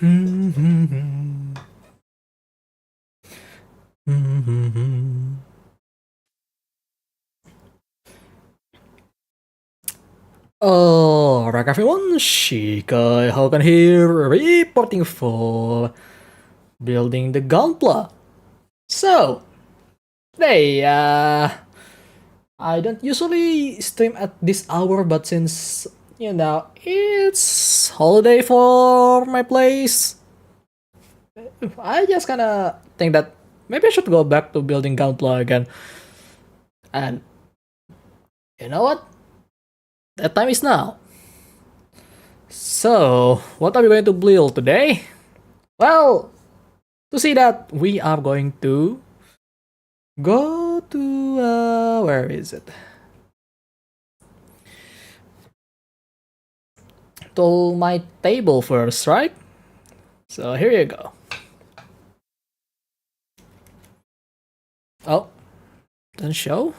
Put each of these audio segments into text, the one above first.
Alright everyone, Shikai Hogan here, reporting for building the Gunpla. So, today, I don't usually stream at this hour, but since, it's holiday for my place, I just kinda think that maybe I should go back to building Gunpla again. And, you know what? That time is now. So, what are we going to build today? Well, to see that, we are going to go to, where is it? To my table first, right? So here you go. Oh, doesn't show?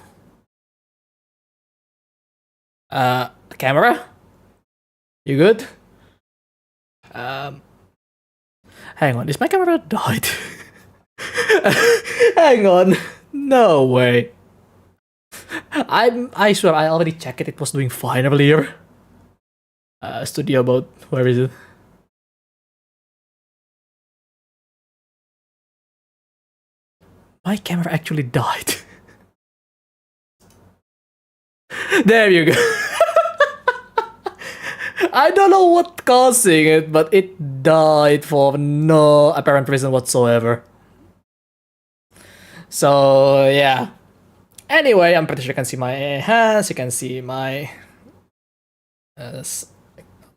Camera? You good? Hang on, is my camera died? Hang on. No way. I swear I already checked it was doing fine earlier. Studio mode, where is it? My camera actually died. There you go. I don't know what causing it, but it died for no apparent reason whatsoever. So yeah. Anyway, I'm pretty sure you can see my hands, you can see my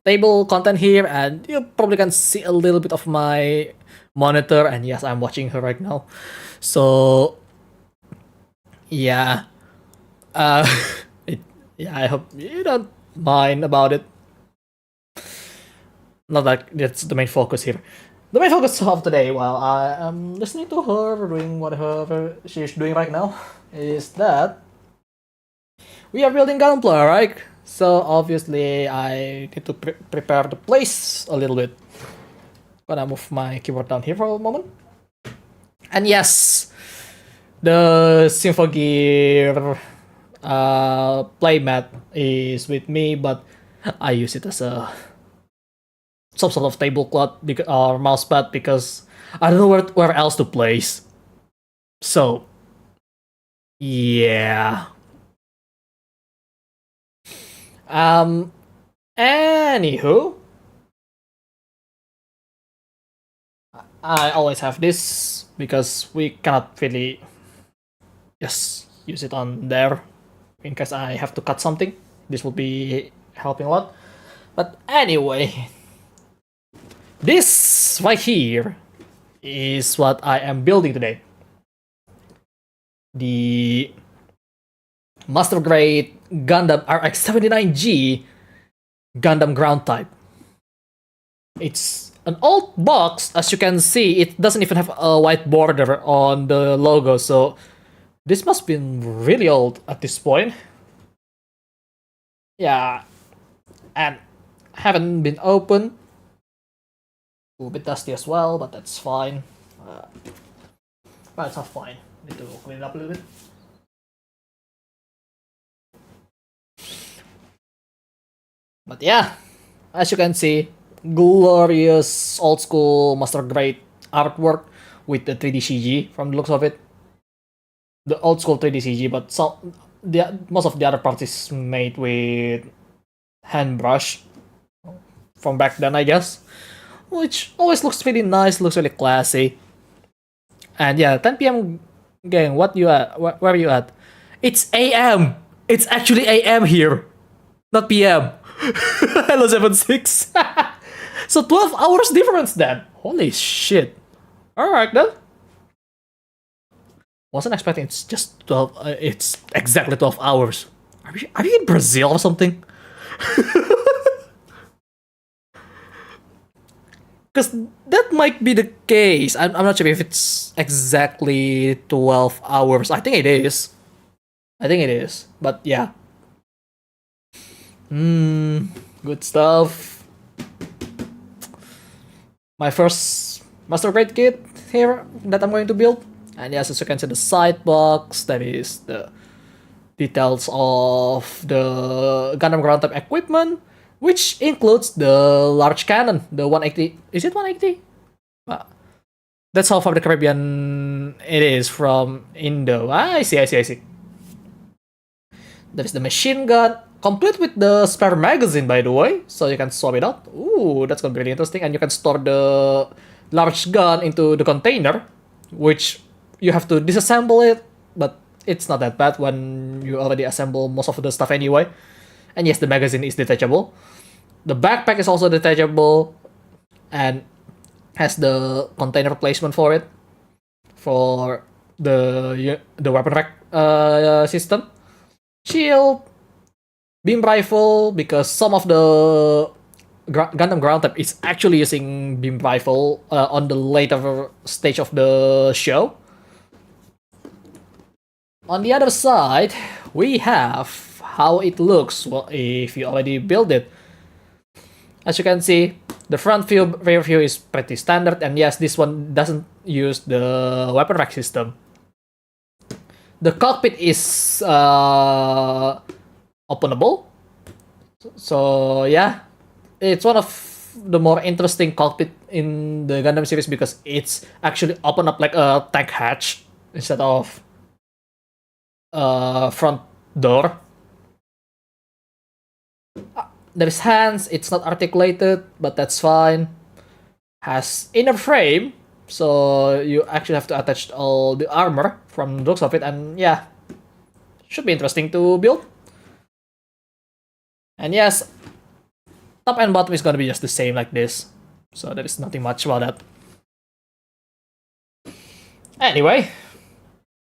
table content here, and you probably can see a little bit of my monitor, and yes, I'm watching her right now. So yeah. Yeah, I hope you don't mind about it. Not that that's the main focus here. The main focus of today, while I am listening to her doing whatever she's doing right now, is that we are building Gunpla, right? So obviously I need to prepare the place a little bit. Gonna move my keyboard down here for a moment. And yes, the Symphogear playmat is with me, but I use it as a some sort of tablecloth or mousepad because I don't know where else to place. So, yeah. Anywho, I always have this because we cannot really just use it on there in case I have to cut something. This will be helping a lot. But anyway, this right here is what I am building today. The Master Grade Gundam RX-79G Gundam Ground Type. It's an old box, as you can see. It doesn't even have a white border on the logo, so this must be really old at this point. Yeah, and haven't been opened. A little bit dusty as well, but that's fine. But it's not fine. Need to clean it up a little bit. But yeah, as you can see, glorious old school Master Grade artwork with the 3D CG from the looks of it. The old school 3D CG, but most of the other parts is made with hand brush from back then, I guess, which always looks really nice, looks really classy. And yeah, 10 p.m. gang, what you at? Where are you at? It's AM. It's actually AM here, not PM. Hello 76. So 12 hours difference then. Holy shit. Alright then. Wasn't expecting it's just 12. It's exactly 12 hours. Are we in Brazil or something? Because that might be the case. I'm not sure if it's exactly 12 hours. I think it is. But yeah. Good stuff. my first master grade kit here that I'm going to build. And yes, as you can see, the side box, that is the details of the Gundam Ground Type equipment, which includes the large cannon, the 180. Is it 180? That's how far the Caribbean it is from Indo. I see. There's the machine gun, complete with the spare magazine, by the way, so you can swap it out. Ooh, that's gonna be really interesting. And you can store the large gun into the container, which you have to disassemble it, but it's not that bad when you already assemble most of the stuff anyway. And yes, the magazine is detachable. The backpack is also detachable and has the container placement for it for the weapon rack system. Shield, beam rifle, because some of the Gundam Ground Type is actually using beam rifle on the later stage of the show. On the other side, we have how it looks if you already build it. As you can see, the front view, rear view is pretty standard, and yes, this one doesn't use the weapon rack system. The cockpit is openable, so yeah, it's one of the more interesting cockpit in the Gundam series because it's actually open up like a tank hatch instead of front door. There's hands, it's not articulated, but that's fine. Has inner frame, so you actually have to attach all the armor from the looks of it, and yeah, should be interesting to build. And yes, top and bottom is gonna be just the same like this, so there is nothing much about that. Anyway,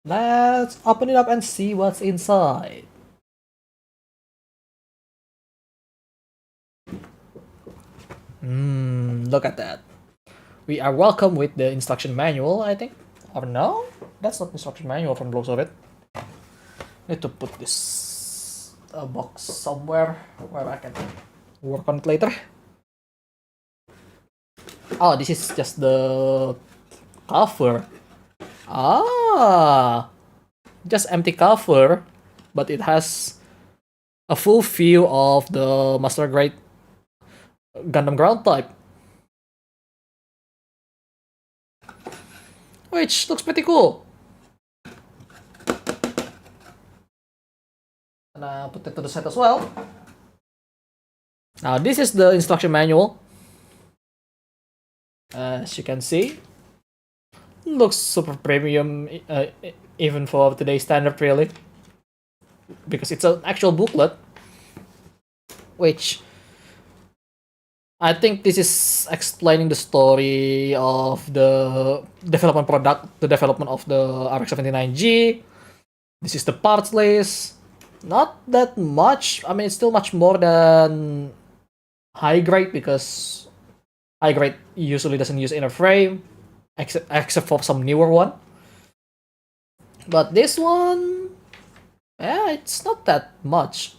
let's open it up and see what's inside. Look at that. We are welcome with the instruction manual, I think. Or no? That's not instruction manual from the looks of it. Need to put this box somewhere where I can work on it later. Oh, this is just the cover. Just empty cover, but it has a full view of the Master Grade Gundam Ground Type, which looks pretty cool. And I'll put it to the side as well. Now this is the instruction manual. As you can see, looks super premium, even for today's standard, really, because it's an actual booklet, which I think this is explaining the story of the development product, the development of the RX-79G. This is the parts list. Not that much. I mean, it's still much more than high grade because high grade usually doesn't use inner frame, except for some newer one. But this one, yeah, it's not that much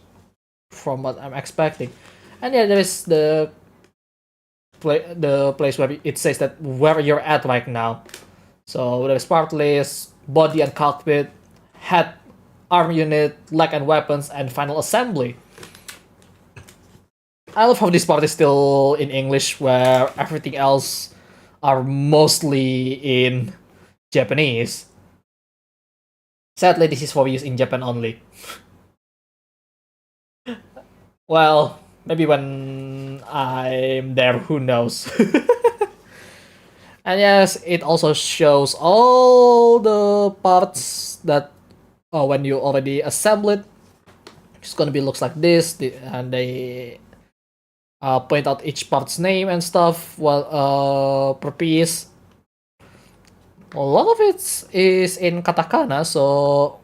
from what I'm expecting. And yeah, there is the place where it says that where you're at right now. So there's part list, body and cockpit, head, arm unit, leg and weapons, and final assembly. I love how this part is still in English, where everything else are mostly in Japanese. Sadly, this is for use in Japan only. Well, maybe when I'm there, who knows. And yes, it also shows all the parts that when you already assemble it, it's gonna be looks like this, and they point out each part's name and stuff per piece. A lot of it is in katakana, so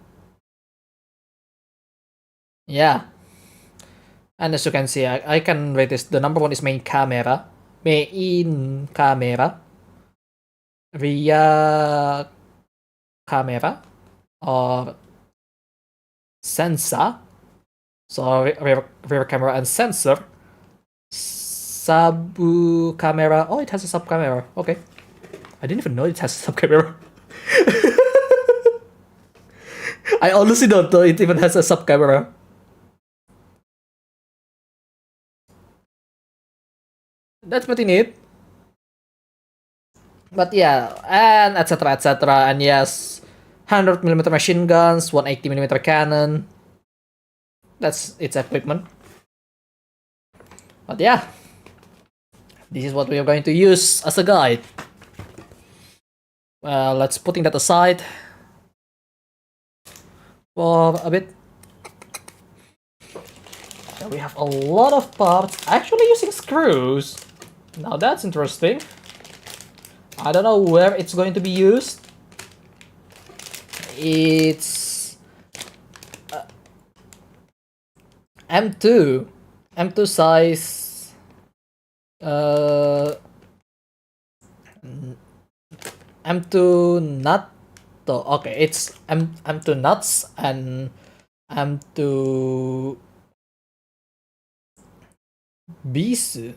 yeah. And as you can see, I can rate this. The number one is main camera, rear camera, or sensor. So rear camera and sensor. Sabu camera. Oh, it has a sub camera. Okay. I didn't even know it has a sub camera. I honestly don't know it even has a sub camera. That's pretty neat. But yeah, and etc. etc. And yes, 100mm machine guns, 180mm cannon. That's its equipment. But yeah, this is what we are going to use as a guide. Let's putting that aside for a bit. And we have a lot of parts actually using screws. Now that's interesting. I don't know where it's going to be used. It's M2 size. M2 nut. Okay, it's M2 nuts and M2 bisu.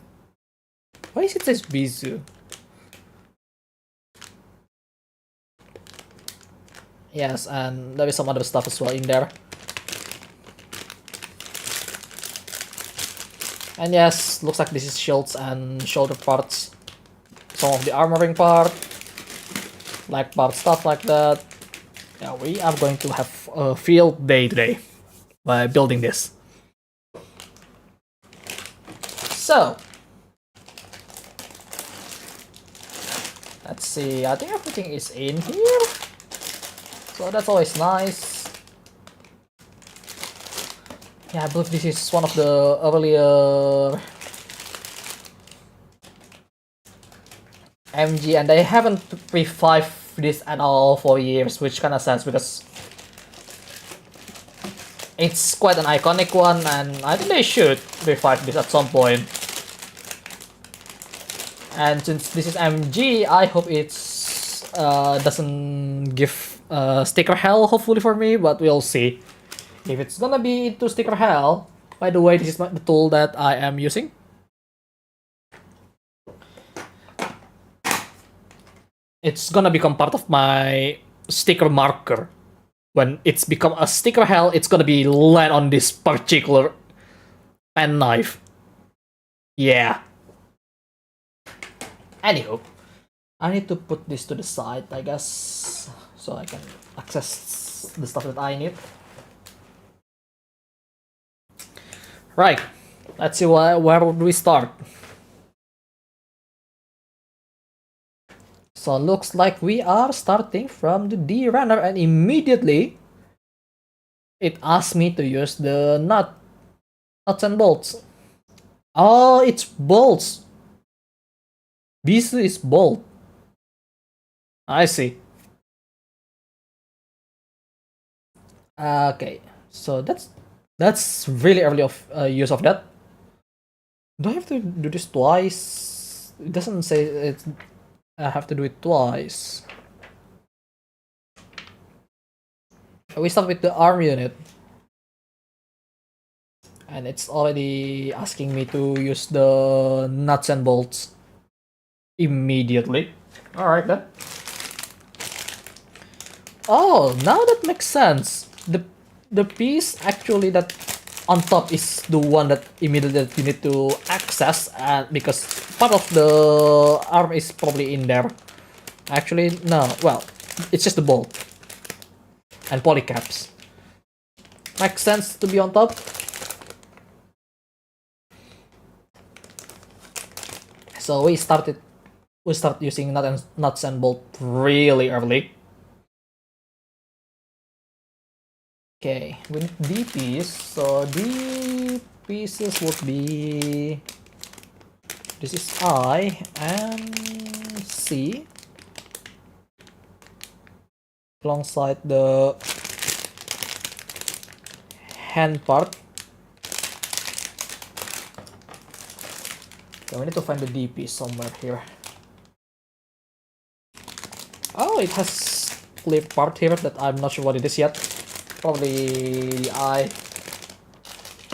Why is it says bisu? Yes, and there is some other stuff as well in there. And yes, looks like this is shields and shoulder parts. Some of the armoring part, leg part, stuff like that. Yeah, we are going to have a field day today by building this. So, let's see, I think everything is in here. So that's always nice. Yeah, I believe this is one of the earlier MG, and they haven't revived this at all for years, which kind of sucks because it's quite an iconic one, and I think they should revive this at some point. And since this is MG, I hope it's doesn't give sticker hell, hopefully for me, but we'll see. If it's gonna be into sticker hell, by the way, this is the tool that I am using. It's gonna become part of my sticker marker. When it's become a sticker hell, it's gonna be land on this particular pen knife. Yeah. Anywho, I need to put this to the side, I guess, so I can access the stuff that I need. Right, let's see where would we start. So looks like we are starting from the D runner, and immediately it asks me to use the nuts and bolts. Oh, it's bolts. This is bolt. I see. Okay, so that's really early of use of that. Do I have to do this twice? It doesn't say it's. I have to do it twice. We start with the arm unit, and it's already asking me to use the nuts and bolts immediately. All right then. Oh, now that makes sense. The piece actually that on top is the one that immediately you need to access, and because part of the arm is probably in there. Actually, no. Well, it's just the bolt and polycaps. Makes sense to be on top. So we start using nuts and bolt really early. Okay, we need D piece, so D pieces would be, this is I and C alongside the hand part. Okay, we need to find the D piece somewhere here. Oh, it has clip part here that I'm not sure what it is yet. Probably the eye.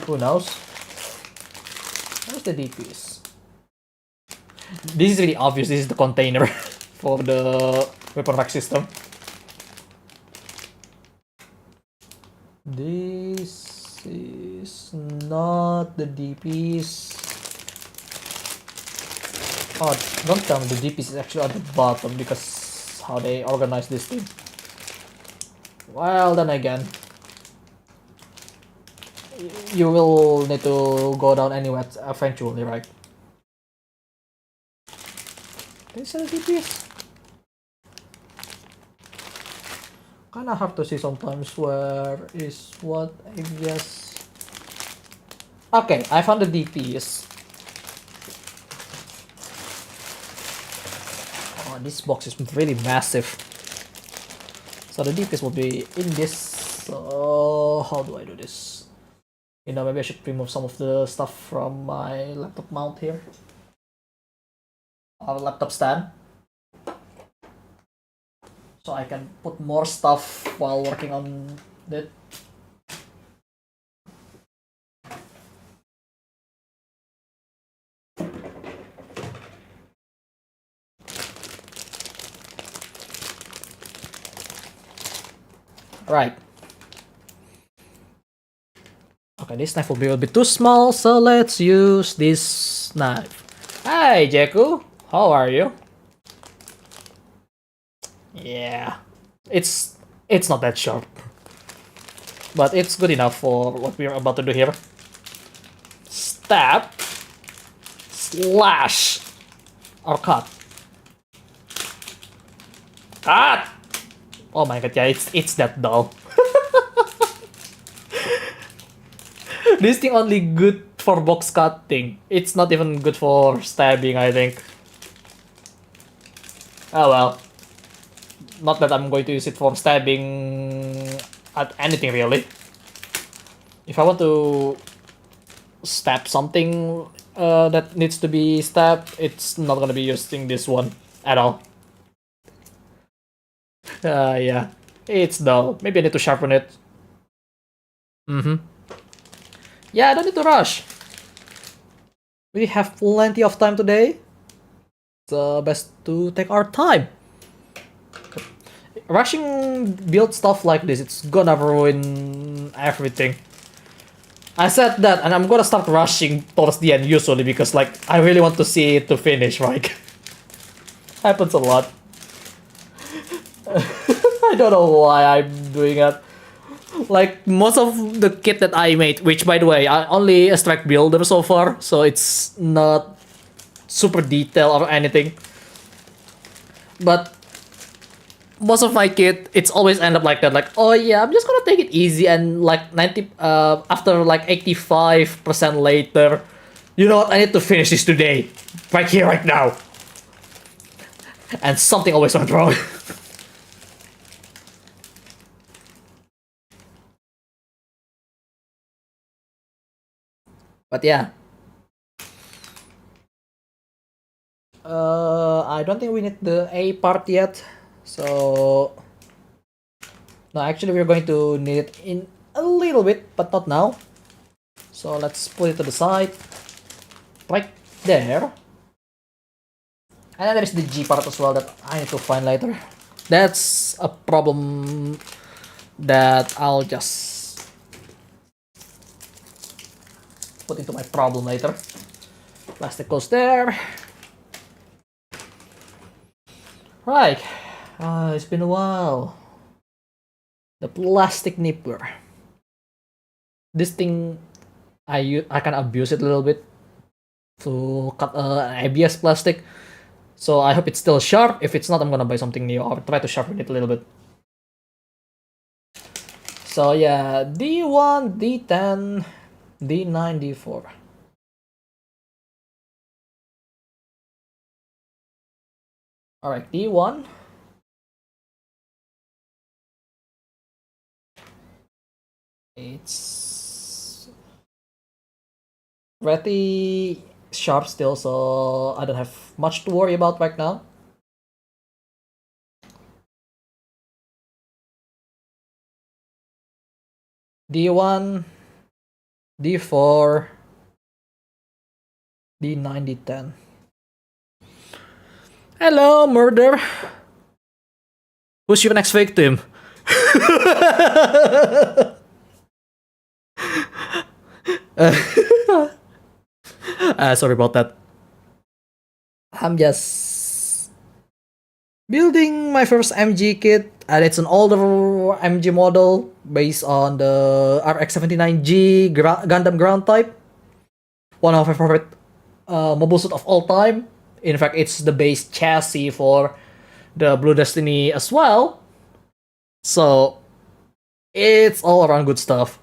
Who knows? Where's the D piece? This is really obvious. This is the container for the weapon rack system. This is not the DPs. Oh, don't tell me the DPs is actually at the bottom because how they organize this thing. Well, then again, you will need to go down anyway eventually, right? These are the DPs. Kinda hard to see sometimes where is what, I guess. Okay, I found the DPs. Oh, this box is really massive. So the DPs will be in this. So how do I do this? You know, maybe I should remove some of the stuff from my laptop mount here. Our laptop stand. So I can put more stuff while working on it. Right. Okay, this knife will be a bit too small, so let's use this knife. Hi, Jeku. How are you? Yeah, it's not that sharp, but it's good enough for what we're about to do here. Stab, slash, or cut. Cut! Oh my god, yeah, it's that dull. This thing only good for box cutting. It's not even good for stabbing, I think. Oh well. Not that I'm going to use it for stabbing at anything really. If I want to stab something that needs to be stabbed, it's not gonna be using this one at all. Yeah, it's dull. Maybe I need to sharpen it. Yeah, I don't need to rush. We have plenty of time today. It's best to take our time. Rushing build stuff like this, it's gonna ruin everything. I said that, and I'm gonna start rushing towards the end usually because, like, I really want to see it to finish, right? Happens a lot. I don't know why I'm doing that. Like, most of the kit that I made, which, by the way, I only a strike builder so far, so it's not super detailed or anything. But most of my kit, it's always end up like that. Like, oh yeah, I'm just gonna take it easy, and like 90, after like 85% later, you know what? I need to finish this today, right here, right now. And something always went wrong. But yeah. I don't think we need the A part yet. So no, actually we're going to need it in a little bit, but not now. So let's put it to the side. Right there. And then there's the G part as well that I need to find later. That's a problem that I'll just put into my problem later. Plastic goes there. Right. It's been a while. The plastic nippler. This thing, I can abuse it a little bit to cut ABS plastic. So I hope it's still sharp. If it's not, I'm gonna buy something new or try to sharpen it a little bit. So yeah, D1, D10, D9, D4. Alright, D1. It's pretty sharp still, so I don't have much to worry about right now. D1, D4, D9, D10. Hello, murder. Who's your next victim? Sorry about that. I'm just building my first MG kit, and it's an older MG model based on the RX-79G Gundam Ground Type. One of my favorite mobile suit of all time. In fact, it's the base chassis for the Blue Destiny as well. So, it's all around good stuff.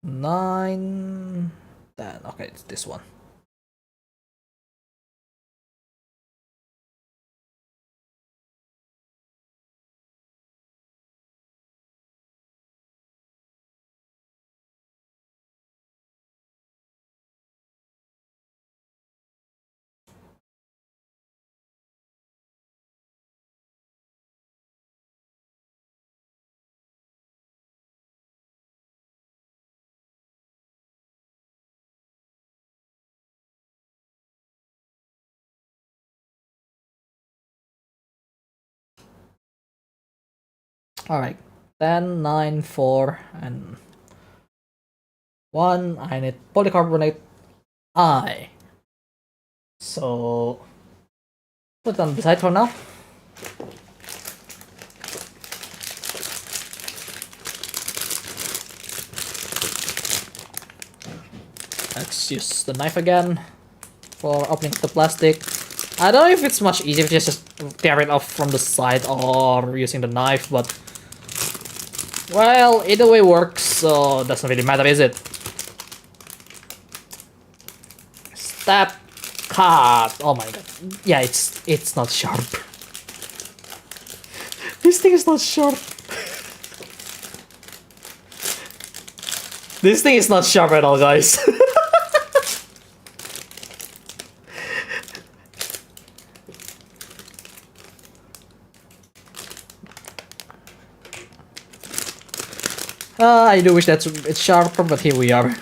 9, 10. Okay, it's this one. Alright, 10, 9, 4, and 1. I need polycarbonate I. So, put it on the side for now. Let's use the knife again for opening the plastic. I don't know if it's much easier to just tear it off from the side or using the knife, but well, either way works, so doesn't really matter, is it? Stab, cut. Oh my god. Yeah, it's not sharp. This thing is not sharp. This thing is not sharp at all, guys. I do wish that it's sharper, but here we are.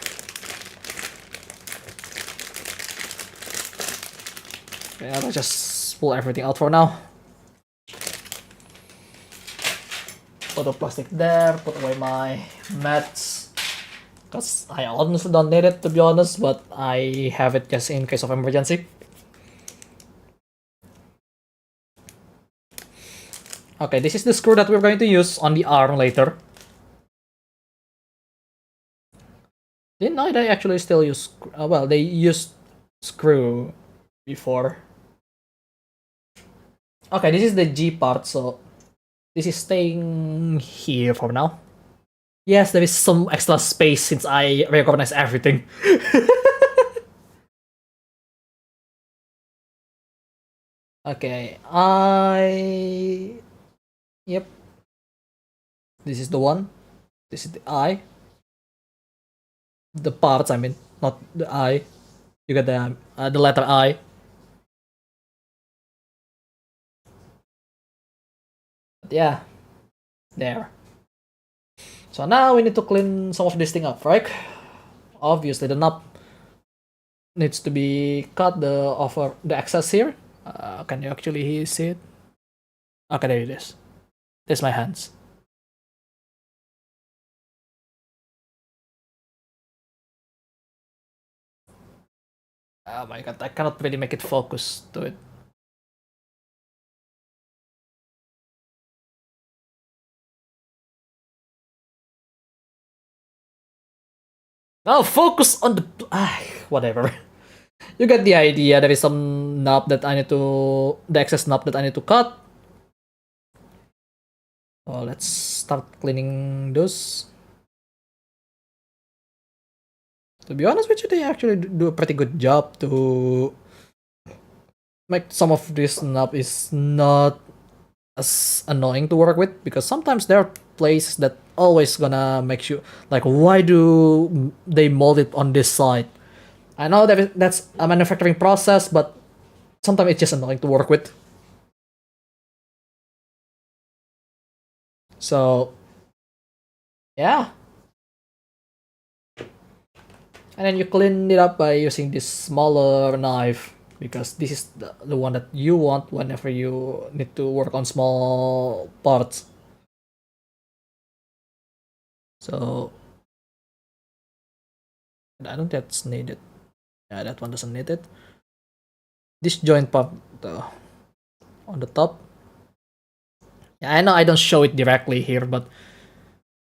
Yeah, let's just pull everything out for now. Put the plastic there, put away my mats. Because I honestly don't need it, to be honest, but I have it just in case of emergency. Okay, this is the screw that we're going to use on the arm later. Didn't know they actually still use... well, they used screw before. Okay, this is the G part, so this is staying here for now. Yes, there is some extra space since I recognize everything. Okay, Yep. This is the one. This is the I. The parts, I mean, not the I. You get the letter I. But yeah, there. So now we need to clean some of this thing up, right? Obviously, the knob needs to be cut. The excess here. Can you actually see it? Okay, there it is. There's my hands. Oh my god, I cannot really make it focus to it. Now focus on the... whatever. You get the idea. There is some knob that I need to... the excess knob that I need to cut. Oh, let's start cleaning those. To be honest with you, they actually do a pretty good job to make some of this knob is not as annoying to work with, because sometimes there are places that always gonna make you like, why do they mold it on this side? I know that that's a manufacturing process, but sometimes it's just annoying to work with. So yeah, and then you clean it up by using this smaller knife. because this is the one that you want whenever you need to work on small parts. So I don't think that's needed. Yeah, that one doesn't need it. This joint part on the top. Yeah, I know I don't show it directly here, but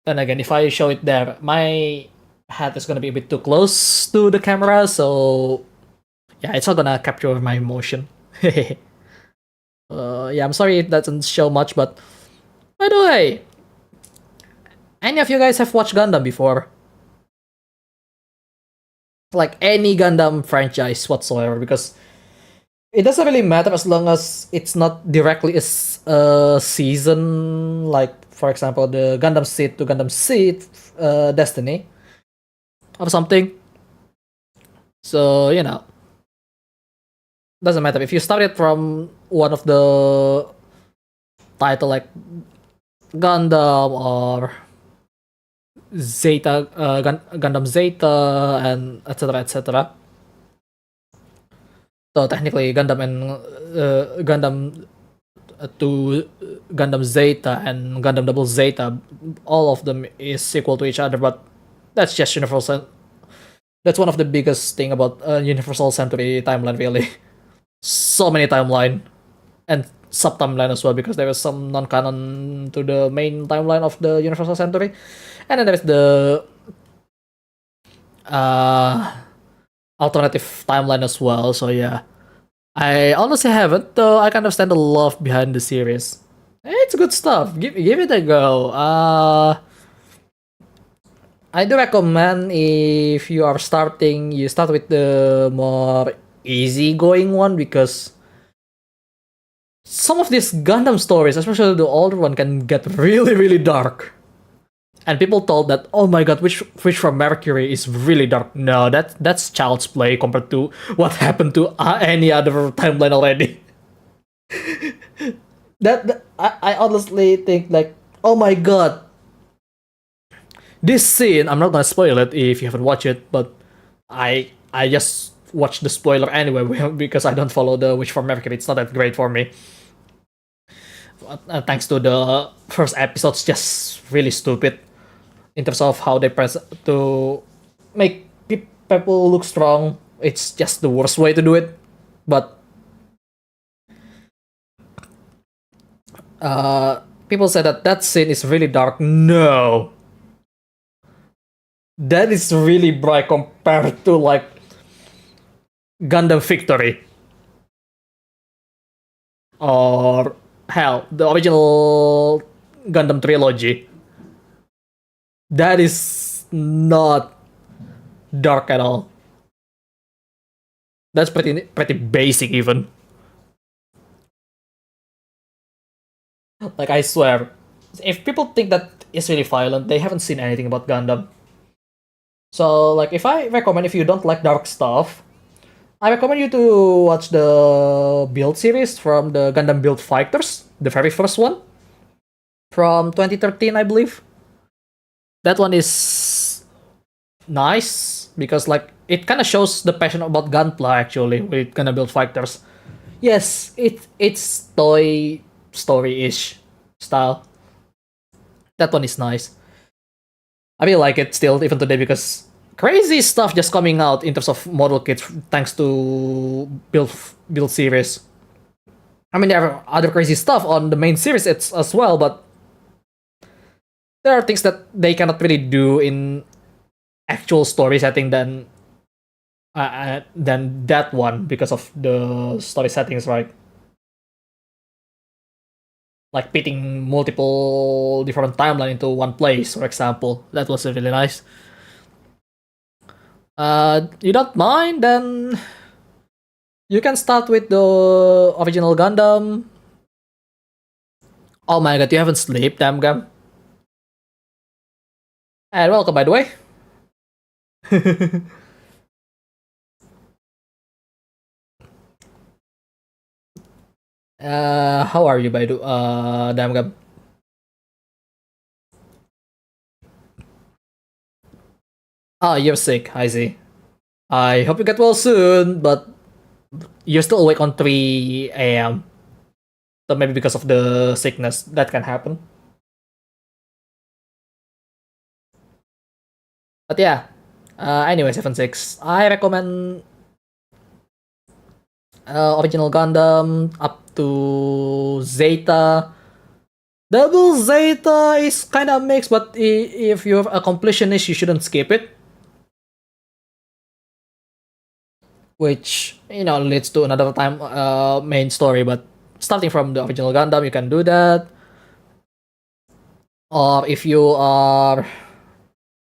then again, if I show it there, my hat is gonna be a bit too close to the camera, so yeah, it's not gonna capture my emotion. Yeah, I'm sorry it doesn't show much, but by the way, any of you guys have watched Gundam before? Like any Gundam franchise whatsoever, because it doesn't really matter as long as it's not directly a season, like for example the Gundam Seed to Gundam Seed Destiny or something. So you know, doesn't matter if you started from one of the title like Gundam or Zeta, Gundam Zeta, and etc. etc. So technically, Gundam and Gundam to Gundam Zeta and Gundam Double Zeta, all of them is equal to each other. But that's just universal. That's one of the biggest thing about Universal Century timeline. Really, so many timeline and sub timeline as well, because there is some non-canon to the main timeline of the Universal Century, and then there's the uh, alternative timeline as well. So yeah, I honestly haven't, though I can understand the love behind the series. It's good stuff. Give it a go. I do recommend if you are starting, you start with the more easygoing one, because some of these Gundam stories, especially the older one, can get really dark. And people told that, oh my god, Wish from Mercury is really dark. No, that's child's play compared to what happened to any other timeline already. I honestly think like, oh my god, this scene. I'm not gonna spoil it if you haven't watched it, but I just watched the spoiler anyway because I don't follow the Wish from Mercury. It's not that great for me. Thanks to the first episode's just really stupid in terms of how they present to make people look strong. It's just the worst way to do it. But people say that scene is really dark. No, that is really bright compared to like Gundam Victory or hell, the original Gundam trilogy. That is not dark at all. That's pretty basic even. Like I swear, if people think that it's really violent, they haven't seen anything about Gundam. So like if I recommend, if you don't like dark stuff, I recommend you to watch the Build series from the Gundam Build Fighters, the very first one from 2013, I believe. That one is nice because like it kind of shows the passion about Gunpla actually with Gundam Build Fighters. Yes, it's toy story-ish style. That one is nice. I really like it still even today because crazy stuff just coming out in terms of model kits thanks to build series. I mean, there are other crazy stuff on the main series as well, but there are things that they cannot really do in actual story setting than that one because of the story settings, right? Like pitting multiple different timeline into one place, for example. That was really nice. You don't mind, then you can start with the original Gundam. Oh my god, you haven't slept, damn gum. And welcome, by the way. How are you, by the damn gum? Ah, you're sick. I see. I hope you get well soon, but you're still awake on 3 a.m. So maybe because of the sickness that can happen. But yeah, anyway, 7.6. I recommend original Gundam up to Zeta. Double Zeta is kind of mixed, but if you're a completionist, you shouldn't skip it. Which, leads to another time main story, but starting from the original Gundam, you can do that. Or if you are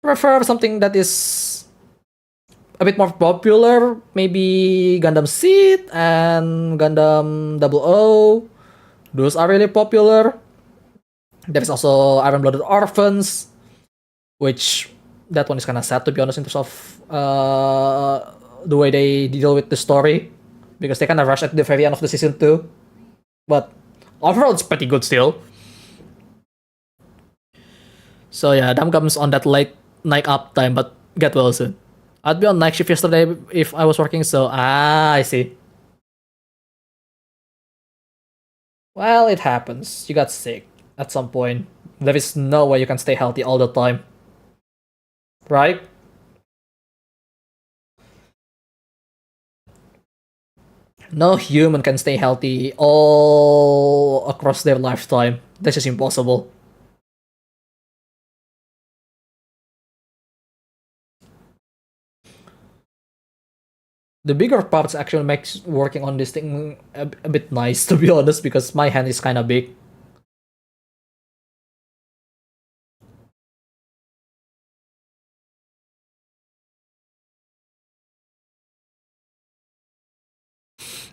prefer something that is a bit more popular, maybe Gundam Seed and Gundam Double O. Those are really popular. There's also Iron Blooded Orphans, which that one is kind of sad, to be honest, in terms of the way they deal with the story, because they kind of rush at the very end of the season 2. But overall, it's pretty good still. So yeah, Damgam's on that late night up time, but get well soon. I'd be on night shift yesterday if I was working, so I see. Well, it happens. You got sick at some point. There is no way you can stay healthy all the time. Right? No human can stay healthy all across their lifetime. That's just impossible. The bigger parts actually makes working on this thing a bit nice, to be honest, because my hand is kind of big.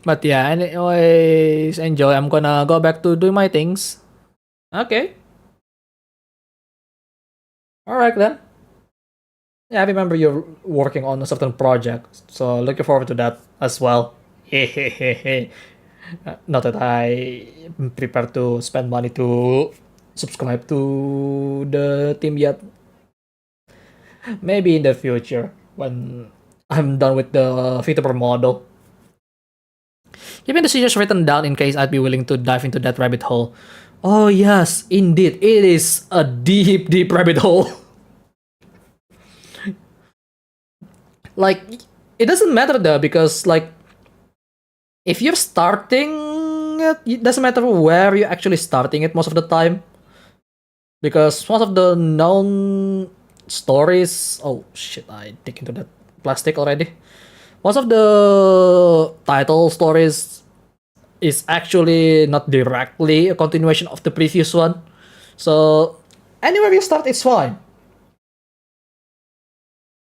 But yeah, anyways, enjoy. I'm gonna go back to do my things. Okay. Alright then. Yeah, I remember you're working on a certain project, so looking forward to that as well. Not that I prepare to spend money to subscribe to the team yet. Maybe in the future when I'm done with the Fitable model. Give me the suggestions written down in case I'd be willing to dive into that rabbit hole. Oh yes, indeed, it is a deep, deep rabbit hole. Like, it doesn't matter though, because like, if you're starting it doesn't matter where you're actually starting it most of the time. Because most of the known stories, oh shit, I dig into that plastic already. Most of the title stories is actually not directly a continuation of the previous one. So anywhere you start, it's fine.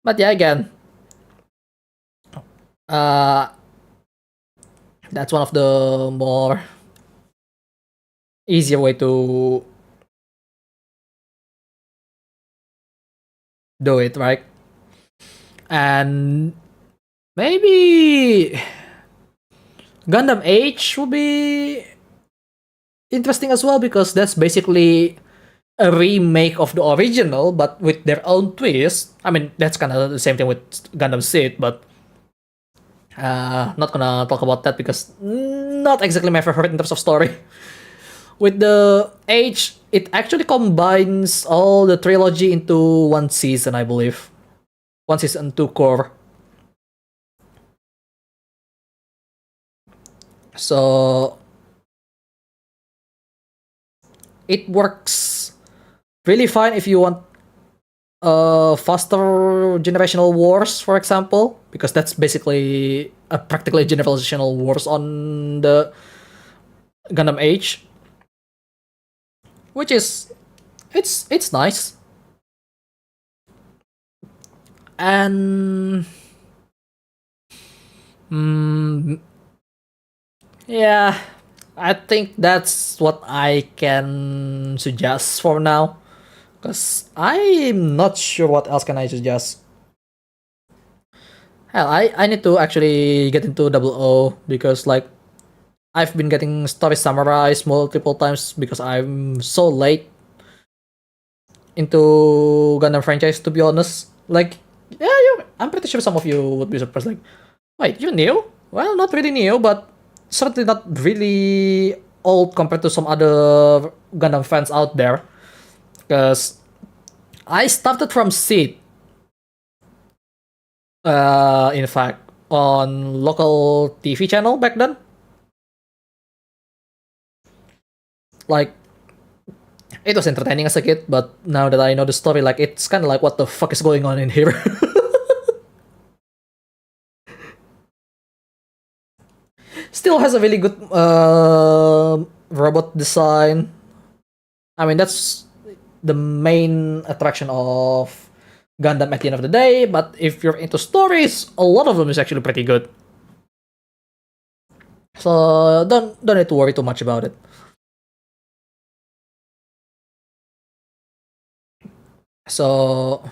But yeah, again, uh, that's one of the more easier way to do it, right? And maybe Gundam Age will be interesting as well, because that's basically a remake of the original but with their own twist. I mean, that's kind of the same thing with Gundam Seed, but not gonna talk about that because not exactly my favorite in terms of story. With the Age, it actually combines all the trilogy into one season, I believe. One season, two core. So it works really fine if you want faster generational wars, for example, because that's basically a practically generational wars on the Gundam Age, which is it's nice. And yeah, I think that's what I can suggest for now. Because I'm not sure what else can I suggest. Hell, I need to actually get into Double O, because like I've been getting stories summarized multiple times because I'm so late into Gundam franchise, to be honest. Like, yeah, I'm pretty sure some of you would be surprised. Like, wait, you knew? well, not really new, but certainly not really old compared to some other Gundam fans out there. Because I started from Seed, in fact, on local TV channel back then. Like, it was entertaining as a kid, but now that I know the story, like, it's kind of like, what the fuck is going on in here? Still has a really good robot design. I mean, that's the main attraction of Gundam at the end of the day, but if you're into stories, a lot of them is actually pretty good. So don't need to worry too much about it. So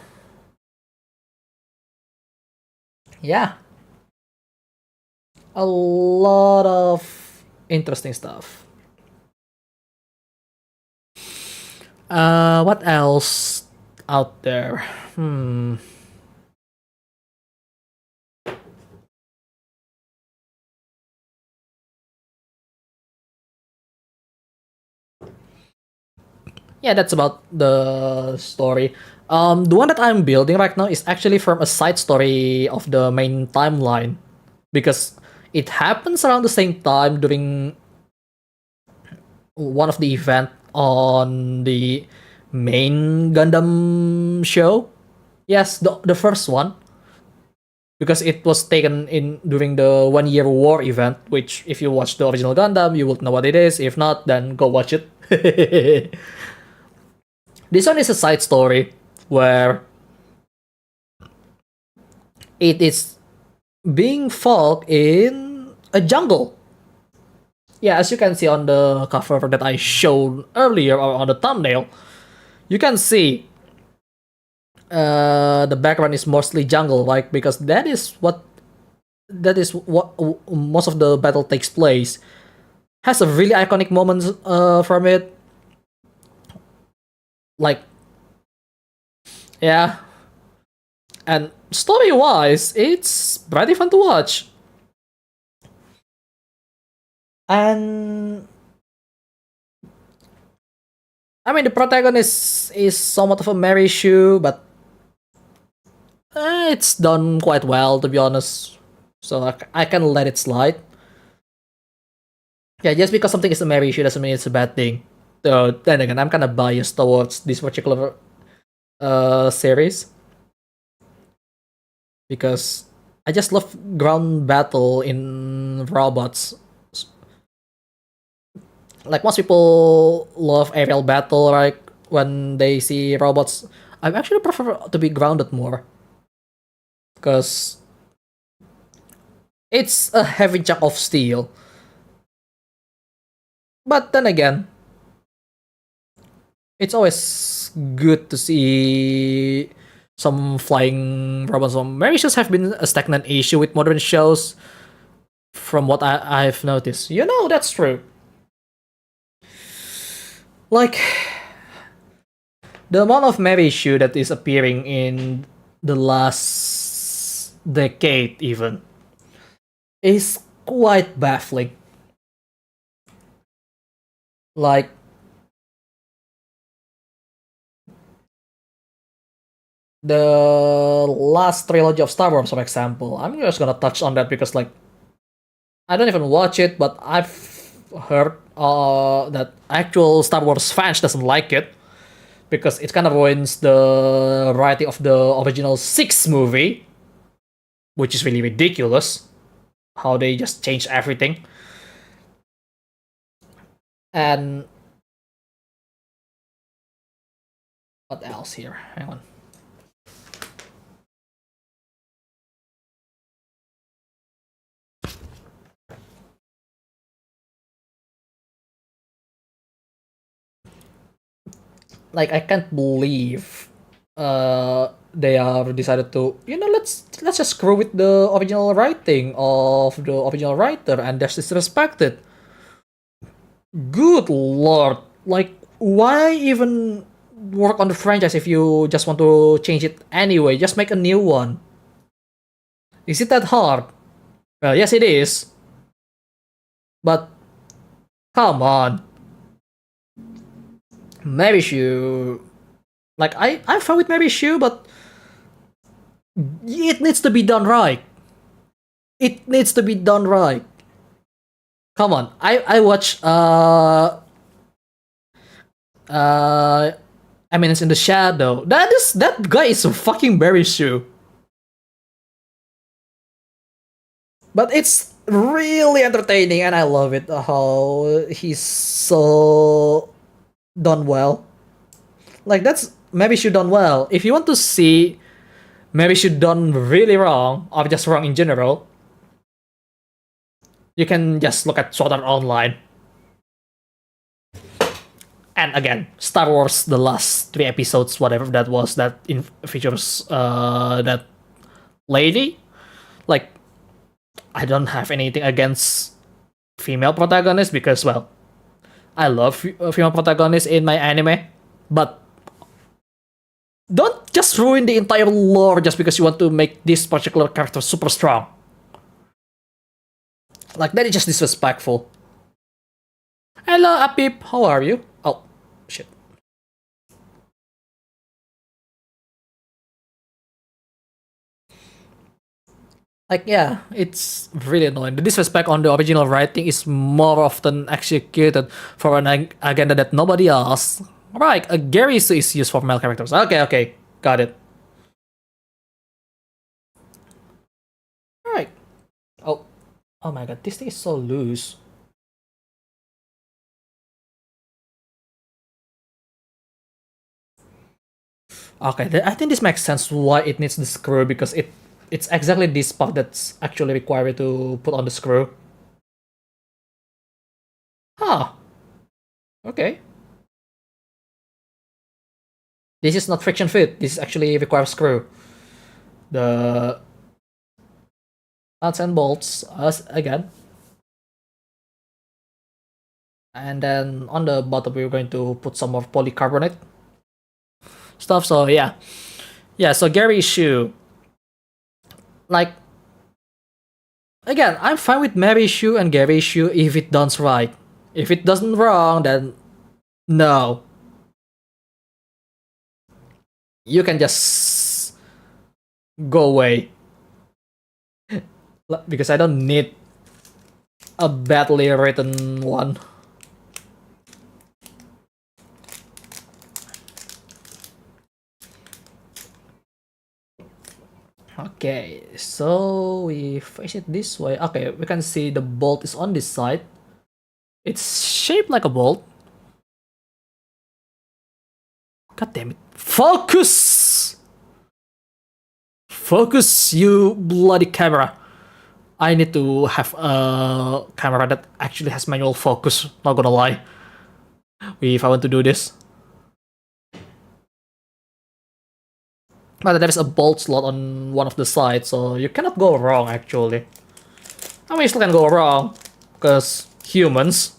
yeah, a lot of interesting stuff. What else out there? Yeah, that's about the story. The one that I'm building right now is actually from a side story of the main timeline because it happens around the same time during one of the event on the main Gundam show. Yes, the first one because it was taken in during the 1 year war event. Which, if you watch the original Gundam, you would know what it is. If not, then go watch it. This one is a side story where it is being fought in a jungle. Yeah, as you can see on the cover that I showed earlier or on the thumbnail, you can see the background is mostly jungle, like because that is what most of the battle takes place. Has a really iconic moment from it. Like, yeah, and story wise, it's pretty fun to watch. And I mean, the protagonist is somewhat of a Mary Sue, but it's done quite well, to be honest. So I can let it slide. Yeah, just because something is a Mary Sue doesn't mean it's a bad thing. So then again, I'm kind of biased towards this particular series because I just love ground battle in robots. Like most people love aerial battle, right? When they see robots, I actually prefer to be grounded more because it's a heavy chunk of steel. But then again, it's always good to see some flying robots. Marriages have been a stagnant issue with modern shows, from what I've noticed. You know, that's true. Like, the amount of Mary issue that is appearing in the last decade, even, is quite baffling. Like, the last trilogy of Star Wars, for example. I'm just gonna touch on that because, like, I don't even watch it, but I've heard that actual Star Wars fans doesn't like it because it kind of ruins the variety of the original 6 movie, which is really ridiculous. How they just change everything. And what else here? Hang on. Like, I can't believe they are decided to, let's just screw with the original writing of the original writer and just disrespect it. Good lord. Like, why even work on the franchise if you just want to change it anyway? Just make a new one. Is it that hard? Well, yes, it is. But come on, Mary Sue. Like I'm fine with Mary Sue, but it needs to be done right. It needs to be done right. Come on, I watch uh Eminence in the Shadow. That guy is a fucking Mary Sue. But it's really entertaining and I love it how he's so done well. Like that's maybe should done well. If you want to see maybe should done really wrong or just wrong in general, you can just look at Sword Art Online. And again, Star Wars, the last 3 episodes, whatever that was, that features that lady. Like, I don't have anything against female protagonists because, well, I love female protagonists in my anime, but don't just ruin the entire lore just because you want to make this particular character super strong. Like, that is just disrespectful. Hello, Apip, how are you? Oh, shit. Like, yeah, it's really annoying. The disrespect on the original writing is more often executed for an agenda that nobody else. Right, Gary is used for male characters. Okay, got it. Alright. Oh my god, this thing is so loose. Okay, I think this makes sense why it needs the screw because it's exactly this part that's actually required to put on the screw. Huh. Okay. This is not friction fit. This actually requires screw. The nuts and bolts again. And then on the bottom we're going to put some more polycarbonate stuff. So yeah. So Gary's shoe. Like again, I'm fine with Mary's shoe and Gary's shoe if it does right. If it doesn't wrong, then no. You can just go away. Because I don't need a badly written one. Okay, so we face it this way. Okay, we can see the bolt is on this side. It's shaped like a bolt. God damn it. Focus! Focus, you bloody camera. I need to have a camera that actually has manual focus, not gonna lie. If I want to do this. But there's a bolt slot on one of the sides, so you cannot go wrong actually. I mean, you still can go wrong, because humans.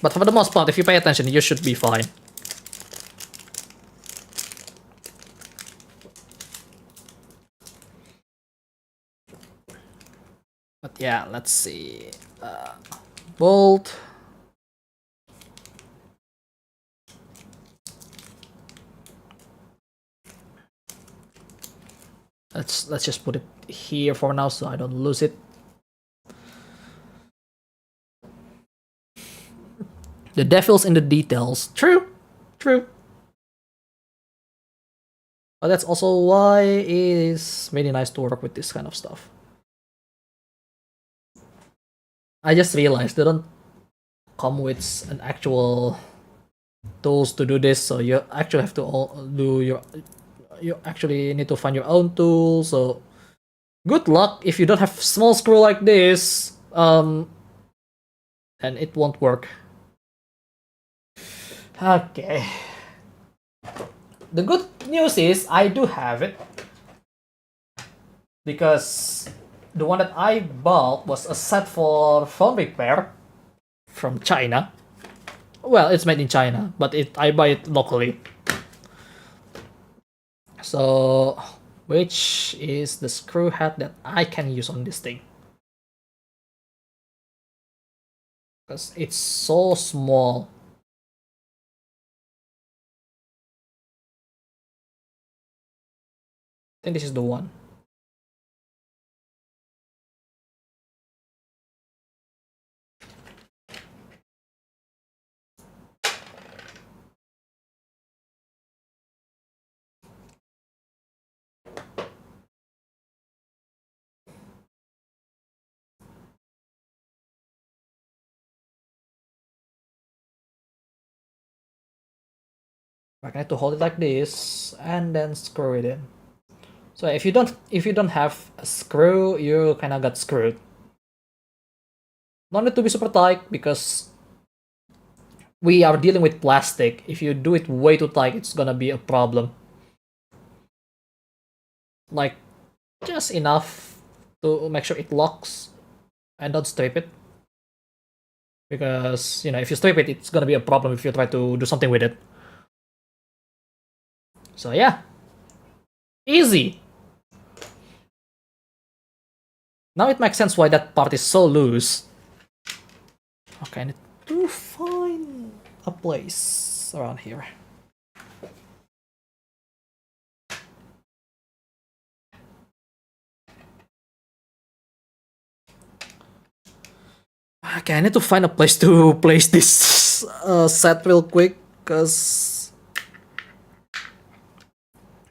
But for the most part, if you pay attention, you should be fine. But yeah, let's see. Bolt. Let's just put it here for now so I don't lose it. The devil's in the details. True. But that's also why it is really nice to work with this kind of stuff. I just realized they don't come with an actual tools to do this, so you actually have to do your. You actually need to find your own tool. So good luck if you don't have small screw like this. And it won't work. Okay. The good news is I do have it because the one that I bought was a set for phone repair from China. Well, it's made in China, but I buy it locally. So which is the screw head that I can use on this thing. Because it's so small. I think this is the one. I need to hold it like this and then screw it in. So if you don't have a screw, you kind of got screwed. Don't need to be super tight because we are dealing with plastic. If you do it way too tight, it's gonna be a problem. Like just enough to make sure it locks and don't strip it. Because if you strip it, it's gonna be a problem if you try to do something with it. So yeah, easy. Now it makes sense why that part is so loose. Okay, I need to find a place around here. Okay, I need to find a place to place this set real quick, because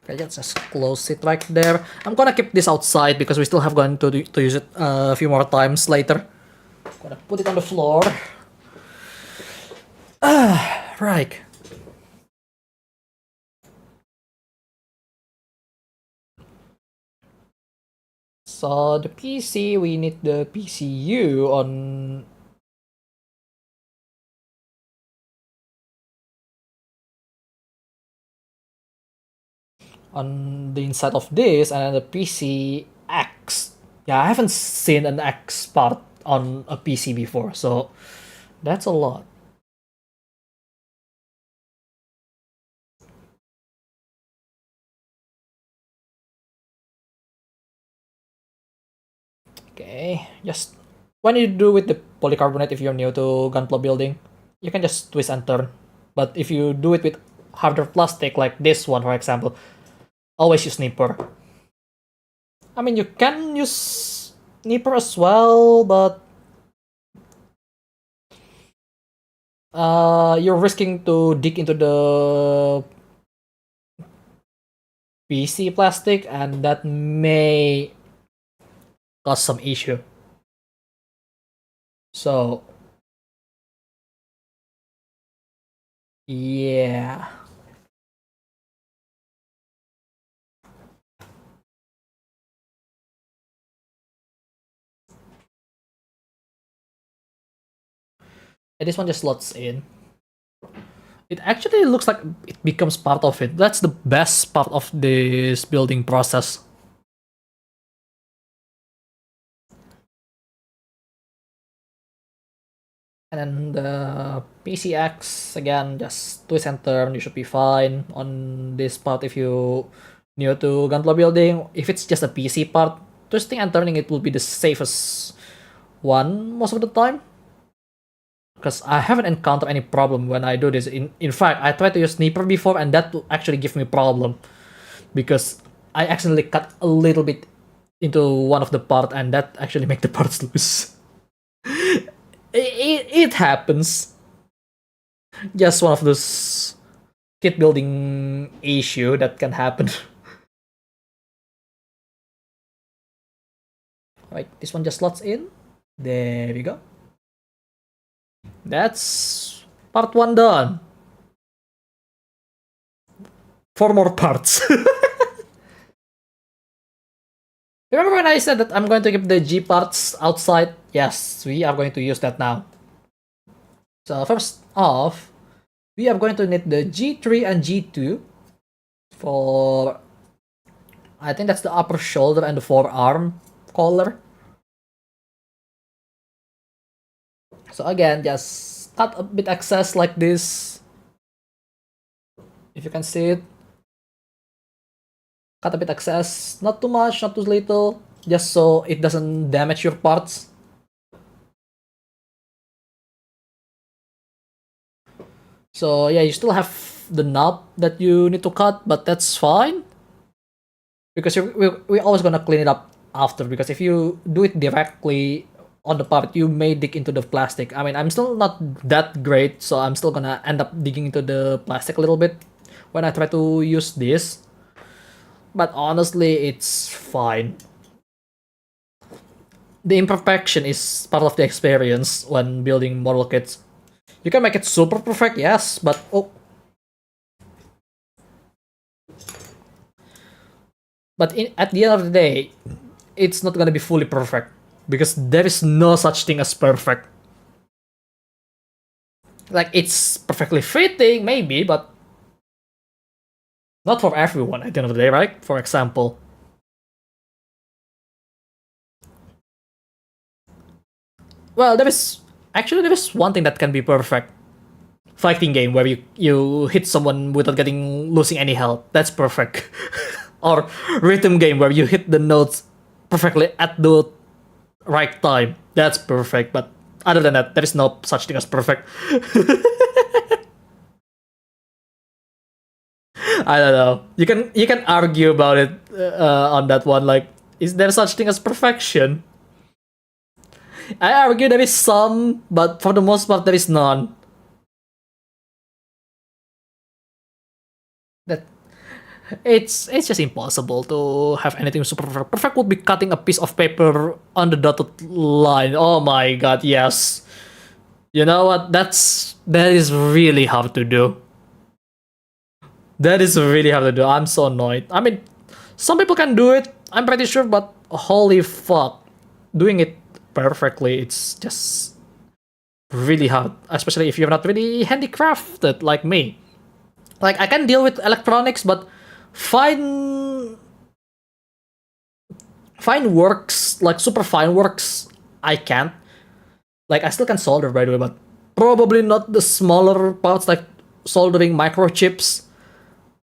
okay, let's just close it right there. I'm gonna keep this outside because we still have going to use it a few more times later. Gonna put it on the floor. Right. So the PC, we need the PCU on the inside of this, and then the PC X. Yeah, I haven't seen an X part on a PC before, so that's a lot. Okay, just when you do with the polycarbonate, if you're new to Gunpla building, you can just twist and turn. But if you do it with harder plastic, like this one, for example, always use nipper. I mean, you can use nipper as well, but you're risking to dig into the PC plastic, and that may cause some issue. So, yeah. And this one just slots in. It actually looks like it becomes part of it. That's the best part of this building process. And then the PCX, again, just twist and turn, you should be fine on this part if you new to Gunpla building. If it's just a PC part, twisting and turning it will be the safest one most of the time. Because I haven't encountered any problem when I do this. In fact, I tried to use sniper before, and that will actually give me problem. Because I accidentally cut a little bit into one of the part, and that actually make the parts loose. It happens. Just one of those kit building issue that can happen. Right, this one just slots in. There we go. That's part 1 done. 4 more parts. Remember when I said that I'm going to keep the G parts outside? Yes, we are going to use that now. So first off, we are going to need the G3 and G2 for, I think that's the upper shoulder and the forearm collar. So again, just cut a bit excess like this. If you can see it. cut a bit excess, not too much, not too little, just so it doesn't damage your parts. So yeah, you still have the knob that you need to cut, but that's fine. Because we're always gonna clean it up after, because if you do it directly on the part, you may dig into the plastic. I mean, I'm still not that great, so I'm still gonna end up digging into the plastic a little bit when I try to use this. But honestly, it's fine. The imperfection is part of the experience when building model kits. You can make it super perfect, yes, but at the end of the day, it's not gonna be fully perfect because there is no such thing as perfect. Like, it's perfectly fitting, maybe, but not for everyone at the end of the day, right? For example, well, there is one thing that can be perfect. Fighting game where you hit someone without losing any health. That's perfect. Or rhythm game where you hit the notes perfectly at the right time. That's perfect. But other than that, there is no such thing as perfect. I don't know. You can argue about it on that one. Like, is there such thing as perfection? I argue there is some, but for the most part, there is none. That it's just impossible to have anything super perfect. Perfect would be cutting a piece of paper on the dotted line. Oh my god, yes. You know what? That is really hard to do. That is really hard to do. I'm so annoyed. I mean, some people can do it, I'm pretty sure, but holy fuck. Doing it perfectly, it's just really hard. Especially if you're not really handicrafted like me. Like, I can deal with electronics, but fine fine works, like super fine works, I can't. Like, I still can solder, by the way, but probably not the smaller parts, like soldering microchips.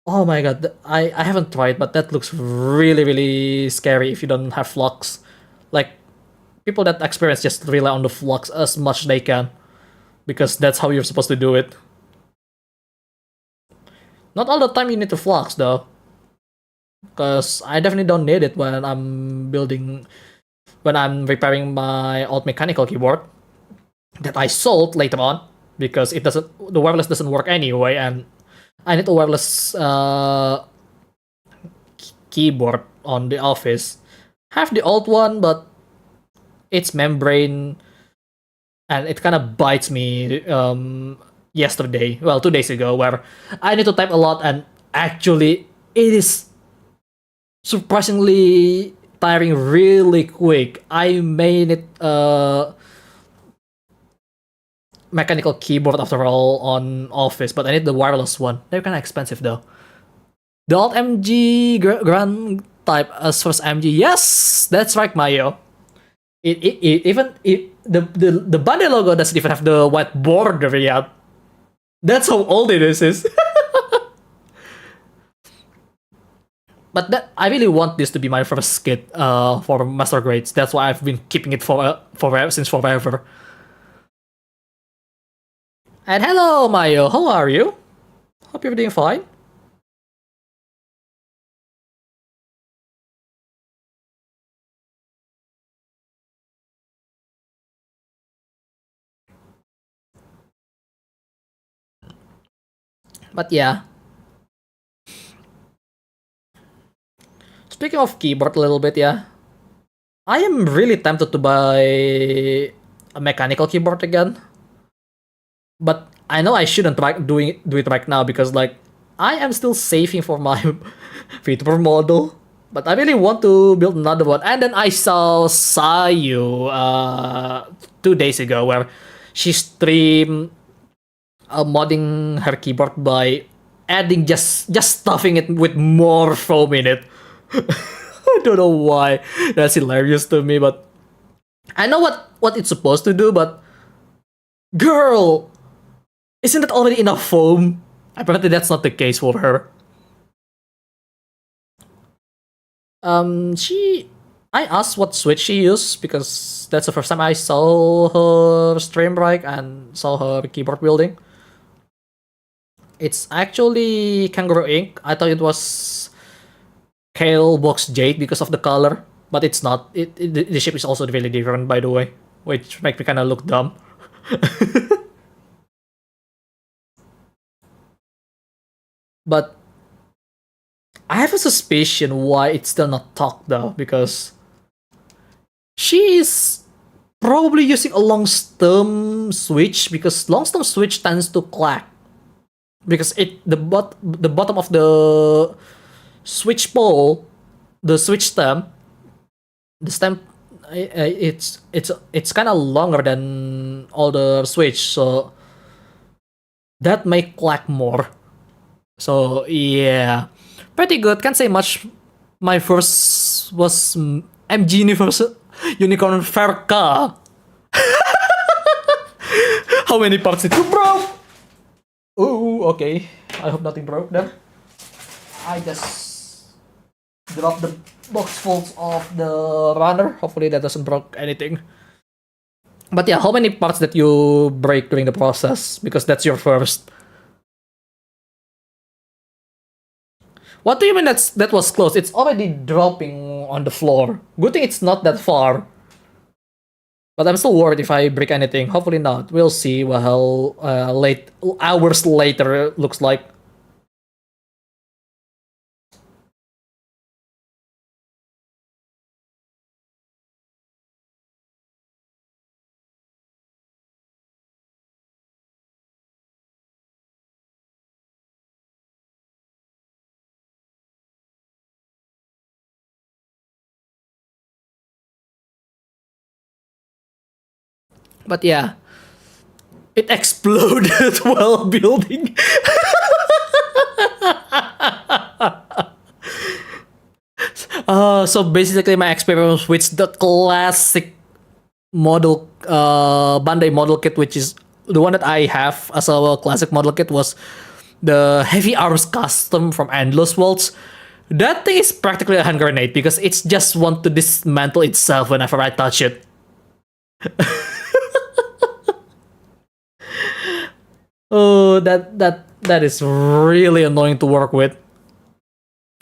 Oh my god, I haven't tried, but that looks really, really scary if you don't have flux. Like, people that experience just rely on the flux as much as they can, because that's how you're supposed to do it. Not all the time you need to flux, though, because I definitely don't need it when I'm repairing my old mechanical keyboard that I sold later on, because the wireless doesn't work anyway, and I need a wireless keyboard on the office. Have the old one, but it's membrane, and it kind of bites me yesterday, well, 2 days ago, where I need to type a lot, and actually it is surprisingly tiring really quick. I made it mechanical keyboard after all on Office, but I need the wireless one. They're kind of expensive though. The old MG Grand Type as first MG. Yes, that's right, Mayo. The body logo doesn't even have the white border yet. That's how old it is. But I really want this to be my first kit for master grades. That's why I've been keeping it since forever. And hello, Mayo. How are you? Hope you're doing fine. But yeah. Speaking of keyboard a little bit, yeah. I am really tempted to buy a mechanical keyboard again. But I know I shouldn't do it right now, because like I am still saving for my VTuber model. But I really want to build another one. And then I saw Sayu 2 days ago, where she streamed modding her keyboard by adding just stuffing it with more foam in it. I don't know why. That's hilarious to me, but I know what it's supposed to do, but girl, isn't it already enough foam? Apparently that's not the case for her. I asked what switch she used because that's the first time I saw her stream break and saw her keyboard building. It's actually Kangaroo Ink. I thought it was Kale Box Jade because of the color, but it's not. The shape is also really different, by the way, which make me kind of look dumb. But I have a suspicion why it's still not talked though, because she is probably using a long stem switch because long stem switch tends to clack because the bottom of the switch pole, the switch stem, the stem it's kind of longer than all the switch, so that may clack more. So yeah, pretty good. Can't say much. My first was MG Unicorn Ferka. How many parts did you broke? Oh, okay. I hope nothing broke there. I just dropped the box folds of the runner. Hopefully that doesn't broke anything. But yeah, how many parts did you break during the process? Because that's your first. What do you mean that was close? It's already dropping on the floor. Good thing it's not that far. But I'm still worried if I break anything. Hopefully not. We'll see what how late hours later it looks like. But yeah, it exploded while building. So basically, my experience with the classic model, Bandai model kit, which is the one that I have as a classic model kit, was the Heavy Arms Custom from Endless Worlds. That thing is practically a hand grenade because it's just want to dismantle itself whenever I touch it. Oh, that is really annoying to work with.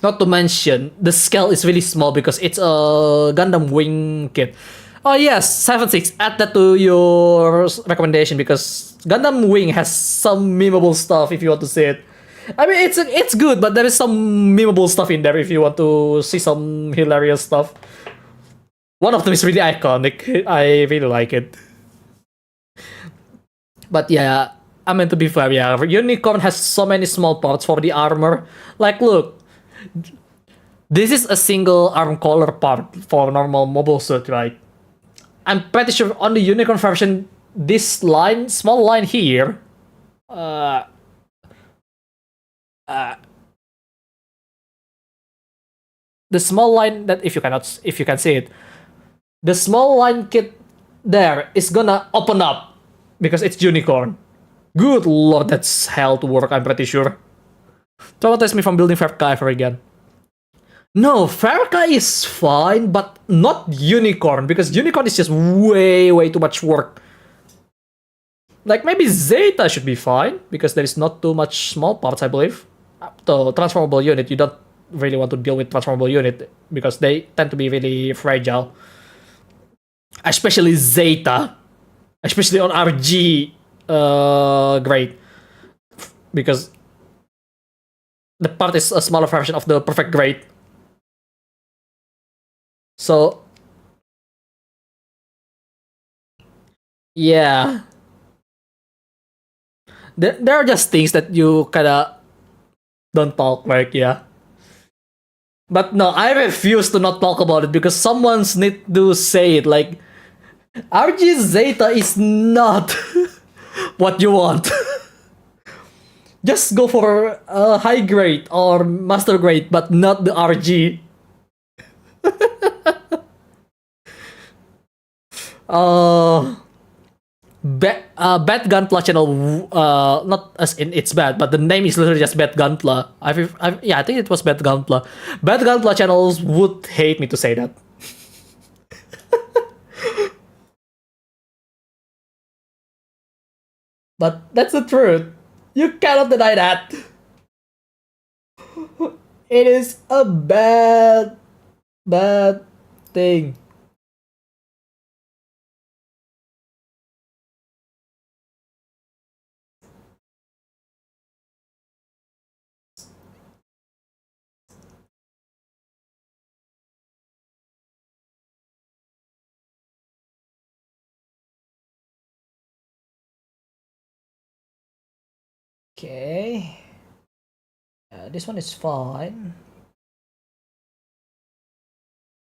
Not to mention, the scale is really small because it's a Gundam Wing kit. Oh yes, 7.6, add that to your recommendation because Gundam Wing has some memeable stuff if you want to see it. I mean, it's good, but there is some memeable stuff in there if you want to see some hilarious stuff. One of them is really iconic. I really like it. But yeah, I mean, to be fair, yeah, Unicorn has so many small parts for the armor. Like, look, this is a single arm collar part for normal mobile suit, right? I'm pretty sure on the Unicorn version, this line, small line here, uh, the small line that if you can see it, the small line kit there is gonna open up because it's Unicorn. Good lord, that's hell to work, I'm pretty sure. Traumatize me from building Ferka ever again. No, Ferka is fine, but not Unicorn, because Unicorn is just way too much work. Like, maybe Zeta should be fine, because there is not too much small parts, I believe. The transformable unit, you don't really want to deal with transformable unit, because they tend to be really fragile. Especially Zeta. Especially on RG grade. Because the part is a smaller version of the perfect grade. So, yeah. There are just things that you kinda don't talk, like, yeah. But no, I refuse to not talk about it because someone's need to say it. Like, RG Zeta is not what you want. Just go for a high grade or master grade, but not the RG. uh, Bad Gunpla channel, not as in it's bad, but the name is literally just Bad Gunpla. Yeah, I think it was Bad Gunpla. Bad Gunpla channels would hate me to say that. But that's the truth. You cannot deny that. It is a bad thing. Okay. This one is fine.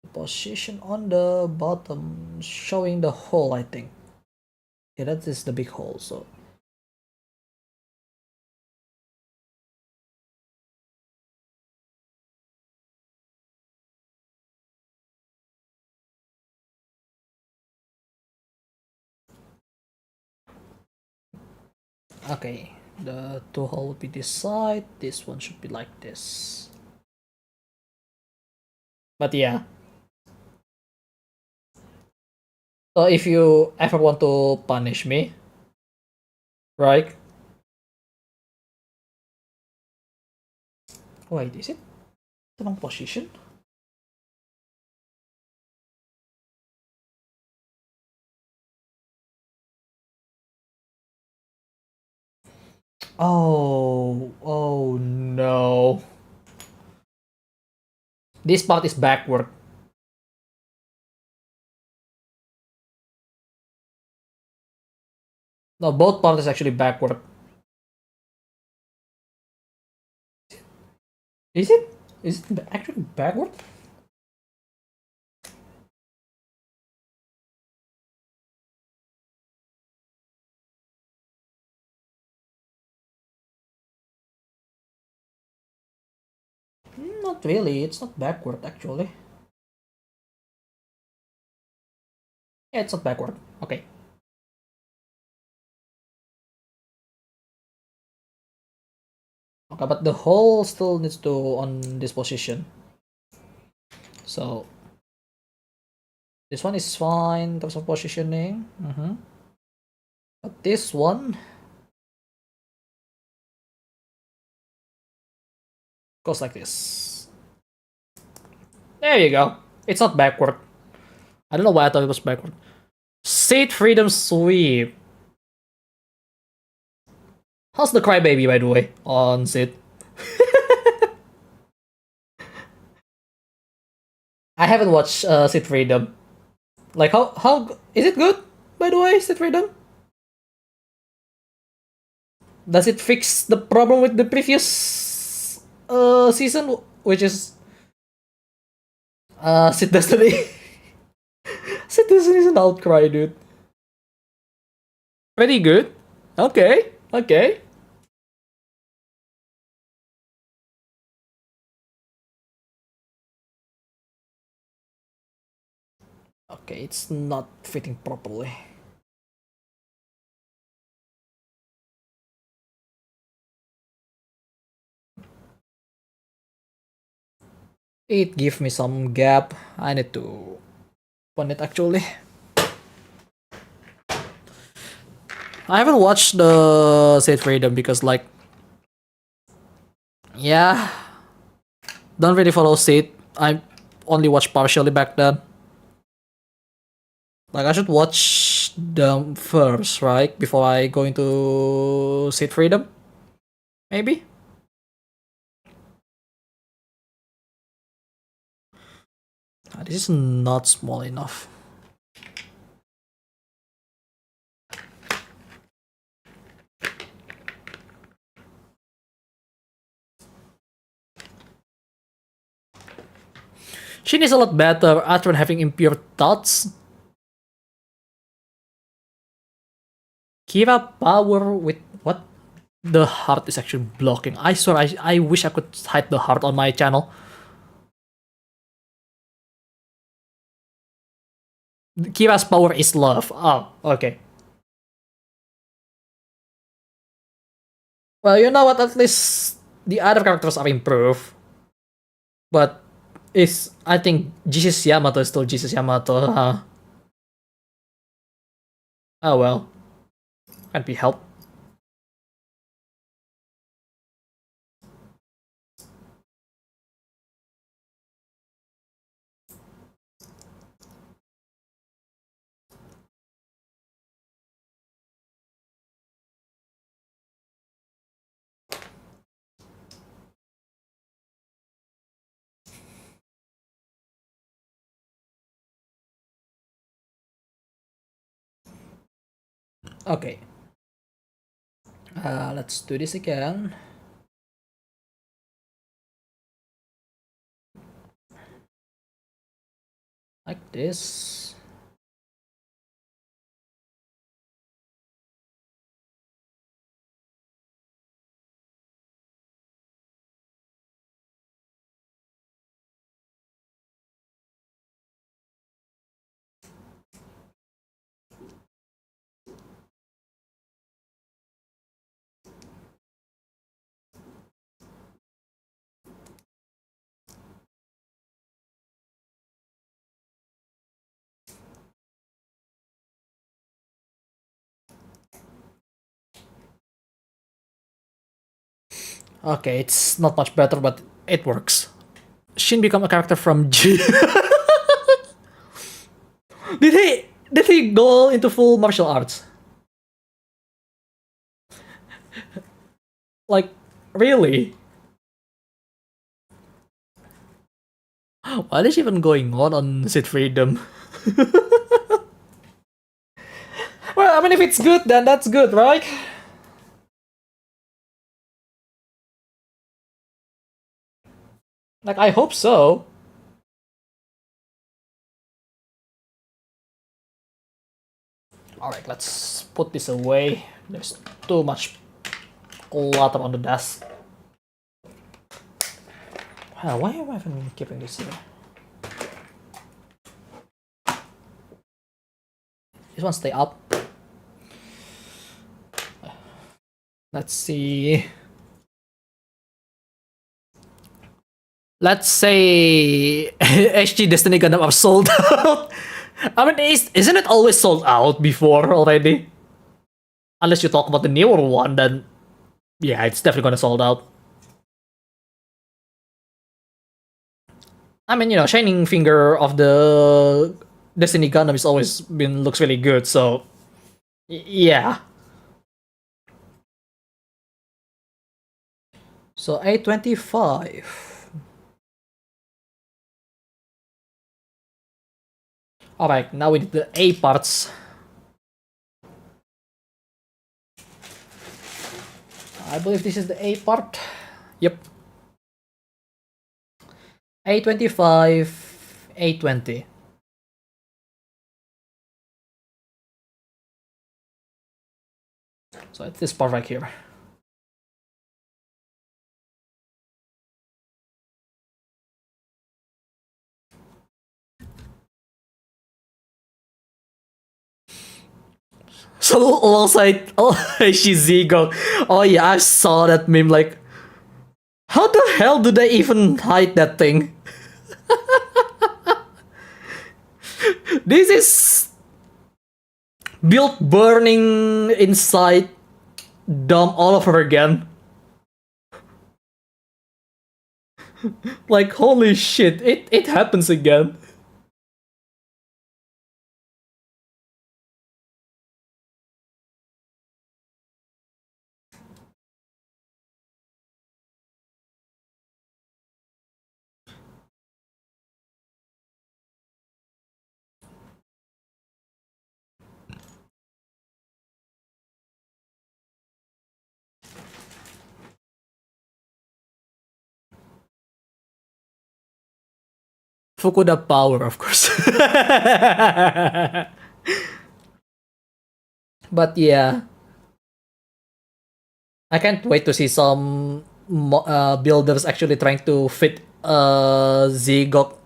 The position on the bottom showing the hole, I think. Yeah, that is the big hole, so. Okay, the two hole would be this side, this one should be like this. But yeah. So if you ever want to punish me, right? Wait, is it the wrong position? Oh no. This part is backward. No, both parts is actually backward. Is it? Is it actually backward? Not really. It's not backward actually. Yeah, it's not backward. Okay. Okay, but the hole still needs to on this position. So this one is fine in terms of positioning. But this one goes like this. There you go. It's not backward. I don't know why I thought it was backward. Seed Freedom Sweep. How's the crybaby, by the way, on Seed? I haven't watched Seed Freedom. Like, how is it good, by the way, Seed Freedom? Does it fix the problem with the previous season, which is Seed Destiny? Seed Destiny is an outcry, dude. Pretty good. Okay, okay. Okay, it's not fitting properly. It gives me some gap. I need to open it actually. I haven't watched the Seed Freedom because, like, yeah, don't really follow Seed. I only watched partially back then. Like, I should watch them first, right? Before I go into Seed Freedom? Maybe? This is not small enough. Shin is a lot better after having impure thoughts. Kira power with what? The heart is actually blocking. I swear, I wish I could hide the heart on my channel. Kira's power is love. Oh, okay. Well, you know what? At least the other characters are improved, but I think Jesus Yamato is still Jesus Yamato. Oh well, can't be helped. Okay, let's do this again. Like this. Okay, it's not much better, but it works. Shin become a character from G. Did he go into full martial arts? Like, really? What is even going on Sid Freedom? Well, I mean, if it's good, then that's good, right? Like, I hope so. Alright, let's put this away. There's too much clutter on the desk. Wow, why am I even keeping this here? This one stay up. Let's see. Let's say HG Destiny Gundam are sold out. I mean, isn't it always sold out before already? Unless you talk about the newer one, then yeah, it's definitely gonna sold out. I mean, you know, Shining Finger of the Destiny Gundam is always been looks really good, so yeah. So A25. Alright, now we need the A parts. I believe this is the A part. Yep. A25, A20. So it's this part right here. So alongside Shizigo. Oh yeah, I saw that meme. Like, how the hell do they even hide that thing? This is built burning inside dumb all over again. Like, holy shit, it happens again. Fukuda power, of course. But yeah, I can't wait to see some builders actually trying to fit Zigok.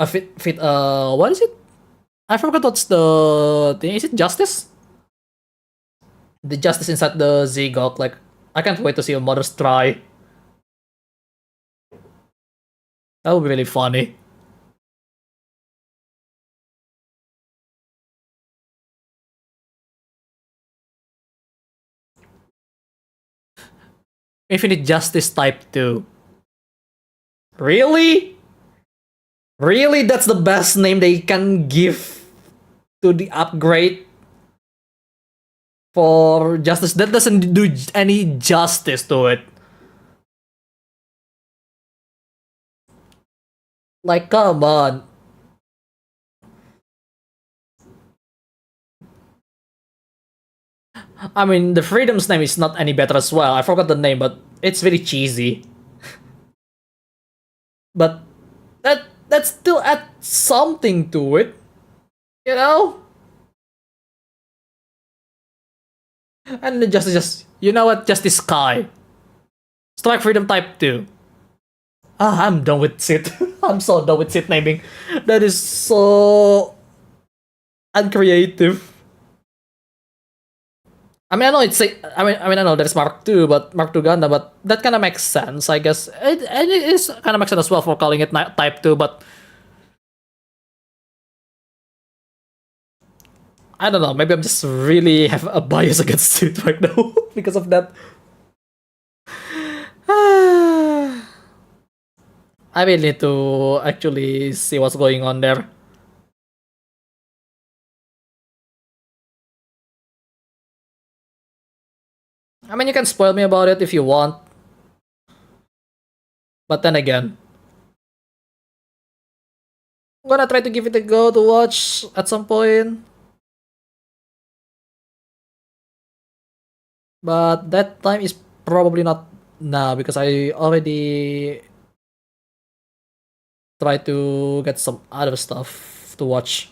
Fit what is it? I forgot what's the thing. Is it Justice? the justice inside the Zygote. Like, I can't wait to see a mother's try. That would be really funny. Infinite Justice Type 2. Really? Really? That's the best name they can give to the upgrade for Justice? That doesn't do any justice to it. Like, come on. I mean, the Freedom's name is not any better as well. I forgot the name, but it's very cheesy. But that still adds something to it, you know? And then just you know what? Just this Sky. Strike Freedom Type 2. Ah, I'm done with Sid. I'm so done with Sid naming. That is so uncreative. I mean, I know it's I know there's Mark II, but Mark II Gundam, but that kind of makes sense, I guess. And it is kind of makes sense as well for calling it Type 2, but I don't know. Maybe I'm just really have a bias against it right now because of that. I will need to actually see what's going on there. I mean, you can spoil me about it if you want. But then again, I'm gonna try to give it a go to watch at some point. But that time is probably not now because I already tried to get some other stuff to watch.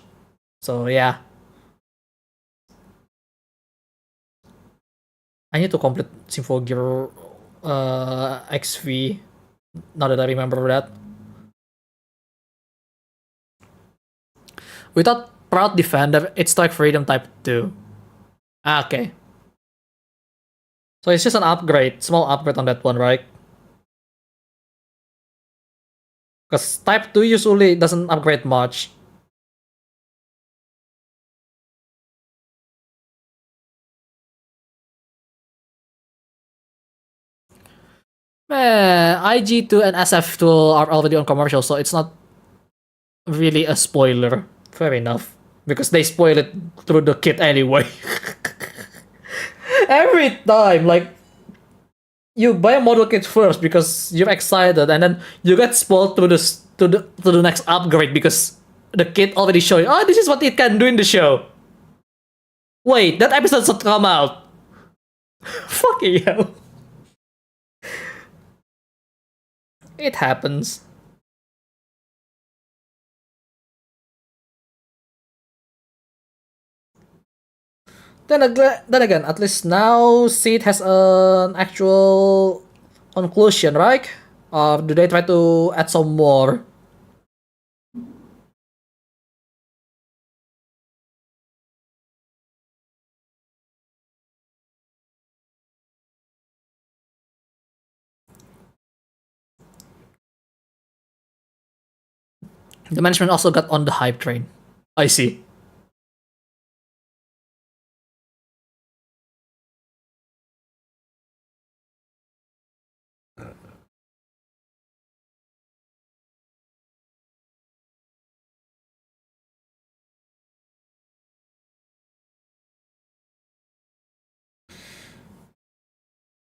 So yeah. I need to complete Symphogear XV. Now that I remember that. Without Proud Defender, it's like Freedom Type 2. Ah, okay. So it's just an upgrade, small upgrade on that one, right? Because Type 2 usually doesn't upgrade much. IG2 and SF2 are already on commercial, so it's not really a spoiler. Fair enough. Because they spoil it through the kit anyway. Every time, like, you buy a model kit first because you're excited, and then you get spoiled through the next upgrade because the kit already showing, oh, this is what it can do in the show. Wait, that episode should come out. Fucking hell. It happens. Then again, at least now Seed has an actual conclusion, right? Or do they try to add some more? The management also got on the hype train. I see.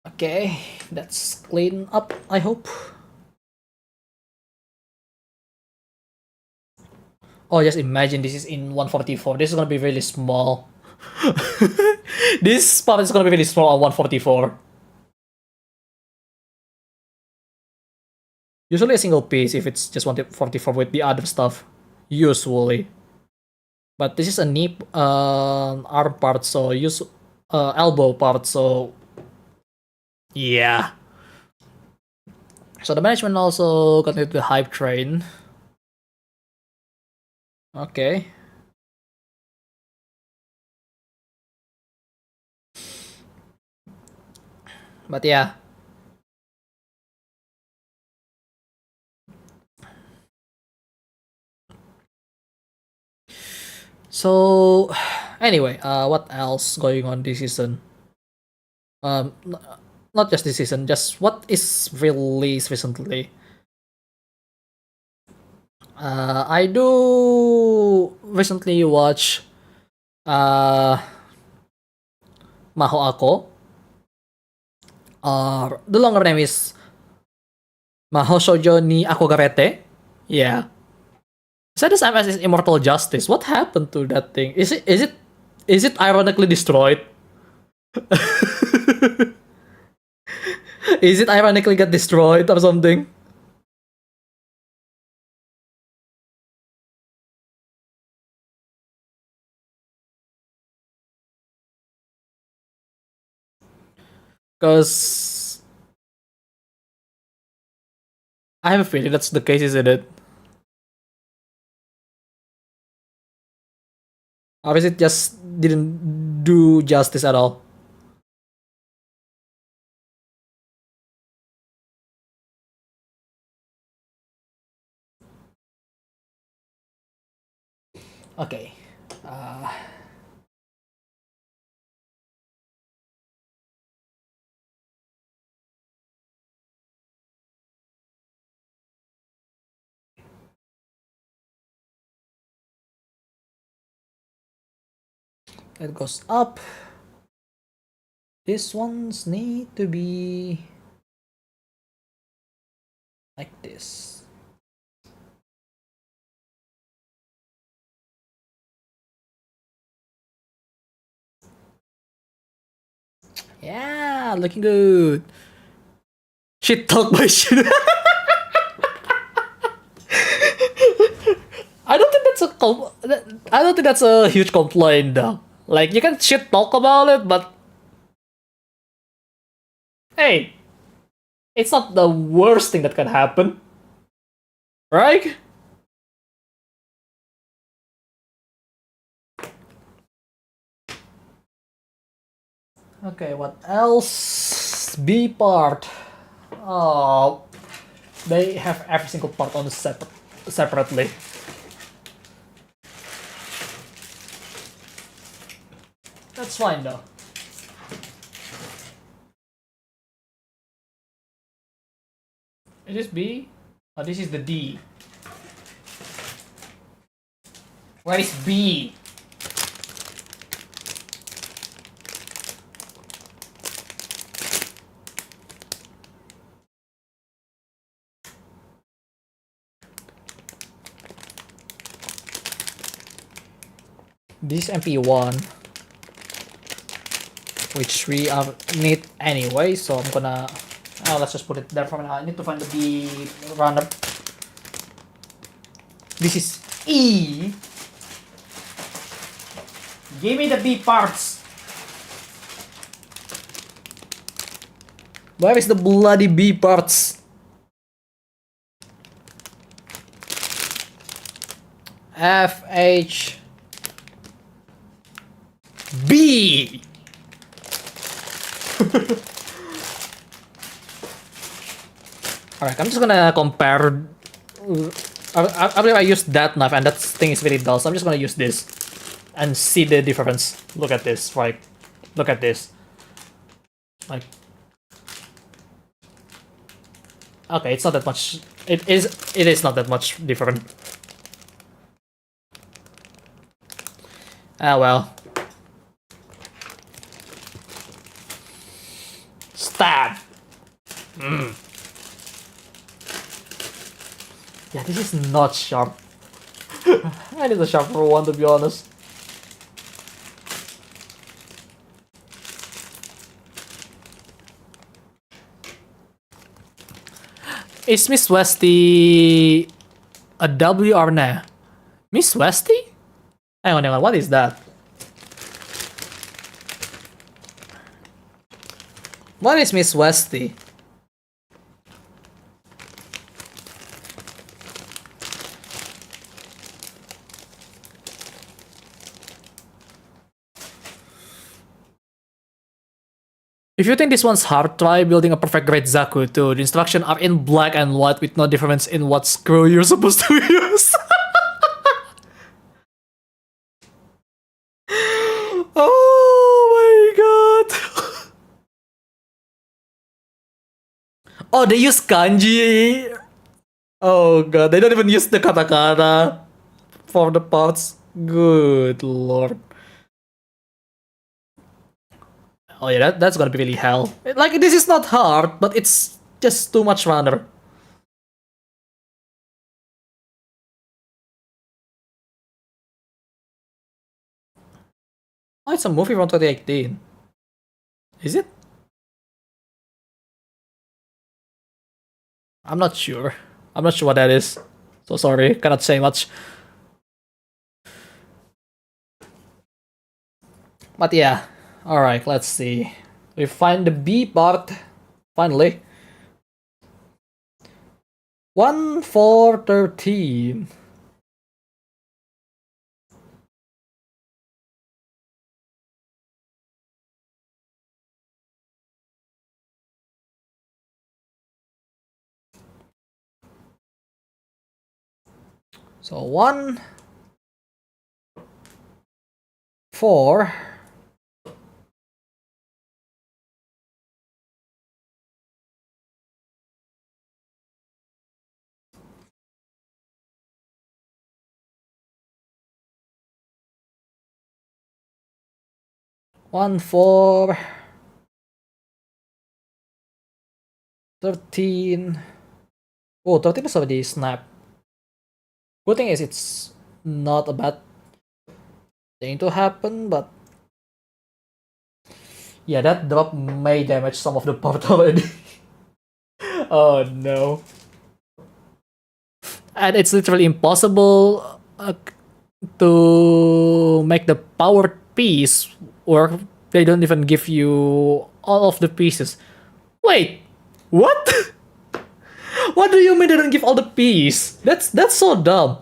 Okay, that's clean up, I hope. Oh, just imagine this is in 144. This is gonna be really small. This part is gonna be really small on 144. Usually a single piece if it's just 144 with the other stuff. Usually. But this is a knee arm part, so use elbow part, so yeah. So the management also got into the hype train. Okay. But yeah. So anyway, what else going on this season? Not just this season, just what is released recently. I do recently watch uh Maho Ako. The longer name is Maho Shoujo ni Akogarete. Yeah. Said the same as Immortal Justice. What happened to that thing? Is it ironically destroyed? Is it ironically get destroyed or something? Because I have a feeling that's the case, isn't it? Or is it just didn't do justice at all? Okay. Uh, it goes up. These ones need to be like this. Yeah, looking good. Shit talk by shit. I don't think that's I don't think that's a huge complaint though. Like you can shit talk about it, but hey, it's not the worst thing that can happen, right? Okay, what else? B part. Oh, they have every single part on the separately. That's fine though. Is this B? Oh, this is the D. Where is B? This MP1, which we are need anyway, so I'm gonna let's just put it there for now. I need to find the B runner. This is E. Give me the B parts. Where is the bloody B parts? F H B. Alright, I'm just gonna compare. I believe I used that knife and that thing is very dull, so I'm just gonna use this and see the difference. Look at this, right? Look at this. Like, okay, it's not that much. It is not that much different. Ah well. Stab. Yeah, this is not sharp. I need a sharper one, to be honest. Is Miss Westy a W or nah? Miss Westy? Hang on, what is that? What is Miss Westy? If you think this one's hard, try building a perfect grade Zaku too. The instructions are in black and white with no difference in what screw you're supposed to use. Oh my god. Oh, they use kanji. Oh god, they don't even use the katakana for the parts. Good lord. Oh yeah, that's gonna be really hell. Like, this is not hard, but it's just too much runner. Oh, it's a movie from 2018. Is it? I'm not sure. I'm not sure what that is. So sorry, cannot say much. But yeah, alright, let's see. We find the B part, finally. 1, 4, 13. So 1, 4. One, 4, 13. Oh, 13 is already snap. Good thing is it's not a bad thing to happen, but yeah, that drop may damage some of the part already. Oh no. And it's literally impossible to make the power piece work. They don't even give you all of the pieces. Wait, what? What do you mean they don't give all the piece? That's so dumb.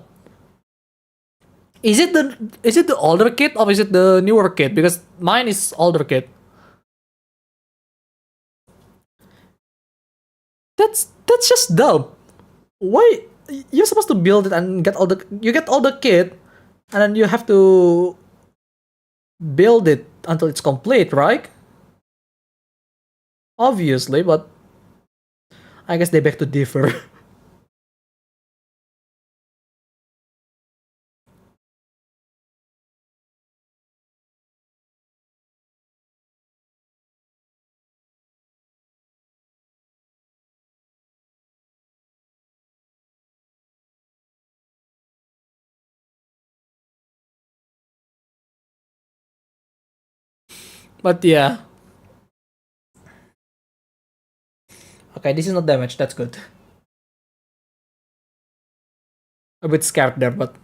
Is it the older kit or is it the newer kit? Because mine is older kit. That's just dumb. Why you're supposed to build it and get all the kit, and then you have to build it until it's complete, right? Obviously, but I guess they beg to differ. But yeah. Okay, this is not damage, that's good. A bit scared there, but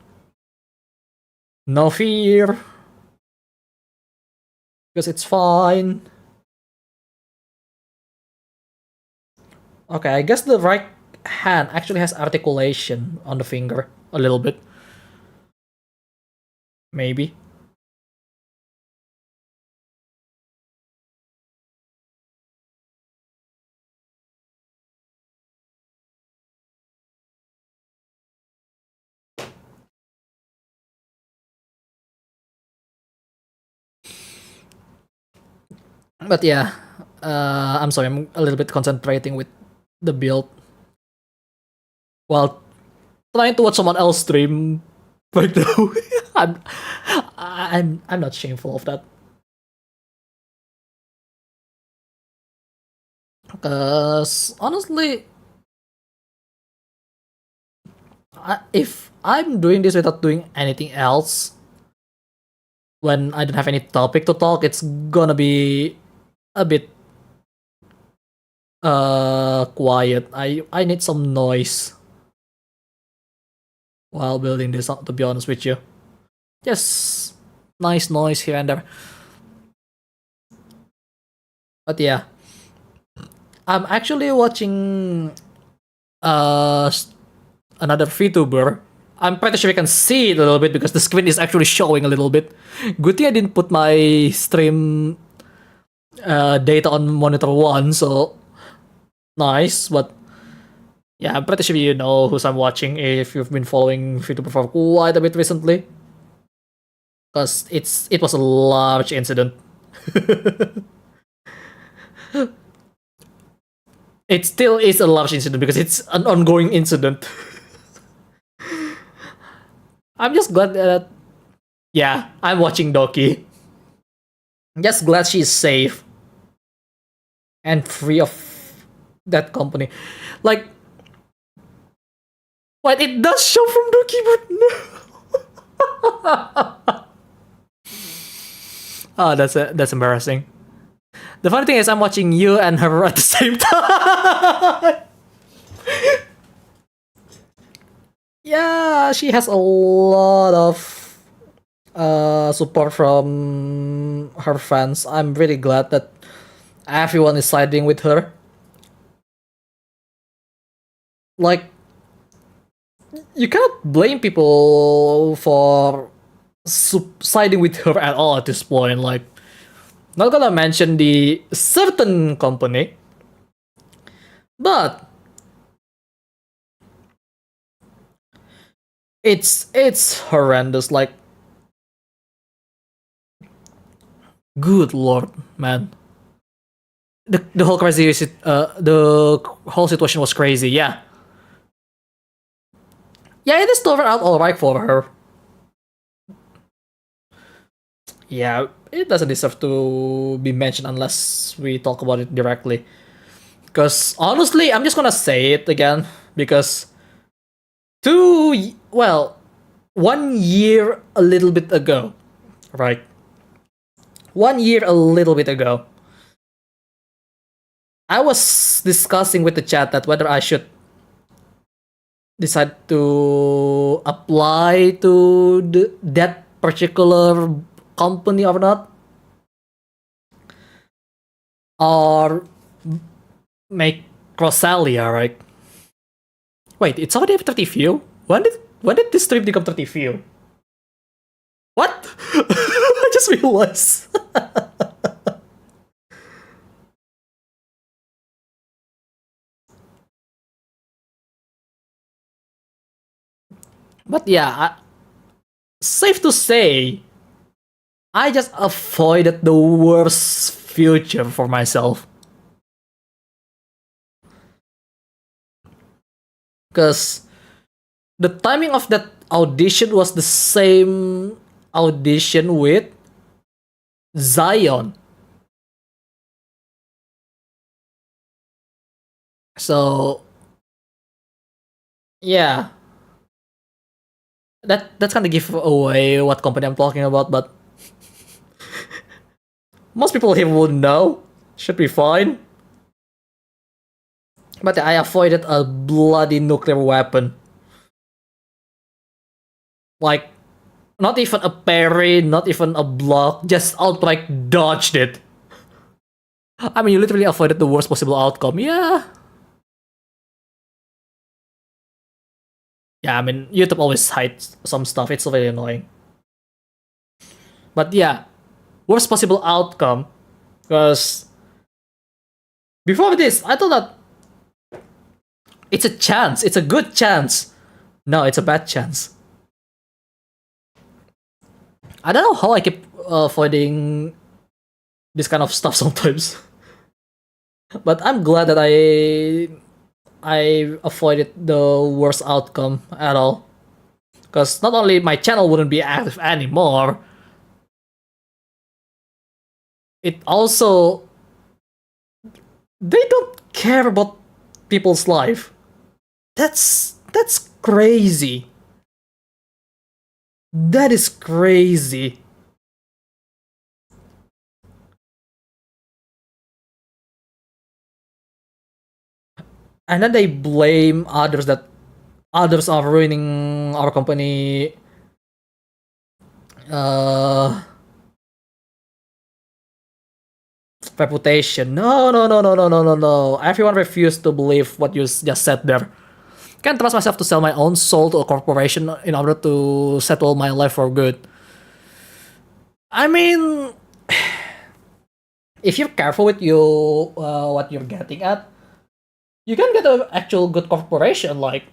no fear. Because it's fine. Okay, I guess the right hand actually has articulation on the finger a little bit. Maybe. But yeah, I'm sorry, I'm a little bit concentrating with the build while trying to watch someone else stream right now. I'm, I'm not shameful of that. Cause honestly, if I'm doing this without doing anything else, when I don't have any topic to talk, it's gonna be a bit quiet. I need some noise while building this up, to be honest with you. Just nice noise here and there. But yeah, I'm actually watching uh another VTuber. I'm pretty sure you can see it a little bit because the screen is actually showing a little bit. Good thing I didn't put my stream data on monitor 1, so nice. But yeah, I'm pretty sure you know who's I'm watching if you've been following Free2Play for quite a bit recently. Because it was a large incident. It still is a large incident because it's an ongoing incident. I'm just glad that, yeah, I'm watching Doki. I'm just glad she's safe and free of that company. Like, what, it does show from Doki, but no. Oh, that's embarrassing. The funny thing is, I'm watching you and her at the same time. Yeah, she has a lot of support from her fans. I'm really glad that everyone is siding with her. Like, you cannot blame people for siding with her at all at this point. Like, not gonna mention the certain company, but it's horrendous. Like, good lord, man. The whole the whole situation was crazy. Yeah, yeah, it is turned out alright for her. Yeah, it doesn't deserve to be mentioned unless we talk about it directly. Because honestly, I'm just gonna say it again because 1 year a little bit ago, right? 1 year a little bit ago, I was discussing with the chat that whether I should decide to apply to that particular company or not, or make Rosalia, right? Wait, it's already 30 view? When did this stream become 30 view? What? I just realized. But yeah, safe to say, I just avoided the worst future for myself. Because the timing of that audition was the same audition with Zion. So yeah, that's kind of give away what company I'm talking about, but most people here would know. Should be fine. But I avoided a bloody nuclear weapon. Like, not even a parry, not even a block, just outright dodged it. I mean, you literally avoided the worst possible outcome. Yeah. Yeah, I mean, YouTube always hides some stuff. It's very annoying. But yeah, worst possible outcome. Because before this, I thought that it's a chance. It's a good chance. No, it's a bad chance. I don't know how I keep avoiding this kind of stuff sometimes. But I'm glad that I avoided the worst outcome at all. Because not only my channel wouldn't be active anymore, it also, they don't care about people's life. That's crazy. That is crazy. And then they blame others that others are ruining our company reputation. No, no, no, no, no, no, no, no. Everyone refused to believe what you just said there. Can't trust myself to sell my own soul to a corporation in order to settle my life for good. I mean, if you're careful with what you're getting at, you can get an actual good corporation. Like,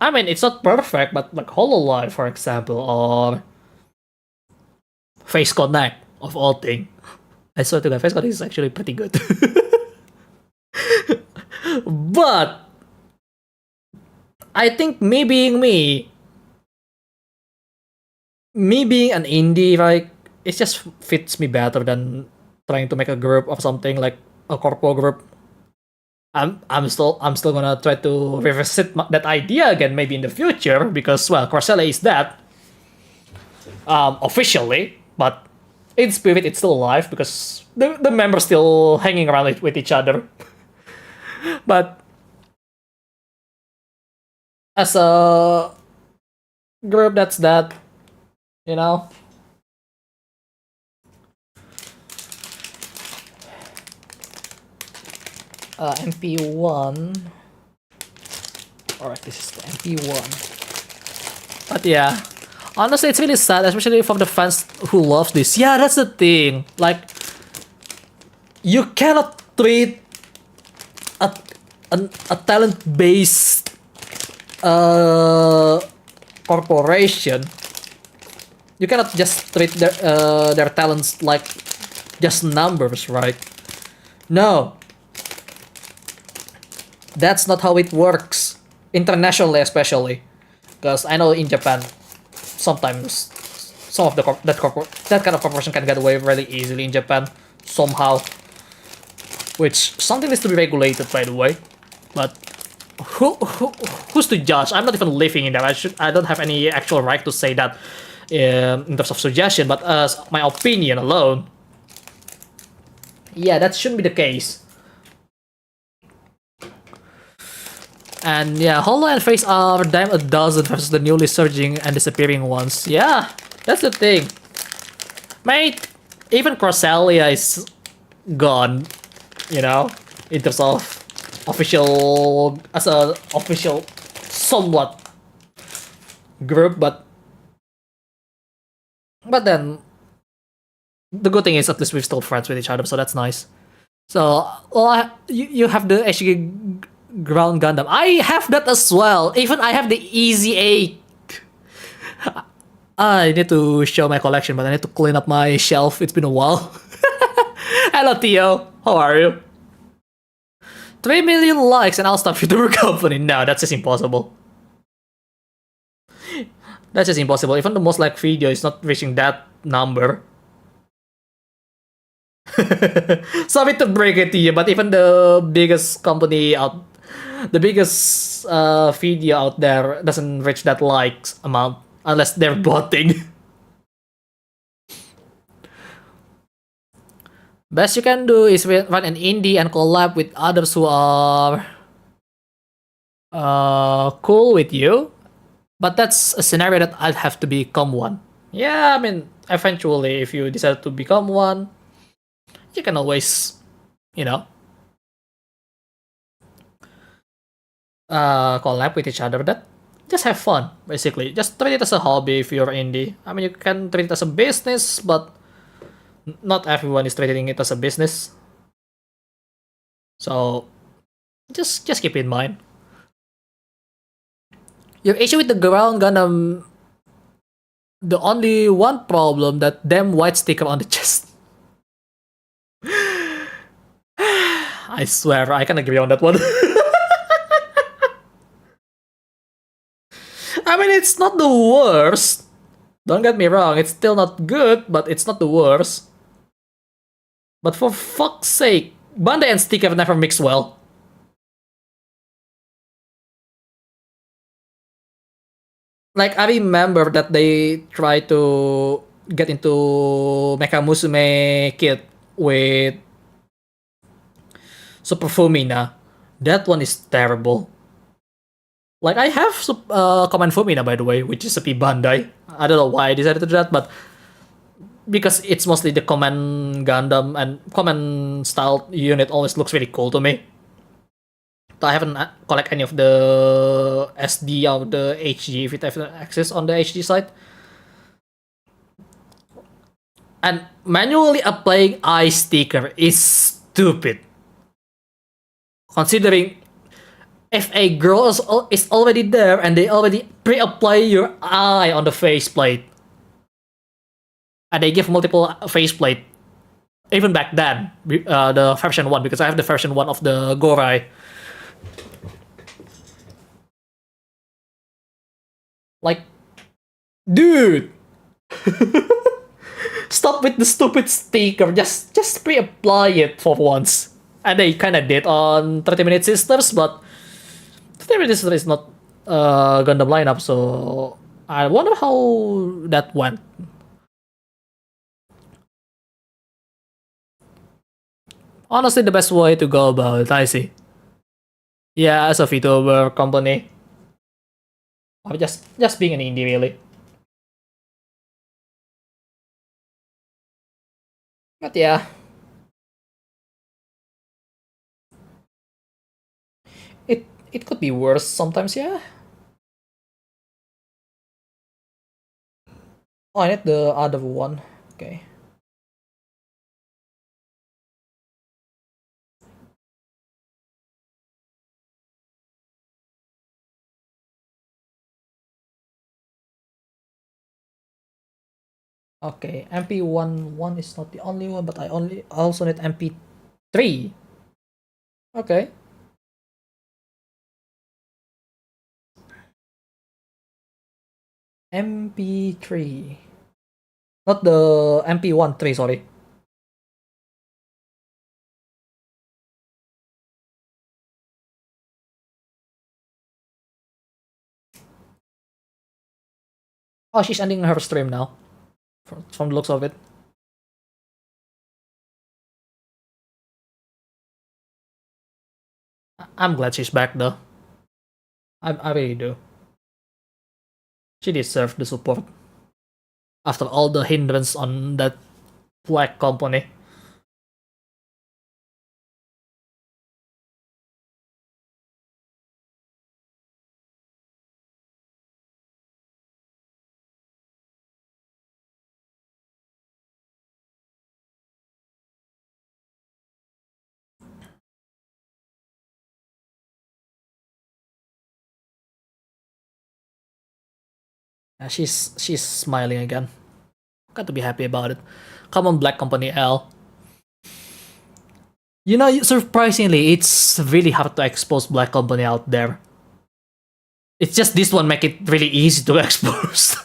I mean, it's not perfect, but like HoloLive, for example, or Face Connect of all things. I swear to God, Face Connect is actually pretty good. But I think me being an indie, like, it just fits me better than trying to make a group of something like a corpo group. I'm still gonna try to revisit that idea again maybe in the future because well, XUELI is that officially, but in spirit it's still alive because the members still hanging around with each other. But as a group, that's that, you know. MP1. Alright, this is the MP1. But yeah, honestly, it's really sad, especially from the fans who love this. Yeah, that's the thing. Like, you cannot treat a talent-based corporation. You cannot just treat their talents like just numbers, right? No, that's not how it works internationally, especially because I know in Japan sometimes some of that kind of corporation can get away really easily in Japan somehow, which something needs to be regulated, by the way. But who's to judge? I'm not even living in that. I don't have any actual right to say that in terms of suggestion, but as my opinion alone, yeah, that shouldn't be the case. And yeah, Holo and Face are dime a dozen versus the newly surging and disappearing ones. Yeah, that's the thing. Mate, even Crossalia is gone, you know, in terms of as a official somewhat group, but then the good thing is at least we're still friends with each other, so that's nice. So, well, you have the HG Ground Gundam. I have that as well. Even I have the Easy 8. I need to show my collection, but I need to clean up my shelf. It's been a while. Hello, Theo. How are you? 3 million likes and I'll stop YouTuber company. No, that's just impossible. That's just impossible. Even the most liked video is not reaching that number. Sorry to break it to you, but even the biggest company out, the biggest video out there doesn't reach that likes amount unless they're botting. Best you can do is run an indie and collab with others who are cool with you. But that's a scenario that I'd have to become one. Yeah, I mean, eventually, if you decide to become one, you can always, you know, collab with each other. That just have fun, basically. Just treat it as a hobby if you're indie. I mean, you can treat it as a business, but not everyone is treating it as a business. So just keep in mind. Your issue with the Ground Gundam, the only one problem that damn white sticker on the chest. I swear, I can agree on that one. I mean, it's not the worst. Don't get me wrong, it's still not good, but it's not the worst. But for fuck's sake, Bandai and Stick have never mixed well. Like, I remember that they tried to get into Mecha Musume kit with Super Fumina. That one is terrible. Like, I have Command Fumina, by the way, which is a P Bandai. I don't know why I decided to do that, but because it's mostly the Command Gundam and Command style unit always looks really cool to me. So I haven't collect any of the SD or the HG if it have access on the HG side. And manually applying eye sticker is stupid. Considering if a girl is already there and they already pre-apply your eye on the faceplate, and they give multiple faceplate, even back then, the version 1, because I have the version 1 of the Gorai. Like, dude, stop with the stupid sticker. Just pre-apply it for once. And they kind of did on 30 Minute Sisters, but 30 Minute Sisters is not Gundam lineup, so I wonder how that went. Honestly, the best way to go about it, I see. Yeah, as a VTuber company, or just being an indie, really. But yeah, it could be worse sometimes. Yeah. Oh, I need the other one. Okay. Okay, MP11 is not the only one, but I also need MP3. Okay. MP3. Not the MP13, sorry. Oh, she's ending her stream now. From the looks of it. I'm glad she's back though. I really do. She deserves the support. After all the hindrance on that black company. Yeah, she's smiling again. Got to be happy about it. Come on, Black Company L. You know, surprisingly, it's really hard to expose Black Company out there. It's just this one make it really easy to expose.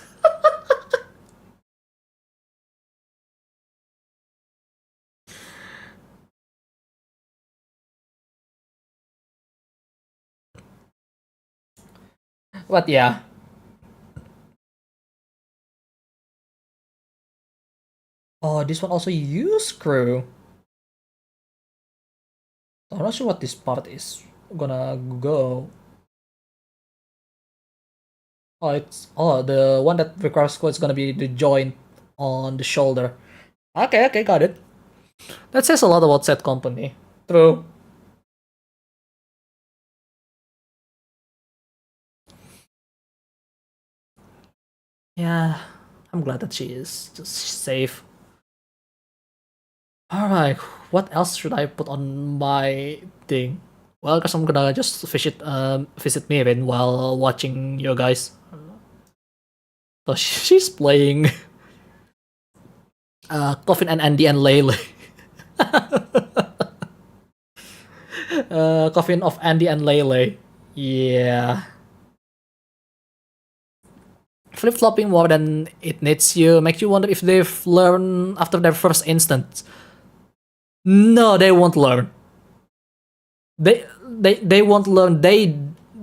But yeah. Oh, this one also use crew. I'm not sure what this part is gonna go. Oh, the one that requires code is gonna be the joint on the shoulder. Okay, got it. That says a lot about said company. True. Yeah, I'm glad that she is just safe. Alright, what else should I put on my thing? Well, I guess I'm gonna just visit Mirin while watching you guys. So she's playing Coffin and Andy and Lele. Coffin of Andy and Lele. Yeah. Flip flopping more than it needs you makes you wonder if they've learned after their first instance. No, they won't learn. They won't learn. They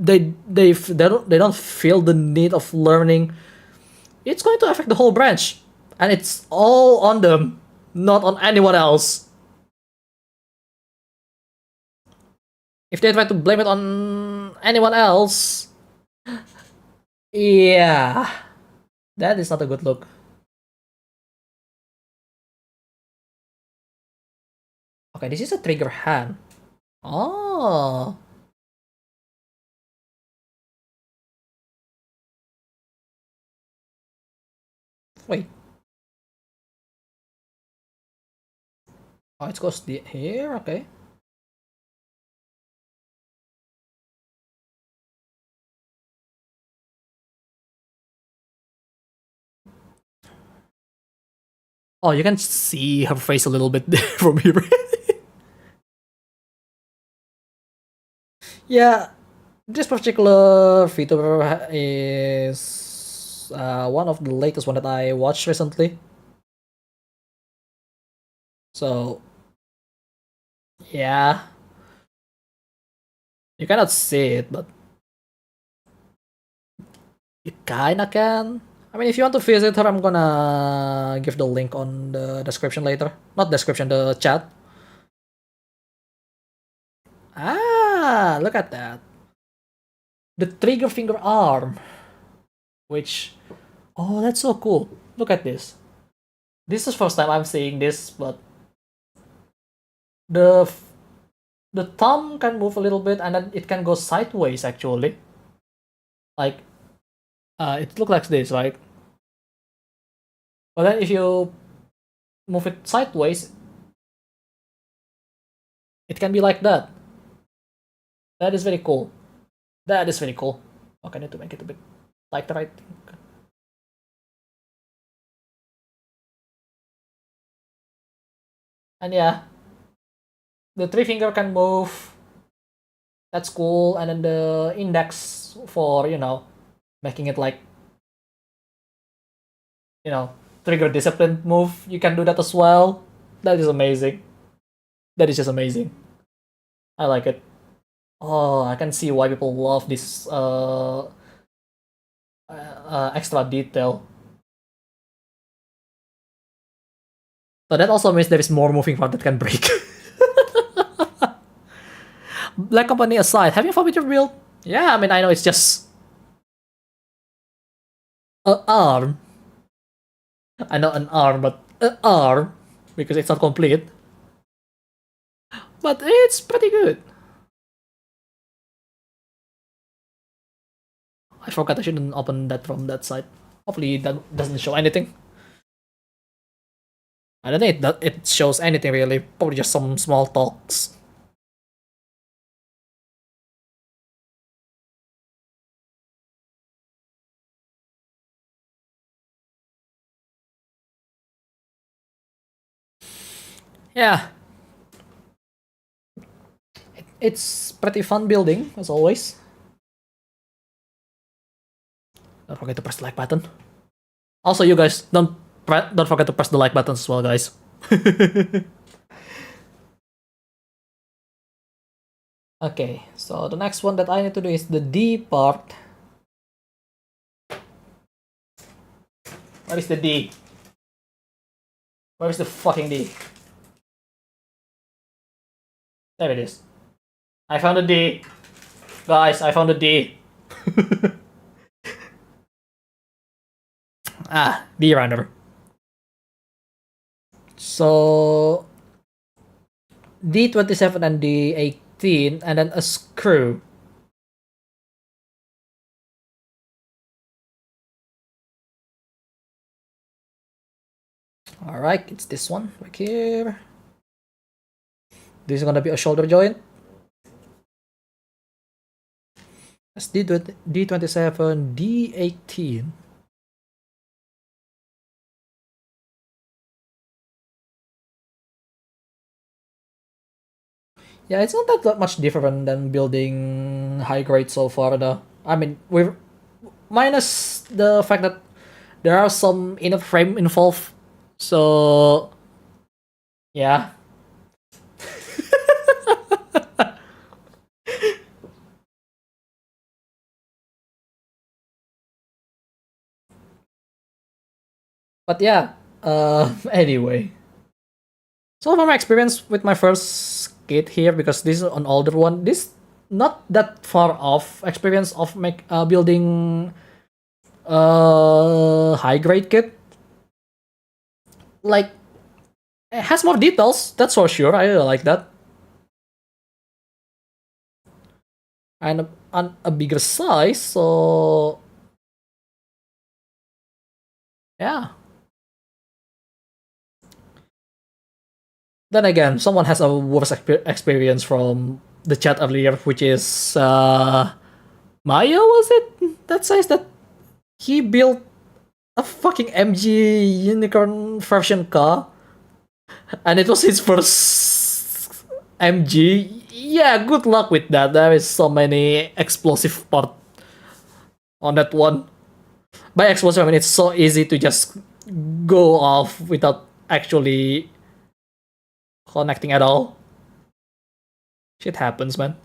don't feel the need of learning. It's going to affect the whole branch, and it's all on them, not on anyone else. If they try to blame it on anyone else, yeah, that is not a good look. Okay, this is a trigger hand. Oh, wait. Oh, it goes here, okay. Oh, you can see her face a little bit from here. Yeah, this particular VTuber is one of the latest one that I watched recently. So, yeah, you cannot see it, but you kinda can. I mean, if you want to visit her, I'm gonna give the link on the description later. Not description, the chat. Ah, look at that. The trigger finger arm, which, oh, that's so cool. Look at this. This is first time I'm seeing this, but the the thumb can move a little bit and then it can go sideways actually. Like, it looks like this, right? But then if you move it sideways, it can be like that. That is very cool. That is very cool. Okay, I need to make it a bit lighter, I think. And yeah, the three finger can move. That's cool. And then the index for, making it like, trigger discipline move. You can do that as well. That is amazing. That is just amazing. I like it. Oh, I can see why people love this extra detail. So that also means there is more moving part that can break. Black Company aside, have you found your build? Yeah, I mean, I know it's just an arm. I know an arm, but an arm because it's not complete. But it's pretty good. I forgot I shouldn't open that from that side. Hopefully that doesn't show anything. I don't think it shows anything really. Probably just some small talks. Yeah, it's pretty fun building as always. Don't forget to press the like button. Also, you guys don't forget to press the like button as well, guys. Okay, so the next one that I need to do is the D part. Where is the D? Where is the fucking D? There it is. I found the D. Guys, I found the D. D runner. So D27 and D18 and then a screw. Alright, it's this one right here. This is gonna be a shoulder joint. That's D27, D18. Yeah, it's not that much different than building high grade so far though. I mean, with minus the fact that there are some inner frame involved. So yeah. But yeah, anyway. So from my experience with my first kit here, because this is an older one, this not that far off experience of building high grade kit. Like, it has more details, that's for sure. I really like that. And a bigger size, so yeah. Then again, someone has a worse experience from the chat earlier, which is Maya, was it? That says that he built a fucking MG unicorn version car, and it was his first MG. Yeah, good luck with that. There is so many explosive part on that one. By explosive, I mean it's so easy to just go off without actually connecting at all. Shit happens, man.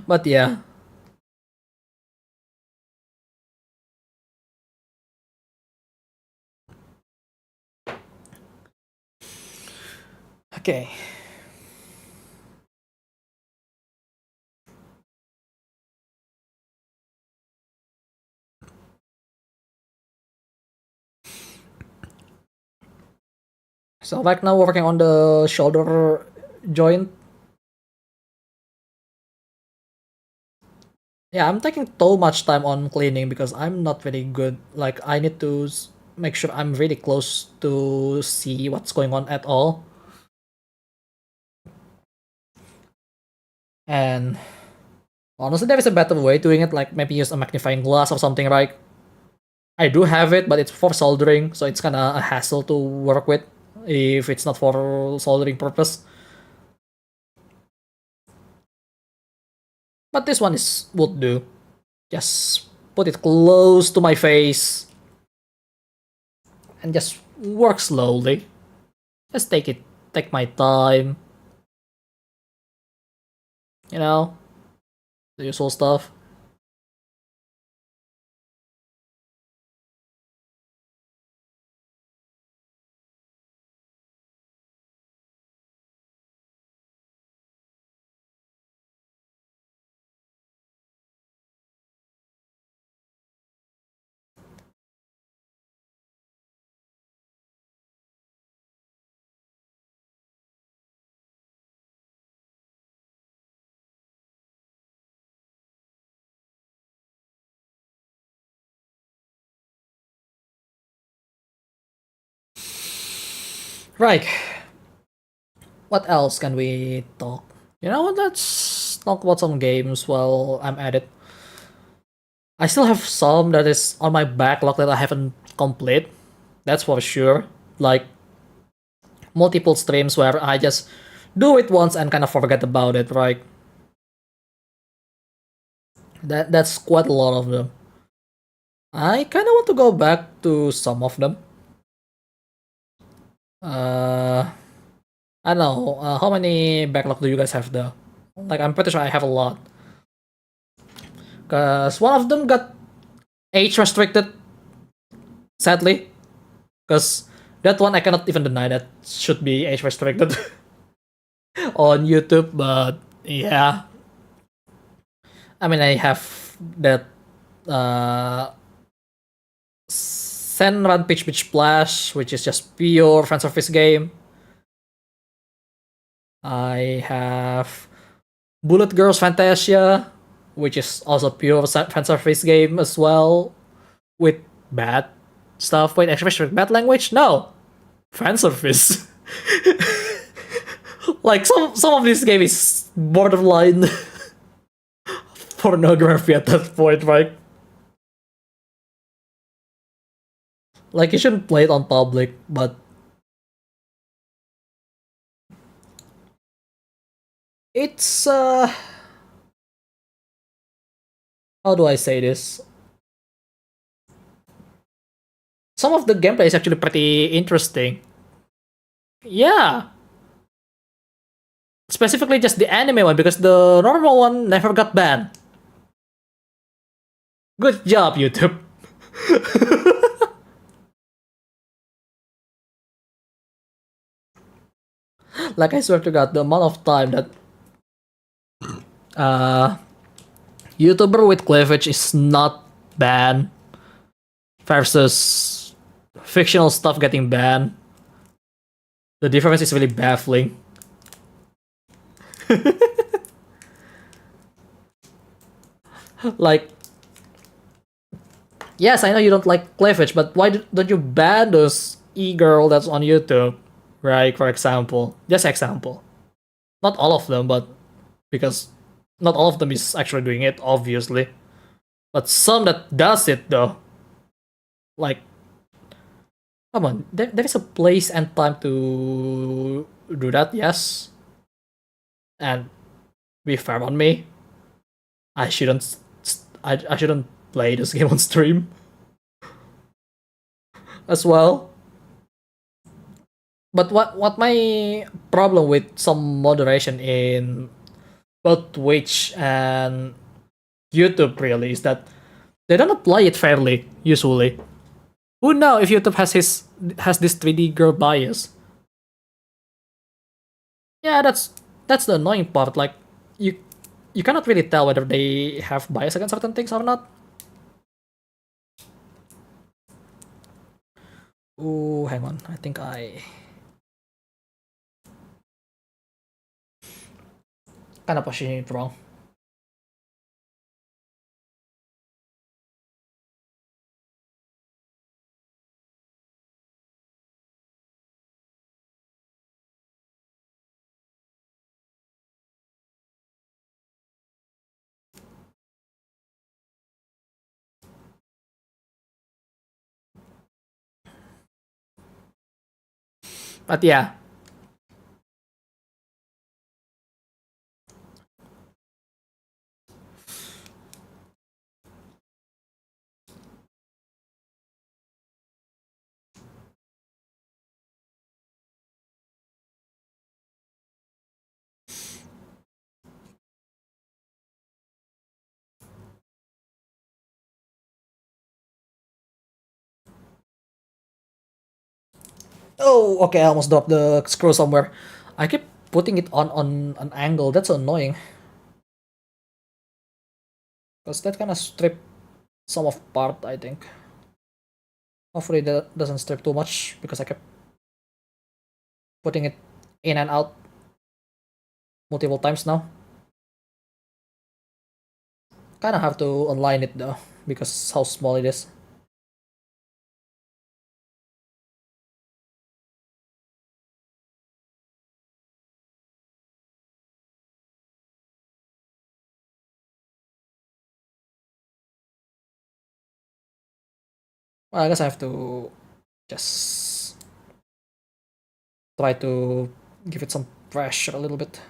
But yeah. Okay. So right now we're working on the shoulder joint. Yeah, I'm taking too much time on cleaning because I'm not very good. Like, I need to make sure I'm really close to see what's going on at all. And honestly, there is a better way doing it, like maybe use a magnifying glass or something, right? I do have it, but it's for soldering, so it's kinda a hassle to work with if it's not for soldering purpose. But this one is would do. Just put it close to my face and just work slowly. Just take my time. You know, the usual stuff. Right. What else can we talk? You know what? Let's talk about some games while I'm at it. I still have some that is on my backlog that I haven't complete. That's for sure. Like multiple streams where I just do it once and kind of forget about it, right? That's quite a lot of them. I kind of want to go back to some of them. Uh, I don't know. How many backlog do you guys have though? Like, I'm pretty sure I have a lot. Cause one of them got age restricted, sadly. Cause that one I cannot even deny that should be age restricted on YouTube. But yeah, I mean I have that Senran Pitch Pitch Splash, which is just pure fan service game. I have Bullet Girls Fantasia, which is also pure fan service game as well, with bad stuff. Wait, actually, bad language? No, fan service. Like some of this game is borderline pornography at that point, right? Like you shouldn't play it on public, but it's how do I say this? Some of the gameplay is actually pretty interesting. Yeah. Specifically just the anime one because the normal one never got banned. Good job, YouTube. Like I swear to God, the amount of time that uh YouTuber with cleavage is not banned versus fictional stuff getting banned. The difference is really baffling. Like, yes, I know you don't like cleavage, but why don't you ban those e-girl that's on YouTube, right? For example, just example. Not all of them, but because not all of them is actually doing it, obviously. But some that does it though, like, come on, there is a place and time to do that, yes. And be fair on me, I shouldn't, I shouldn't play this game on stream as well. But what my problem with some moderation in both Twitch and YouTube really is that they don't apply it fairly usually. Who know if YouTube has this 3D girl bias? Yeah, that's the annoying part. Like, you you cannot really tell whether they have bias against certain things or not. Ooh, hang on. I think I kind of positioned it wrong. But yeah. Oh, okay. I almost dropped the screw somewhere. I keep putting it on an angle. That's annoying. Because that kind of strip some of part, I think. Hopefully that doesn't strip too much because I kept putting it in and out multiple times now. Kind of have to align it though because how small it is. Well, I guess I have to just try to give it some pressure a little bit.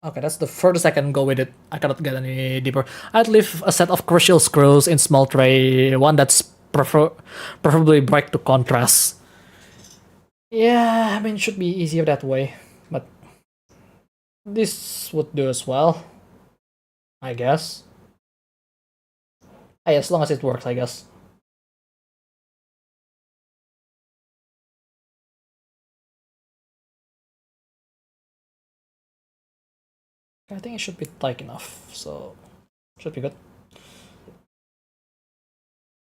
Okay, that's the furthest I can go with it. I cannot get any deeper. I'd leave a set of crucial screws in small tray, one that's preferably bright to contrast. Yeah, I mean, it should be easier that way, but this would do as well, I guess. Hey, as long as it works, I guess. I think it should be tight enough, so should be good.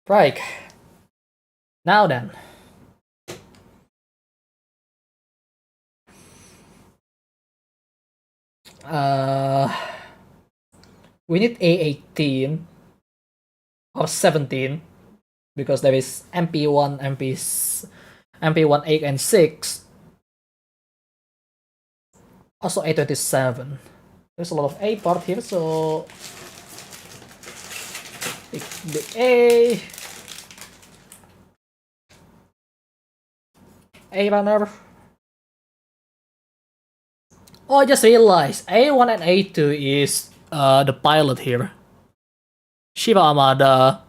Right. Now then. Uh, we need A18 or 17 because there is MP1, MP1 8 and 6. Also A27. There's a lot of A part here, so pick the A. A runner. Oh, I just realized A1 and A2 is the pilot here. Shiba Amada,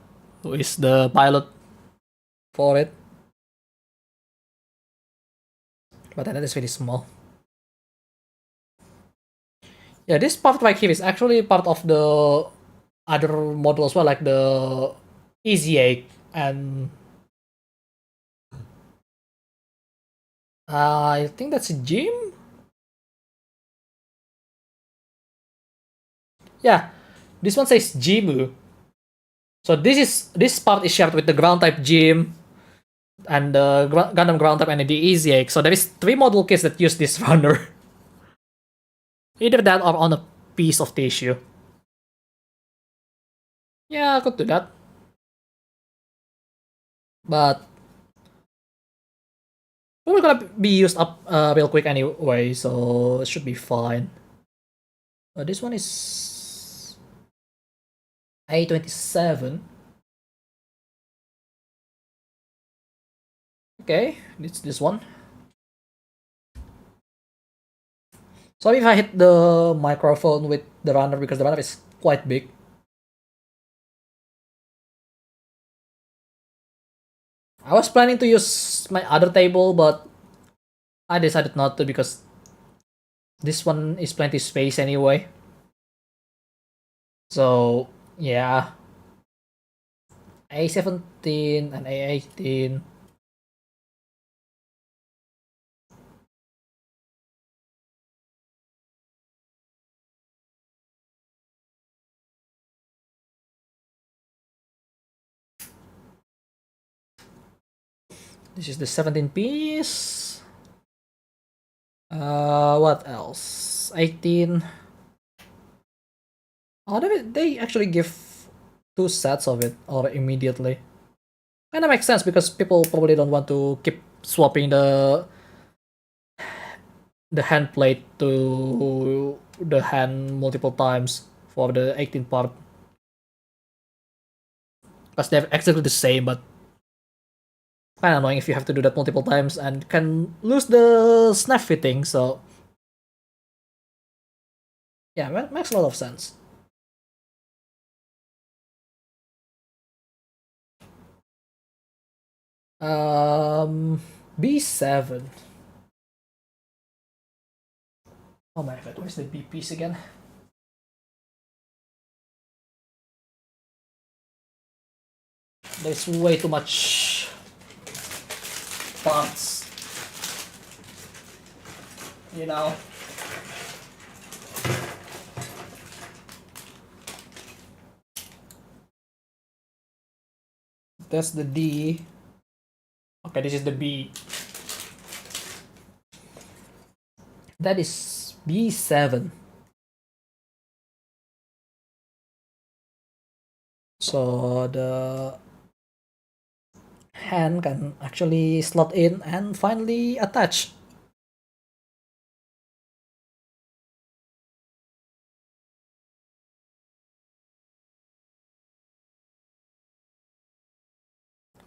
who is the pilot for it. but that is really small. Yeah, this part right here is actually part of the other model as well, like the Easy 8 and I think that's a gym. Yeah, this one says Jimu. So this part is shared with the ground type gym and the Gundam Ground Type and the Easy 8. So there is 3 model kits that use this runner. Either that or on a piece of tissue. Yeah, I could do that. But we're gonna be used up real quick anyway, so it should be fine. This one is A27. Okay, it's this one. So if I hit the microphone with the runner because the runner is quite big. I was planning to use my other table, but I decided not to because this one is plenty space anyway. So yeah, A17 and A18. This is the 17 piece. What else? 18. Oh, they actually give 2 sets of it or immediately. And that makes sense because people probably don't want to keep swapping the hand plate to the hand multiple times for the 18 part. Because they're exactly the same, but kind of annoying if you have to do that multiple times and can lose the snap fitting, so yeah, makes a lot of sense. B7. Oh my god, where's the B piece again? There's way too much parts. You know. That's the D. Okay, this is the B. That is B7. So the hand can actually slot in and finally attach.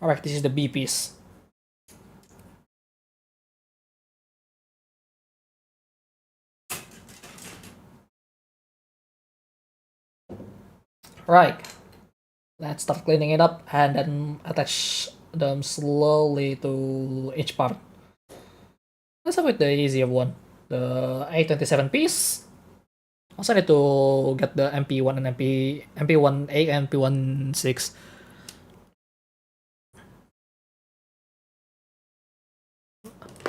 Alright, this is the B piece. Right. Let's start cleaning it up and then attach them slowly to each part. Let's start with the easier one. The A27 piece. Also need to get the MP1 and MP1A and MP16.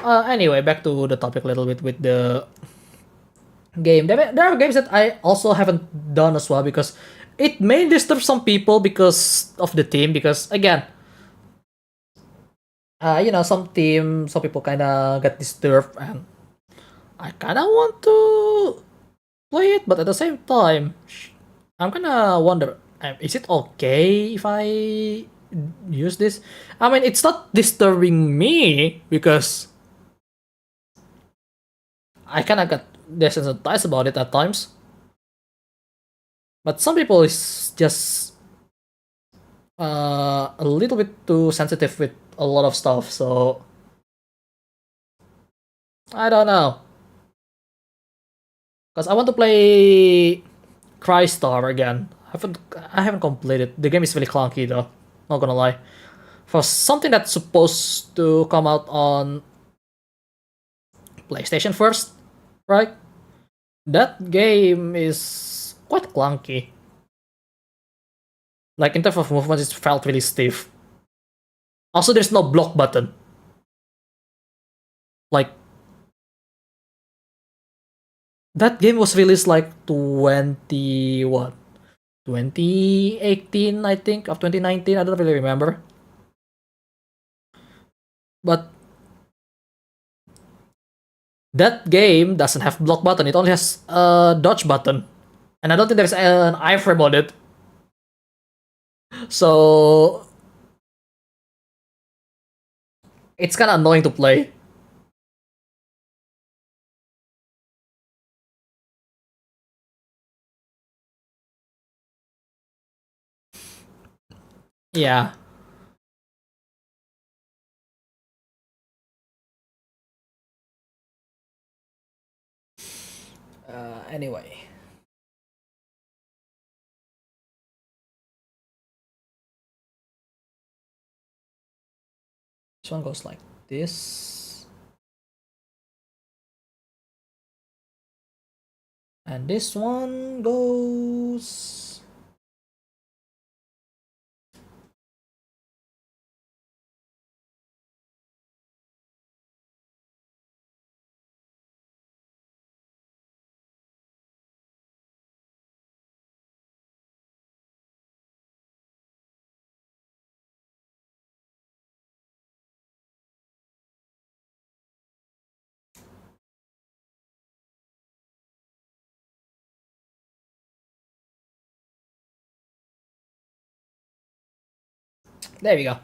Anyway, back to the topic a little bit with the game. There are games that I also haven't done as well because it may disturb some people because of the theme. Because again, some people kind of get disturbed, and I kind of want to play it, but at the same time, I'm gonna wonder: is it okay if I use this? I mean, it's not disturbing me because I kind of got desensitized about it at times. But some people is just a little bit too sensitive with a lot of stuff, so I don't know. Because I want to play Crystar again. I haven't completed. The game is really clunky though. Not gonna lie. For something that's supposed to come out on PlayStation first, right? That game is quite clunky. Like in terms of movements, it felt really stiff. Also, there's no block button. Like that game was released like 2018, I think, of 2019. I don't really remember. But that game doesn't have block button. It only has a dodge button, and I don't think there's an iframe on it. So it's kind of annoying to play. Yeah. Anyway. This one goes like this. And this one goes... There we go.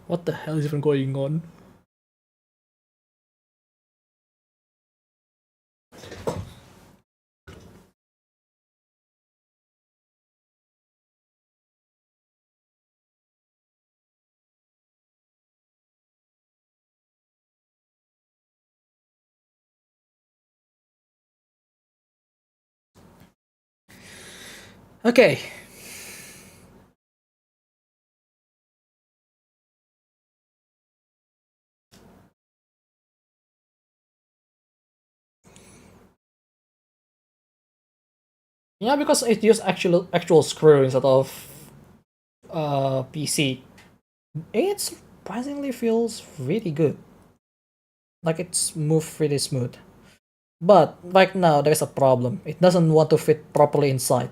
What the hell is even going on? Okay. Yeah, because it used actual screw instead of PC. It surprisingly feels really good. Like it's moved really smooth. But right now there's a problem. It doesn't want to fit properly inside.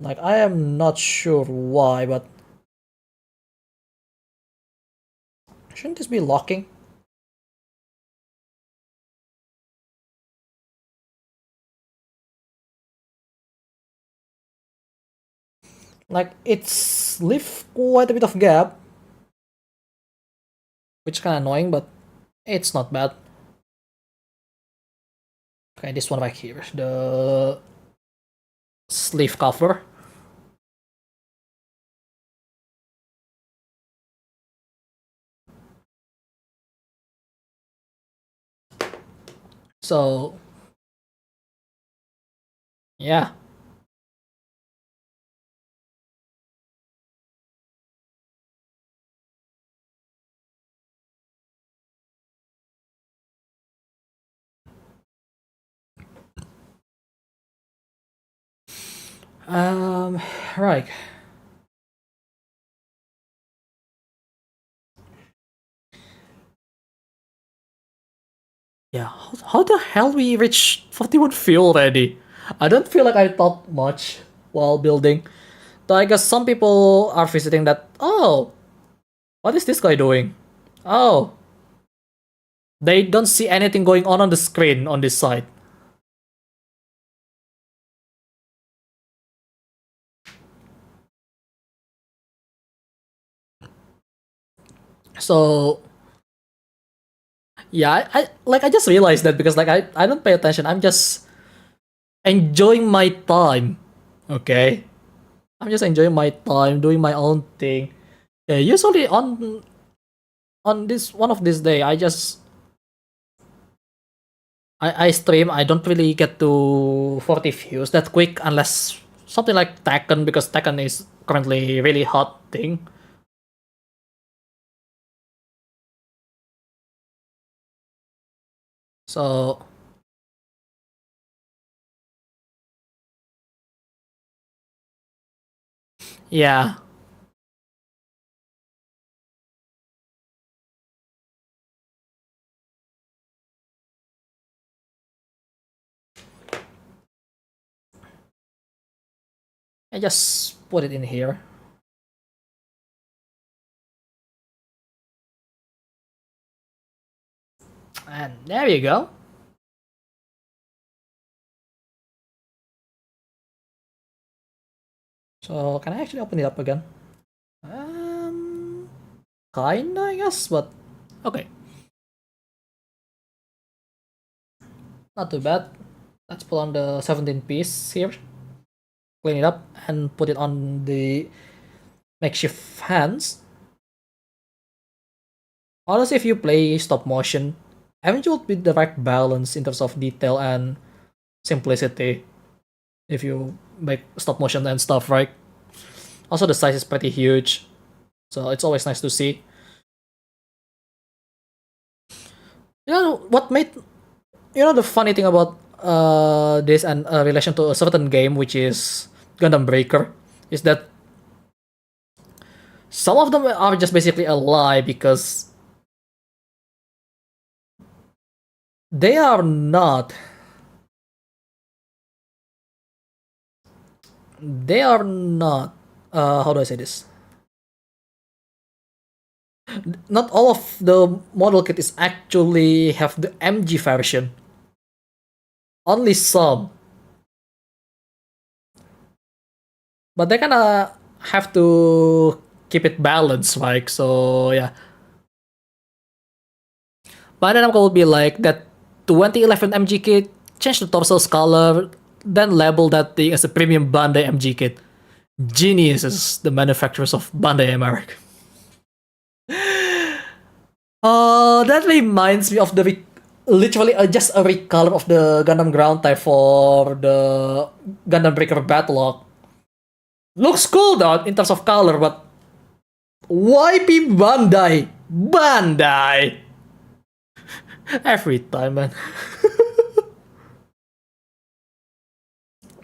Like I am not sure why, but shouldn't this be locking? Like it's leave quite a bit of gap, which is kind of annoying, but it's not bad. Okay, this one right here, the sleeve cover. So yeah. Right. Yeah, how the hell we reach 41 feel already? I don't feel like I thought much while building. Though I guess some people are visiting that, oh, what is this guy doing? Oh, they don't see anything going on the screen on this side. So, yeah, I just realized that because like I don't pay attention. I'm just enjoying my time. Okay? I'm just enjoying my time, doing my own thing. Yeah, usually on this one of this day, I stream, I don't really get to 40 views that quick unless something like Tekken, because Tekken is currently really hot thing. So yeah, I just put it in here. And there you go. So can I actually open it up again? Um, Kinda, I guess, but okay, not too bad. Let's put on the 17 piece here, clean it up, and put it on the makeshift hands. Honestly, if you play stop motion, haven't you with the right balance in terms of detail and simplicity if you make stop motion and stuff, right? Also, the size is pretty huge, so it's always nice to see. You know what made the funny thing about this and relation to a certain game, which is Gundam Breaker, is that some of them are just basically a lie because they are not. They are not. How do I say this? Not all of the model kit is actually have the MG version. Only some, but they kind of have to keep it balanced, like so. Yeah, but then I'm gonna be like that 2011 MG kit, change the torso's color, then label that thing as a premium Bandai MG kit. Geniuses, the manufacturers of Bandai America. That reminds me of the literally just a recolor of the Gundam Ground Type for the Gundam Breaker Battlelog. Looks cool though in terms of color, but YP Bandai, Bandai every time, man.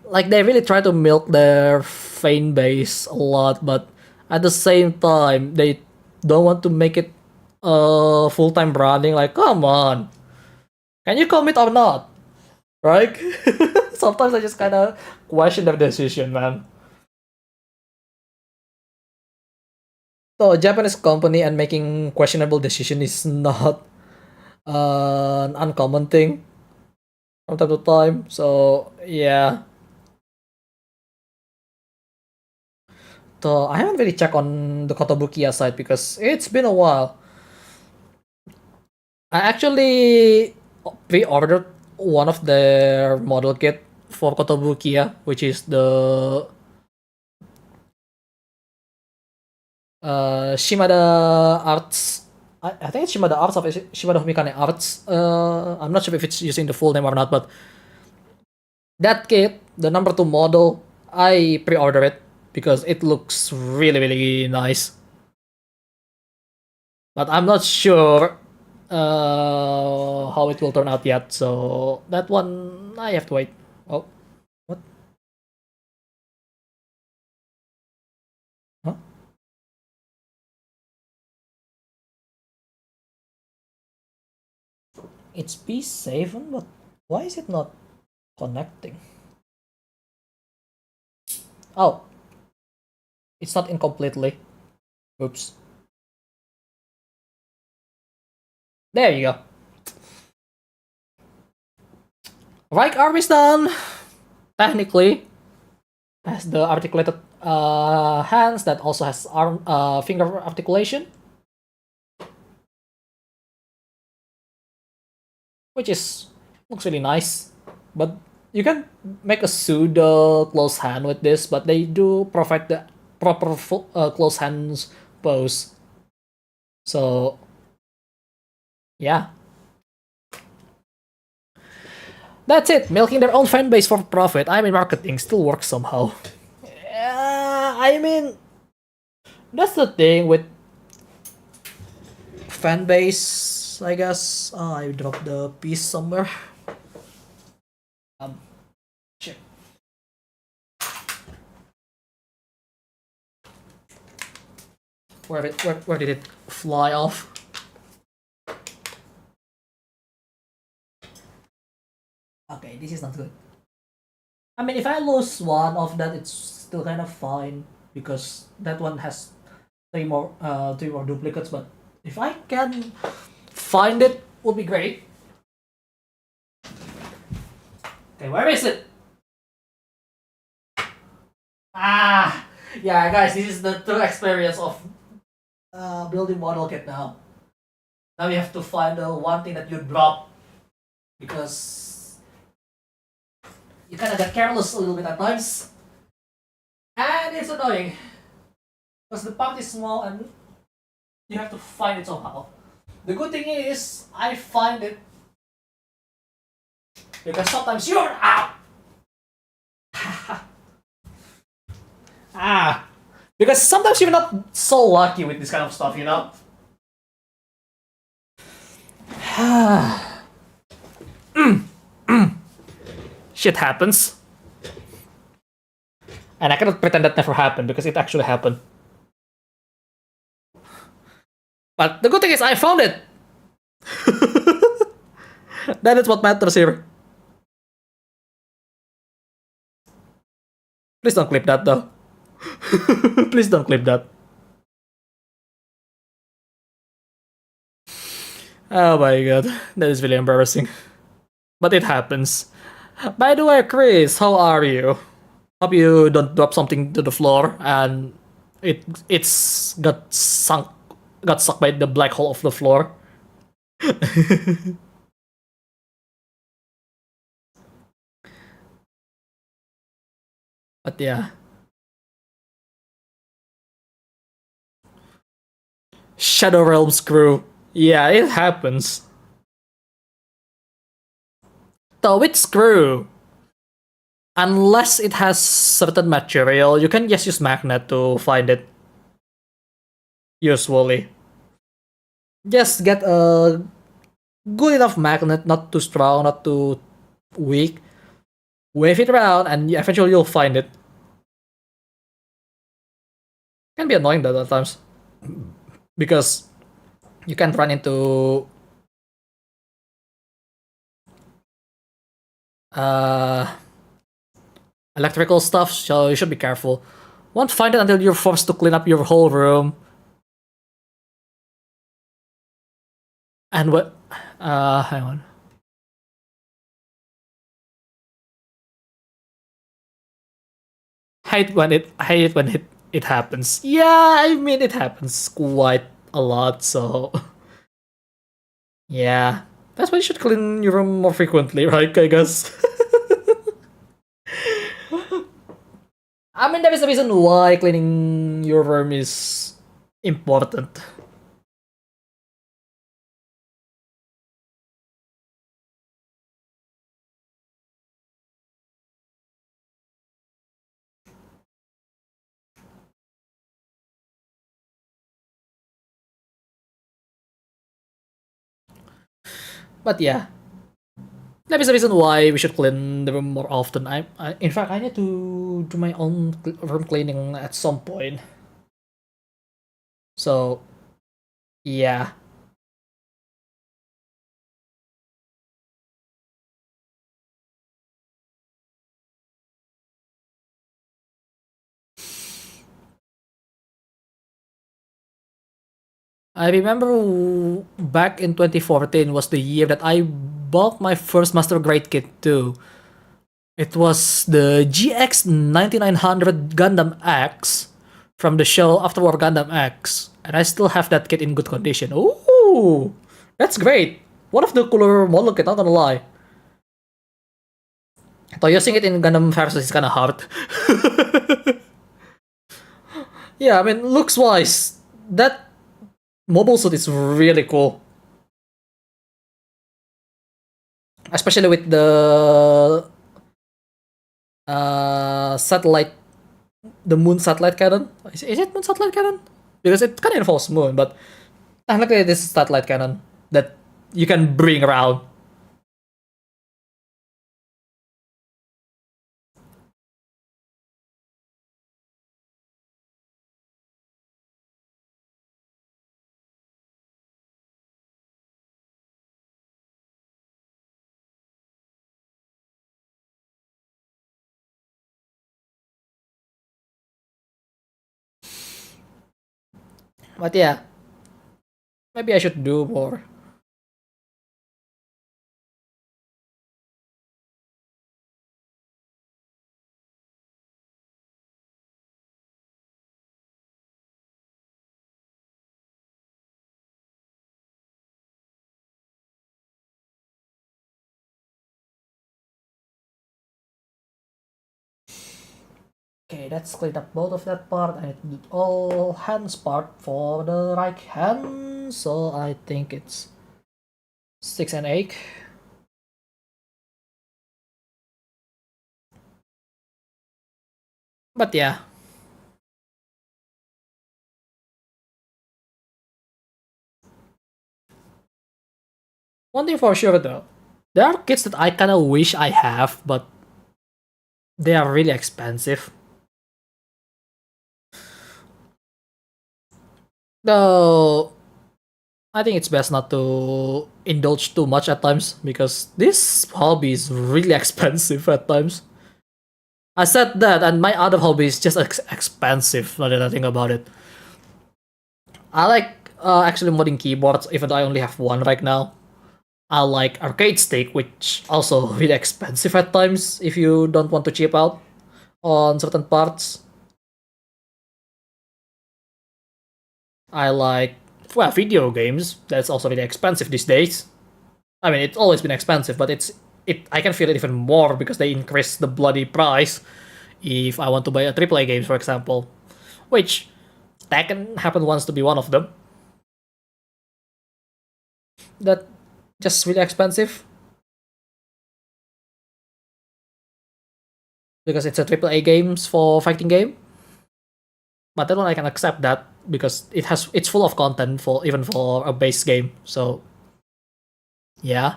Like they really try to milk their fan base a lot, but at the same time they don't want to make it full time branding. Like, come on, can you commit or not? Right? Sometimes I just kind of question their decision, man. So a Japanese company and making questionable decision is not an uncommon thing from time to time. So yeah. So I haven't really checked on the Kotobukiya side because it's been a while. I actually pre-ordered one of their model kit for Kotobukiya, which is the Shimada Arts. I think it's Shimada Arts of Shimada Humikane Arts. I'm not sure if it's using the full name or not, but that kit, the number 2 model, I pre-ordered it because it looks really, really nice. But I'm not sure how it will turn out yet. So that one, I have to wait. Oh, what? Huh? It's P7, but why is it not connecting? Oh, it's not incompletely. Oops. There you go. Right arm is done. Technically, has the articulated hands that also has arm finger articulation, which is looks really nice. But you can make a pseudo close hand with this, but they do provide the proper close hands pose. So yeah, That's it. Milking their own fan base for profit. I mean, marketing still works somehow. I mean, that's the thing with fan base, I guess. Oh, I dropped the piece somewhere. Shit. Where did it fly off? Okay, this is not good. I mean, if I lose one of that, it's still kind of fine because that one has three more duplicates. But if I can find it, would be great. Okay, where is it? Ah, yeah, guys, this is the true experience of building model kit now. Now you have to find the one thing that you drop because you kind of get careless a little bit at times, and it's annoying because the part is small and you have to find it somehow. The good thing is I find it because sometimes you're out. Because sometimes you're not so lucky with this kind of stuff, you know. Shit happens. And I cannot pretend that never happened because it actually happened. But the good thing is I found it. That is what matters here. Please don't clip that though. Please don't clip that. Oh my god, that is really embarrassing. But it happens. By the way, Chris, how are you? Hope you don't drop something to the floor and it's got sucked by the black hole of the floor. But yeah. Shadow Realms crew. Yeah, it happens. So with screw, unless it has certain material, you can just use magnet to find it. Usually. Just get a good enough magnet, not too strong, not too weak. Wave it around and eventually you'll find it. Can be annoying though at times. Because you can run into electrical stuff, so you should be careful. Won't find it until you're forced to clean up your whole room. And what? Hang on. Hate when it happens. Yeah, I mean it happens quite a lot. So yeah, that's why you should clean your room more frequently, right? I guess. I mean, there is a reason why cleaning your room is important. But yeah, that is the reason why we should clean the room more often. In fact, I need to do my own room cleaning at some point. So, yeah. I remember back in 2014 was the year that I bought my first Master Grade kit too. It was the GX 9900 Gundam X from the show After War Gundam X, and I still have that kit in good condition. Ooh, that's great. One of the cooler model kit, not gonna lie. Though using it in Gundam Versus is kinda hard. Yeah, I mean, looks wise, that mobile suit is really cool. especially with the satellite, the moon satellite cannon. Is it moon satellite cannon? Because it kind of involves moon, but technically this is satellite cannon that you can bring around. But yeah, maybe I should do more. Okay, let's clean up both of that part. I need to do all hands part for the right hand. So I think it's 6 and 8. But yeah. One thing for sure though, there are kits that I kinda wish I have, but they are really expensive. Though I think it's best not to indulge too much at times because this hobby is really expensive at times. I said that, and my other hobby is just expensive. Now that I think about it, I like actually modding keyboards, even though I only have one right now. I like arcade stick, which also really expensive at times if you don't want to cheap out on certain parts. I like video games. That's also really expensive these days. I mean, it's always been expensive, but I can feel it even more because they increase the bloody price if I want to buy a AAA game, for example, which Tekken happened once to be one of them. That just really expensive because it's a AAA games for fighting game. But then I can accept that because it's full of content for even for a base game. So yeah,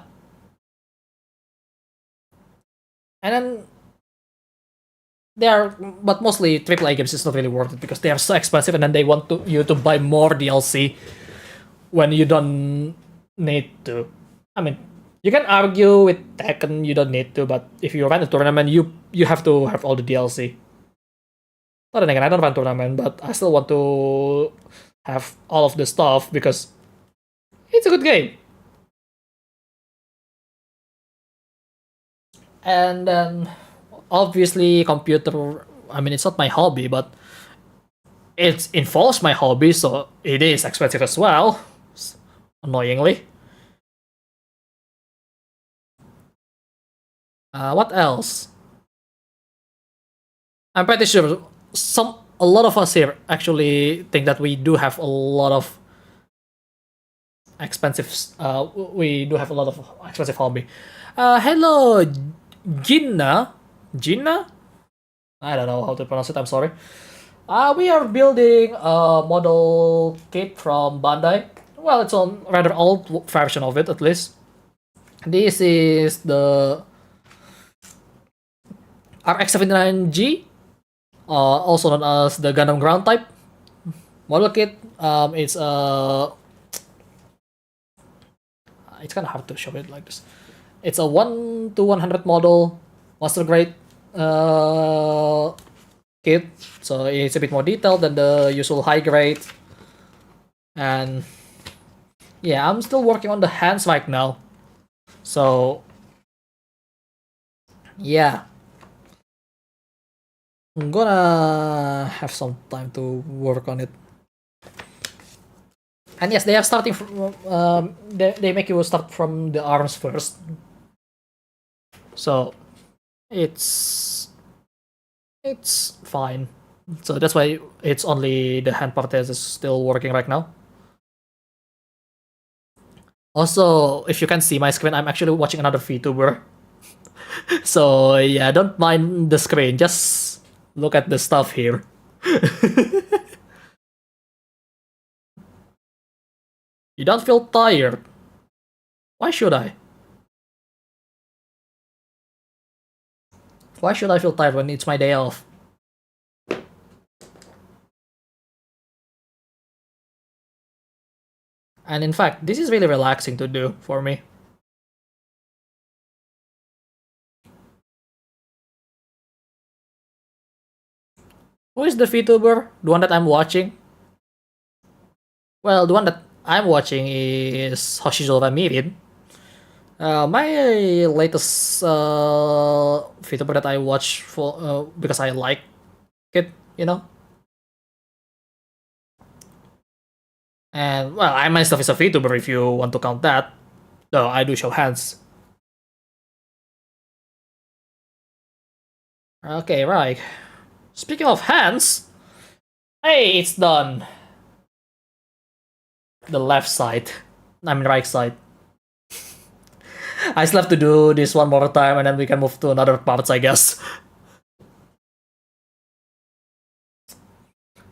and then they are, but mostly AAA games is not really worth it because they are so expensive, and then they want you to buy more DLC when you don't need to. I mean, you can argue with Tekken you don't need to, but if you run a tournament, you have to have all the DLC. But then again, I don't run tournament, but I still want to have all of the stuff because it's a good game. And then obviously computer. I mean, it's not my hobby, but it involves my hobby, so it is expensive as well. Annoyingly. What else? I'm pretty sure a lot of us here actually think that we do have a lot of expensive. We do have a lot of expensive hobby. Hello, Jinna. I don't know how to pronounce it. I'm sorry. We are building a model kit from Bandai. Well, it's a rather old version of it, at least. This is the RX-79G, also known as the Gundam Ground Type model kit. It's kind of hard to show it like this. It's a 1 to 100 model master grade kit, so it's a bit more detailed than the usual high grade. And yeah, I'm still working on the hands right now, so yeah, I'm gonna have some time to work on it. And yes, they are starting from. They make you start from the arms first, so it's fine. So that's why it's only the hand part that is still working right now. Also, if you can see my screen, I'm actually watching another VTuber. So yeah, don't mind the screen. Just look at the stuff here. You don't feel tired. Why should I? Why should I feel tired when it's my day off? And in fact, this is really relaxing to do for me. Who is the VTuber? The one that I'm watching? Well, the one that I'm watching is Hoshizora Mirin. My latest VTuber that I watch for because I like it, you know. And well, I myself is a VTuber if you want to count that. Though I do show hands. Okay, right. Speaking of hands, hey, it's done. The left side. I mean right side. I still have to do this one more time and then we can move to another parts, I guess.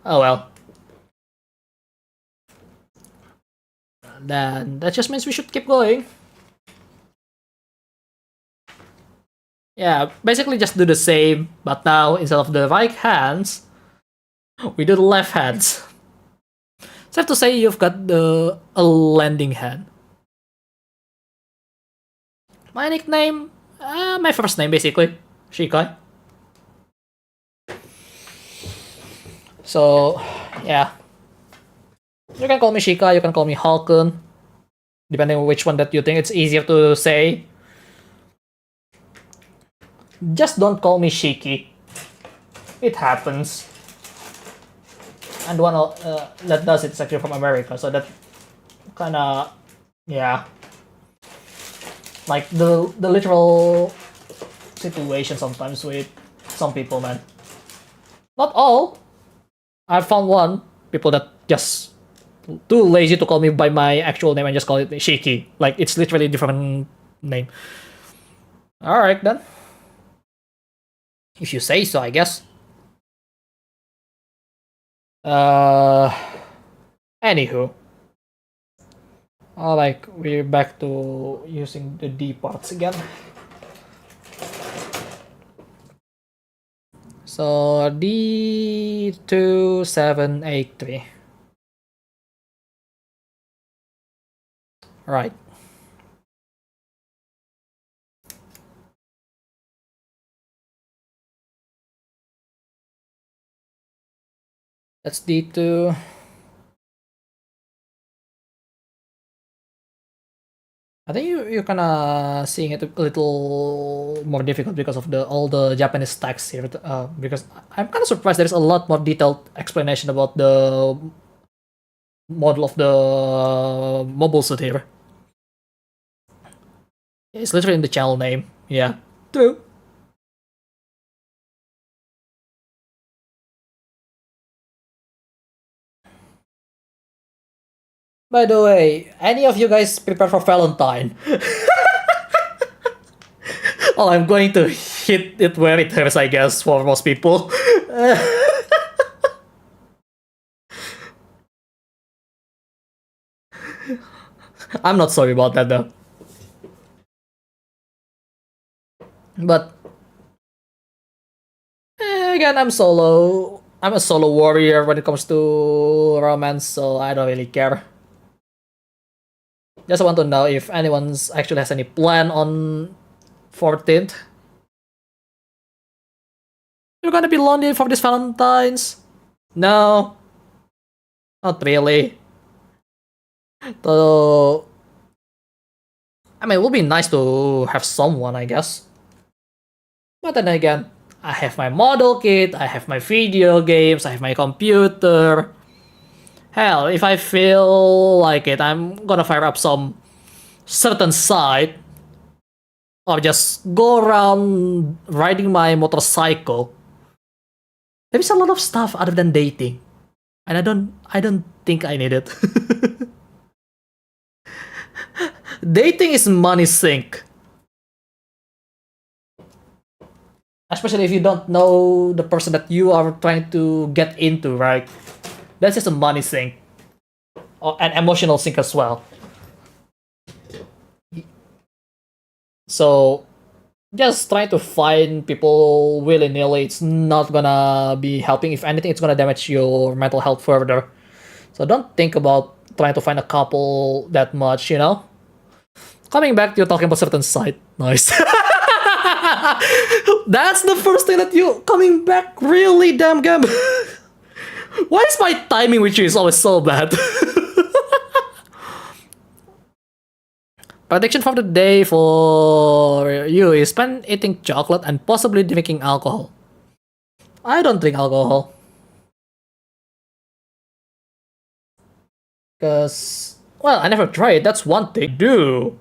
Oh well. Then that just means we should keep going. Yeah, basically just do the same, but now instead of the right hands, we do the left hands. Safe to say you've got a landing hand. My nickname, my first name basically, Shikai. So, yeah. You can call me Shika, you can call me Halkun, depending on which one that you think it's easier to say. Just don't call me Shiki. It happens. And the one that does it is actually from America, so that kinda, yeah. Like the literal situation sometimes with some people, man. Not all. I found one people that just too lazy to call me by my actual name and just call it Shiki. Like it's literally a different name. Alright then. If you say so, I guess. Anywho. Like we're back to using the D parts again. So D2783. Right. That's D2. I think you're kinda seeing it a little more difficult because of all the Japanese text here. Because I'm kind of surprised there's a lot more detailed explanation about the model of the mobile suit here. It's literally in the channel name. Yeah. True. By the way, any of you guys prepare for Valentine? Oh, I'm going to hit it where it hurts, I guess, for most people. I'm not sorry about that though. But again, I'm solo. I'm a solo warrior when it comes to romance, so I don't really care. Just want to know if anyone's actually has any plan on 14th. You're gonna be lonely for this Valentine's? No, not really. Though, I mean, it would be nice to have someone, I guess. But then again, I have my model kit, I have my video games, I have my computer. Hell, if I feel like it, I'm gonna fire up some certain site or just go around riding my motorcycle. There's a lot of stuff other than dating, and I don't think I need it. Dating is money sink. Especially if you don't know the person that you are trying to get into, right? That's just a money sink. Or an emotional sink as well. So just trying to find people willy-nilly, it's not gonna be helping. If anything, it's gonna damage your mental health further. So don't think about trying to find a couple that much, you know? Coming back to you talking about certain site. Nice. That's the first thing that you coming back, really damn game. Why is my timing with you is always so bad? Prediction for the day for you is spend eating chocolate and possibly drinking alcohol. I don't drink alcohol. Because, well, I never tried. That's one thing. Do.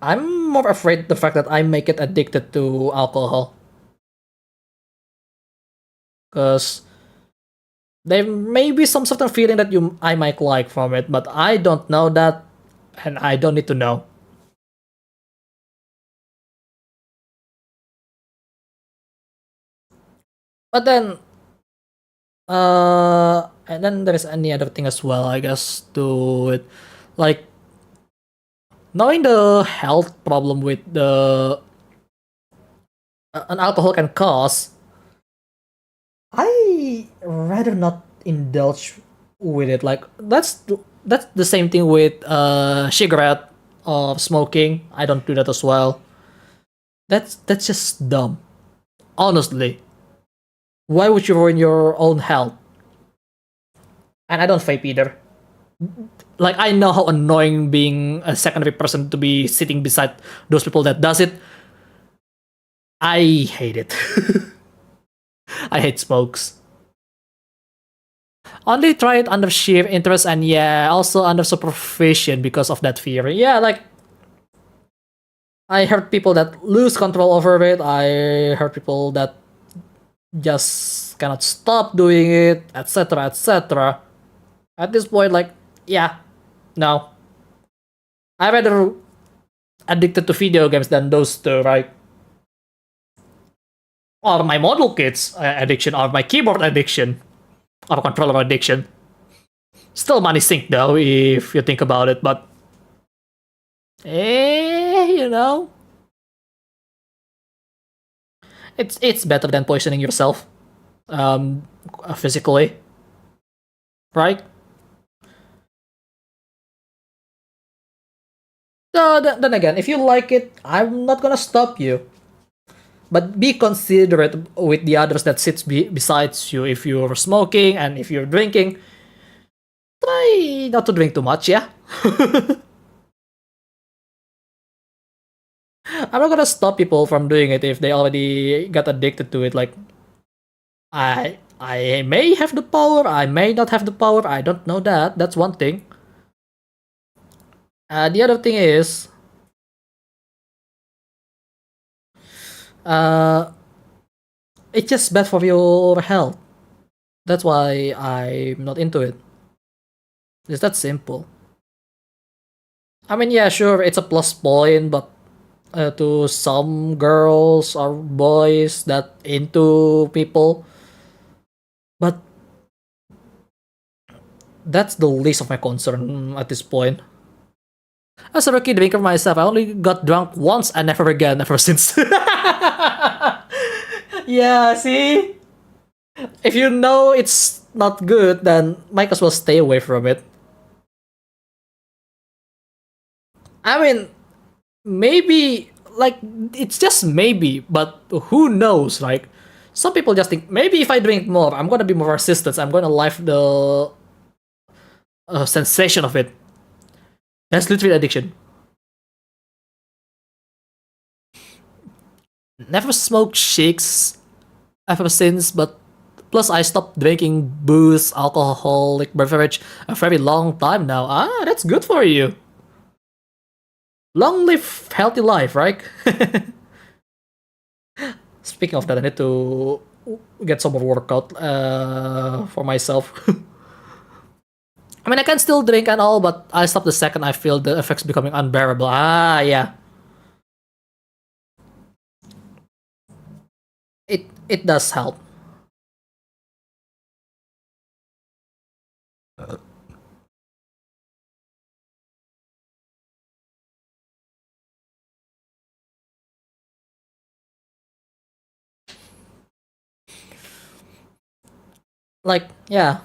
I'm more afraid the fact that I may get addicted to alcohol. Because there may be some certain feeling that I might like from it, but I don't know that, and I don't need to know. But then, and then there is any other thing as well, I guess, to it, like knowing the health problem with the an alcohol can cause. I rather not indulge with it. Like that's the same thing with cigarette or smoking. I don't do that as well. That's just dumb. Honestly, why would you ruin your own health? And I don't vape either. Like I know how annoying being a secondary person to be sitting beside those people that does it. I hate it. I hate smokes. Only try it under sheer interest and yeah, also under supervision because of that fear. Yeah, like I heard people that lose control over it. I heard people that just cannot stop doing it, etc., etc. At this point, like, yeah, no. I rather addicted to video games than those two, right? Or my model kits addiction, or my keyboard addiction, or controller addiction. Still money sink though, if you think about it, but you know, it's better than poisoning yourself, physically, right? So then again, if you like it, I'm not gonna stop you. But be considerate with the others that sits besides you. If you're smoking and if you're drinking, try not to drink too much, yeah? I'm not gonna stop people from doing it if they already got addicted to it. Like, I may have the power, I may not have the power, I don't know that. That's one thing. The other thing is, it's just bad for your health. That's why I'm not into it. It's that simple. I mean, yeah, sure, it's a plus point, but to some girls or boys that into people, but that's the least of my concern at this point. As a rookie drinker myself, I only got drunk once and never again ever since. Yeah, see? If you know it's not good, then might as well stay away from it. I mean, maybe, like, it's just maybe, but who knows, like, some people just think, maybe if I drink more, I'm gonna be more resistant, I'm gonna like the sensation of it. That's literally addiction. Never smoked shakes ever since, but plus I stopped drinking booze, alcoholic beverage a very long time now. Ah, that's good for you. Long live healthy life, right? Speaking of that, I need to get some more workout for myself. I mean, I can still drink and all, but I stop the second I feel the effects becoming unbearable. Ah, yeah. It does help. Like, yeah.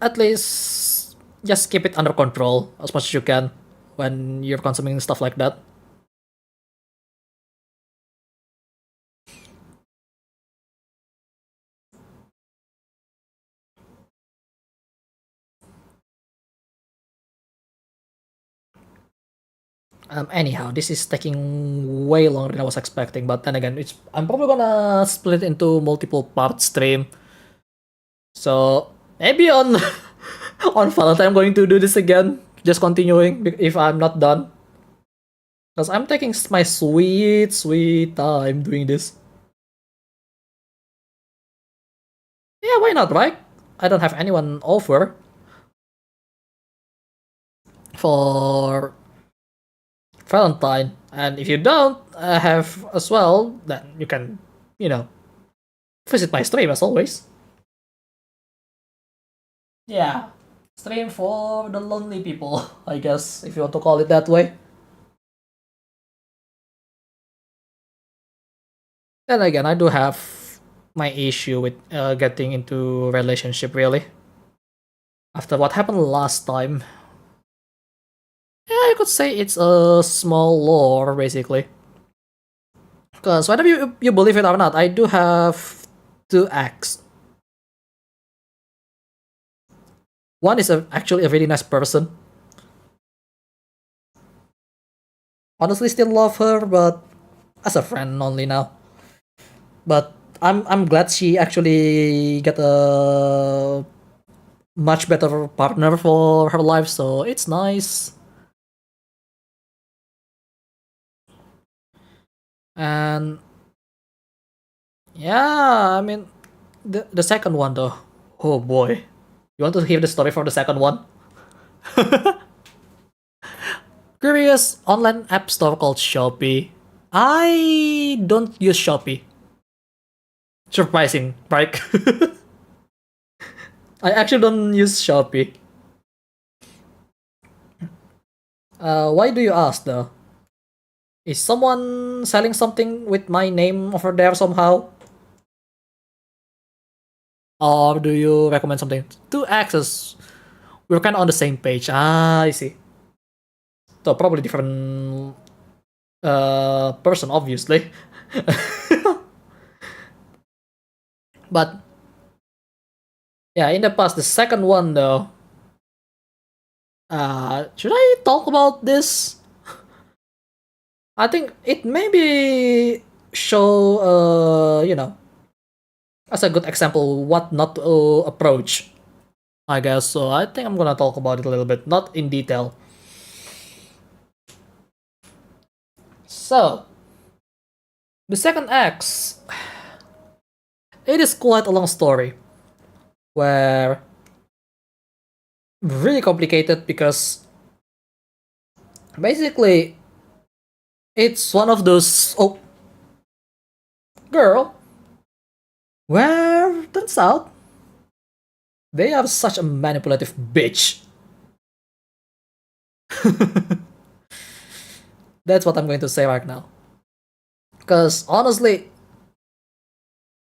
At least just keep it under control as much as you can when you're consuming stuff like that. Anyhow, this is taking way longer than I was expecting, but then again, I'm probably gonna split it into multiple part stream. So maybe on on Valentine I'm going to do this again, just continuing if I'm not done. Because I'm taking my sweet time doing this. Yeah, why not, right? I don't have anyone over for Valentine. And if you don't have as well, then you can, you know, visit my stream as always. Yeah, stream for the lonely people, I guess, if you want to call it that way. Then again, I do have my issue with getting into relationship really. After what happened last time, yeah, I could say it's a small lore basically. Because whether you believe it or not, I do have two acts. One is actually a really nice person. Honestly, still love her, but as a friend only now. But I'm glad she actually got a much better partner for her life, so it's nice. And yeah, I mean the second one though. Oh boy. You want to hear the story for the second one? Curious online app store called Shopee. I don't use Shopee. Surprising, right? I actually don't use Shopee. Why do you ask though? Is someone selling something with my name over there somehow? Or do you recommend something to access? We're kind of on the same page. Ah, I see. So probably different person, obviously. But yeah, in the past, the second one though. Should I talk about this? I think it maybe show as a good example what not to approach. I guess so. I think I'm gonna talk about it a little bit, not in detail. So the second X, it is quite a long story where really complicated because basically it's one of those girl where turns out they are such a manipulative bitch. That's what I'm going to say right now. Because honestly,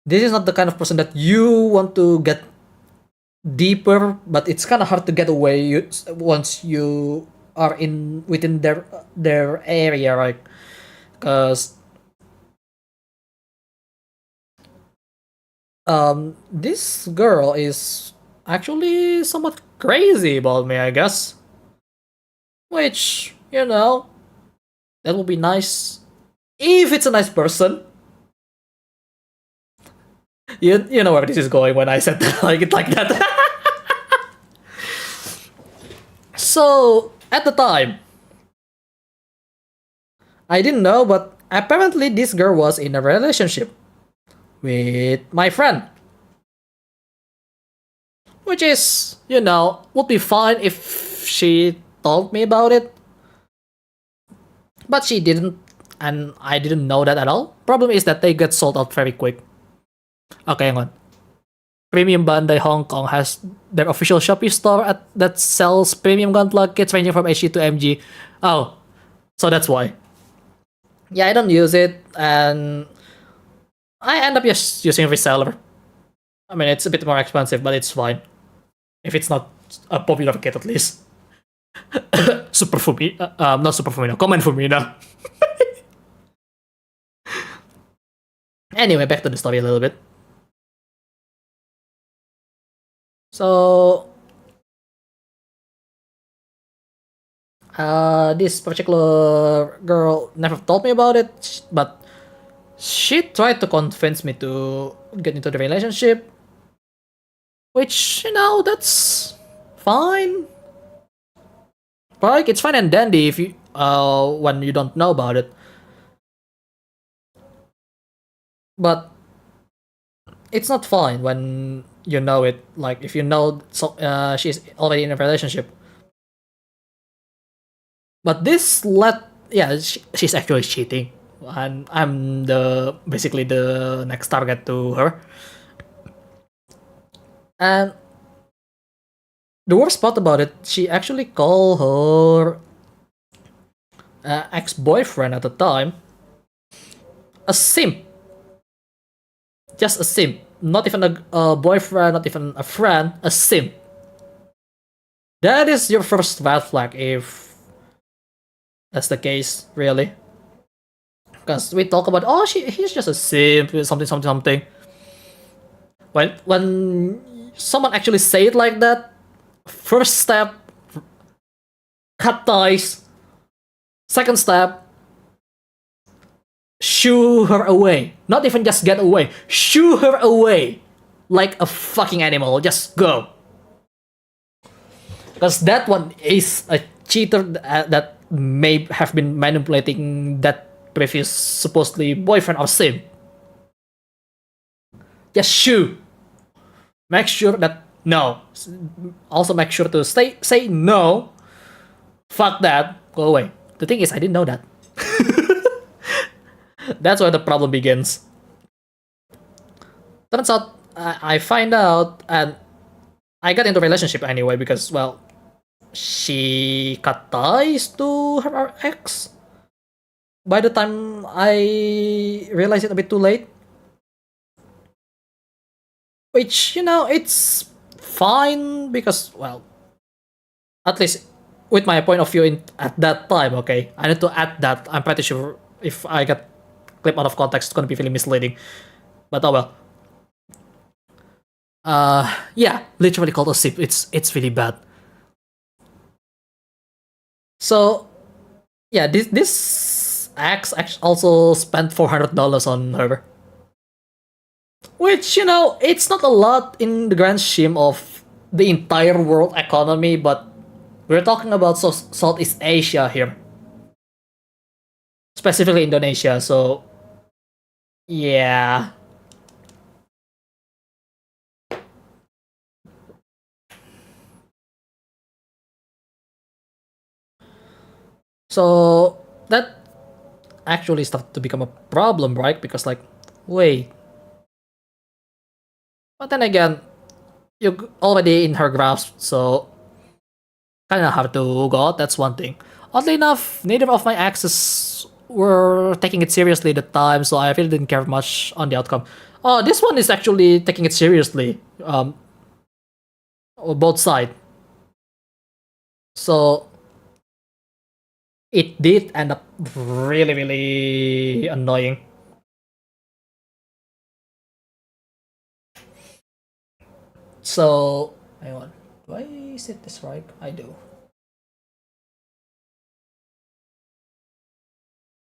this is not the kind of person that you want to get deeper, but it's kind of hard to get away once you are in within their area, right? Because this girl is actually somewhat crazy about me, I guess. Which, that would be nice if it's a nice person. You know where this is going when I said that, like it like that. So at the time, I didn't know, but apparently this girl was in a relationship with my friend. which is, would be fine if she told me about it. But she didn't, and I didn't know that at all. Problem is that they get sold out very quick. Okay, hang on. Premium Bandai Hong Kong has their official Shopee store that sells premium Gunpla kits ranging from HG to MG. Oh, so that's why. Yeah, I don't use it, and I end up just using reseller. I mean, it's a bit more expensive, but it's fine. If it's not a popular kit, at least. Super Fumina. Not Super Fumina. Common Fumina. Anyway, back to the story a little bit. So, this particular girl never told me about it, but she tried to convince me to get into the relationship, which, that's fine. Like, it's fine and dandy if you, when you don't know about it. But it's not fine when you know it. Like, if you know she's already in a relationship. But this she's actually cheating, and I'm basically the next target to her. And the worst part about it, she actually called her ex-boyfriend at the time a simp. Just a simp. Not even a boyfriend, not even a friend, a simp. That is your first red flag if that's the case, really. Because we talk about, oh, he's just a simp, something. When someone actually say it like that, first step, cut ties. Second step, shoo her away. Not even just get away, shoo her away. Like a fucking animal, just go. Because that one is a cheater that may have been manipulating that previous supposedly boyfriend or sim. Just shoo. Make sure that no. Also make sure to say no. Fuck that. Go away. The thing is, I didn't know that. That's where the problem begins. Turns out, I find out, and I got into a relationship anyway because, well, she cut ties to her ex. By the time I realized it a bit too late. Which, it's fine because, well, at least with my point of view at that time, okay? I need to add that. I'm pretty sure if I get clip out of context, it's gonna be really misleading. But oh well. Yeah, literally called a sip. It's really bad. So, yeah, this ex also spent $400 on her. Which, it's not a lot in the grand scheme of the entire world economy, but we're talking about Southeast Asia here. Specifically Indonesia, so yeah. So that actually started to become a problem, right? Because like, wait. But then again, you're already in her grasp, so kind of have to go out. That's one thing. Oddly enough, neither of my exes were taking it seriously at the time, so I really didn't care much on the outcome. Oh, this one is actually taking it seriously. Both sides. So it did end up really, really annoying. So, hang on. Do I set this right? I do.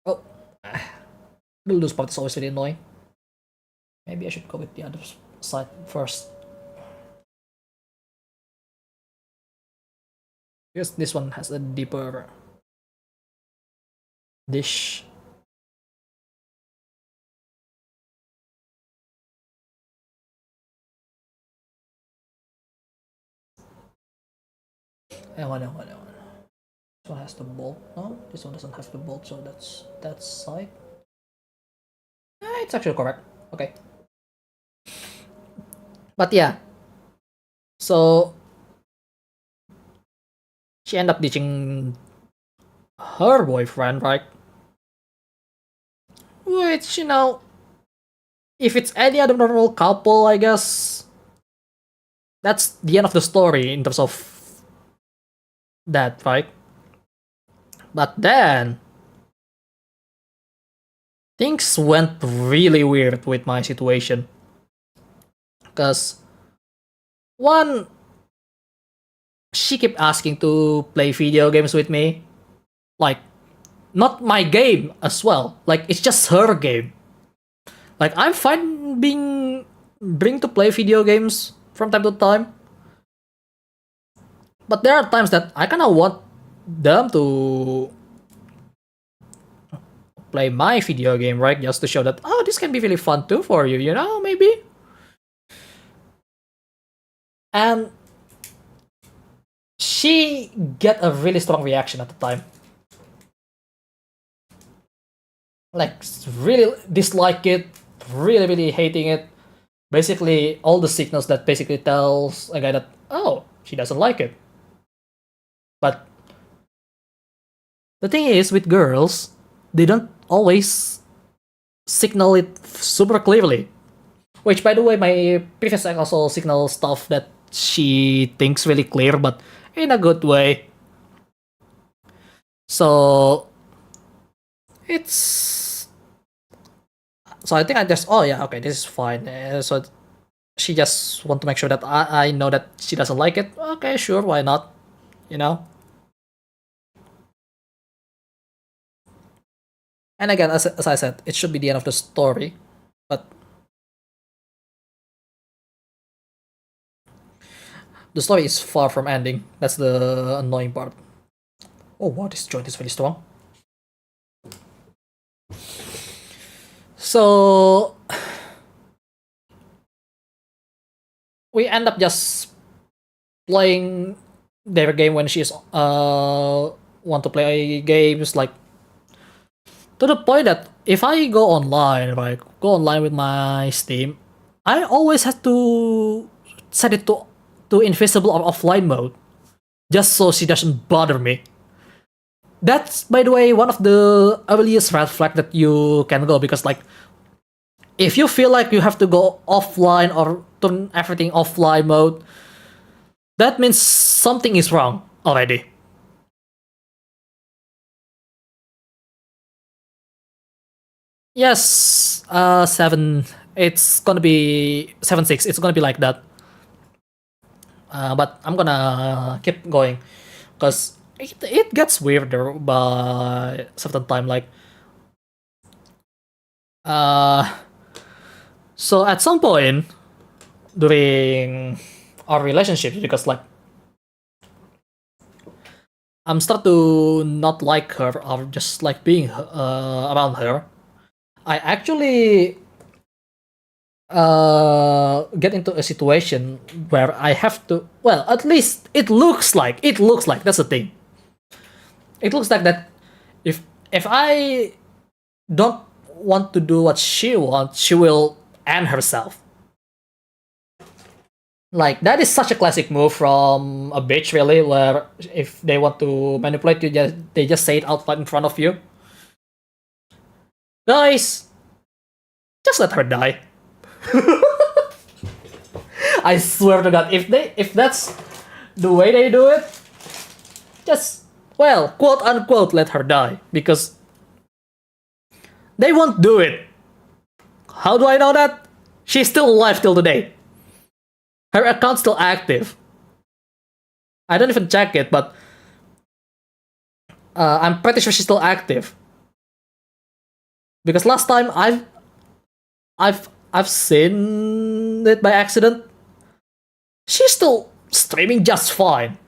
Oh, the loose part is always really annoying. Maybe I should go with the other side first. Because this one has a deeper dish. Hang on. This one has the bolt. No, this one doesn't have the bolt, so that's that side. It's actually correct. Okay. But yeah. So she ended up ditching her boyfriend, right? Which, you know, if it's any other normal couple, I guess that's the end of the story in terms of that, right? But then things went really weird with my situation. Because one, she kept asking to play video games with me. Like, not my game as well. Like, it's just her game. Like, I'm fine being bring to play video games from time to time. But there are times that I kinda want them to play my video game, right? Just to show that, oh, this can be really fun too for you, you know, maybe? And she get a really strong reaction at the time. Like, really dislike it, really hating it. Basically, all the signals that basically tells a guy that, oh, she doesn't like it. But the thing is, with girls, they don't always signal it super clearly. Which, by the way, my previous ex also signal stuff that she thinks really clear, but in a good way. So it's so I think I just, oh yeah, okay, this is fine. So she just want to make sure that I know that she doesn't like it. Okay, sure, why not? You know. And again, as I said, it should be the end of the story, but the story is far from ending. That's the annoying part. Oh wow, this joint is very strong. So we end up just playing their game when she's want to play games, like to the point that if I go online, like go online with my Steam, I always have to set it to invisible or offline mode, just so she doesn't bother me. That's, by the way, one of the earliest red flag that you can go, because like if you feel like you have to go offline or turn everything offline mode, that means something is wrong already. Yes, 7. It's gonna be 7-6. It's gonna be like that. But I'm gonna keep going because it gets weirder by certain time. Like, uh, so at some point during our relationship, because like I'm start to not like her or just like being around her, I actually get into a situation where I have to, well, at least it looks like that's the thing. It looks like that if I don't want to do what she wants, she will end herself. Like, that is such a classic move from a bitch, really, where if they want to manipulate you, they just say it out in front of you. Guys, just let her die. I swear to God, if that's the way they do it, just, well, quote unquote, let her die, because they won't do it. How do I know that? She's still alive till today. Her account's still active. I don't even check it, but I'm pretty sure she's still active. Because last time I've seen it by accident. She's still streaming just fine.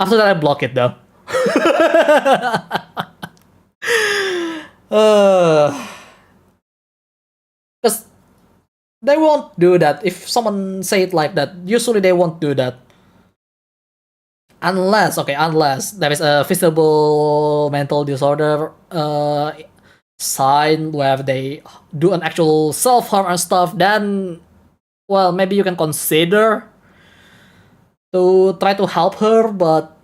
After that, I block it though. Because they won't do that. If someone say it like that, usually they won't do that. unless there is a visible mental disorder sign where they do an actual self-harm and stuff, then, well, maybe you can consider to try to help her, but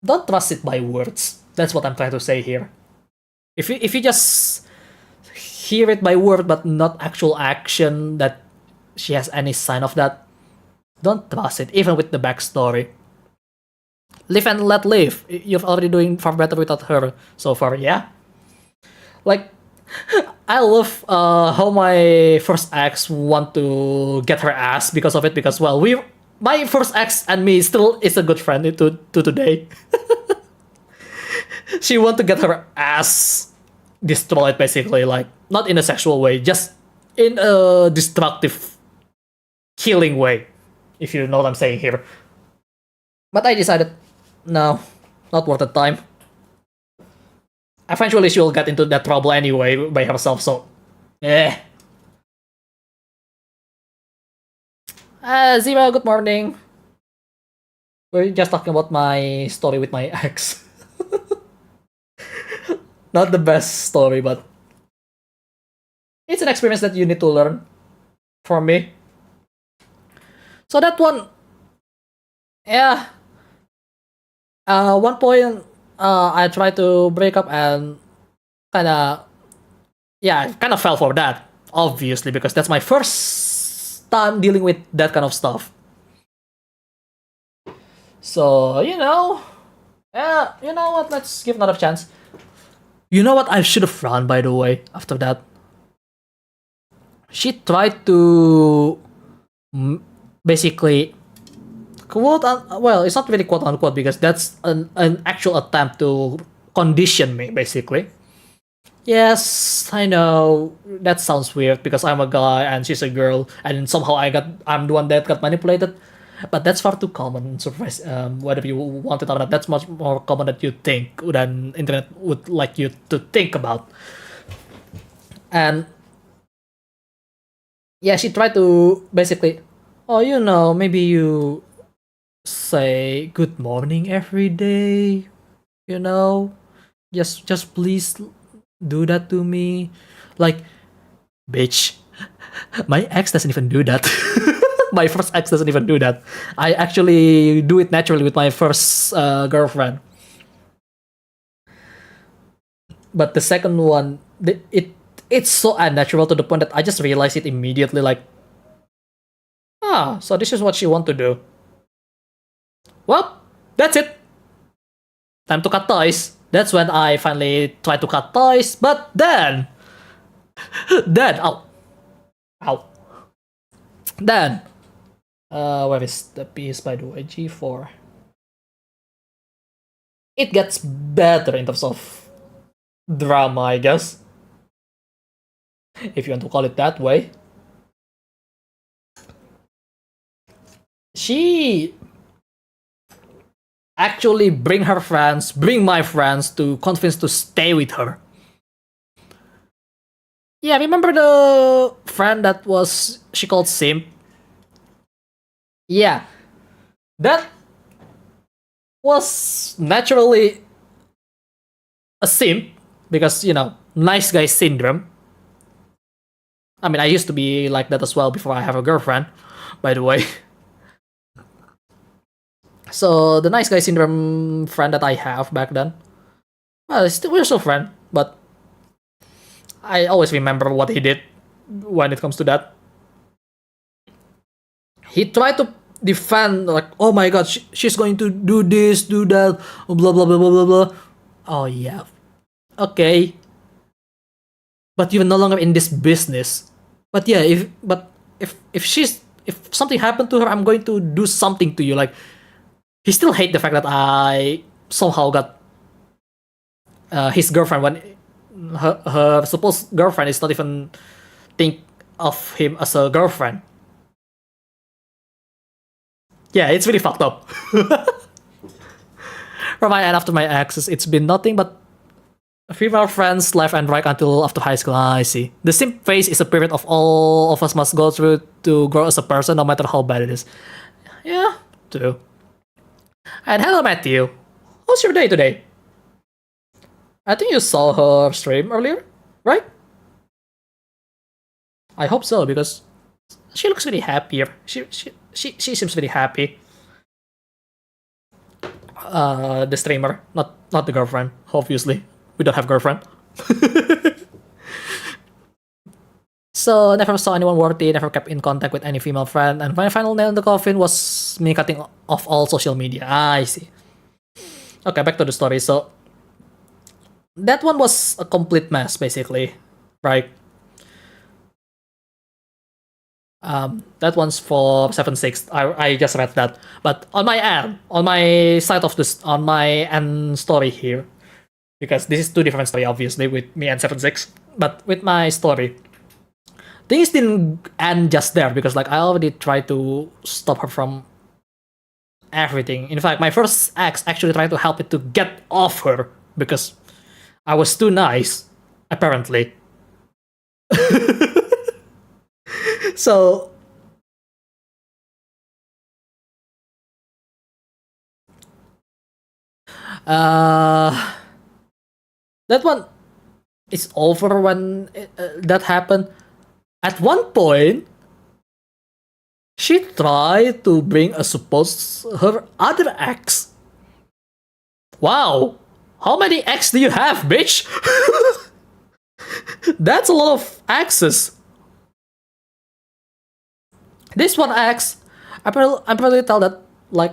don't trust it by words. That's what I'm trying to say here. If you just hear it by word but not actual action that she has any sign of that, don't trust it, even with the backstory. Live and let live. You're already doing far better without her so far, yeah? Like, I love how my first ex want to get her ass because of it, because, well, my first ex and me still is a good friend to today. She want to get her ass destroyed, basically, like, not in a sexual way, just in a destructive, killing way, if you know what I'm saying here. But I decided, no, not worth the time. Eventually she will get into that trouble anyway by herself, so Zira, good morning. We're just talking about my story with my ex. Not the best story, but it's an experience that you need to learn from me. So that one, yeah. One point, I tried to break up and I kind of fell for that, obviously, because that's my first time dealing with that kind of stuff. So, you know what, let's give another chance. You know what I should have run, by the way, after that? She tried to basically quote, well, it's not really quote unquote, because that's an actual attempt to condition me, basically. Yes, I know that sounds weird because I'm a guy and she's a girl, and somehow I'm the one that got manipulated. But that's far too common. Surprise, whether you want it or not, that's much more common than you think, than internet would like you to think about. And yeah, she tried to basically, maybe you say good morning every day, just please do that to me. Like, bitch, my ex doesn't even do that. My first ex doesn't even do that. I actually do it naturally with my first girlfriend. But the second one, it's so unnatural to the point that I just realized it immediately, like, so this is what she want to do. Well, that's it. Time to cut ties. That's when I finally tried to cut ties, but then, ow. Then, where is the piece, by the way? G4. It gets better in terms of drama, I guess, if you want to call it that way. She actually bring my friends to convince to stay with her. Yeah, remember the friend that she called Simp? Yeah, that was naturally a simp because, nice guy syndrome. I mean, I used to be like that as well before I have a girlfriend, by the way. So the nice guy syndrome friend that I have back then, well, we're still friends, but I always remember what he did when it comes to that. He tried to defend, like, oh my god, she's going to do this, do that, blah blah blah blah blah blah. Oh yeah, okay, but you're no longer in this business. But yeah, if something happened to her, I'm going to do something to you. Like, he still hate the fact that I somehow got his girlfriend when her supposed girlfriend is not even think of him as a girlfriend. Yeah, it's really fucked up. From my end, after my exes, it's been nothing but female friends left and right until after high school. I see. The simp phase is a period of all of us must go through to grow as a person, no matter how bad it is. Yeah, true. And hello, Matthew. How's your day today? I think you saw her stream earlier, right? I hope so because she looks very happier. She seems very happy. The streamer, not the girlfriend. Obviously, we don't have girlfriend. So never saw anyone worthy. Never kept in contact with any female friend. And my final nail in the coffin was me cutting off all social media. I see. Okay, back to the story. So that one was a complete mess, basically, right? That one's for 7/6. I just read that, but on my end, on my side of this, on my end story here, because this is two different story, obviously, with me and 7/6. But with my story, things didn't end just there because like I already tried to stop her from everything. In fact, my first ex actually tried to help it to get off her because I was too nice, apparently. So uh that one is over when that happened. At one point, she tried to bring a supposed her other ex. Wow, how many ex do you have, bitch? That's a lot of exes. This one ex, I'm probably tell that like,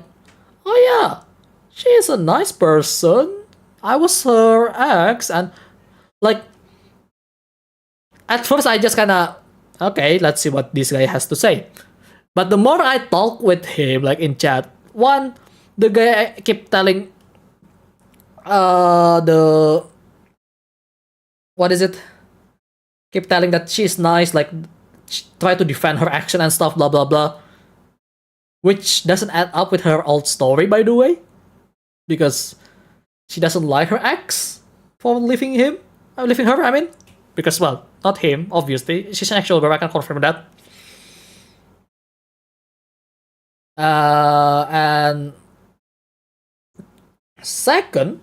oh yeah, she is a nice person. I was her ex, and like at first I just kind of okay, let's see what this guy has to say. But the more I talk with him, like in chat, one, the guy keep telling the what is it? Keep telling that she's nice, like try to defend her action and stuff, blah blah blah. Which doesn't add up with her old story, by the way, because she doesn't like her ex for leaving him. Leaving her, I mean, because well, not him, obviously. She's an actual girl. I can confirm that. And second,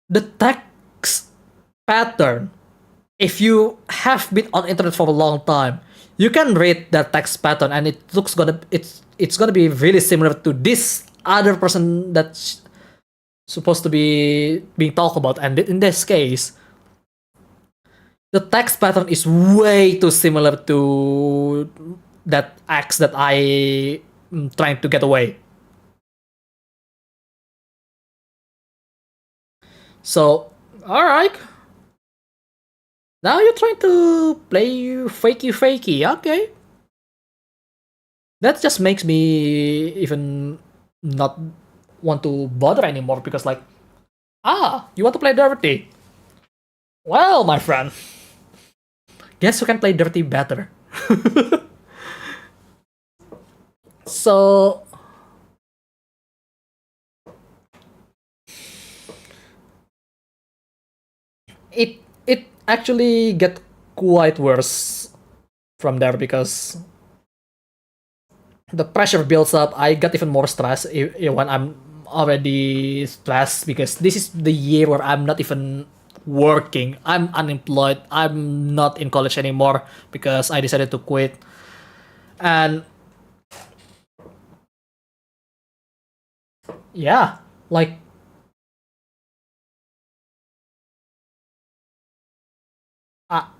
the text pattern. If you have been on internet for a long time, you can read that text pattern, and it's gonna be really similar to this other person that's supposed to be being talked about. And in this case, the text pattern is way too similar to that axe that I am trying to get away. So, alright. Now you're trying to play fakey. Okay. That just makes me even not want to bother anymore because, like, you want to play dirty? Well, my friend, guess who can play dirty better? So, it actually get quite worse from there because the pressure builds up. I got even more stressed when I'm already stressed because this is the year where I'm not even working. I'm unemployed. I'm not in college anymore because I decided to quit. And yeah, like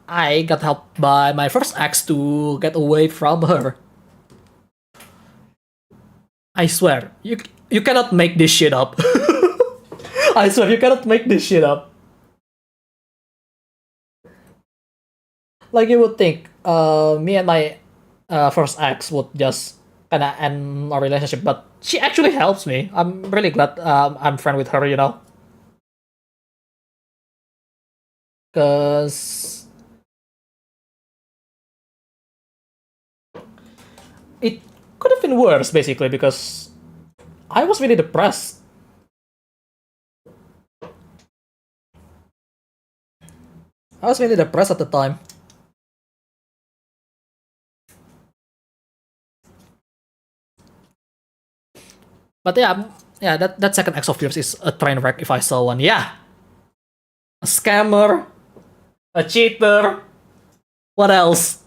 I got helped by my first ex to get away from her. I swear, you cannot make this shit up. I swear, you cannot make this shit up. Like you would think, me and my first ex would just kind of end our relationship, but she actually helps me. I'm really glad I'm friend with her, you know, because it could have been worse, basically, because I was really depressed. I was really depressed at the time. But yeah, that second X of yours is a train wreck if I saw one. Yeah, a scammer, a cheater. What else?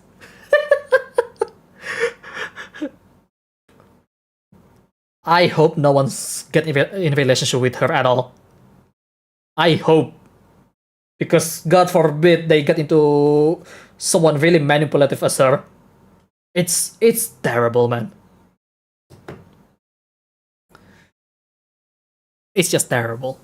I hope no one's get in a relationship with her at all. I hope, because God forbid they get into someone really manipulative as her. It's terrible, man. It's just terrible.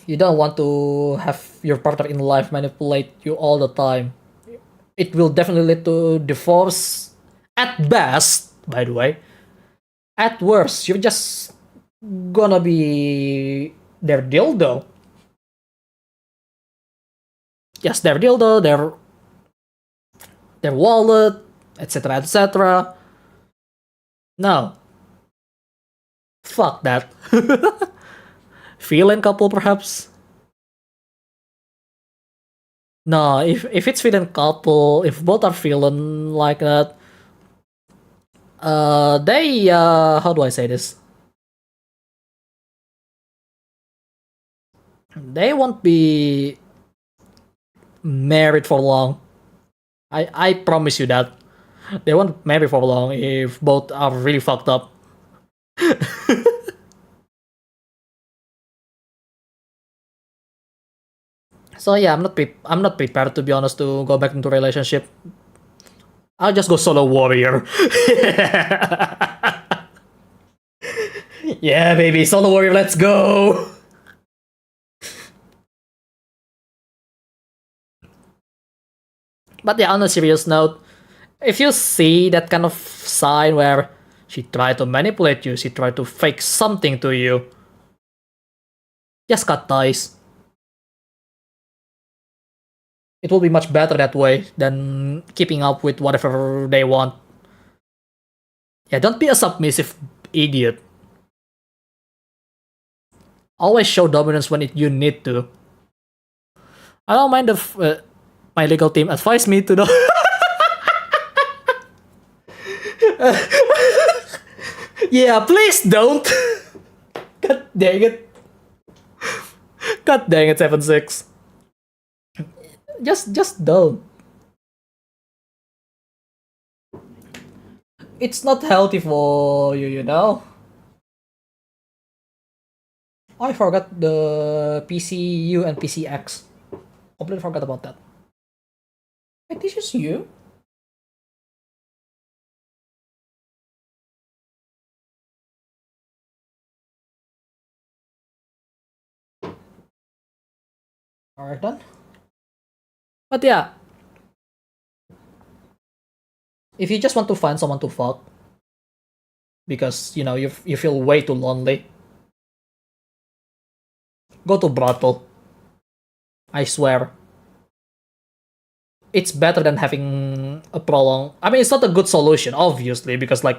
You don't want to have your partner in life manipulate you all the time. It will definitely lead to divorce at best, by the way. At worst, you're just gonna be their dildo. Just their dildo, their wallet, etc., etc. No. Fuck that. Fill-in couple, perhaps? No, if it's fill-in couple, if both are fill-in like that, they, how do I say this? They won't be married for long. I promise you that. They won't marry for long if both are really fucked up. So yeah, I'm not prepared, to be honest, to go back into relationship. I'll just go solo warrior. Yeah, baby, solo warrior, let's go. But yeah, on a serious note, if you see that kind of sign where she tried to manipulate you, she tried to fake something to you, just cut ties. It will be much better that way than keeping up with whatever they want. Yeah, don't be a submissive idiot. Always show dominance when you need to. I don't mind if my legal team advised me to do. Yeah, please don't. God dang it. God dang it, 7-6. Just don't. It's not healthy for you, you know? I forgot the PCU and PCX. Completely forgot about that. Wait, this is you? Alright then. But yeah, if you just want to find someone to fuck, because you know you feel way too lonely, go to brothel. I swear, it's better than having a prolonged. I mean, it's not a good solution, obviously, because like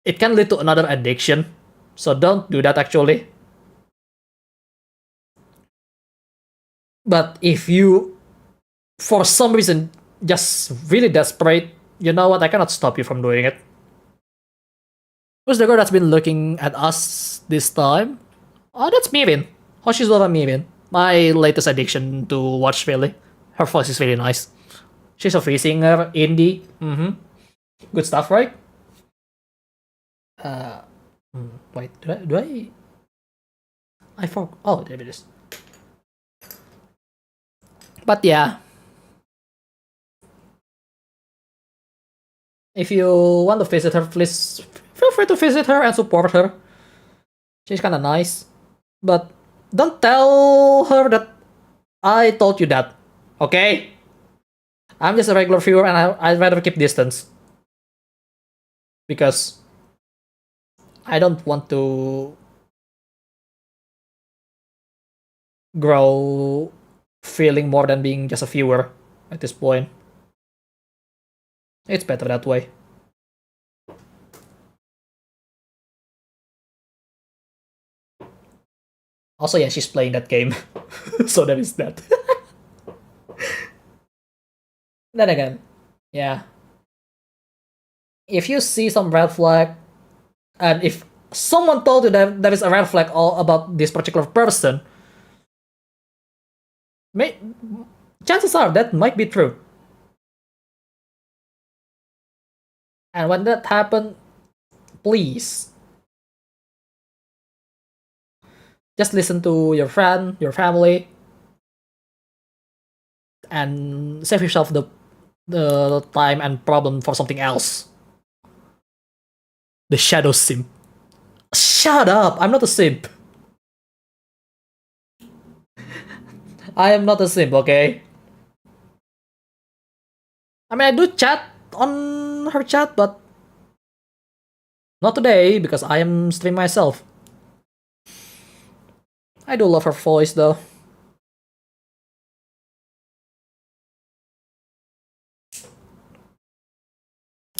it can lead to another addiction. So don't do that actually. But if you, for some reason, just really desperate, you know what? I cannot stop you from doing it. Who's the girl that's been looking at us this time? Oh, that's Mirin. Hoshizuwa Mirin. My latest addiction to watch really. Her voice is really nice. She's a free singer, indie. Good stuff, right? Uh, wait, do I forgot. Oh, there it is. But yeah, if you want to visit her, please feel free to visit her and support her. She's kind of nice, but don't tell her that I told you that. Okay? I'm just a regular viewer, and I'd rather keep distance because I don't want to grow feeling more than being just a viewer at this point. It's better that way. Also, yeah, she's playing that game. So that is that. Then again, Yeah. If you see some red flag, and if someone told you that there is a red flag all about this particular person, may, chances are that might be true. And when that happens, please just listen to your friend, your family, and save yourself the time and problem for something else. The shadow simp. Shut up! I'm not a simp. I am not a simp, okay? I mean, I do chat on her chat, but not today because I am streaming myself. I do love her voice though.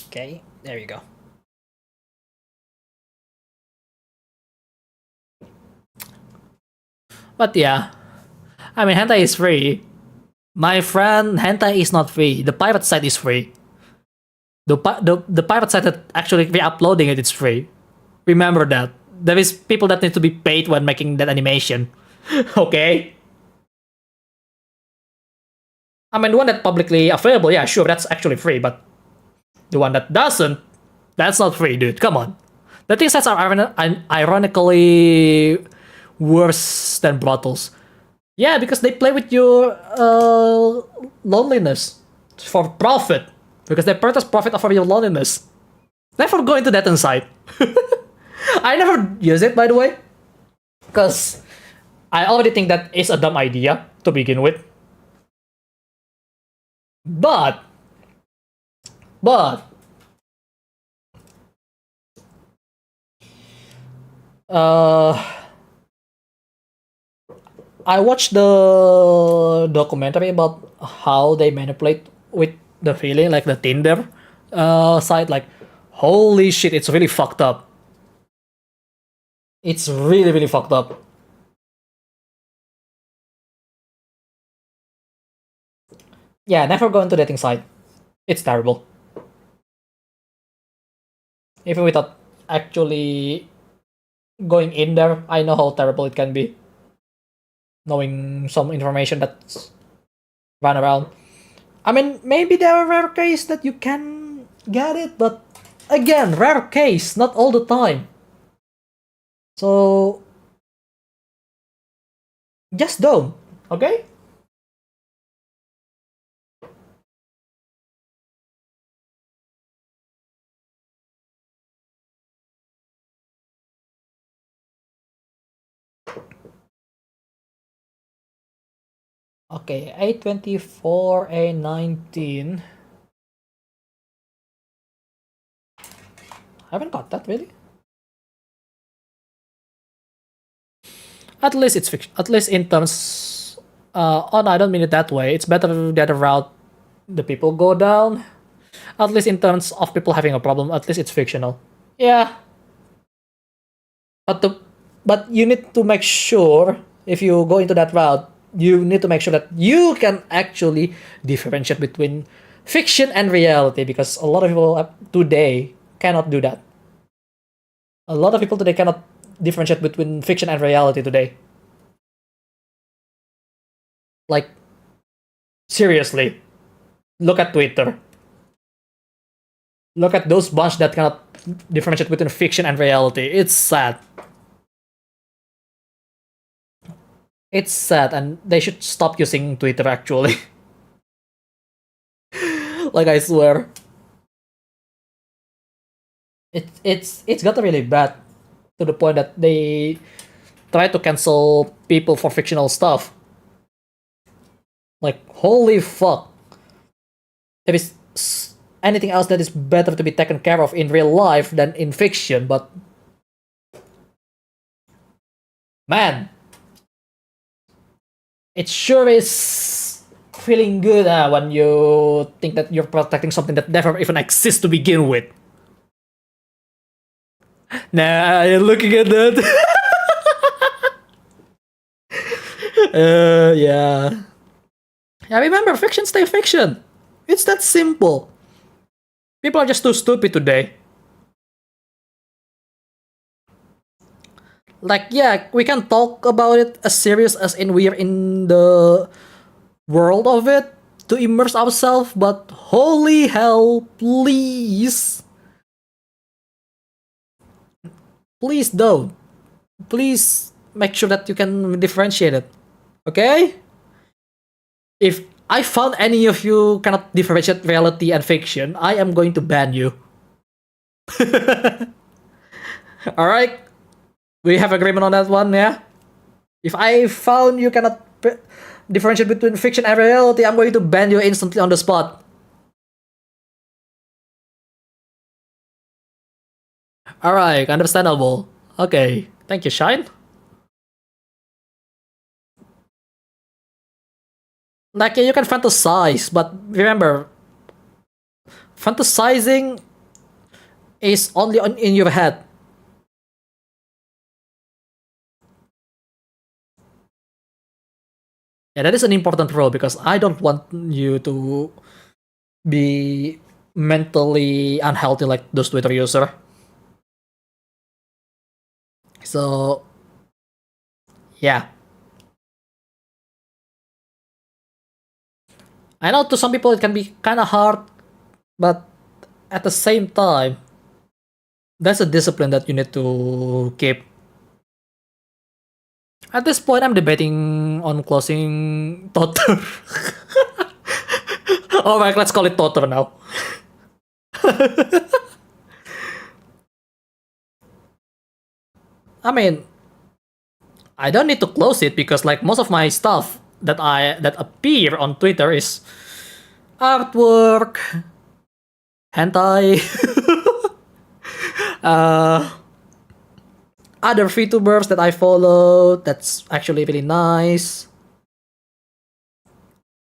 Okay, there you go. But yeah, I mean, hentai is free. My friend, hentai is not free. The pirate site is free. The pirate site that actually re-uploading it is free. Remember that. There is people that need to be paid when making that animation. Okay? I mean, the one that publicly available, yeah, sure, that's actually free, but the one that doesn't, that's not free, dude. Come on. The thing sets are ironically worse than brothels. Yeah, because they play with your loneliness for profit. Because they purchase profit over your loneliness. Never go into that inside. I never use it, by the way. Because I already think that is a dumb idea to begin with. But, uh, I watched the documentary about how they manipulate with the feeling, like the Tinder site. Like, holy shit, it's really fucked up. It's really, really fucked up. Yeah, never go into dating site. It's terrible. Even without actually going in there, I know how terrible it can be. Knowing some information that's run around. I mean, maybe there are rare cases that you can get it, but again, rare case, not all the time. So just don't, okay? Okay, A24, A19. I haven't got that really. At least it's fiction. At least in terms. Oh no, I don't mean it that way. It's better the other route the people go down. At least in terms of people having a problem, at least it's fictional. Yeah, but you need to make sure if you go into that route, you need to make sure that you can actually differentiate between fiction and reality because a lot of people today cannot do that. A lot of people today cannot differentiate between fiction and reality today. Like, seriously, look at Twitter. Look at those bunch that cannot differentiate between fiction and reality. It's sad. It's sad, and they should stop using Twitter actually. Like, I swear. It's got really bad to the point that they try to cancel people for fictional stuff. Like, holy fuck. There is anything else that is better to be taken care of in real life than in fiction, but man, it sure is feeling good when you think that you're protecting something that never even exists to begin with. Nah, you're looking at that. Yeah. Yeah, remember, fiction stay fiction. It's that simple. People are just too stupid today. Like, yeah, we can talk about it as serious as in we're in the world of it to immerse ourselves, but holy hell, please. Please don't. Please make sure that you can differentiate it. Okay? If I found any of you cannot differentiate reality and fiction, I am going to ban you. Alright? We have agreement on that one, yeah? If I found you cannot differentiate between fiction and reality, I'm going to ban you instantly on the spot. Alright, understandable. Okay, thank you, Shine. Like, yeah, you can fantasize, but remember, fantasizing is only in your head. Yeah, that is an important rule because I don't want you to be mentally unhealthy like those Twitter users. So, yeah. I know to some people it can be kind of hard, but at the same time, that's a discipline that you need to keep. At this point, I'm debating on closing Totter. Alright, let's call it Totter now. I mean, I don't need to close it because like most of my stuff that appear on Twitter is artwork, hentai, other VTubers that I follow. That's actually really nice.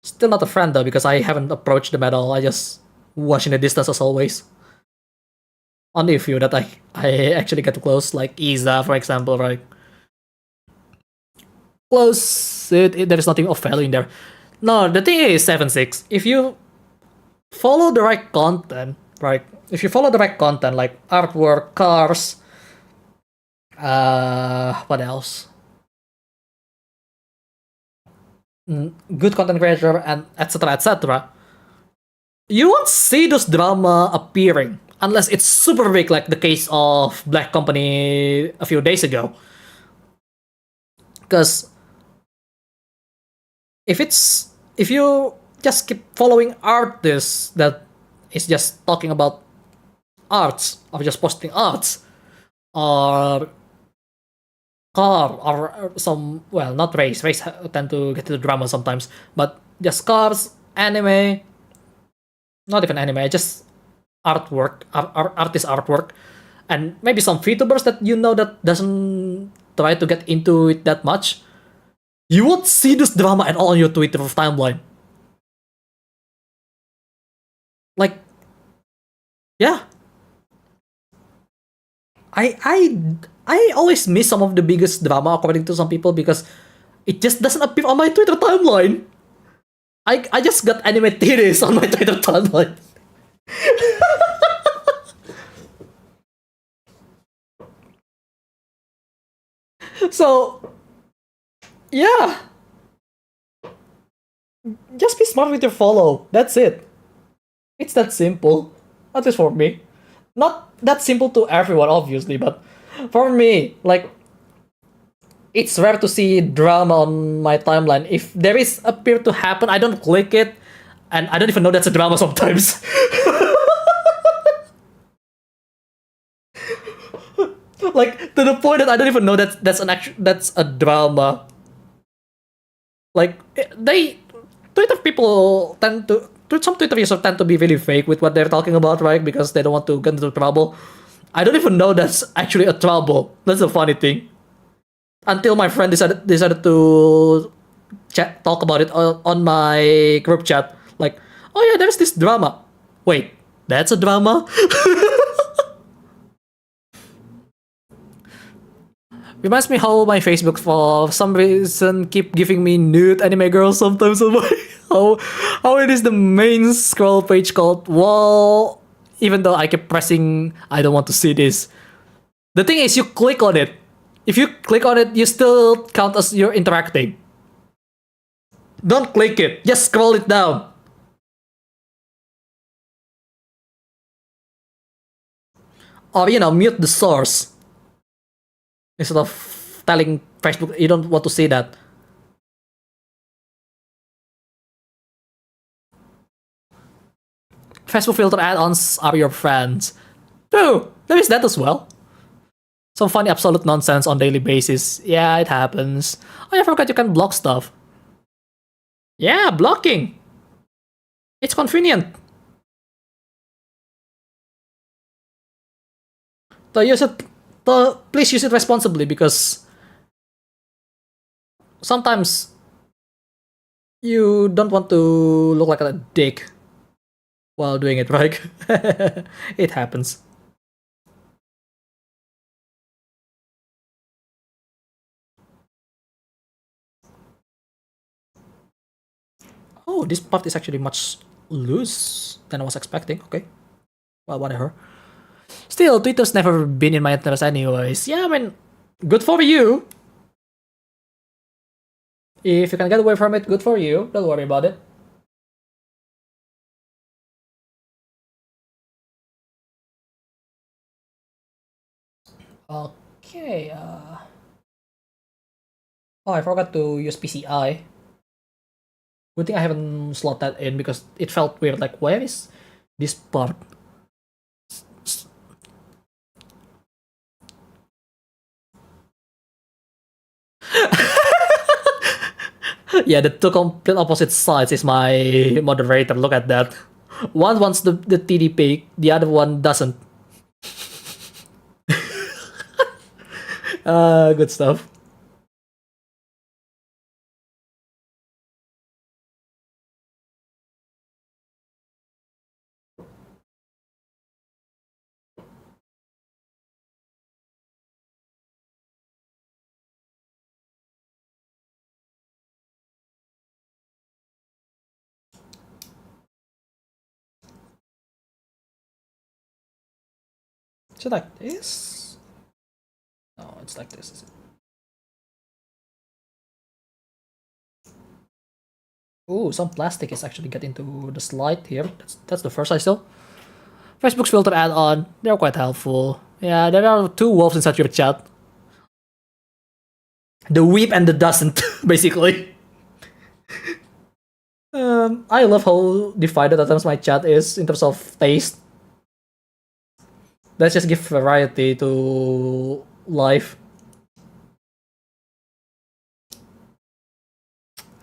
Still not a friend though because I haven't approached them at all. I just watch in the distance as always. Only a few that I actually get close, like Isa, for example, right? Close it, there is nothing of value in there. No, the thing is 7-6. If you follow the right content, right? If you follow the right content like artwork, cars, what else? Good content creator and etc. etc. You won't see those drama appearing unless it's super big, like the case of Black Company a few days ago. Because if you just keep following artists that is just talking about arts or just posting arts or car or some, well, not race tend to get to the drama sometimes, but just cars, anime, not even anime, just artwork, artist artwork, and maybe some VTubers that you know that doesn't try to get into it that much, you won't see this drama at all on your Twitter timeline. Like, yeah, I always miss some of the biggest drama according to some people because it just doesn't appear on my Twitter timeline. I just got anime titties on my Twitter timeline. So, yeah. Just be smart with your follow. That's it. It's that simple. At least for me. Not that simple to everyone, obviously, but for me, like, it's rare to see drama on my timeline. If there is appear to happen, I don't click it, and I don't even know that's a drama sometimes. Like, to the point that I don't even know that's a drama. Like, Twitter people tend to some Twitter users tend to be really fake with what they're talking about, right? Because they don't want to get into trouble. I don't even know that's actually a trouble. That's the funny thing. Until my friend decided to talk about it on my group chat. Like, oh yeah, there's this drama. Wait, that's a drama? Reminds me how my Facebook for some reason keep giving me nude anime girls sometimes on my how it is the main scroll page called, well, Even though I keep pressing, I don't want to see this. The thing is, you click on it. If you click on it, you still count as you're interacting. Don't click it. Just scroll it down. Or, mute the source. Instead of telling Facebook you don't want to see that. Facebook filter add-ons are your friends. True, there is that as well. Some funny absolute nonsense on daily basis. Yeah, it happens. Oh, I forgot you can block stuff. Yeah, blocking. It's convenient. Please use it responsibly, because sometimes you don't want to look like a dick while doing it, right? It happens. Oh, this part is actually much loose than I was expecting. Okay. Well, whatever. Still, Twitter's never been in my interest anyways. Yeah, I mean, good for you. If you can get away from it, good for you. Don't worry about it. Okay, oh, I forgot to use PCI. Good thing I haven't slot that in, because it felt weird. Like, where is this part? Yeah, the two complete opposite sides is my moderator. Look at that. One wants the TDP, the other one doesn't. Good stuff. Is it like this? No, it's like this, is it? Ooh, some plastic is actually getting to the slide here. That's the first I saw. Facebook's filter add-on, they're quite helpful. Yeah, there are two wolves inside your chat. The weep and the doesn't, basically. I love how divided at times my chat is in terms of taste. Let's just give variety to life.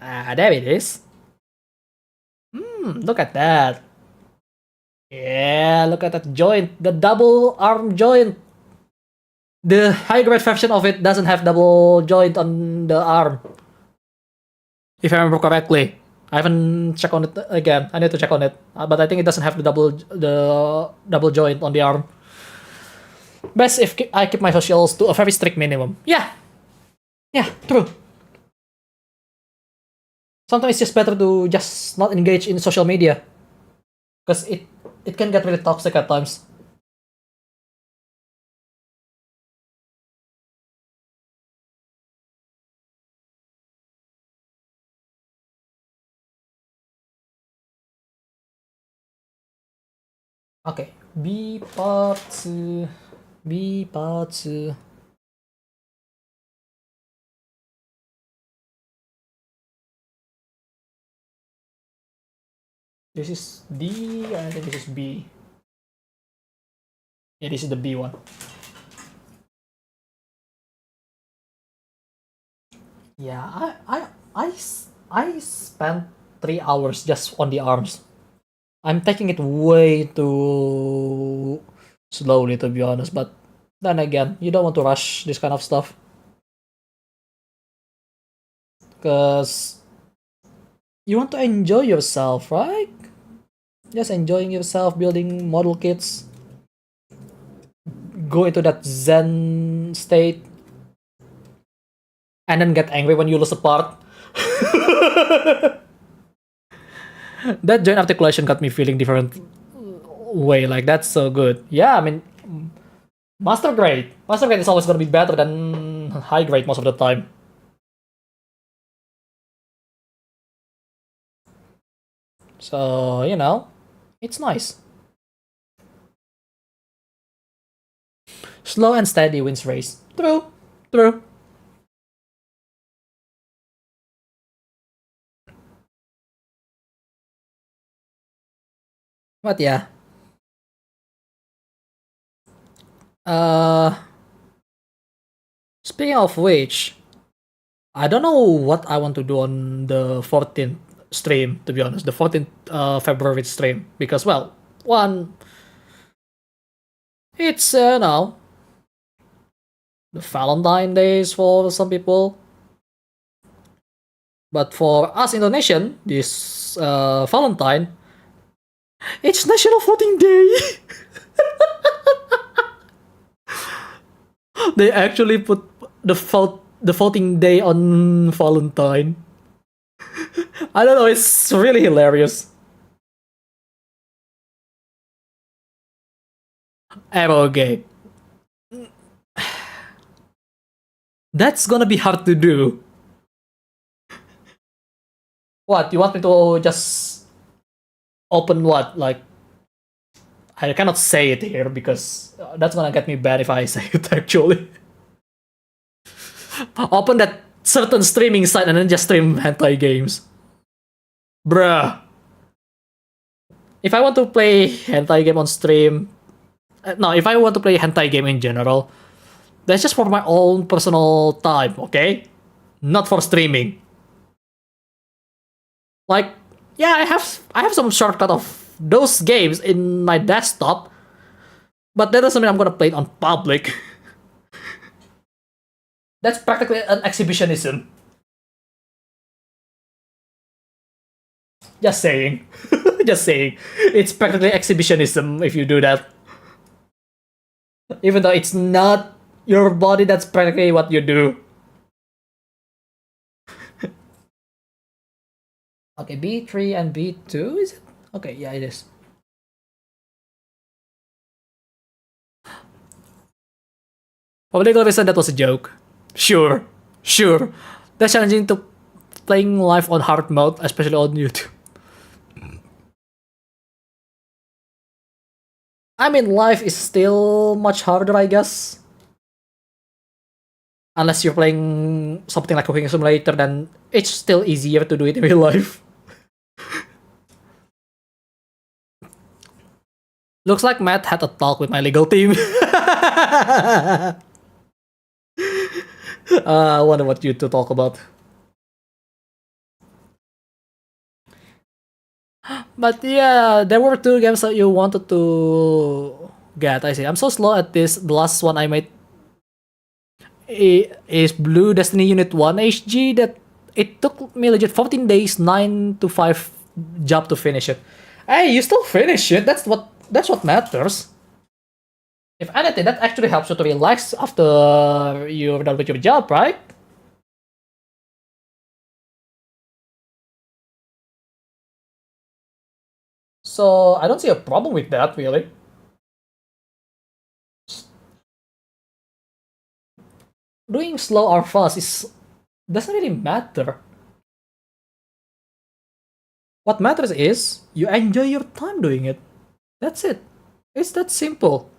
Ah, there it is. Look at that. Yeah, look at that joint. The double arm joint. The high grade version of it doesn't have double joint on the arm. If I remember correctly. I haven't checked on it again. I need to check on it. But I think it doesn't have the double joint on the arm. Best if I keep my socials to a very strict minimum. Yeah. Yeah, true. Sometimes it's just better to just not engage in social media. Because it can get really toxic at times. Okay. B parts. B parts. This is D. I think this is B. Yeah, this is the B one. Yeah, I spent 3 hours just on the arms. I'm taking it way too slowly, to be honest. But then again, you don't want to rush this kind of stuff, because you want to enjoy yourself, right? Just enjoying yourself, building model kits, go into that zen state, and then get angry when you lose a part. That joint articulation got me feeling different. way. Like, that's so good. Yeah, I mean, master grade. Master grade is always gonna be better than high grade most of the time. So, you know, it's nice. Slow and steady wins race. True. True. But yeah. Uh Speaking of which, I don't know what I want to do on the 14th stream, to be honest. The 14th February stream. Because, well, one, it's, now, the Valentine days for some people. But for us Indonesian, this Valentine, it's National Voting Day. They actually put the voting day on Valentine. I don't know, it's really hilarious. Okay. That's gonna be hard to do. What, you want me to just open what? Like, I cannot say it here because that's gonna get me bad if I say it actually. Open that certain streaming site and then just stream hentai games. Bruh. If I want to play hentai game on stream, no, if I want to play hentai game in general, that's just for my own personal time, okay? Not for streaming. Like, yeah, I have some shortcut of those games in my desktop, but that doesn't mean I'm gonna play it on public. That's practically an exhibitionism. Just saying. Just saying. It's practically exhibitionism if you do that. Even though it's not your body, that's practically what you do. Okay, B3 and B2, is it? Okay, yeah, it is. Public reason that was a joke. Sure, sure. That's challenging to playing live on hard mode, especially on YouTube. I mean, live is still much harder, I guess. Unless you're playing something like Cooking Simulator, then it's still easier to do it in real life. Looks like Matt had a talk with my legal team. I wonder what you two talk about. But yeah, there were two games that you wanted to get. I see. I'm so slow at this. The last one I made is Blue Destiny Unit 1 HG that it took me legit 14 days, 9 to 5 job to finish it. Hey, you still finish it. That's what matters. If anything, that actually helps you to relax after you're done with your job, right? So I don't see a problem with that, really. Doing slow or fast doesn't really matter. What matters is you enjoy your time doing it. That's it. It's that simple.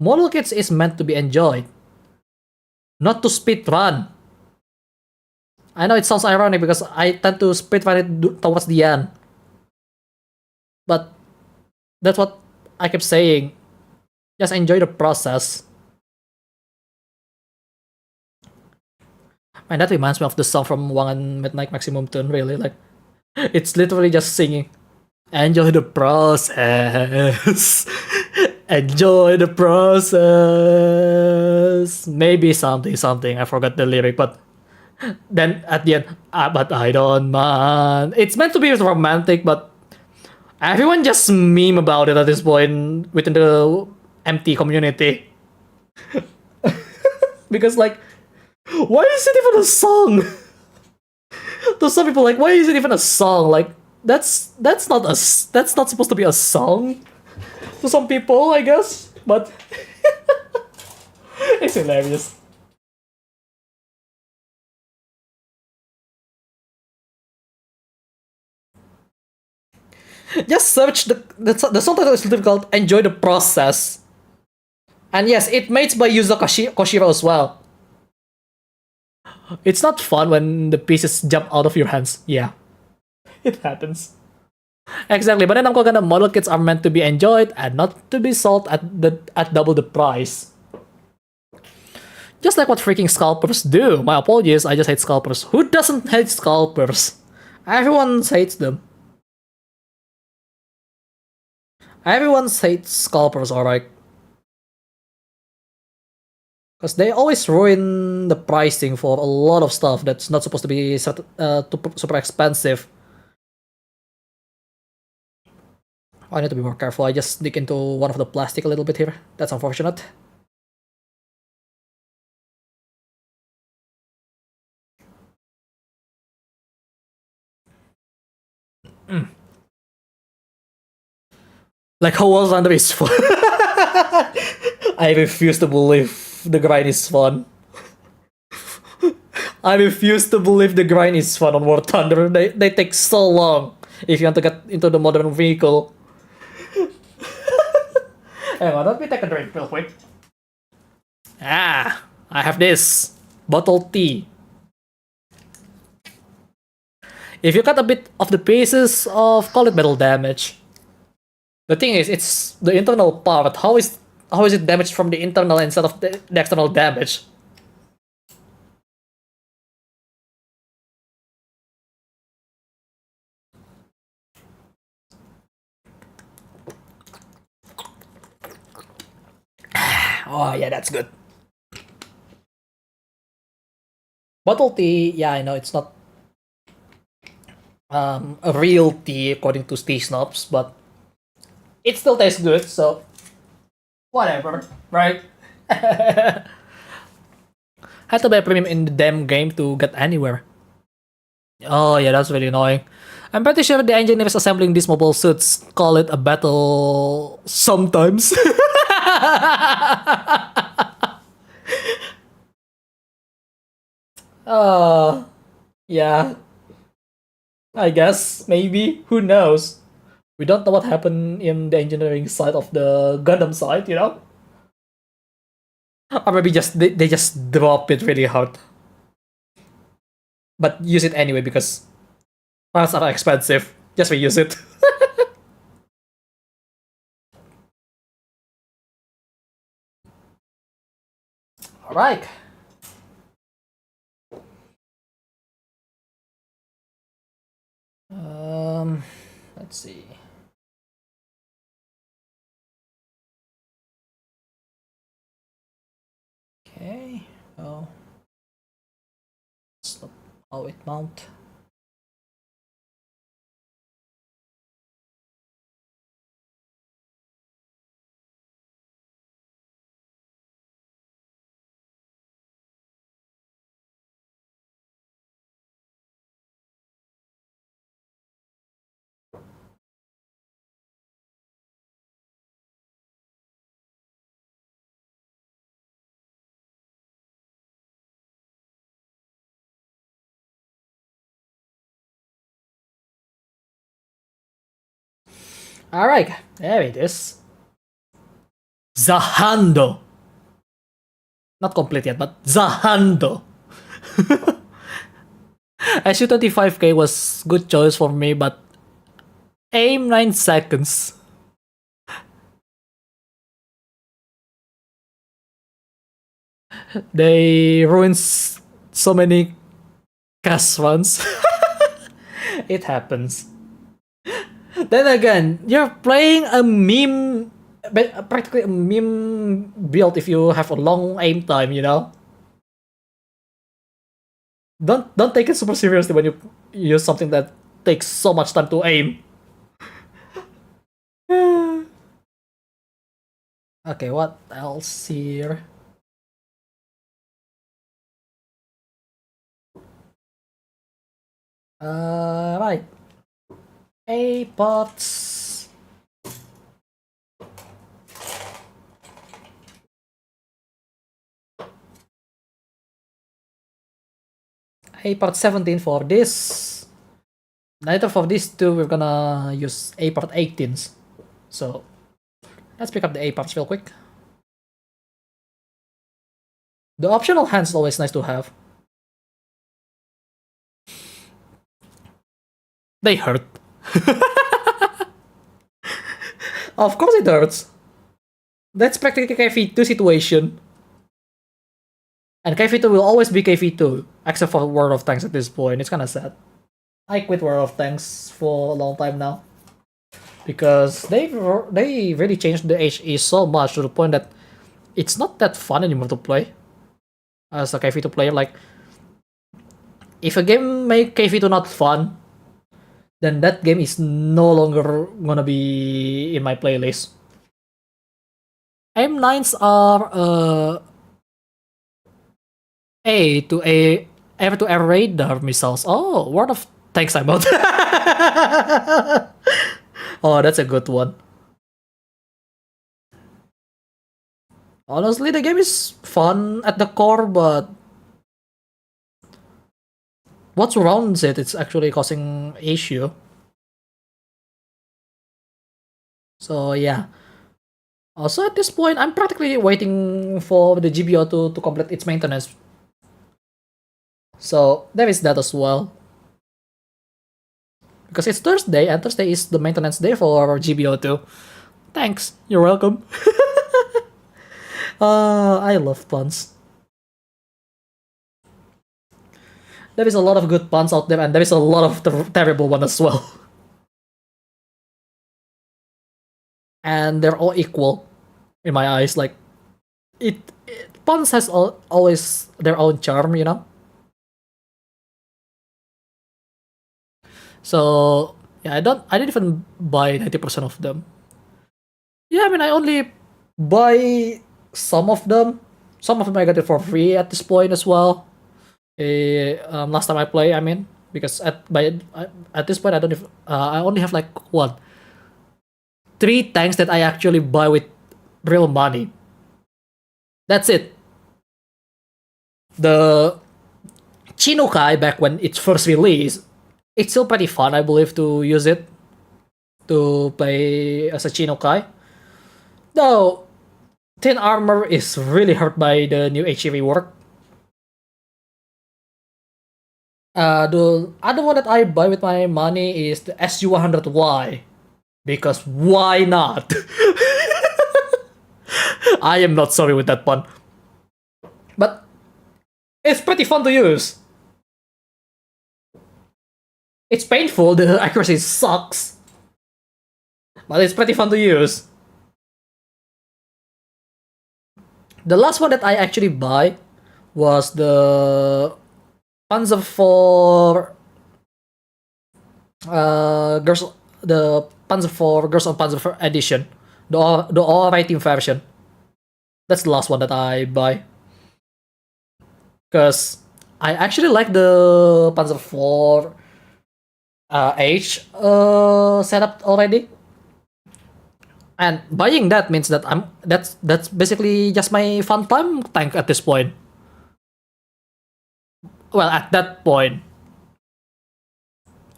Model Kits is meant to be enjoyed, not to speed run. I know it sounds ironic because I tend to speed run it towards the end. But that's what I kept saying. Just enjoy the process. And that reminds me of the song from Wangan Midnight Maximum Tune, really. Like, it's literally just singing. Enjoy the process. Enjoy the process. Maybe something. I forgot the lyric, but then at the end, but I don't mind. It's meant to be romantic, but everyone just meme about it at this point within the MT community. Because, like, why is it even a song? To some people, like, why is it even a song? Like, that's not supposed to be a song. to some people, I guess, but it's hilarious. Just search the song title is literally called "Enjoy the Process," and yes, it mates by Yuzo Koshiro as well. It's not fun when the pieces jump out of your hands. Yeah, it happens. Exactly, but then I'm gonna model kits are meant to be enjoyed and not to be sold at double the price. Just like what freaking scalpers do. My apologies, I just hate scalpers. Who doesn't hate scalpers? Everyone hates them. Everyone hates scalpers, alright. Because they always ruin the pricing for a lot of stuff that's not supposed to be super expensive. I need to be more careful. I just sneak into one of the plastic a little bit here. That's unfortunate. Like how was under is fun. I refuse to believe the grind is fun. I refuse to believe the grind is fun on War Thunder. They take so long if you want to get into the modern vehicle. Hang on, let me take a drink real quick. Ah, I have this. Bottle tea. If you cut a bit of the pieces of call it metal damage. The thing is, it's the internal part. How is it damaged from the internal instead of the external damage? Oh yeah, that's good. Bottle tea, yeah, I know it's not a real tea according to tea snobs, but it still tastes good, so whatever, right? Had to buy a premium in the damn game to get anywhere. Oh yeah, that's really annoying. I'm pretty sure the engineers assembling these mobile suits call it a battle sometimes. uh, yeah, I guess, maybe, who knows? We don't know what happened in the engineering side of the Gundam side, you know? Or maybe just they just drop it really hard. But use it anyway because parts are expensive. Just reuse it. Alright. Let's see. Okay. Oh. Stop. How it mount. Alright, there it is. Zahando. Not complete yet, but Zahando. SU-25K was good choice for me, but aim 9 seconds. They ruined so many cast runs. It happens. Then again, you're playing a meme, practically a meme build if you have a long aim time, you know? Don't take it super seriously when you use something that takes so much time to aim. Okay, what else here? Right. A-pots. A part 17 for this. Neither for these two, we're gonna use A part 18s. So let's pick up the A parts real quick. The optional hands is always nice to have. They hurt. Of course it hurts. That's practically KV2 situation. And KV2 will always be KV2, except for World of Tanks at this point. It's kinda sad. I quit World of Tanks for a long time now. Because they really changed the HE so much to the point that it's not that fun anymore to play. As a KV2 player, like, if a game make KV2 not fun, then that game is no longer gonna be in my playlist. M9s are A to air to air radar missiles. Oh, World of Tanks I'm out. Oh, that's a good one. Honestly, the game is fun at the core, but what surrounds it, it's actually causing issue. So yeah. Also at this point, I'm practically waiting for the GBO to complete its maintenance. So there is that as well. Because it's Thursday, and Thursday is the maintenance day for GBO2. Thanks, you're welcome. I love puns. There is a lot of good puns out there, and there is a lot of terrible ones as well. And they're all equal in my eyes. Like, puns has always their own charm, you know? So yeah, I didn't even buy 90% of them. Yeah, I mean, I only buy some of them. Some of them I got it for free at this point as well. Last time I play, I mean, because at this point I only have like what 3 tanks that I actually buy with real money. That's it. The Chinokai, back when it's first released, it's still pretty fun, I believe, to use it to play as a Chinokai. Though Thin Armor is really hurt by the new HE rework. The other one that I buy with my money is the SU100Y. Because why not? I am not sorry with that pun. But it's pretty fun to use. It's painful, the accuracy sucks. But it's pretty fun to use. The last one that I actually buy was the Panzer IV Girls, the Panzer IV Girls on Panzer IV edition, the all rating version. That's the last one that I buy, because I actually like the Panzer IV H setup already, and buying that means that that's basically just my fun time tank at this point. Well, at that point.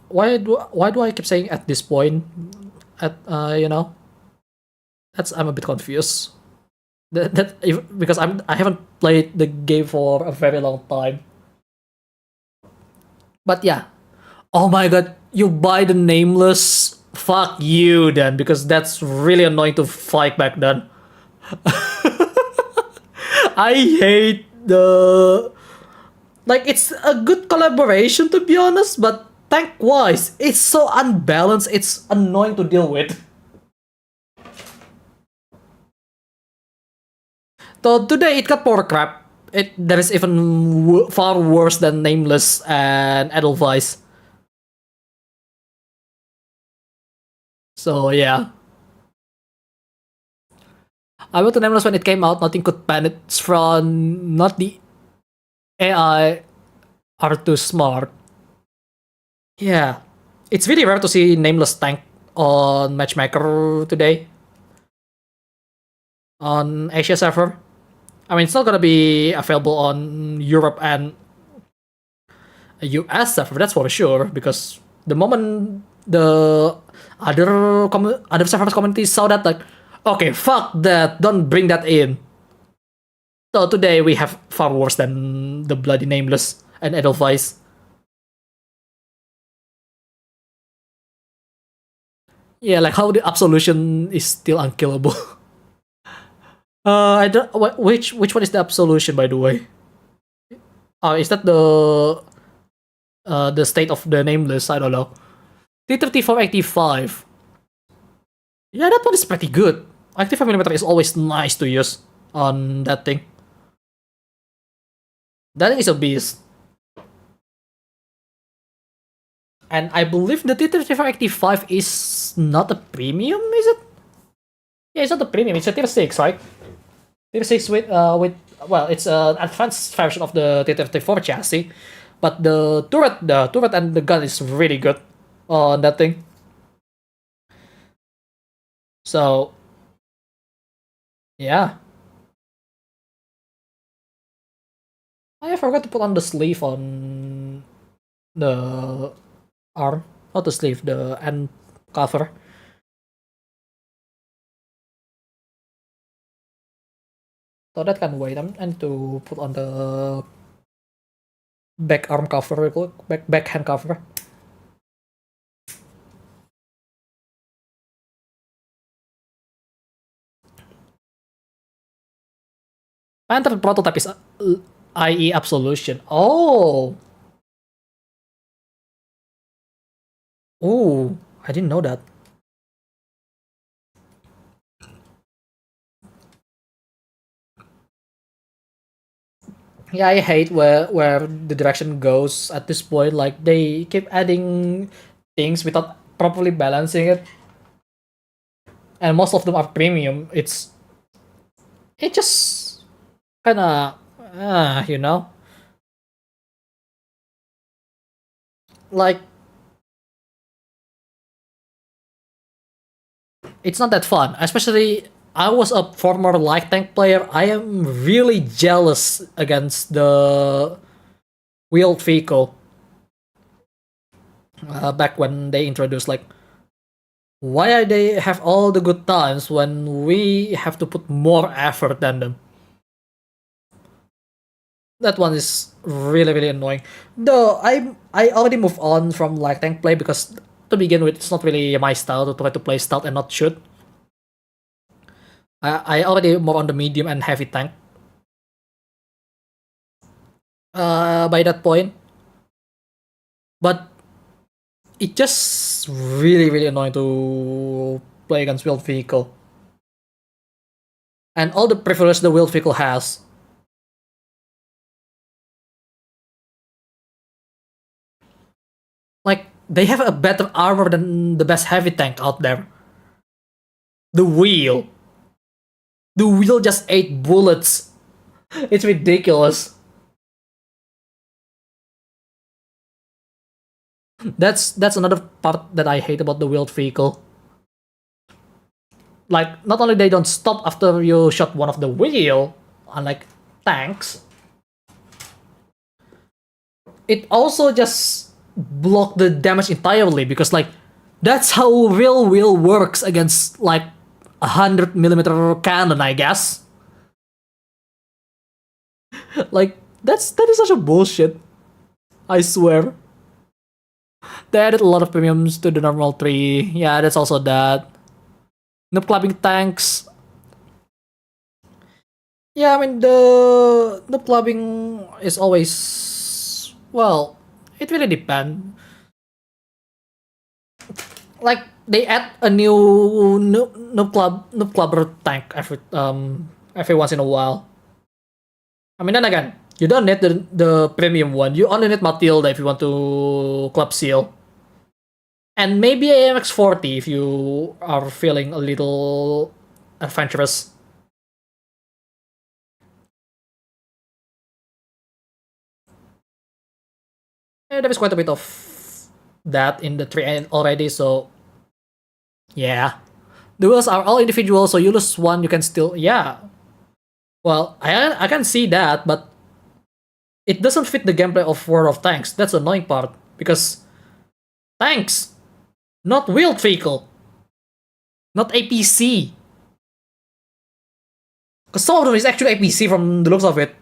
Why do I keep saying at this point? At you know, I'm a bit confused. Because I haven't played the game for a very long time. But yeah, oh my god, you buy the nameless? Fuck you then, because that's really annoying to fight back then. I hate the, like, it's a good collaboration to be honest, but tank wise, it's so unbalanced, it's annoying to deal with. So today it got power crap. That is even far worse than Nameless and Edelweiss. So yeah. I went to Nameless when it came out, nothing could ban it from not the AI are too smart. Yeah. It's really rare to see Nameless tank on Matchmaker today. On Asia server. I mean, it's not gonna be available on Europe and a US server, that's for sure, because the moment the other servers community saw that, like, okay, fuck that, don't bring that in. So today we have far worse than the bloody nameless and Edelweiss. Yeah, like how the absolution is still unkillable. I don't. Which one is the absolution, by the way? Is that the state of the nameless? I don't know. T3485. Yeah, that one is pretty good. 85mm is always nice to use on that thing. That thing is a beast. And I believe the T3485 is not a premium, is it? Yeah, it's not a premium. It's a tier 6, right? Tier 6 with well, it's an advanced version of the T34 chassis, but the turret and the gun is really good on that thing. So, yeah. I forgot to put on the sleeve on the arm. Not the sleeve, the end cover. So that can wait. I need to put on the back arm cover real quick. Back hand cover. Panther prototype is IE Absolution. Oh! Oh, I didn't know that. Yeah, I hate where the direction goes at this point. Like, they keep adding things without properly balancing it. And most of them are premium. It just kinda you know? Like, it's not that fun. Especially, I was a former light tank player. I am really jealous against the wheeled vehicle. Back when they introduced, like, why are they have all the good times when we have to put more effort than them? That one is really really annoying. Though I already moved on from light tank play because to begin with, it's not really my style to try to play stealth and not shoot. I already more on the medium and heavy tank. By that point, but it just really really annoying to play against wheeled vehicle and all the privilege the wheeled vehicle has. Like, they have a better armor than the best heavy tank out there. The wheel. The wheel just ate bullets. It's ridiculous. That's another part that I hate about the wheeled vehicle. Like, not only they don't stop after you shot one of the wheel, unlike tanks, it also just block the damage entirely because, like, that's how real wheel works against like 100mm cannon, I guess. Like, that is such a bullshit. I swear. They added a lot of premiums to the normal tree. Yeah, that's also that. Noob clubbing tanks. Yeah, I mean, the noob clubbing is always, well, it really depends. Like, they add a new noob clubber tank every once in a while. I mean, then again, you don't need the premium one. You only need Matilda if you want to club seal. And maybe AMX40 if you are feeling a little adventurous. There is quite a bit of that in the tree already, so yeah. The wheels are all individual, so you lose one, you can still, yeah. Well, I can see that, but it doesn't fit the gameplay of War of Tanks. That's the annoying part, because tanks, not wheeled vehicle, not APC. Because some of them is actually APC from the looks of it.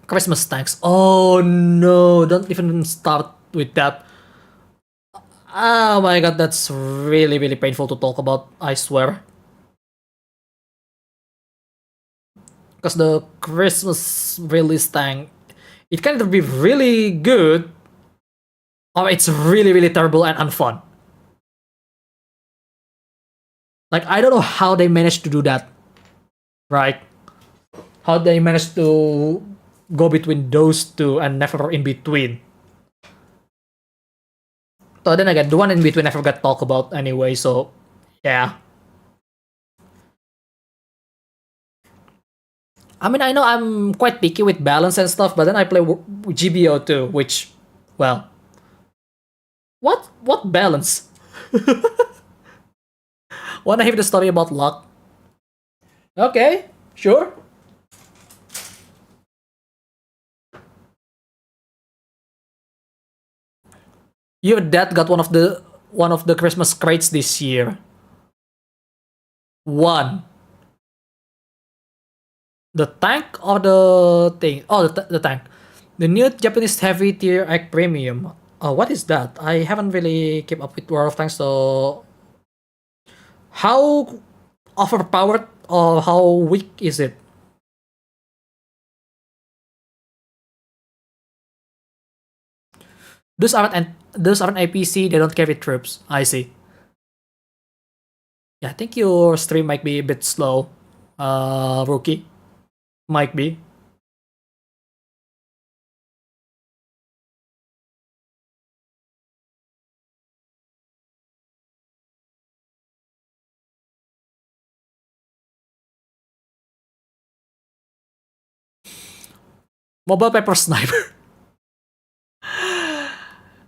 Christmas tanks. Oh no, don't even start with that. Oh my god, that's really, really painful to talk about, I swear. Because the Christmas release tank, it can either be really good, or it's really, really terrible and unfun. Like, I don't know how they managed to do that, right? How they managed to go between those two and never in between. So then again, the one in between never got talked about anyway, so yeah. I mean, I know I'm quite picky with balance and stuff, but then I play GBO too, which, well, what balance? Wanna hear the story about luck? Okay, sure. Your dad got one of the Christmas crates this year. One. The tank or the thing? Oh, the tank. The new Japanese heavy tier egg premium. Oh, what is that? I haven't really kept up with War of Tanks, so how overpowered or how weak is it? Those aren't APC. They don't carry troops. I see. Yeah, I think your stream might be a bit slow, rookie. Might be. Mobile Pepper Sniper.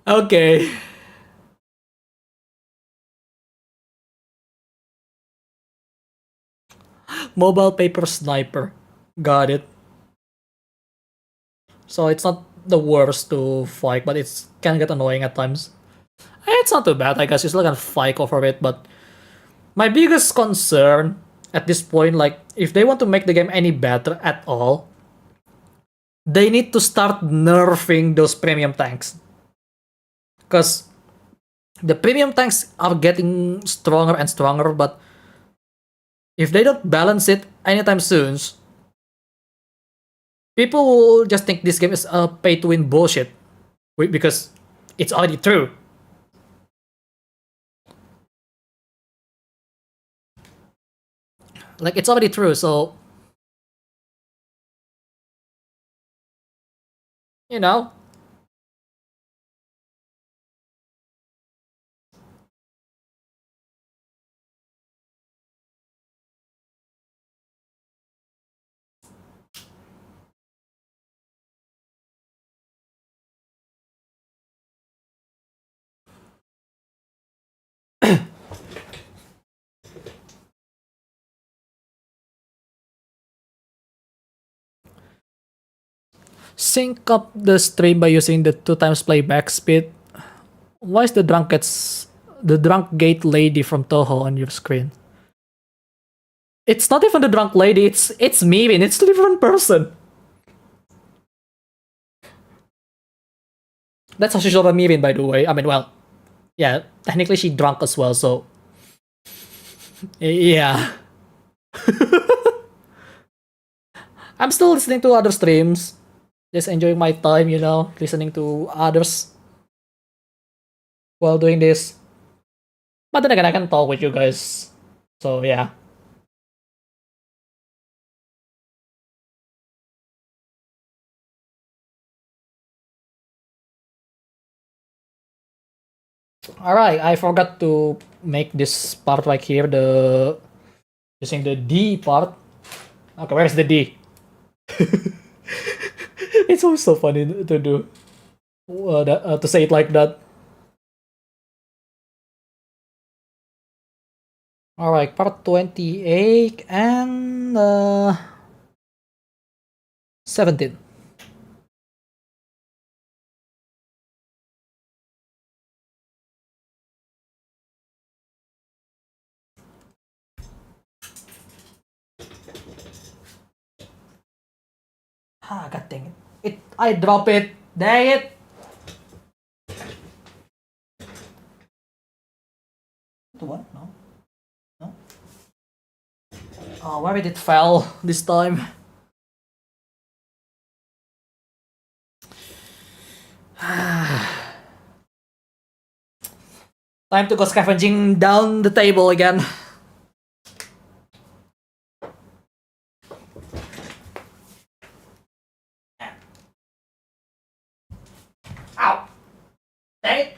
Okay. Mobile Paper Sniper. Got it. So it's not the worst to fight, but it's can get annoying at times. It's not too bad, I guess. You still can fight over it, but my biggest concern at this point, like, if they want to make the game any better at all, they need to start nerfing those premium tanks. Because the premium tanks are getting stronger and stronger, but if they don't balance it anytime soon, people will just think this game is a pay to win bullshit. Because it's already true. Like, it's already true, so you know. Sync up the stream by using the 2x playback speed. Why is the drunk gate lady from Toho on your screen? It's not even the drunk lady, it's Mivin, it's a different person. That's how she showed up Mivin, by the way. I mean, well, yeah, technically she drunk as well, so yeah. I'm still listening to other streams. Just enjoying my time, listening to others while doing this. But then again, I can talk with you guys. So yeah. Alright, I forgot to make this part right here, using the D part. Okay, where's the D? It's always so funny to do. To say it like that. Alright, part 28 and 17. Ah, god dang it. I drop it. Dang it. The one? No. No. Oh, where did it fell this time? Time to go scavenging down the table again. Ow! Dang it!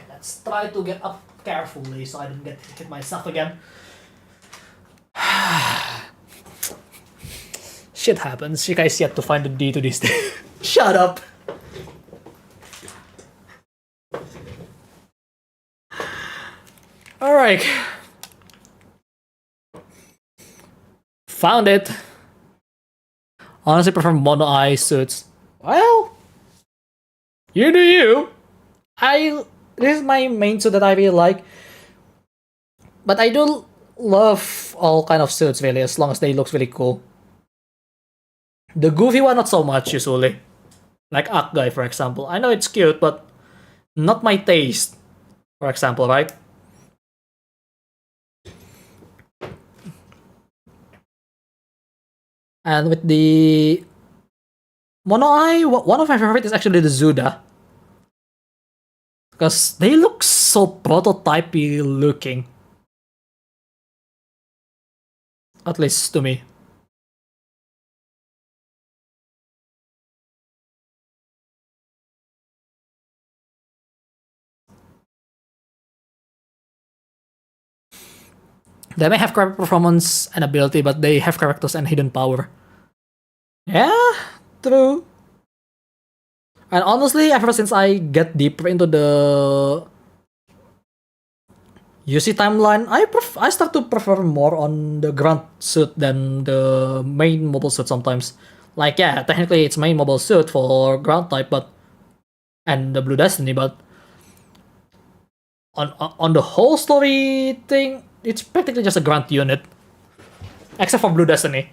Let's try to get up carefully so I don't get hit myself again. Shit happens. You guys yet to find the D to this day. Shut up! Alright. Found it. Honestly prefer mono eye suits. Well, you do you. This is my main suit that I really like. But I do love all kind of suits really, as long as they look really cool. The goofy one not so much usually. Like Ak Guy for example. I know it's cute, but not my taste. For example, right? And with the Mono Eye, one of my favorite is actually the Zuda. Because they look so prototypey looking. At least to me. They may have correct performance and ability, but they have characters and hidden power. Yeah, true. And honestly, ever since I get deeper into the UC timeline, I start to prefer more on the ground suit than the main mobile suit sometimes. Like yeah, technically it's main mobile suit for ground type, but and the Blue Destiny, but on the whole story thing, it's practically just a ground unit, except for Blue Destiny.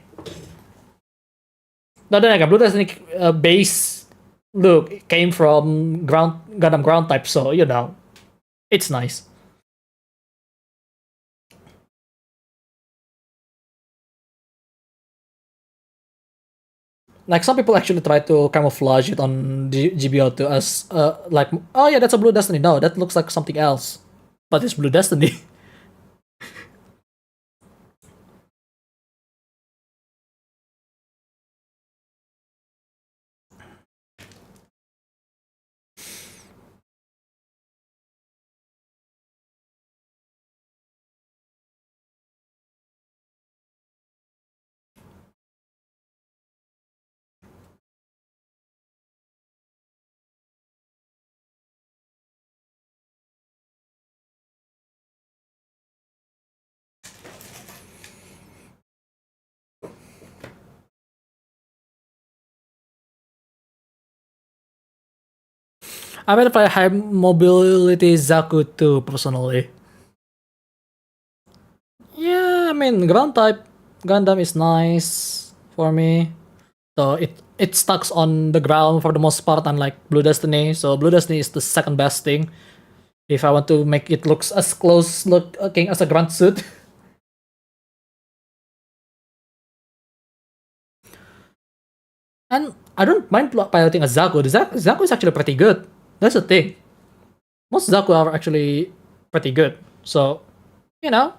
No, then again, Blue Destiny base look came from Gundam Ground Type, so you know, it's nice. Like some people actually try to camouflage it on GBO2 as like, oh yeah, that's a Blue Destiny. No, that looks like something else, but it's Blue Destiny. I mean, if I have mobility Zaku too personally. Yeah, I mean, ground type Gundam is nice for me. So it stucks on the ground for the most part, unlike Blue Destiny. So Blue Destiny is the second best thing if I want to make it looks as close looking as a grunt suit. And I don't mind piloting a Zaku. The Zaku is actually pretty good. That's the thing. Most Zaku are actually pretty good. So, you know,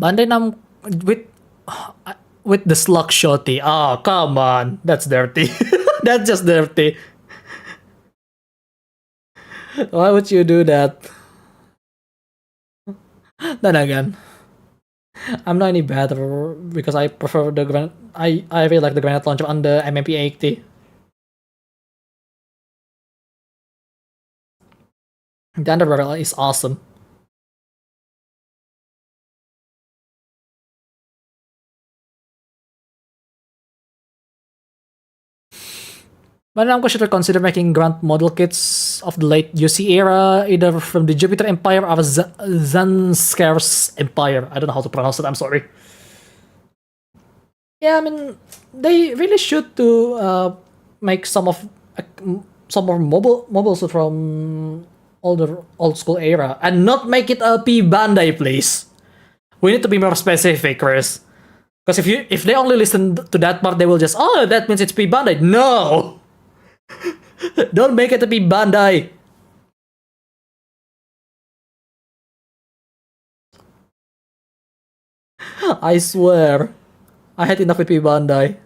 Bandai Nam with with the slug shotty. Oh, come on. That's dirty. That's just dirty. Why would you do that? Then again, I'm not any better because I prefer the I really like the granite launcher on the MMP 80. The underbarrel is awesome. But I'm should consider making Grand model kits of the late UC era, either from the Jupiter Empire or Zanskar's Empire. I don't know how to pronounce it, I'm sorry. Yeah, I mean, they really should to make some more mobiles from older old school era and not make it a P Bandai, please. We need to be more specific, Chris. Because if they only listen to that part, they will just that means it's P Bandai. No, don't make it a P Bandai. I swear, I had enough with P Bandai.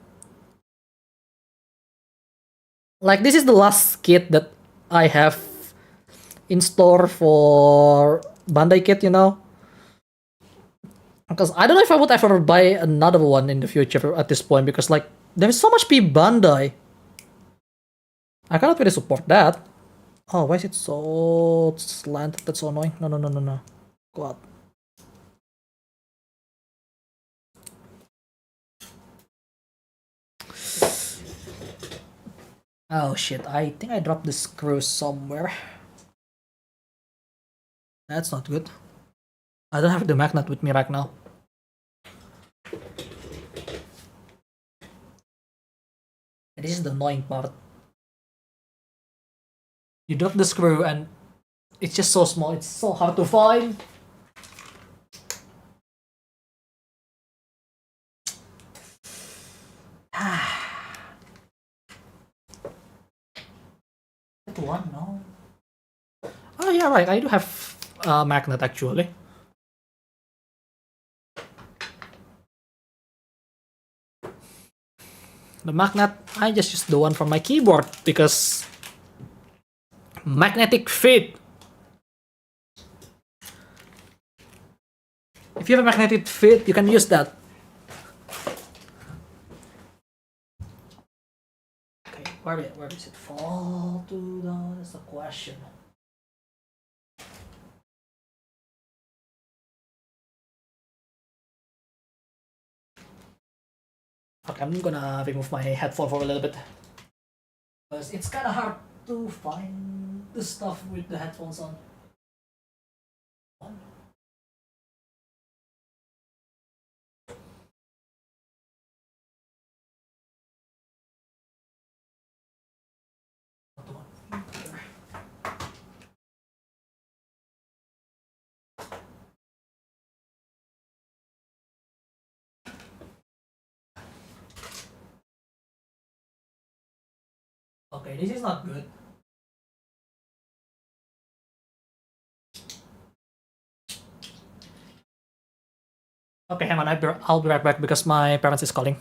Like this is the last kit that I have in store for Bandai kit, you know. Because I don't know if I would ever buy another one in the future at this point because like there's so much P Bandai. I cannot really support that. Oh, why is it so slanted? That's so annoying. No, no, no, no, no. God. Oh shit, I think I dropped the screw somewhere. That's not good. I don't have the magnet with me right now. This is the annoying part. You drop the screw and it's just so small, it's so hard to find. That one, no. Oh yeah, right, I do have a magnet actually. The magnet, I just used the one from my keyboard because magnetic fit. If you have a magnetic fit, you can use that. Okay, where does it fall to? That's the question. Okay, I'm gonna remove my headphone for a little bit. Because it's kinda hard to find the stuff with the headphones on. Okay, this is not good. Okay, hang on, I'll be right back because my parents is calling.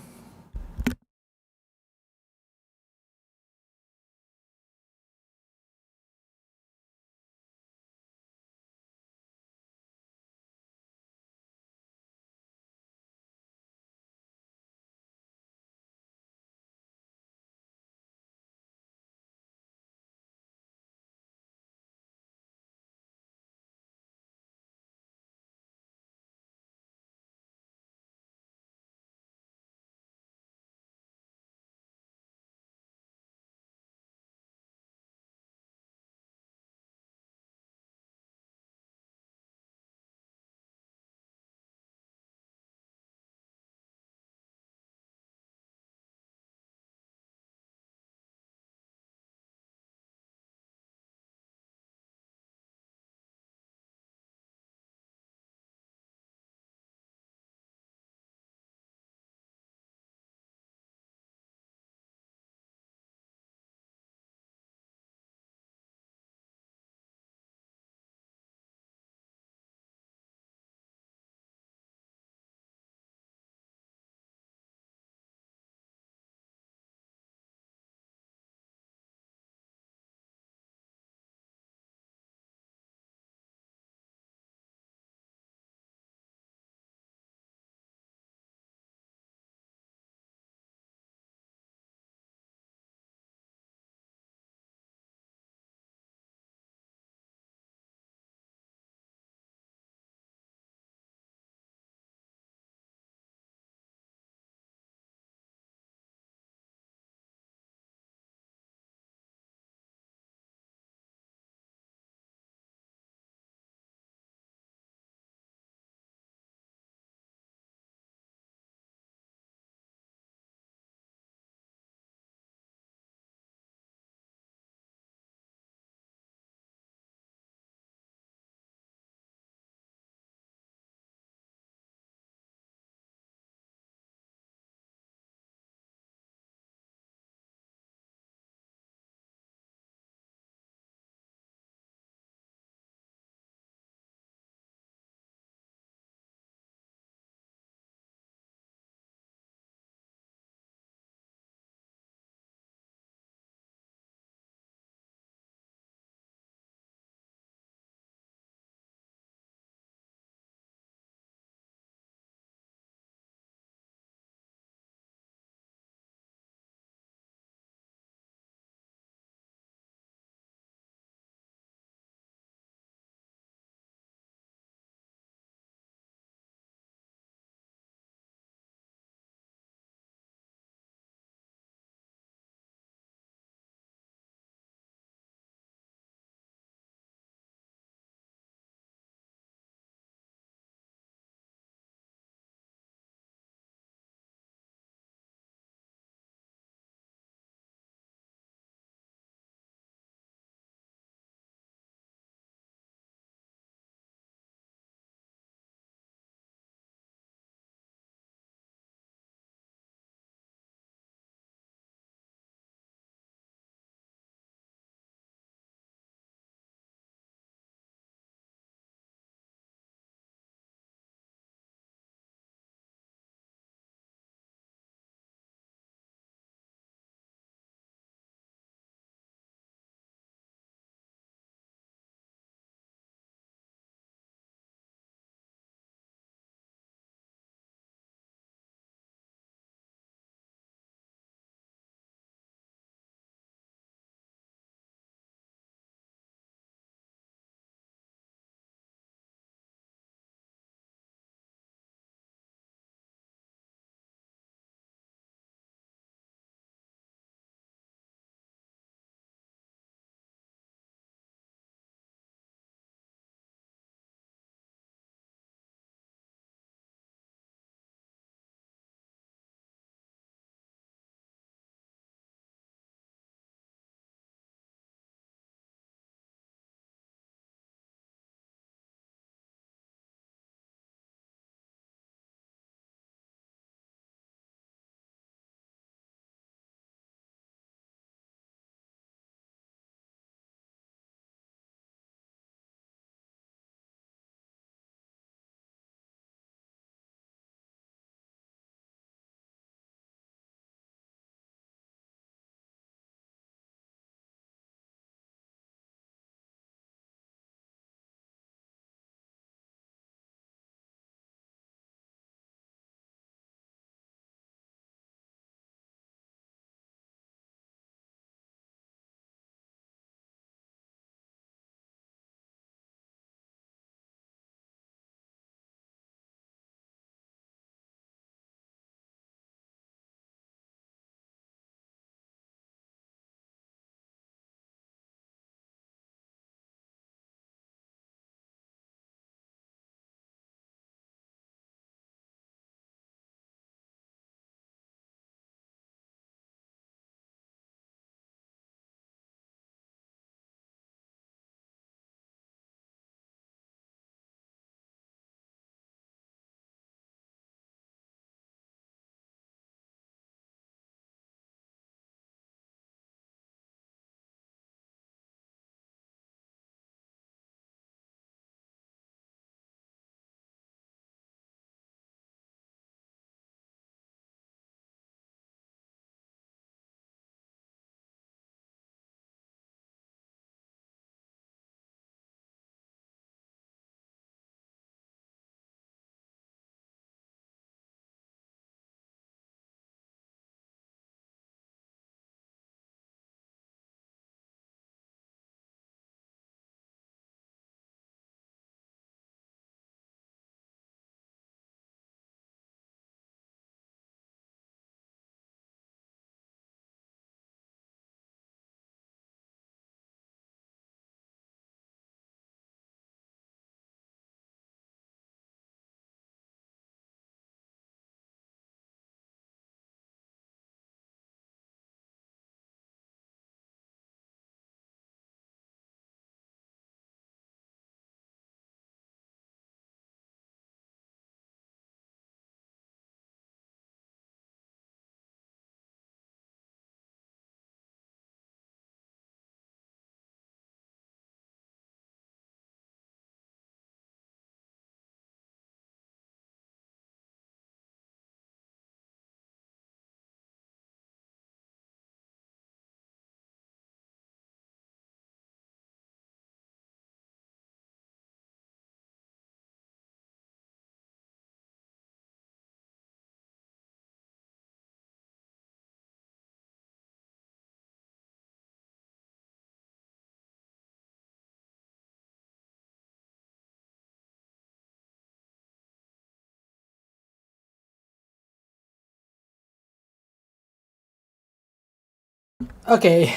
Okay,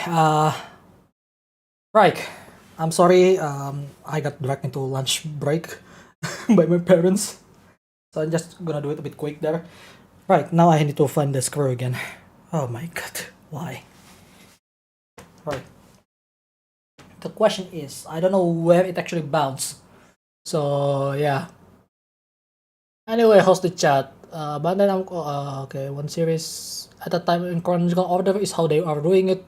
right. I'm sorry, I got dragged into lunch break by my parents. So I'm just gonna do it a bit quick there. Right, now I need to find the screw again. Oh my god, why? Right. The question is, I don't know where it actually bounced. So yeah. Anyway, host the chat. But then I'm okay. One series at a time in chronological order is how they are doing it.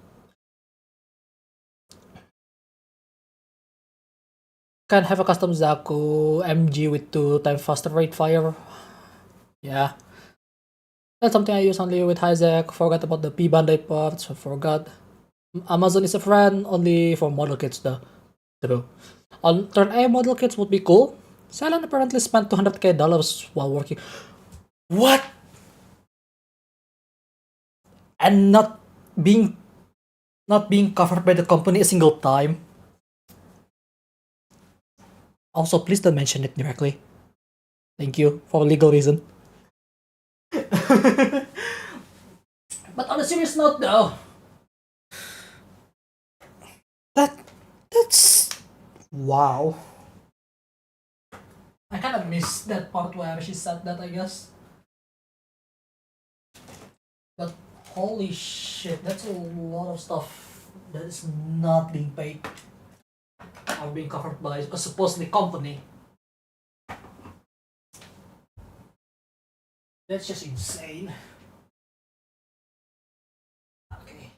Can have a custom Zaku MG with 2 times faster rate fire. Yeah. That's something I use only with Isaac. Forgot about the P Bandai parts. I forgot. Amazon is a friend only for model kits though. True. On turn A model kits would be cool. Silent apparently spent $200k while working. What? And being not being covered by the company a single time. Also, please don't mention it directly. Thank you for legal reason. But on a serious note, though, that's wow. I kind of missed that part where she said that, I guess. But holy shit, that's a lot of stuff that is not being paid or being covered by a supposedly company. That's just insane. Okay.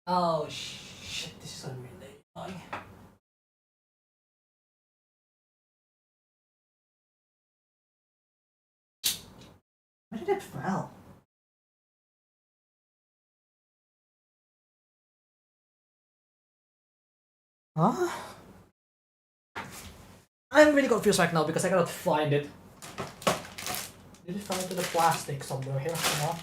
Oh shit, this is really annoying. Where did it fall? Huh? I'm really confused right now because I cannot find it. Did it fall into the plastic somewhere here? No?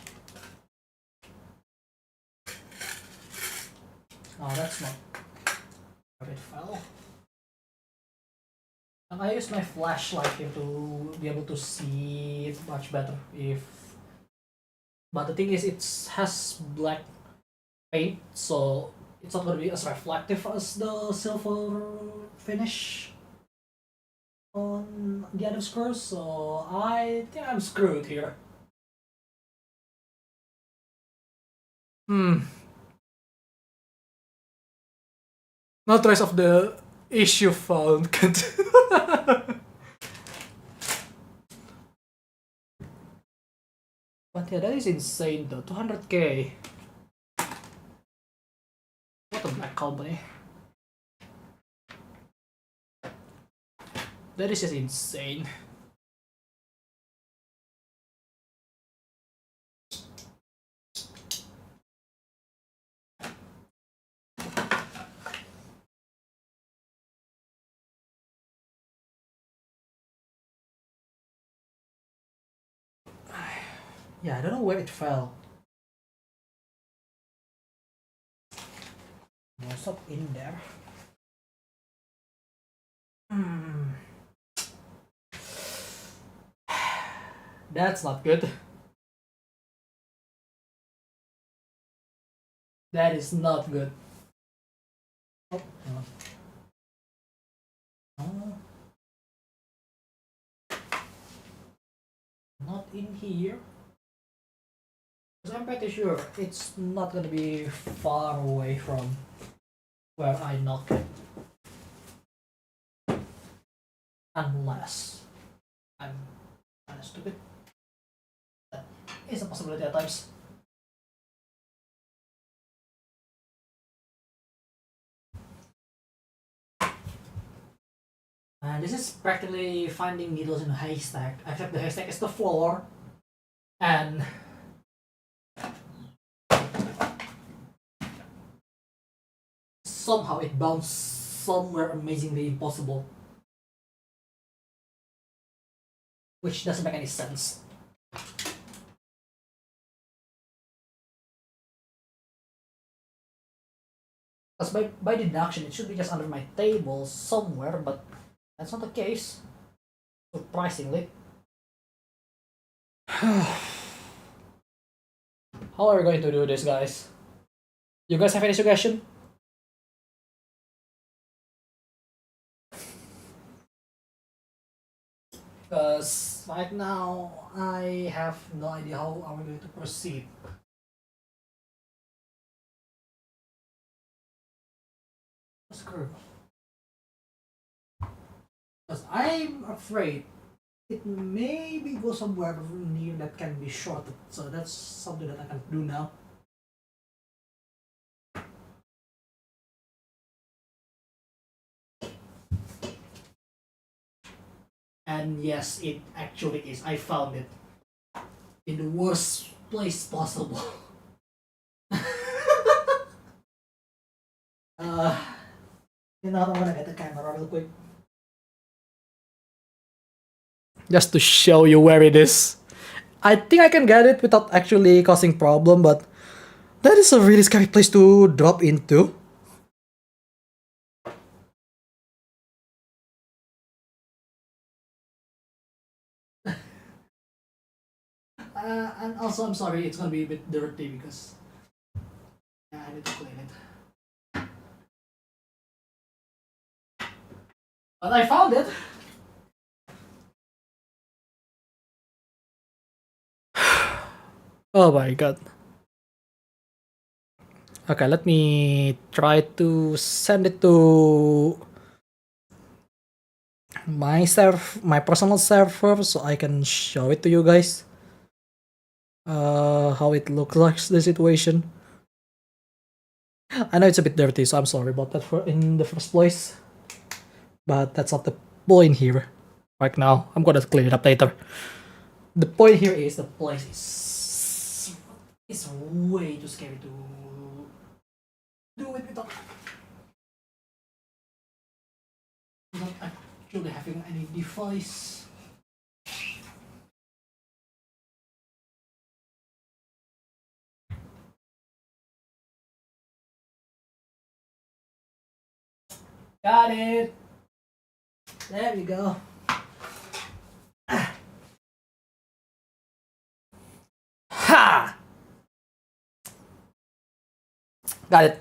Oh, that's not where it fell. And I use my flashlight here to be able to see it much better if. But the thing is, it has black paint, so it's not gonna be as reflective as the silver finish on the other screws. So I think I'm screwed here. Hmm. No trace of the issue found. But yeah, that is insane though. 200k. What a black company. That is just insane. Yeah, I don't know where it fell. Most up in there. Hmm. That's not good. That is not good. Oh, no. Oh, not in here. Because I'm pretty sure it's not gonna be far away from where I knocked it. Unless I'm kinda stupid. That is a possibility at times. And this is practically finding needles in a haystack, except the haystack is the floor, and somehow it bounced somewhere amazingly impossible. Which doesn't make any sense. Because by deduction, it should be just under my table somewhere, but that's not the case. Surprisingly. How how are we going to do this, guys? You guys have any suggestion? Because right now I have no idea how are we going to proceed. Screw. Because I'm afraid it maybe go somewhere near that can be shorted. So that's something that I can do now. And yes, it actually is. I found it in the worst place possible. You know, I'm gonna get the camera real quick. Just to show you where it is. I think I can get it without actually causing problem, but that is a really scary place to drop into. And also, I'm sorry, it's gonna be a bit dirty because I need to clean it. But I found it. Oh my god. Okay, let me try to send it to my personal server so I can show it to you guys. How it looks like the situation. I know it's a bit dirty, so I'm sorry about that in the first place. But that's not the point here. Right now, I'm gonna clean it up later. The point here is the place is way too scary to do it without actually having any device. Got it. There we go. Ha! Got it.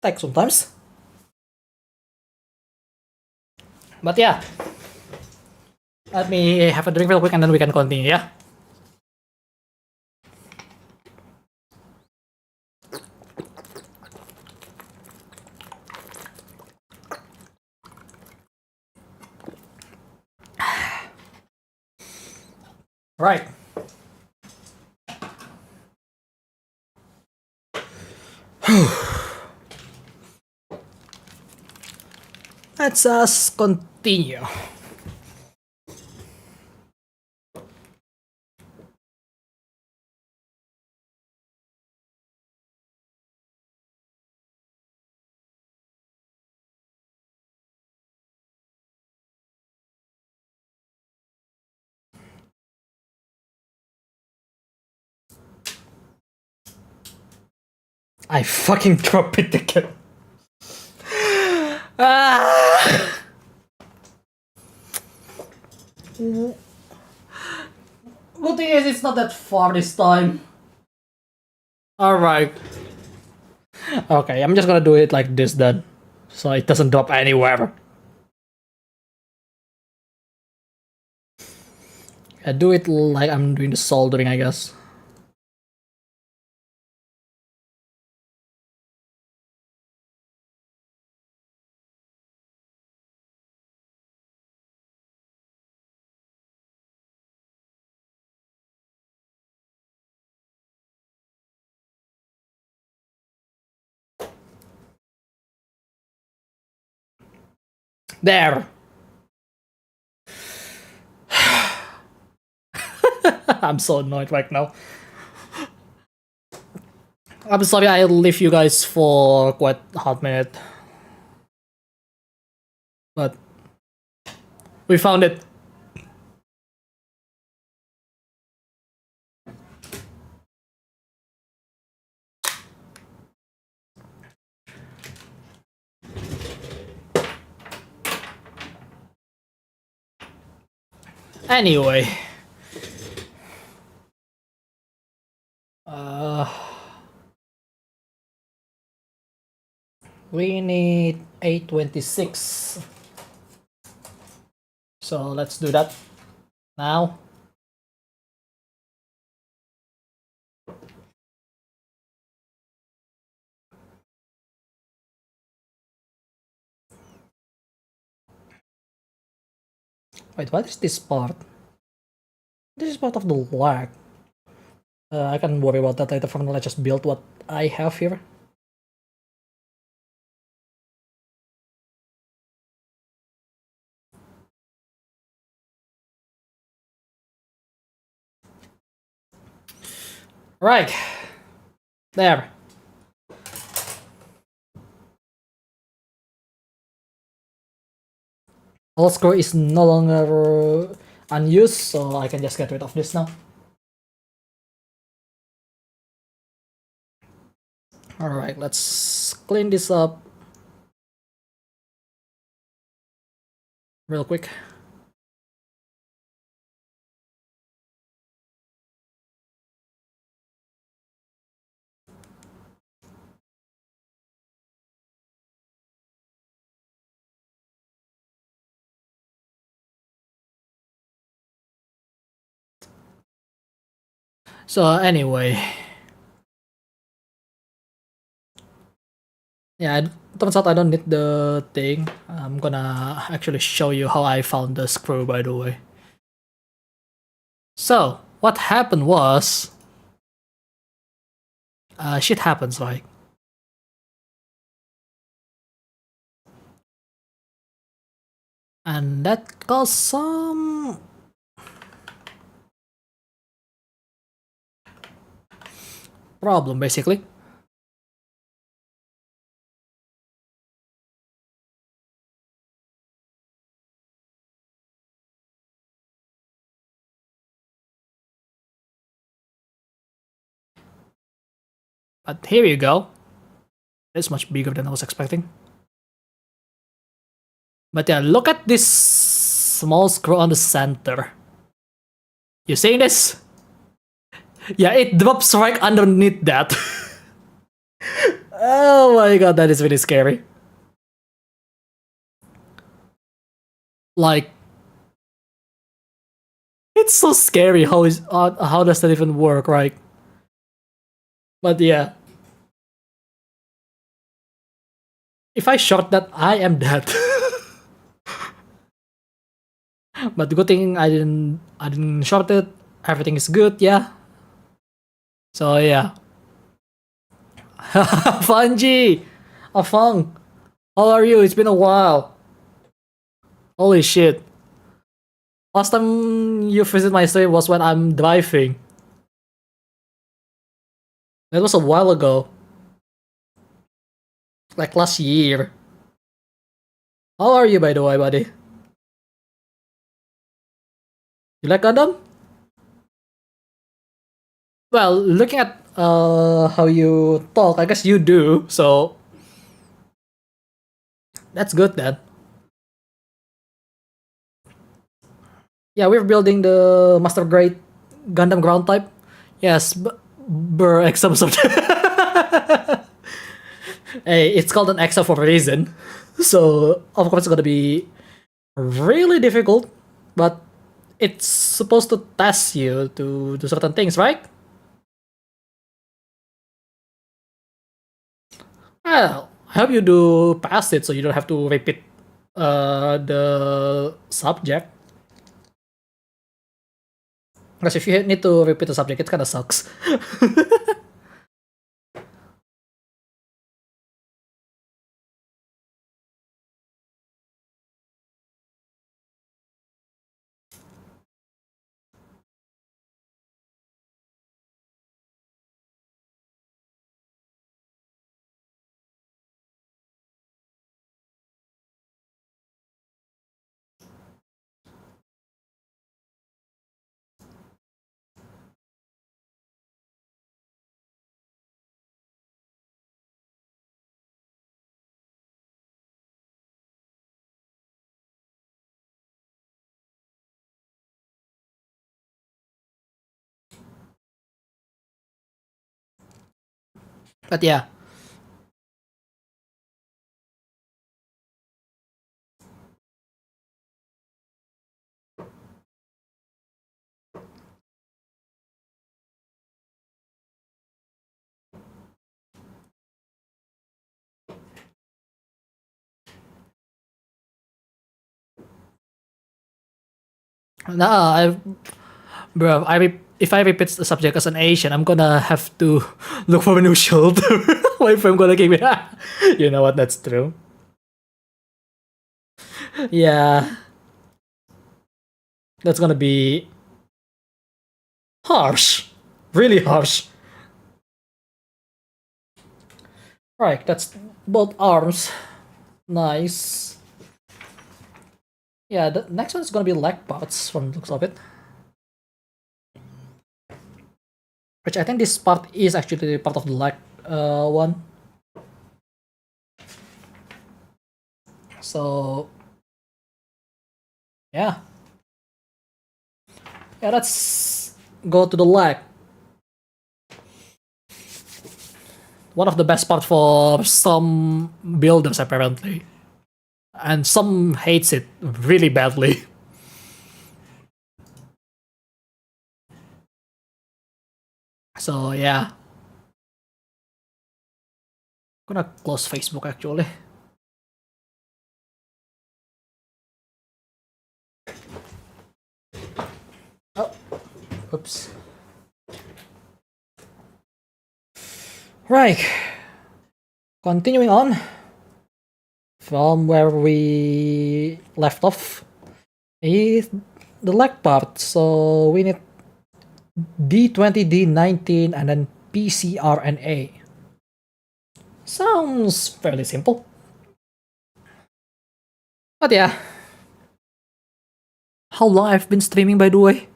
Takes sometimes. But yeah. Let me have a drink real quick and then we can continue, yeah? Right. Let's us continue. I fucking dropped it again. Ah! Good thing is it's not that far this time. Alright. Okay, I'm just gonna do it like this then. So it doesn't drop anywhere. I do it like I'm doing the soldering, I guess. There! I'm so annoyed right now. I'm sorry I leave you guys for quite a hot minute. But we found it. Anyway, uh, we need 826. So let's do that now. Wait, what is this part? This is part of the lag. I can worry about that later. For now, let's just build what I have here. Right. There. Old screw is no longer unused, so I can just get rid of this now. Alright, let's clean this up real quick. So anyway, yeah, it turns out I don't need the thing. I'm gonna actually show you how I found the screw, by the way. So, what happened was, shit happens, right? And that caused some problem, basically. But here you go. It's much bigger than I was expecting. But yeah, look at this small screw on the center. You seeing this? Yeah, it drops right underneath that. Oh my god, that is really scary. Like, it's so scary how does that even work, right? But yeah, if I short that, I am dead. But the good thing I didn't short it. Everything is good, yeah. So yeah. Fungi! Afang! How are you? It's been a while. Holy shit. Last time you visit my stream was when I'm driving. That was a while ago. Like last year. How are you, by the way, buddy? You like Gundam? Well, looking at how you talk, I guess you do. So that's good then. Yeah, we're building the master grade Gundam Ground Type. Yes, Burr exam subject. Hey, it's called an EXA for a reason. So of course it's gonna be really difficult, but it's supposed to test you to do certain things, right? Well, I hope you do pass it so you don't have to repeat the subject. Because if you need to repeat the subject, it kind of sucks. But yeah. Nah, bro, if I repeat the subject as an Asian, I'm gonna have to look for a new shelter. If I'm gonna keep it. You know what? That's true. Yeah, that's gonna be harsh, really harsh. Right, that's both arms. Nice. Yeah, the next one is gonna be leg parts from the looks of it. Which I think this part is actually part of the leg one. So yeah. Yeah, let's go to the leg. One of the best parts for some builders apparently. And some hates it really badly. So yeah. I'm gonna close Facebook actually. Oh, oops. Right. Continuing on from where we left off is the leg part. So we need D20, D19, and then PCR and A. Sounds fairly simple. But yeah. How long I've been streaming, by the way?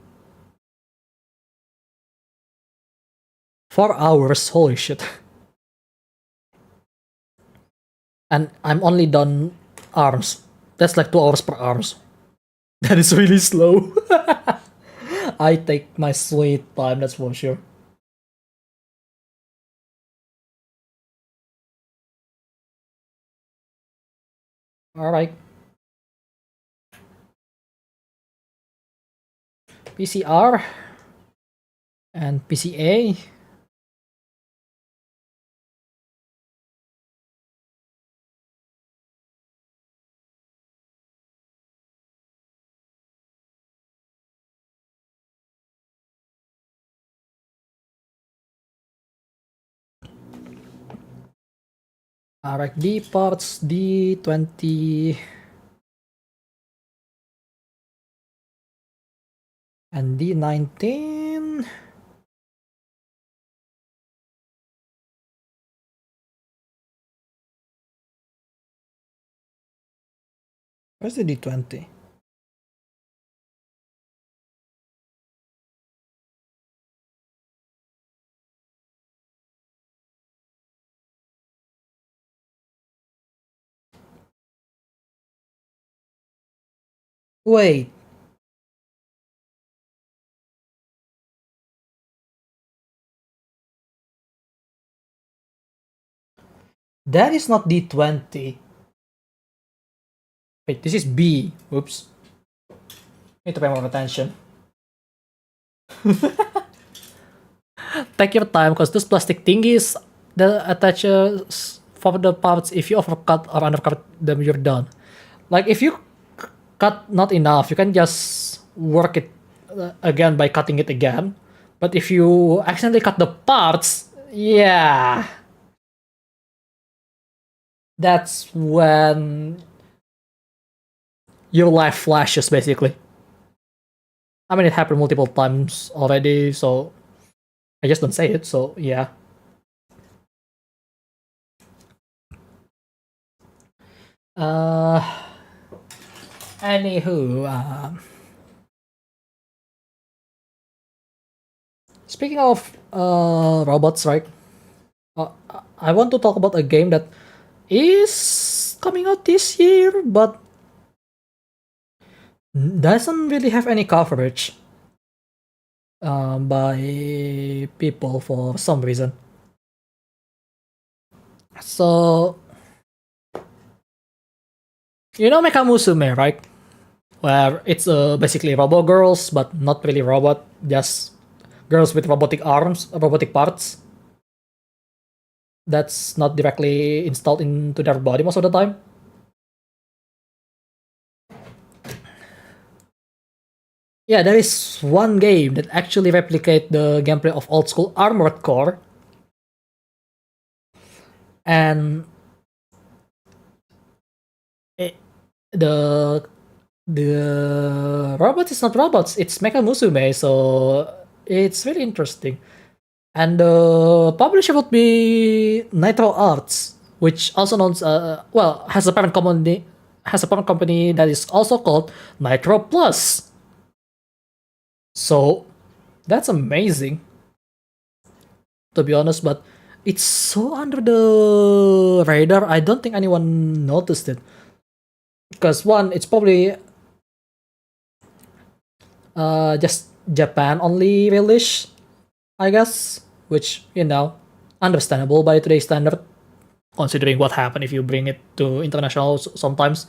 4 hours, holy shit. And I'm only done arms. That's like 2 hours per arms. That is really slow. I take my sweet time, that's for sure. Alright. PCR and PCA. Alright, D parts, D20. And D19. Where's the D20? Wait. That is not D20. Wait, this is B. Oops. Need to pay more attention. Take your time, because those plastic thingies, the attaches for the parts, if you overcut or undercut them, you're done. Like, if you cut not enough, you can just work it again by cutting it again. But if you accidentally cut the parts, yeah. That's when your life flashes, basically. I mean, it happened multiple times already, so I just don't say it, so yeah. Uh, Anywho, speaking of robots, right? I want to talk about a game that is coming out this year, but doesn't really have any coverage by people for some reason. So, you know Mecha Musume, right? Where it's basically robo girls, but not really robot, just girls with robotic arms, robotic parts. That's not directly installed into their body most of the time. Yeah, there is one game that actually replicate the gameplay of old school Armored Core, and it, the the robots is not robots, it's Mecha Musume, so it's really interesting. And the publisher would be Nitro Arts, which also known has a parent company that is also called Nitro Plus. So that's amazing, to be honest, but it's so under the radar. I don't think anyone noticed it. Because one, it's probably just Japan only release, I guess, which, understandable by today's standard, considering what happened if you bring it to international sometimes.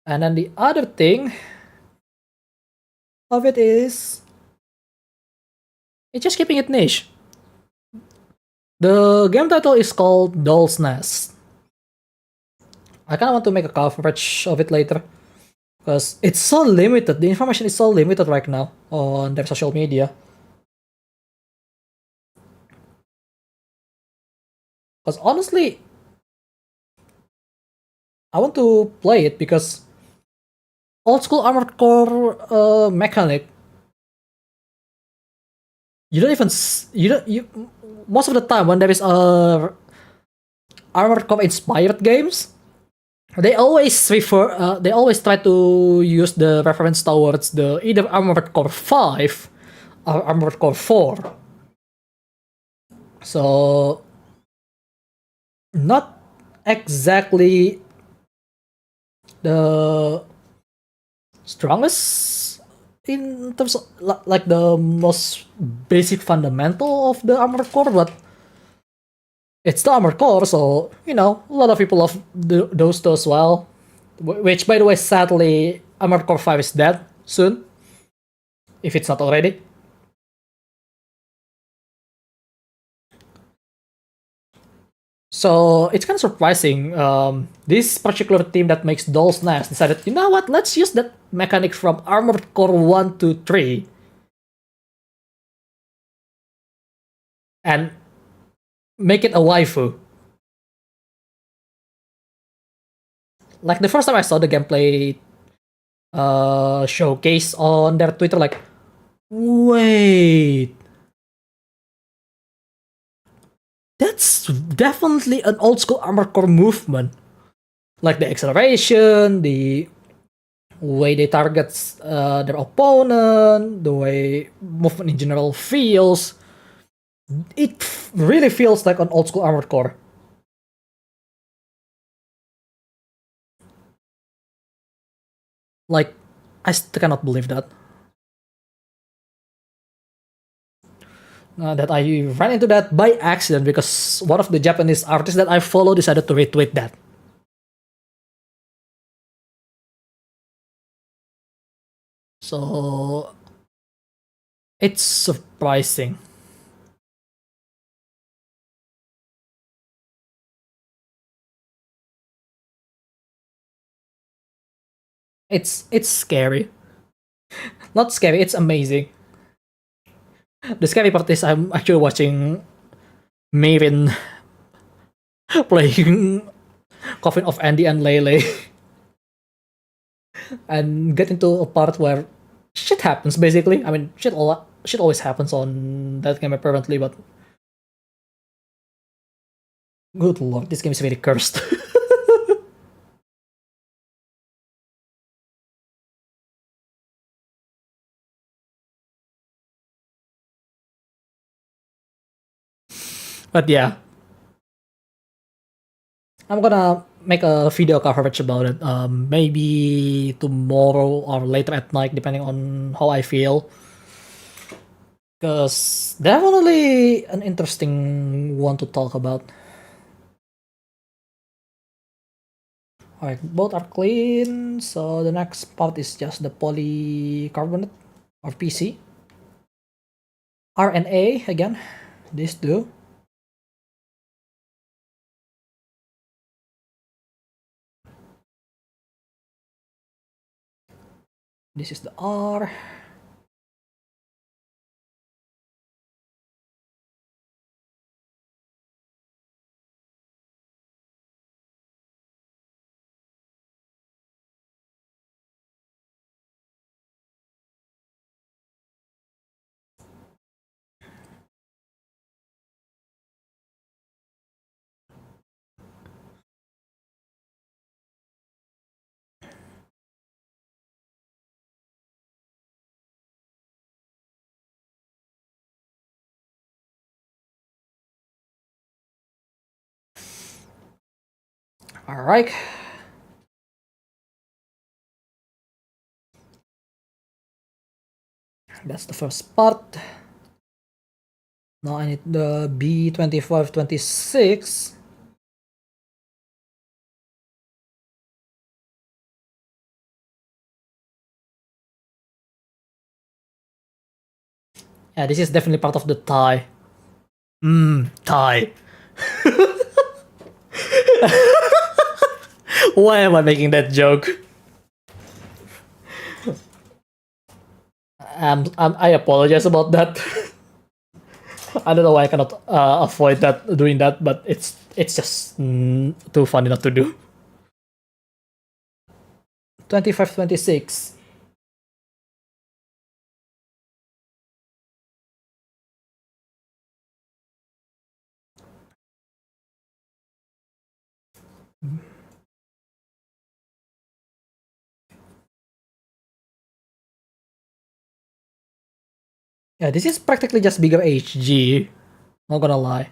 And then the other thing of it is, it's just keeping it niche. The game title is called Doll's Nest. I kind of want to make a coverage of it later, because it's so limited. The information is so limited right now on their social media. Because honestly, I want to play it because old school Armored Core mechanic, you don't even most of the time when there is Armored Core inspired games, they always try to use the reference towards the either Armored Core 5 or Armored Core 4. So not exactly the strongest in terms of like the most basic fundamental of the Armored Core, but it's the Armored Core, so a lot of people love those two as well. Which, by the way, sadly, Armored Core 5 is dead soon, if it's not already. So it's kind of surprising. This particular team that makes Doll's Nest decided, you know what? Let's use that mechanic from Armored Core 1 to 3 and make it a waifu. Like the first time I saw the gameplay showcase on their Twitter, like, wait, that's definitely an old school Armored Core movement. Like the acceleration, the way they target their opponent, the way movement in general feels. It really feels like an old school Armored Core. Like, I still cannot believe that. That I ran into that by accident because one of the Japanese artists that I follow decided to retweet that. So it's surprising. It's scary. Not scary, it's amazing. The scary part is I'm actually watching Marin playing Coffin of Andy and Lele and get into a part where shit happens basically. I mean, shit always happens on that game apparently, but good lord, this game is very cursed. But yeah, I'm gonna make a video coverage about it. Maybe tomorrow or later at night, depending on how I feel. because definitely an interesting one to talk about. Alright, both are clean, so the next part is just the polycarbonate or PC. R and A again, these two. This is the R. Alright. That's the first part. Now I need the B2526. Yeah, this is definitely part of the tie. Tie. Why am I making that joke? I apologize about that. I don't know why I cannot avoid doing that, but it's just too funny not to do. 25, 26. Yeah, this is practically just bigger HG. Not gonna lie.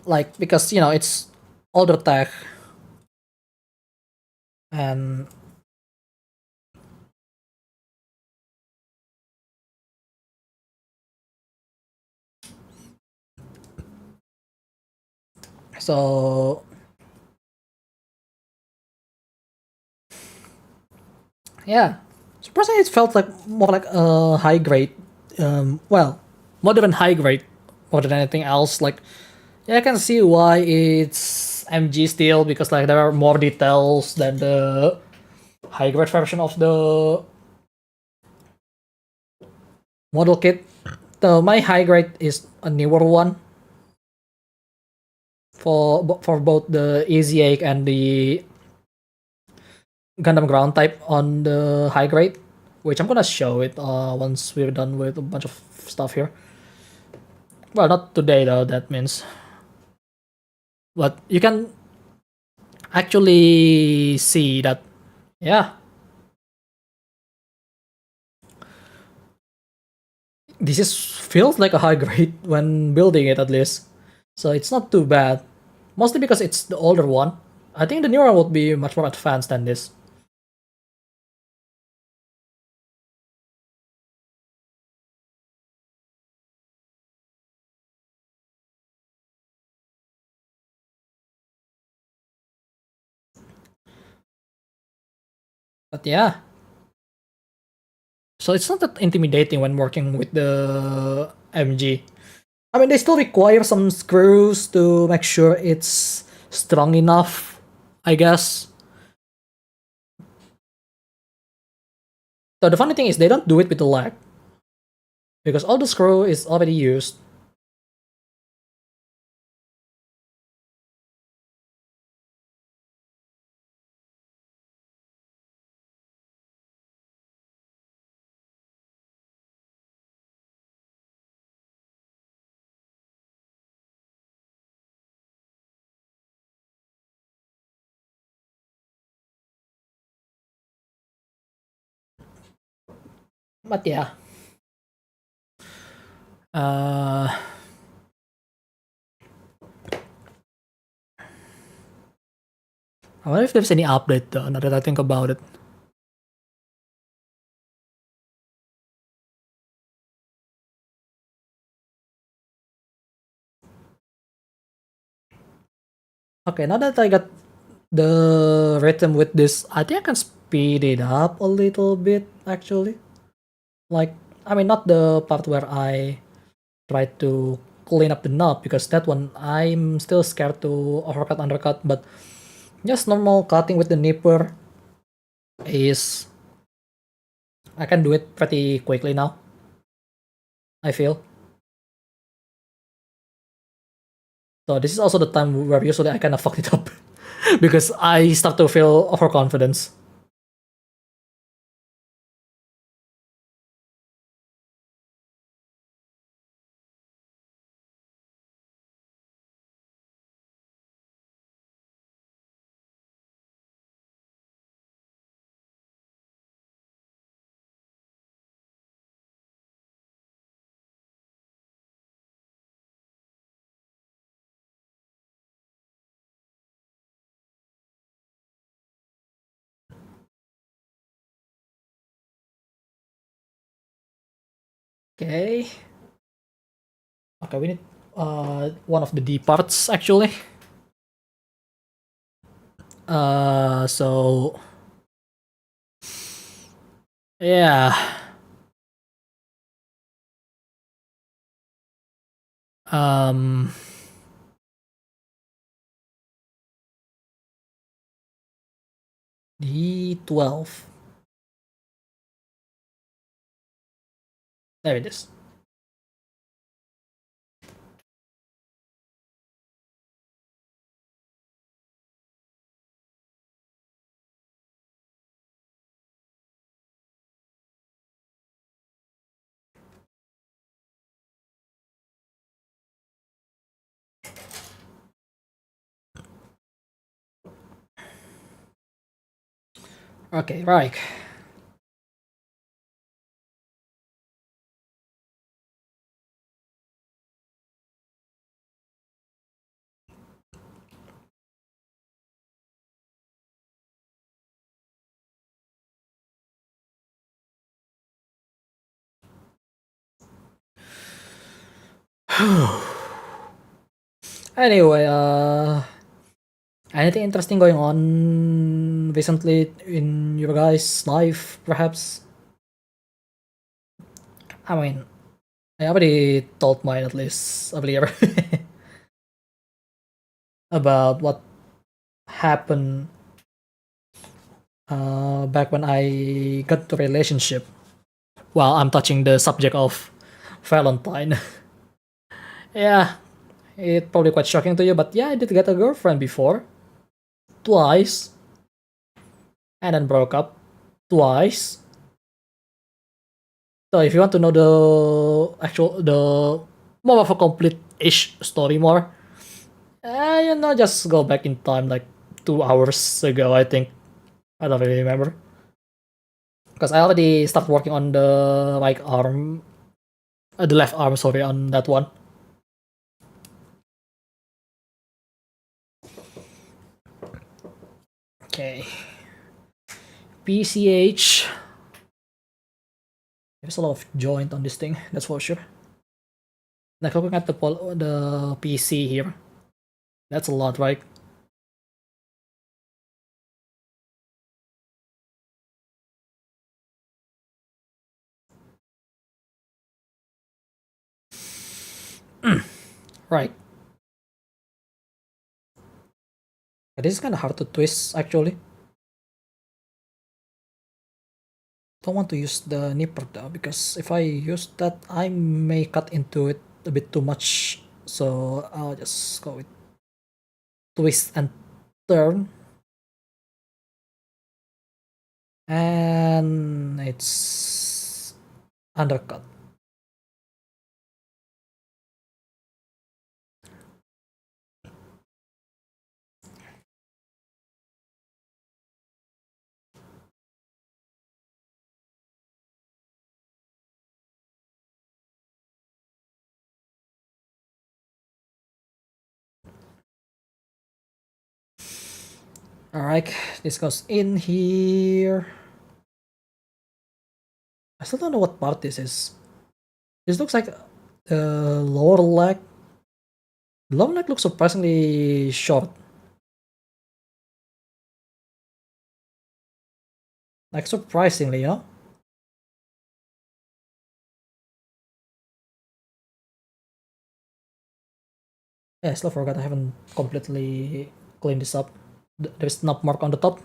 Like, because, it's older tech. And so, yeah. Surprisingly, it felt like more like a high grade. Well, modern high grade more than anything else. Like, yeah, I can see why it's MG still, because like there are more details than the high grade version of the model kit. My high grade is a newer one for both the Easy Egg and the Gundam Ground Type on the high grade, which I'm gonna show it once we're done with a bunch of stuff here. Well, not today though. That means, but you can actually see that, yeah, this is feels like a high grade when building it at least. So it's not too bad. Mostly because it's the older one. I think the newer one would be much more advanced than this. But yeah. So it's not that intimidating when working with the MG. I mean, they still require some screws to make sure it's strong enough, I guess. So the funny thing is they don't do it with the lag, because all the screw is already used. But yeah. Uh, I wonder if there's any update though, now that I think about it. Okay, now that I got the rhythm with this, I think I can speed it up a little bit actually. Like, I mean, not the part where I try to clean up the knob, because that one I'm still scared to overcut, undercut, but just normal cutting with the nipper is, I can do it pretty quickly now, I feel. So this is also the time where usually I kind of fucked it up because I start to feel overconfidence. Okay. Okay, we need one of the D parts actually. So yeah. Um, D12. There it is. Okay, right. Anyway, anything interesting going on recently in your guys' life, perhaps? I mean, I already told mine at least earlier about what happened back when I got to relationship. Well, I'm touching the subject of Valentine. Yeah, it probably quite shocking to you, but yeah, I did get a girlfriend before, twice, and then broke up twice. So if you want to know the more of a complete-ish story more, just go back in time like 2 hours ago, I think. I don't really remember. Because I already started working on the right arm, the left arm, sorry, on that one. Okay. PCH. There's a lot of joint on this thing, that's for sure. Like looking at the PC here, that's a lot, right? Right. This is kind of hard to twist, actually. Don't want to use the nipper though, because if I use that, I may cut into it a bit too much. So I'll just go with twist and turn. And it's undercut. Alright, this goes in here. I still don't know what part this is. This looks like the lower leg. The lower leg looks surprisingly short. Like surprisingly, you know. Yeah, I still forgot I haven't completely cleaned this up. There's snap mark on the top.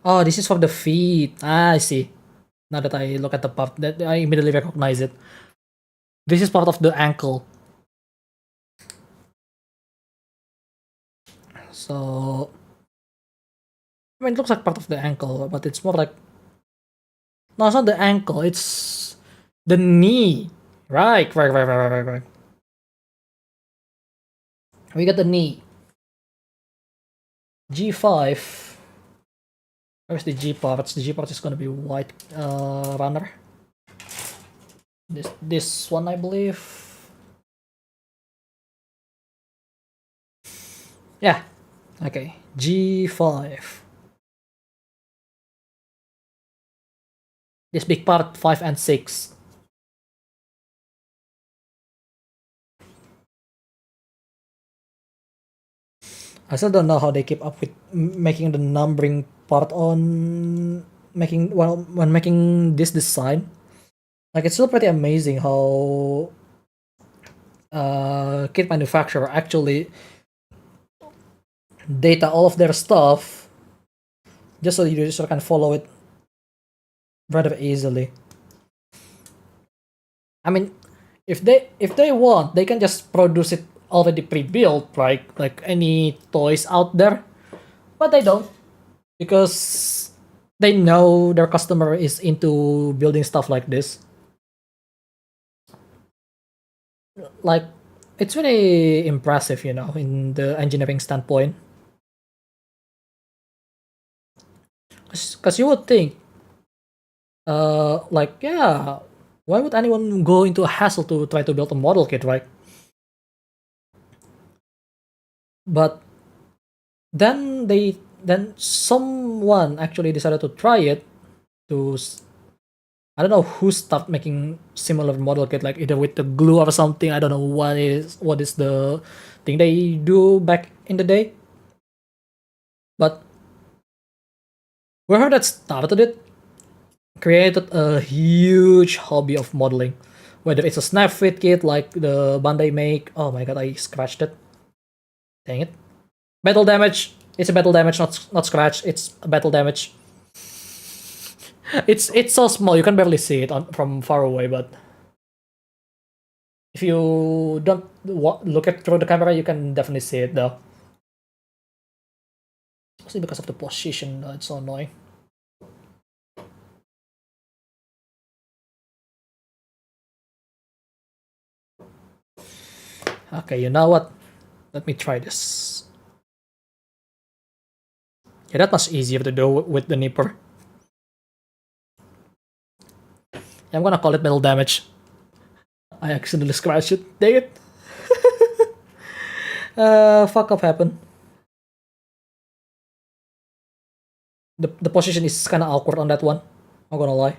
Oh, this is for the feet. Ah, I see. Now that I look at the part, that I immediately recognize it. This is part of the ankle. So, I mean, it looks like part of the ankle, but it's more like, no, it's not the ankle. It's the knee. Right. We got the knee. G5. Where's the G parts? The G part is gonna be white runner. This one, I believe. Yeah. Okay. G5. This big part 5 and 6. I still don't know how they keep up with making the numbering part on making when making this design. Like it's still pretty amazing how kit manufacturer actually data all of their stuff just so you just can follow it rather easily. I mean, if they want, they can just produce it already pre-built, right? Like any toys out there, but they don't because they know their customer is into building stuff like this. Like it's really impressive, you know, in the engineering standpoint. Because you would think, like, yeah, why would anyone go into a hassle to try to build a model kit, right? But then someone actually decided to try it to I don't know who stopped making similar model kit, like either with the glue or something. I don't know what is the thing they do back in the day. But whoever that started it created a huge hobby of modeling. Whether it's a snap fit kit like the Bandai make. Oh my god, I scratched it. Dang it. Battle damage. It's a battle damage, not scratch. It's a battle damage. It's so small you can barely see it from far away, but if you don't look at through the camera, you can definitely see it though. Mostly because of the position, it's so annoying. Okay, you know what? Let me try this. Yeah, that's much easier to do with the nipper. Yeah, I'm gonna call it metal damage. I accidentally scratched it. Dang it. Fuck up happened. The position is kind of awkward on that one. I'm gonna lie.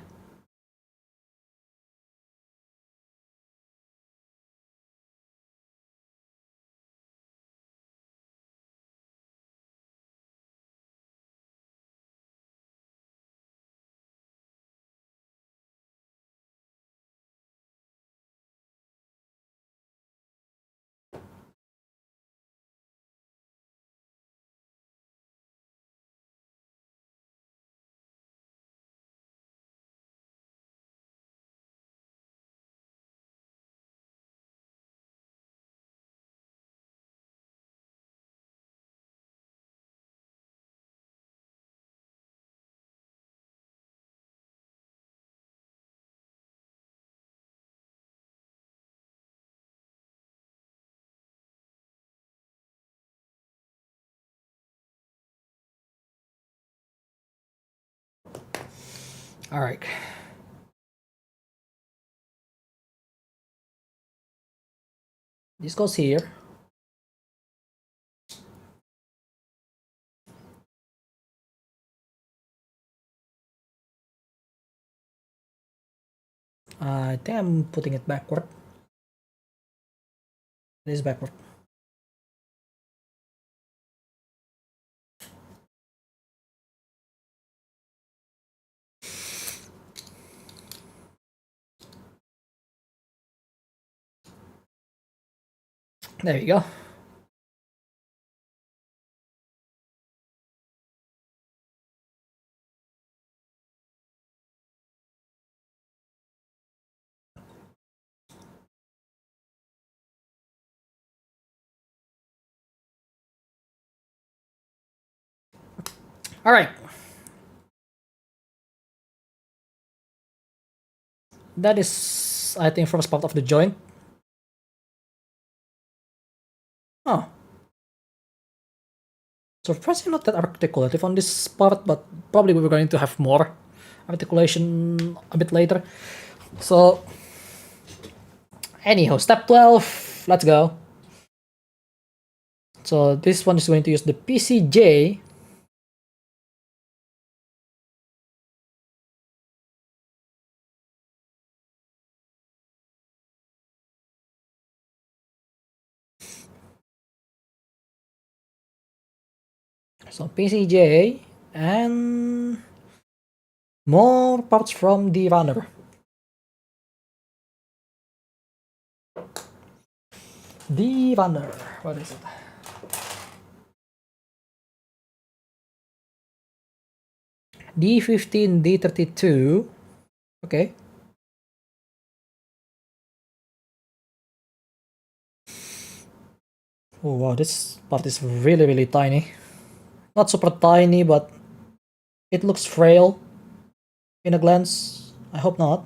All right. This goes here. I think I'm putting it backward. It is backward. There you go. All right. That is, I think, first part of the joint. Oh. Surprisingly not that articulative on this part, but probably we're going to have more articulation a bit later. So, anyhow, step 12, let's go. So this one is going to use the PCJ. So PCJ and more parts from the runner. The runner, what is it? D15, D32. Okay. Oh wow, this part is really, really tiny. Not super tiny, but it looks frail in a glance. I hope not.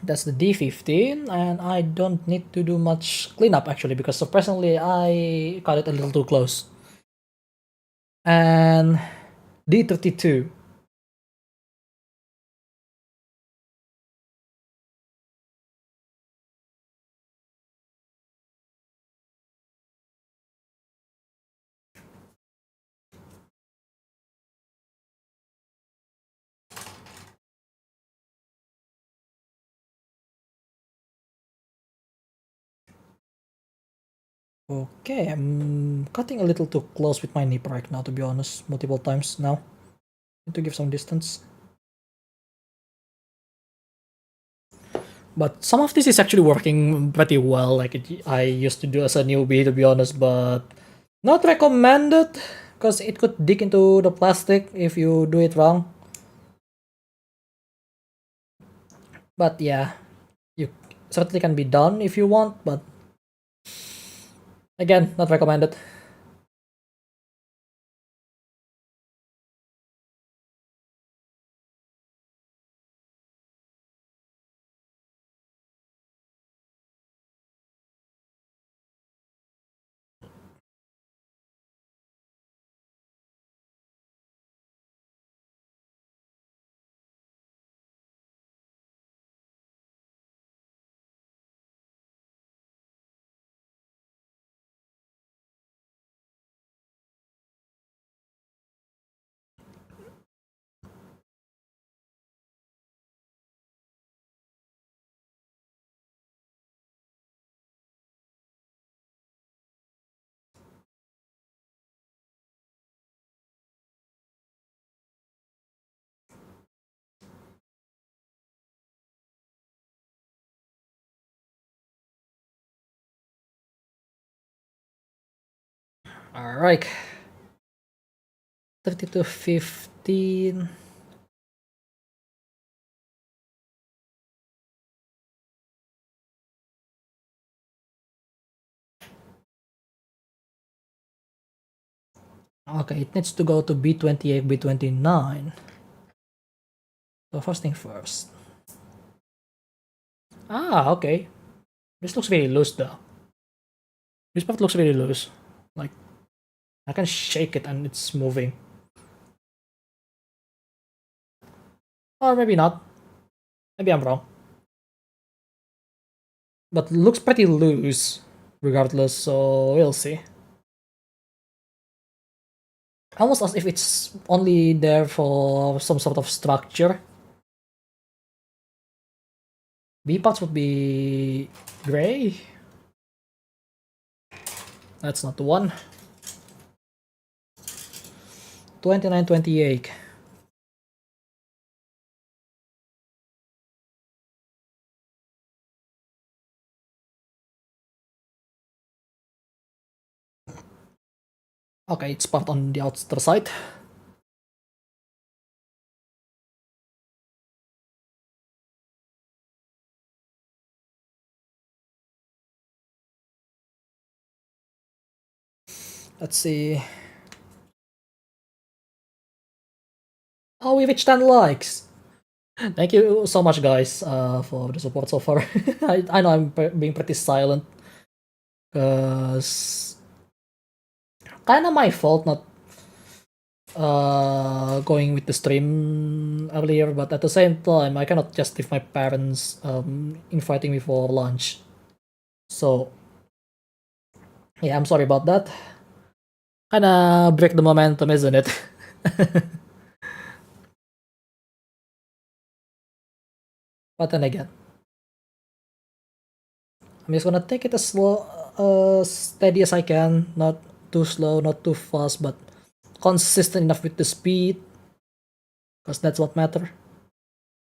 That's the D15, and I don't need to do much cleanup actually, because surprisingly I got it a little too close. And D32. Okay, I'm cutting a little too close with my nip right now, to be honest, multiple times now. Need to give some distance. But some of this is actually working pretty well, like I used to do as a newbie, to be honest, but not recommended, because it could dig into the plastic if you do it wrong. But yeah, you certainly can be done if you want, but again, not recommended. Alright. 30 to 15. Okay, it needs to go to B28, B29. So first thing first. Ah, okay. This looks very loose though. This part looks very loose. Like, I can shake it and it's moving. Or maybe not. Maybe I'm wrong. But looks pretty loose, regardless, so we'll see. Almost as if it's only there for some sort of structure. B parts would be gray. That's not the one. 2928. Okay, it's part on the outer side. Let's see. Oh, we reached 10 likes. Thank you so much, guys, for the support so far. I know I'm being pretty silent. Because kind of my fault not going with the stream earlier, but at the same time, I cannot just leave my parents inviting me for lunch. So, yeah, I'm sorry about that. Kinda break the momentum, isn't it? But then again, I'm just gonna take it as slow, steady as I can. Not too slow, not too fast, but consistent enough with the speed. Because that's what matters.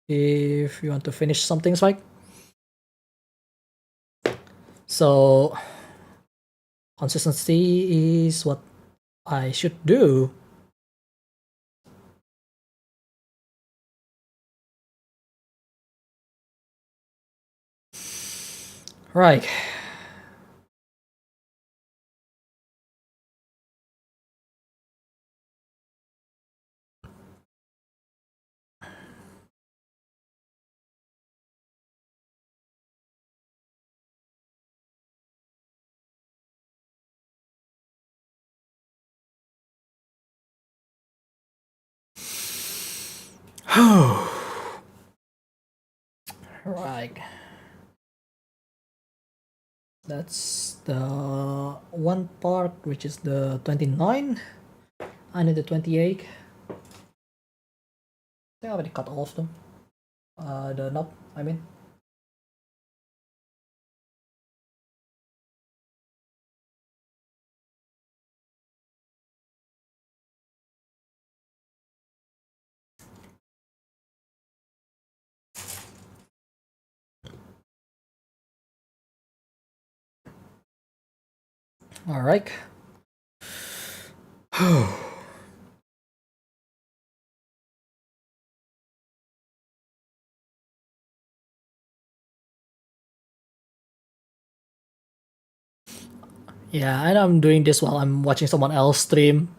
If you want to finish something, right? So, consistency is what I should do. Right. Right. That's the one part, which is the 29. I need the 28. I already cut all of them. The knob, I mean. Alright. Yeah, I know I'm doing this while I'm watching someone else stream.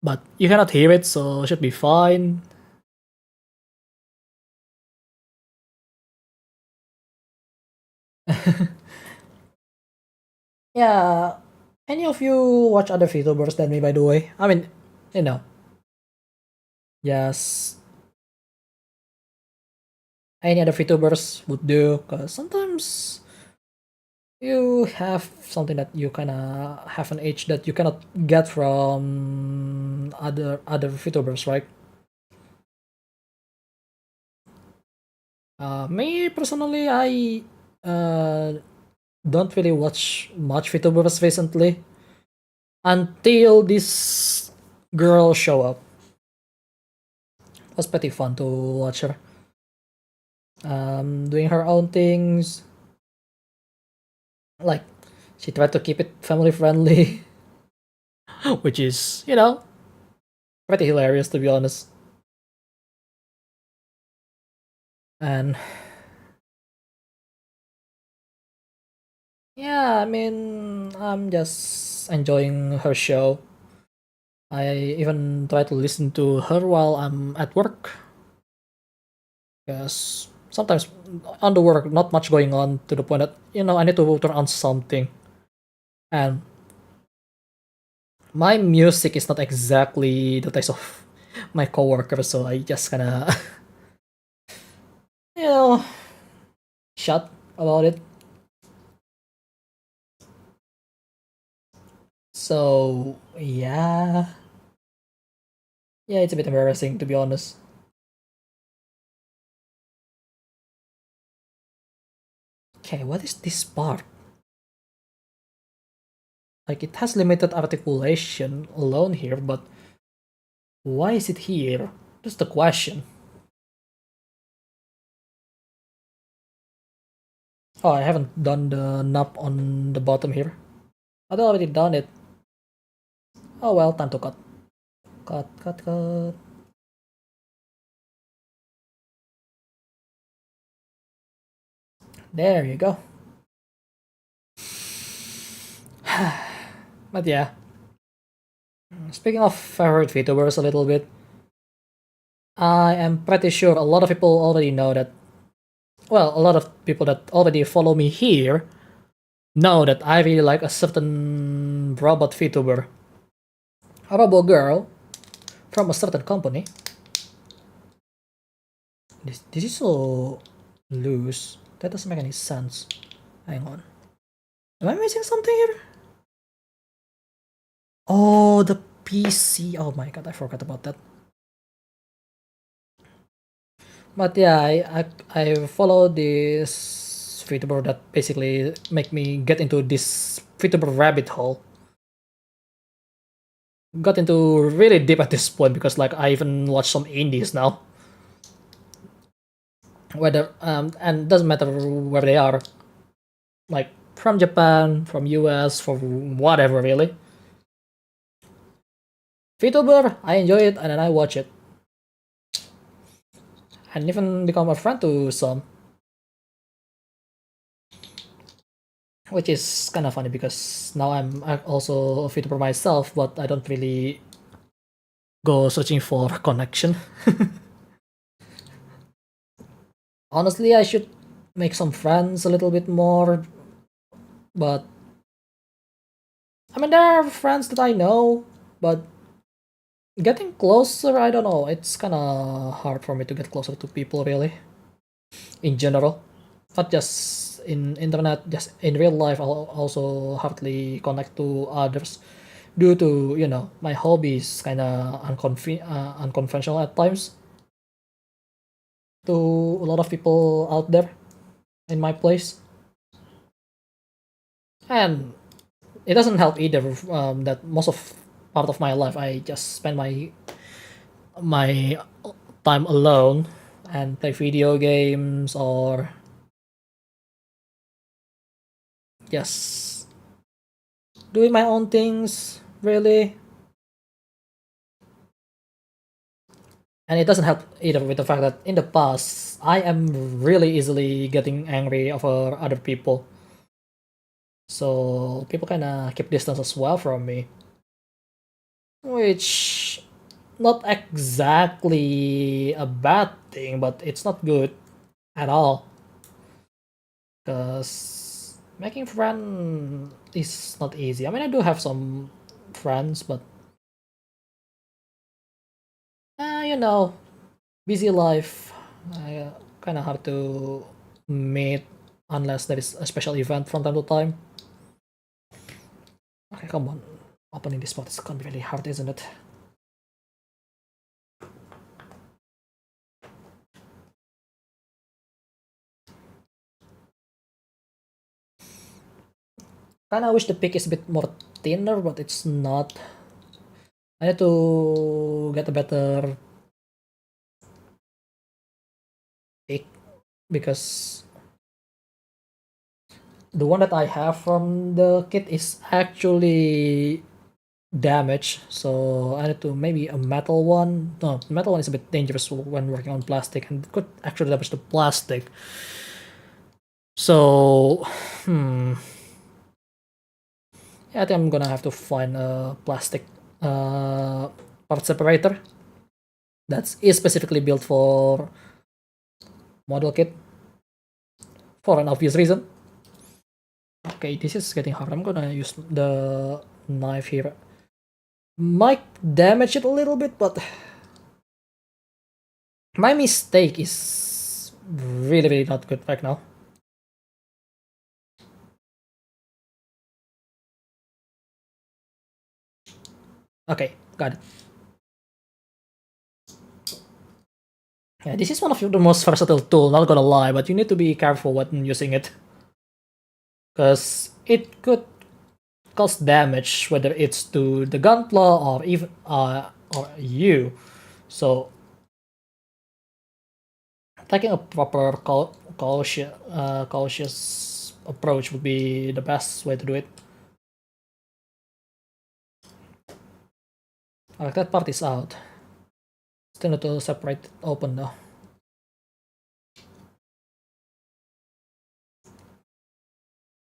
But you cannot hear it, so it should be fine. Yeah, any of you watch other VTubers than me, by the way? I mean, you know. Yes. Any other VTubers would do, because sometimes you have something that you kinda have an age that you cannot get from other VTubers, right? Me personally, I don't really watch much VTubers recently until this girl show up. It was pretty fun to watch her. Doing her own things. Like, she tried to keep it family friendly, which is, you know, pretty hilarious to be honest. And yeah, I mean, I'm just enjoying her show. I even try to listen to her while I'm at work. Because sometimes on the work, not much going on to the point that, you know, I need to turn on something. And my music is not exactly the taste of my coworker, so I just kinda you know shut about it. So yeah, yeah, it's a bit embarrassing to be honest. Okay, what is this part? Like it has limited articulation alone here, but why is it here? That's the question. Oh, I haven't done the knob on the bottom here. I'd already done it. Oh well, time to cut. Cut, cut, cut. There you go. But yeah, speaking of favorite VTubers a little bit, I am pretty sure a lot of people already know that. Well, a lot of people that already follow me here know that I really like a certain robot VTuber. A robot girl from a certain company. This is so loose. That doesn't make any sense. Hang on. Am I missing something here? Oh, the PC. Oh my god, I forgot about that. But yeah, I follow this VTuber that basically make me get into this VTuber rabbit hole. Got into really deep at this point because like I even watch some indies now. Whether and doesn't matter where they are, like from Japan, from US, from whatever really. VTuber, I enjoy it and then I watch it. And even become a friend to some. Which is kind of funny because now I'm also a VTuber myself, but I don't really go searching for connection. Honestly, I should make some friends a little bit more, but I mean, there are friends that I know, but getting closer, I don't know. It's kind of hard for me to get closer to people, really, in general. Not just in internet, just in real life, I'll also hardly connect to others due to, my hobbies kind of unconventional at times to a lot of people out there in my place. And it doesn't help either that most of part of my life I just spend my time alone and play video games or just doing my own things really. And it doesn't help either with the fact that in the past I am really easily getting angry over other people, so people kind of keep distance as well from me, which not exactly a bad thing, but it's not good at all. Because making friends is not easy. I mean, I do have some friends, but busy life. I kind of have to meet unless there is a special event from time to time. Okay, come on. Opening this spot is gonna be really hard, isn't it? Kinda wish the pick is a bit more thinner, but it's not. I need to get a better pick because the one that I have from the kit is actually damaged, so I need to maybe a metal one. No, the metal one is a bit dangerous when working on plastic and could actually damage the plastic. So, yeah, I think I'm gonna have to find a plastic part separator that is specifically built for model kit for an obvious reason. Okay, this is getting hard. I'm gonna use the knife here. Might damage it a little bit, but My mistake is really not good right now. Okay, got it. Yeah, this is one of the most versatile tool, not gonna lie, but you need to be careful when using it. Because it could cause damage, whether it's to the Gunpla or even or you. So taking a proper cautious approach would be the best way to do it. Alright, that part is out. Still need to separate it open though.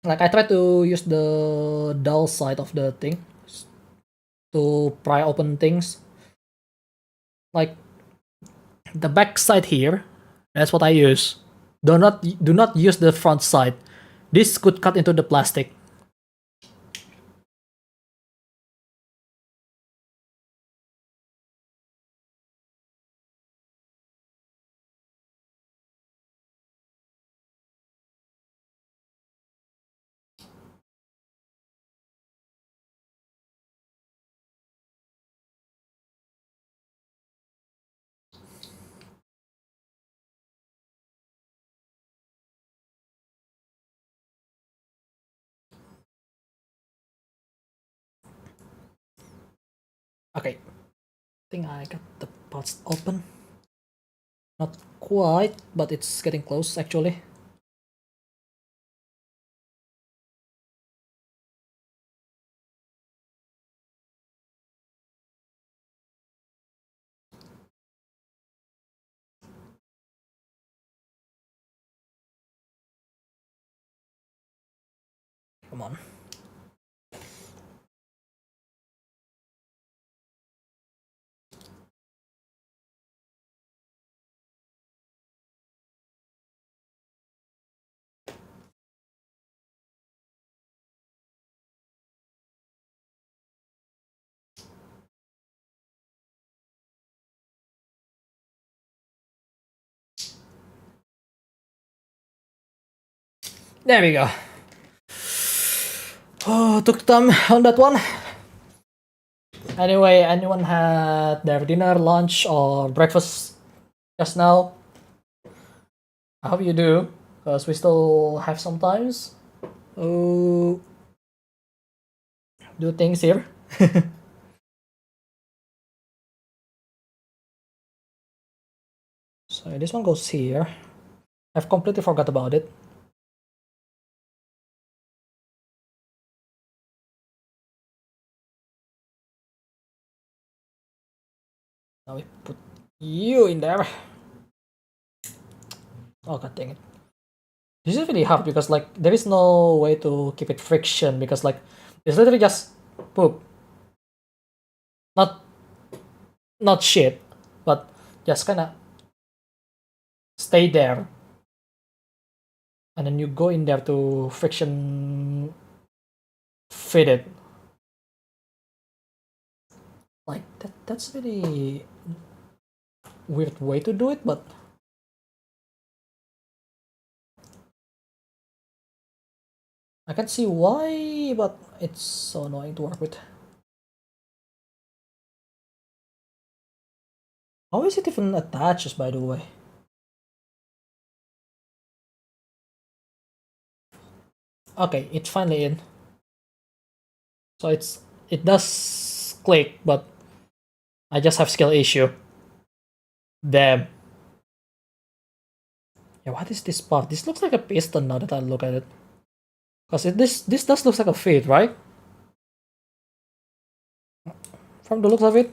Like I try to use the dull side of the thing to pry open things. Like the back side here, that's what I use. Do not use the front side. This could cut into the plastic. Okay, I think I got the parts open. Not quite, but it's getting close actually. Come on. There we go. Oh, took time on that one. Anyway, anyone had their dinner, lunch, or breakfast just now? I hope you do, because we still have some times. Oh, do things here. So this one goes here. I've completely forgot about it. Now we put you in there. Oh god dang it. This is really hard because like there is no way to keep it friction because like it's literally just poop. Not not shit, but just kinda stay there. And then you go in there to friction fit it. Like that's really weird way to do it, but I can see why, but it's so annoying to work with. How is it even attaches, by the way? Okay, it's finally in. So it does click, but I just have skill issue. Damn. Yeah, what is this part? This looks like a piston now that I look at it. Cause this does looks like a feed, right? From the looks of it.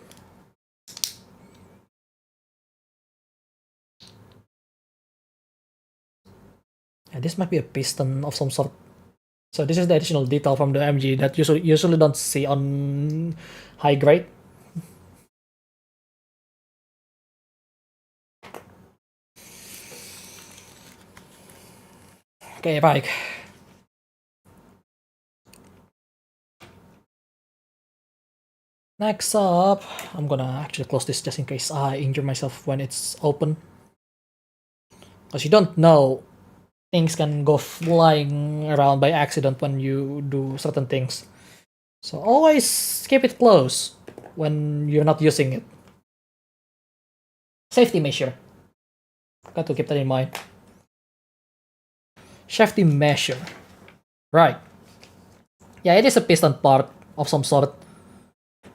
Yeah, this might be a piston of some sort. So this is the additional detail from the MG that usually don't see on high grade. Okay, baik. Next up, I'm gonna actually close this just in case I injure myself when it's open. Because you don't know, things can go flying around by accident when you do certain things. So always keep it closed when you're not using it. Safety measure. Got to keep that in mind. Safety measure. Right. Yeah, it is a piston part of some sort.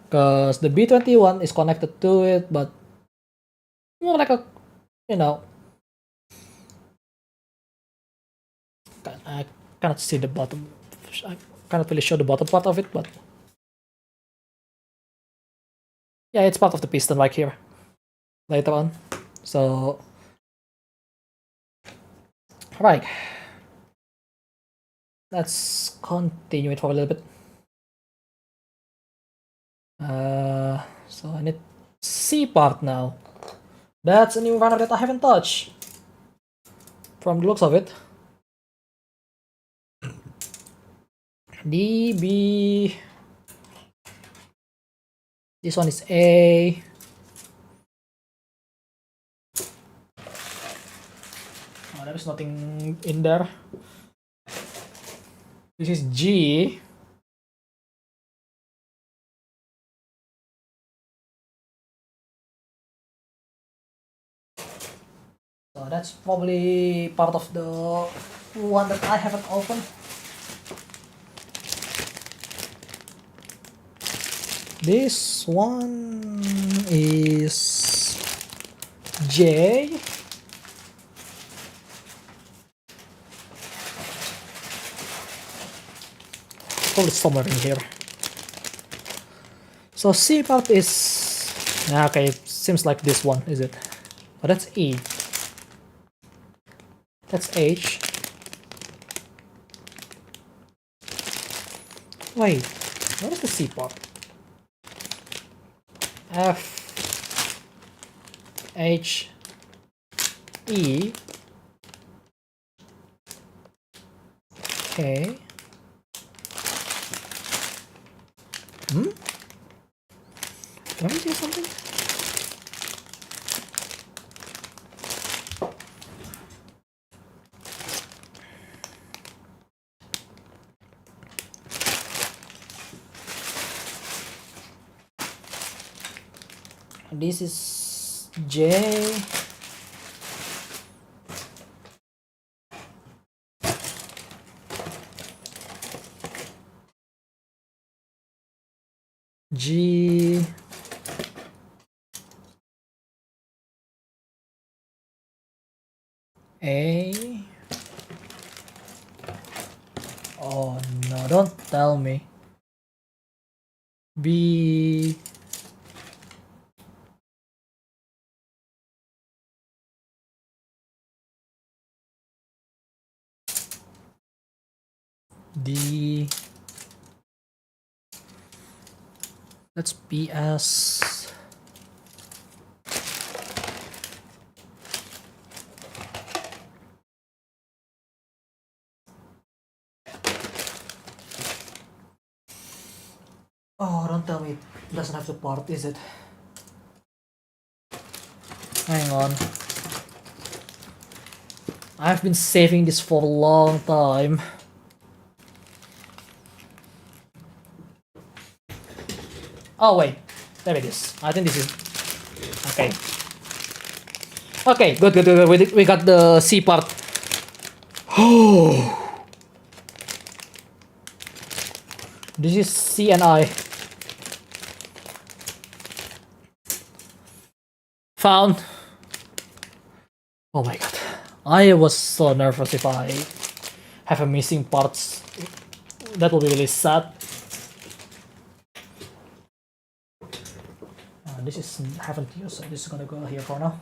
Because the B21 is connected to it, but more like a, you know, I cannot see the bottom. I cannot really show the bottom part of it, but yeah, it's part of the piston like here later on. So, right. Let's continue it for a little bit. So I need C part now. That's a new runner that I haven't touched. From the looks of it. D, B. This one is A. Oh, there is nothing in there. This is G. So that's probably part of the one that I haven't opened. This one is J. Probably somewhere in here. So C part is okay. Seems like this one, is it? Oh, that's E. That's H. Wait, what is the C part? F H E K. Can I do something? This is J. G. A. Oh no, don't tell me. B. D. That's BS. Oh, don't tell me it doesn't have the part, is it? Hang on. I've been saving this for a long time. Oh wait, there it is. I think this is okay. Okay, good. We got the C part. Oh, this is C and I. Found. Oh my god, I was so nervous if I have a missing parts. That will be really sad. This is haven't used, so this is gonna go here for now.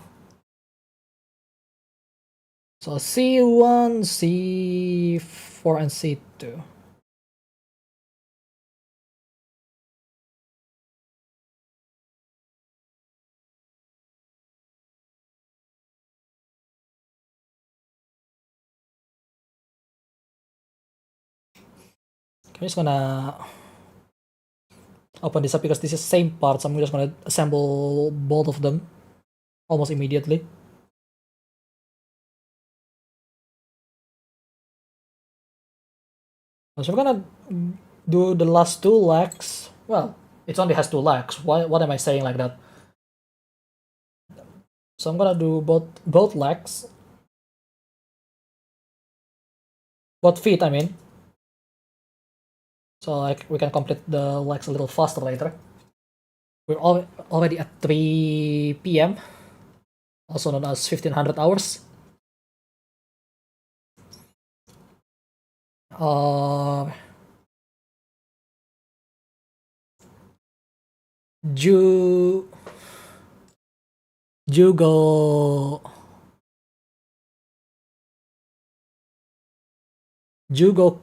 So C1, C4, and C2. I'm just gonna open this up because this is same parts. I'm just gonna assemble both of them almost immediately. So we're gonna do the last two legs. Well, it only has two legs. What am I saying like that? So I'm gonna do both legs. Both feet, I mean. So like we can complete the legs a little faster later. We're already at 3 p.m. Also known as 1500 hours. Ju Jugo Jugo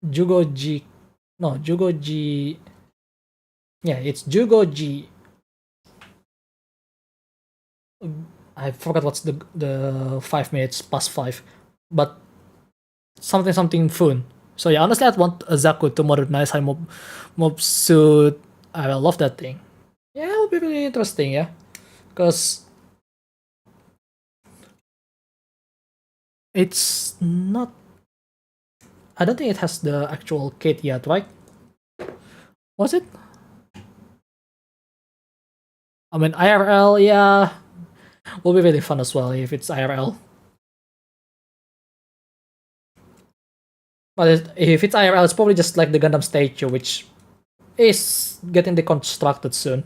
Jugoji no Jugoji yeah, it's Jugoji. I forgot what's the 5 minutes past 5, but something Fun. So yeah, honestly, I'd want a Zaku to modernize her mob suit. I will love that thing. Yeah, it'll be really interesting. Yeah, because it's not. I don't think it has the actual kit yet, right? Was it? I mean, IRL, yeah, will be really fun as well if it's IRL. But if it's IRL, it's probably just like the Gundam statue, which is getting deconstructed soon.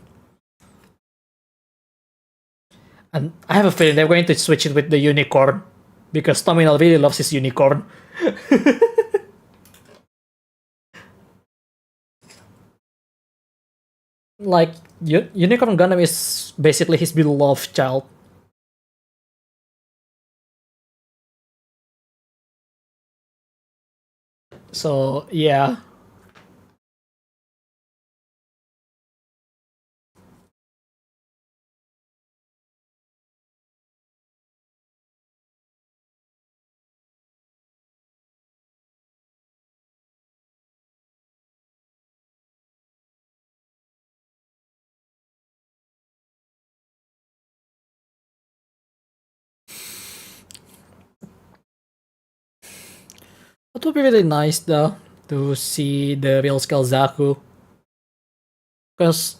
And I have a feeling they're going to switch it with the unicorn, because Tominal really loves his unicorn. Like, Unicorn Gundam is basically his beloved child. So, yeah. It would be really nice, though, to see the real scale Zaku. Because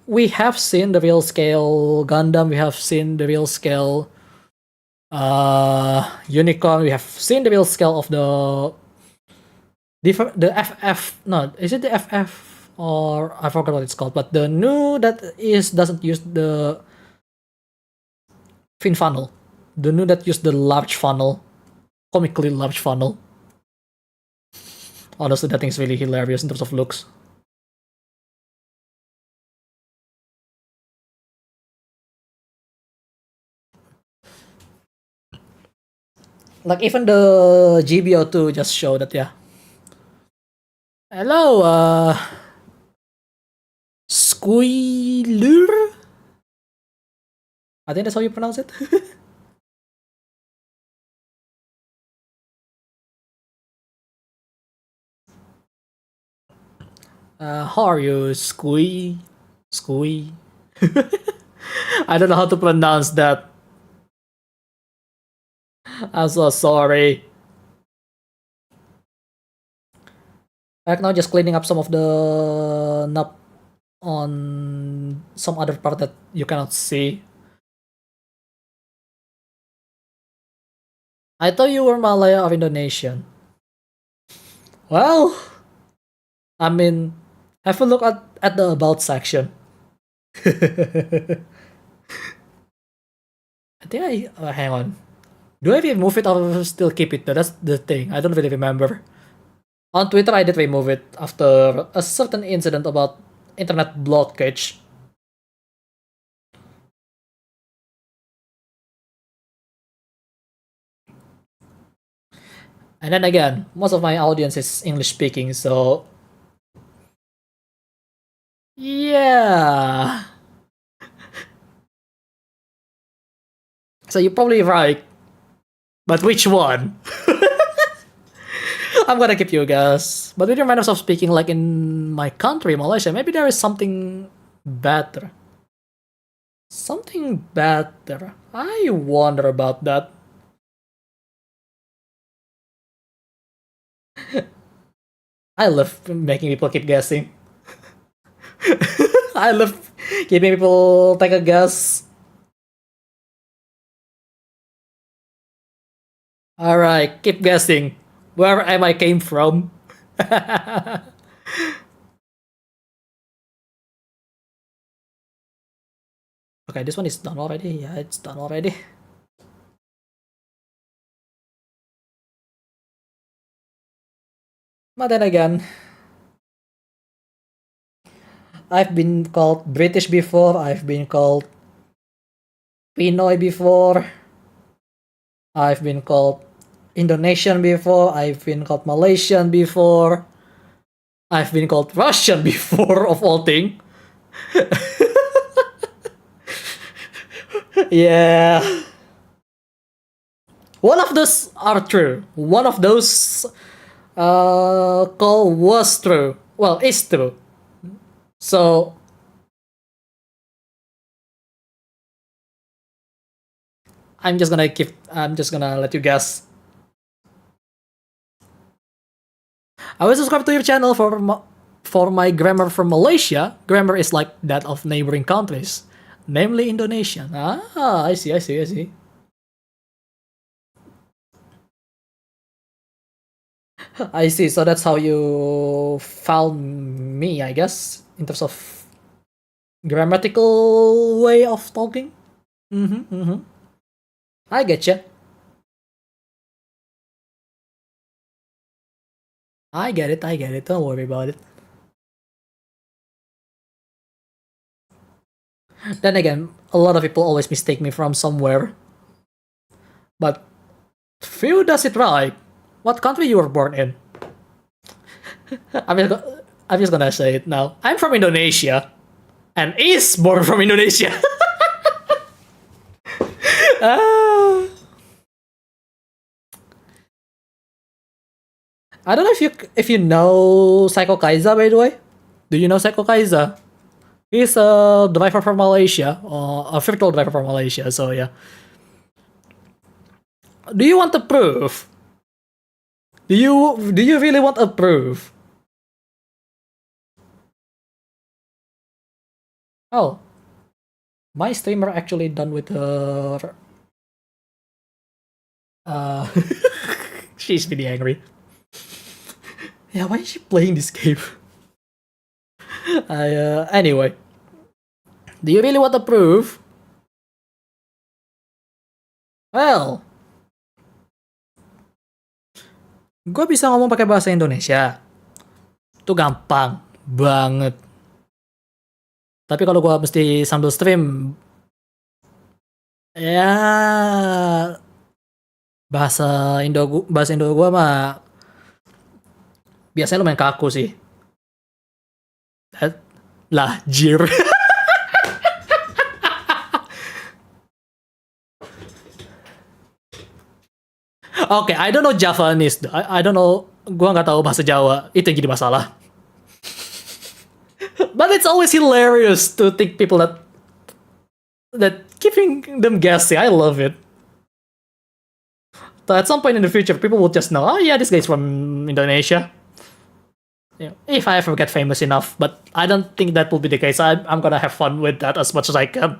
we have seen the real scale Gundam, we have seen the real scale Unicorn, we have seen the real scale of the FF. No, is it the FF or I forgot what it's called, but the new that doesn't use the fin funnel. The new that use the large funnel, comically large funnel. Honestly, that thing's really hilarious in terms of looks. Like even the GBO2 just showed that, yeah. Hello, Squealer? I think that's how you pronounce it. How are you, Squee? I don't know how to pronounce that. I'm so sorry. Right now, just cleaning up some of the nub on some other part that you cannot see. I thought you were Malaya or Indonesian. Well, I mean, have a look at the about section. I think hang on. Do I remove it or still keep it? That's the thing. I don't really remember. On Twitter, I did remove it after a certain incident about internet blockage. And then again, most of my audience is English speaking, so yeah. So you're probably right. But which one? I'm gonna keep you guys. But with your manners of speaking like in my country, Malaysia, maybe there is something better. Something better. I wonder about that. I love making people keep guessing. I love keeping people take a guess. Alright, keep guessing. Where am I came from? Okay, this one is done already. Yeah, it's done already. But then again, I've been called British before, I've been called Pinoy before, I've been called Indonesian before, I've been called Malaysian before, I've been called Russian before, of all things. Yeah. One of those are true. One of those call was true. Well, is true. So I'm just gonna let you guess. I will subscribe to your channel for my grammar from Malaysia. Grammar is like that of neighboring countries, namely Indonesian. Ah, I see. I see. So that's how you found me, I guess, in terms of grammatical way of talking. I get you. I get it. Don't worry about it. Then again, a lot of people always mistake me from somewhere. But few does it right. What country you were born in? I'm just gonna say it now. I'm from Indonesia, and is born from Indonesia. I don't know if you know Psycho Kaiza, by the way. Do you know Psycho Kaiza? He's a driver from Malaysia, or a virtual driver from Malaysia. So yeah. Do you want a proof? Do you really want a proof? Oh, my streamer actually done with her. She's really angry. Yeah, why is she playing this game? Anyway, do you really want the proof? Well, gue bisa ngomong pakai bahasa Indonesia. Itu gampang banget. Tapi kalau gue mesti sambil stream, ya bahasa Indo gue mah biasanya lumayan kaku sih. Lah, jir. Oke, I don't know Javanese. I don't know. Gua nggak tahu bahasa Jawa. Itu yang jadi masalah. But it's always hilarious to think people that keeping them guessing. I love it. So at some point in the future, people will just know, oh yeah, this guy's from Indonesia. Yeah, if I ever get famous enough, but I don't think that will be the case. I'm gonna have fun with that as much as I can.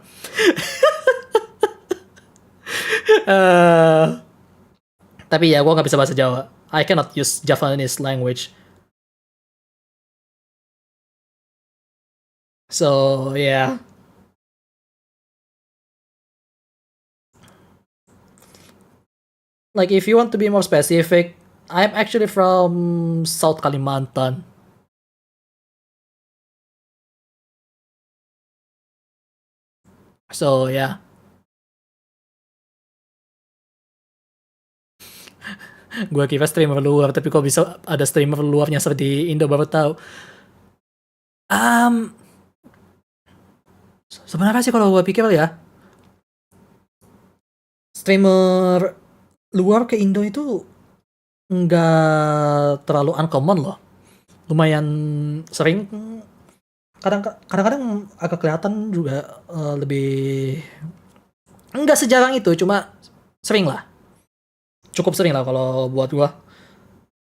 Tapi ya, gue nggak bisa bahasa Jawa. I cannot use Javanese language. So, yeah. Like, if you want to be more specific, I'm actually from South Kalimantan. So, yeah. Gue kira streamer luar, tapi kok bisa ada streamer luarnya seperti Indo, baru tahu. Sebenarnya sih kalau gue pikir ya, streamer luar ke Indo itu nggak terlalu uncommon loh. Lumayan sering. Kadang-kadang agak kelihatan juga lebih nggak sejarang itu, cuma sering lah. Cukup sering lah kalau buat gua.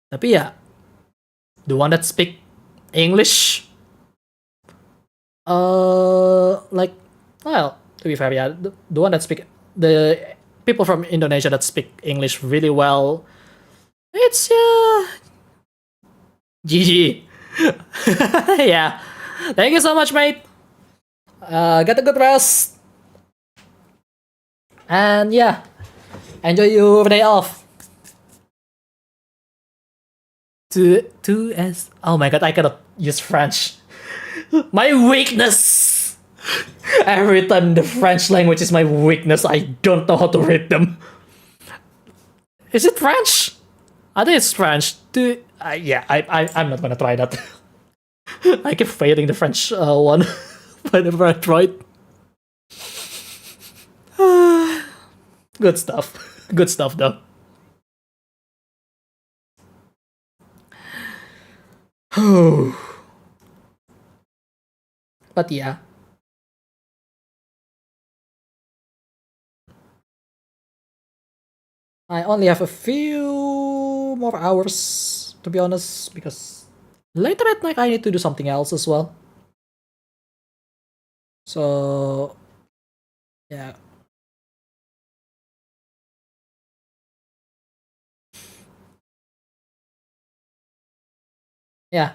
Tapi ya, the one that speak English, like, well, to be fair, yeah, the one that speak the people from Indonesia that speak English really well, it's GG. Yeah. Thank you so much, mate. Get a good rest. And yeah, enjoy your day off. To as oh my god, I cannot use French. My weakness. Every time the French language is my weakness, I don't know how to read them. Is it French? I think it's French. Yeah, I'm not gonna try that. I keep failing the French one whenever I try it. Good stuff. Good stuff, though. But yeah. I only have a few more hours, to be honest, because later at night I need to do something else as well. So, yeah. Yeah.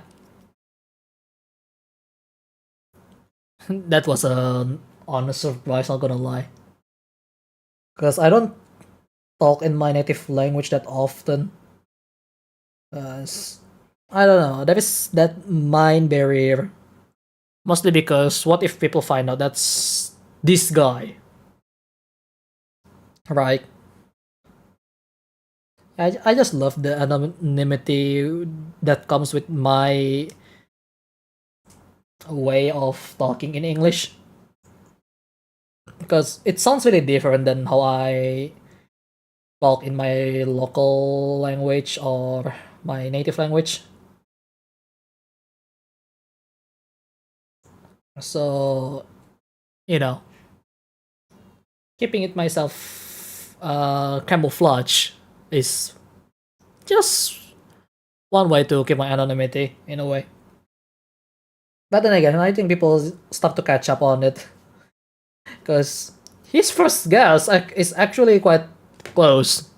That was an honest surprise, not gonna lie. Because I don't talk in my native language that often. Because, I don't know, there is that mind barrier. Mostly because what if people find out that's this guy? Right? I just love the anonymity that comes with my way of talking in English. Because it sounds really different than how I talk in my local language or my native language. So, you know, keeping it myself camouflage is just one way to keep my anonymity in a way. But then again, I think people start to catch up on it because his first guess is actually quite close.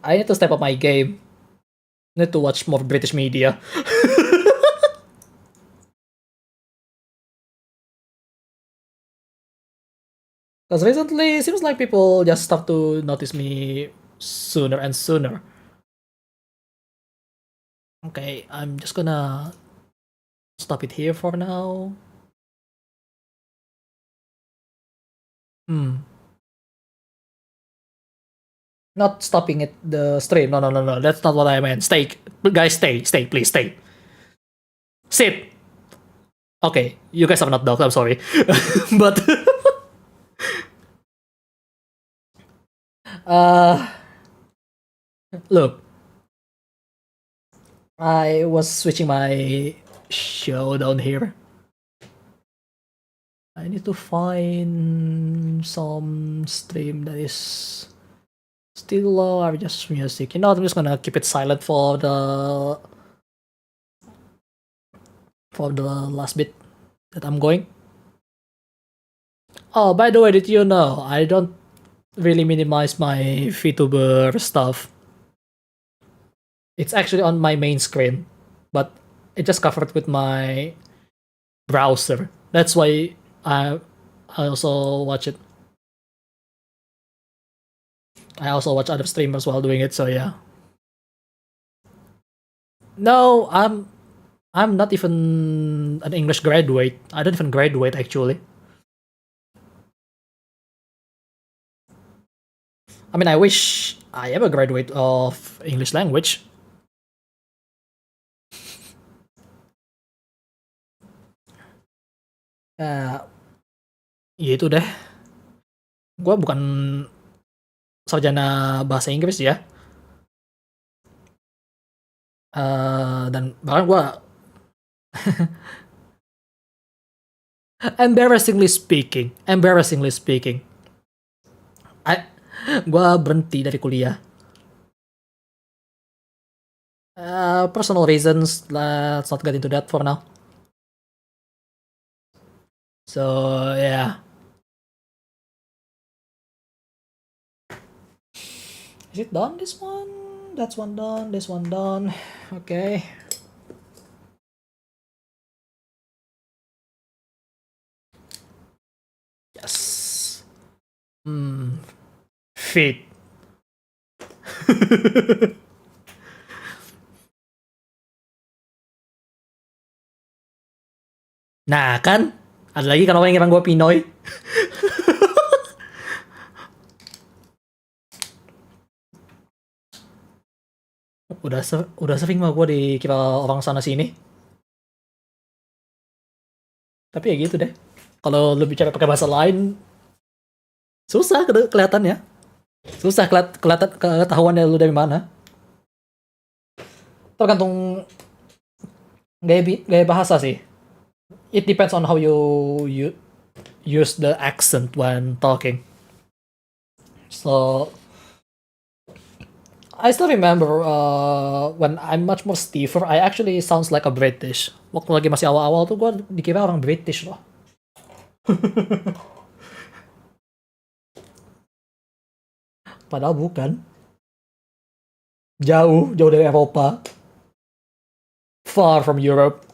I need to step up my game. Need to watch more British media. Because recently, it seems like people just start to notice me sooner and sooner. Okay, I'm just gonna stop it here for now. Hmm. Not stopping it, the stream. No, no, no, no. That's not what I meant. Stay. Guys, stay, please, stay. Sit. Okay, you guys are not dogs, I'm sorry. But, uh, look, I was switching my show down here. I need to find some stream that is still low or just music. You know what, I'm just gonna keep it silent for the last bit that I'm going. Oh, by the way, did you know I don't really minimize my VTuber stuff? It's actually on my main screen, but it just covered with my browser. That's why I also watch it. I also watch other streamers while doing it, so yeah. No, I'm not even an English graduate. I don't even graduate actually. I mean, I wish I am a graduate of English language. Ya itu deh. Gue bukan sarjana bahasa Inggris ya. Dan bahkan gue embarrassingly speaking, gue berhenti dari kuliah. Personal reasons, let's not get into that for now. So yeah. Is it done, this one? That's one done, this one done. Okay. Yes. Feet. Nah kan, ada lagi kan orang yang ngira gue Pinoy. udah sering mah gue dikira orang sana sini. Tapi ya gitu deh. Kalau lu bicara pakai bahasa lain, susah kelihatannya. Susah kelihatan ketahuannya lu dari mana. Tergantung gaya bahasa sih. It depends on how you use the accent when talking. So I still remember when I'm much more stiffer, I actually sounds like a British. Waktu lagi masih awal-awal tuh gue dikira orang British loh. Padahal bukan. Jauh dari Eropa. Far from Europe.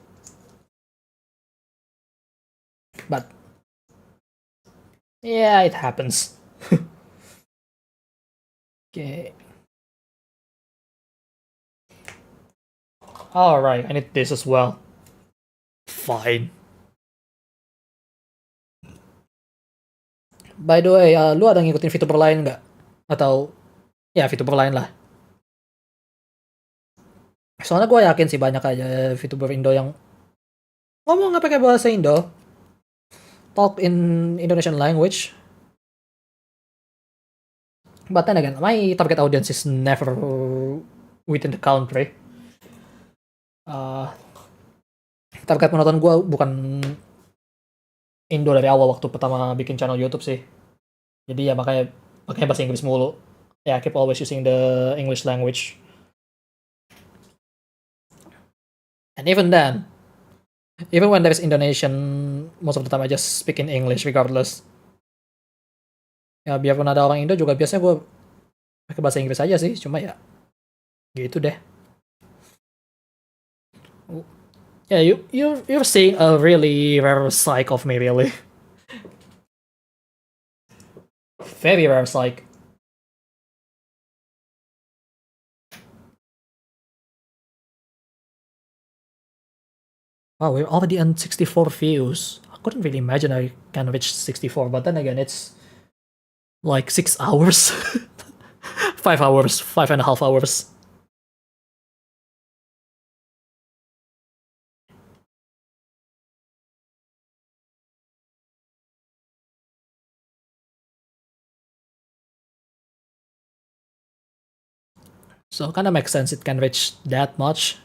But yeah, it happens. Okay. Alright, I need this as well. Fine. By the way, lu ada ngikutin VTuber lain nggak? Atau ya VTuber lain lah. Soalnya gue yakin sih banyak aja VTuber Indo yang ngomong nggak pakai bahasa Indo, talk in Indonesian language. But then again, my target audience is never within the country. Target penonton gue bukan Indo dari awal waktu pertama bikin channel YouTube sih. Jadi ya makanya bahasa Inggris mulu. Yeah, I keep always using the English language. And even then, even when there's Indonesian, most of the time I just speak in English regardless. Ya biarpun ada orang Indo juga biasanya gue pakai bahasa Inggris aja sih, cuma ya gitu deh. Yeah, you're seeing a really rare psych of me, really. Very rare psych. Wow, we're already on 64 views. I couldn't really imagine I can reach 64, but then again, it's like 6 hours. 5 hours, 5.5 hours. So kind of makes sense it can reach that much.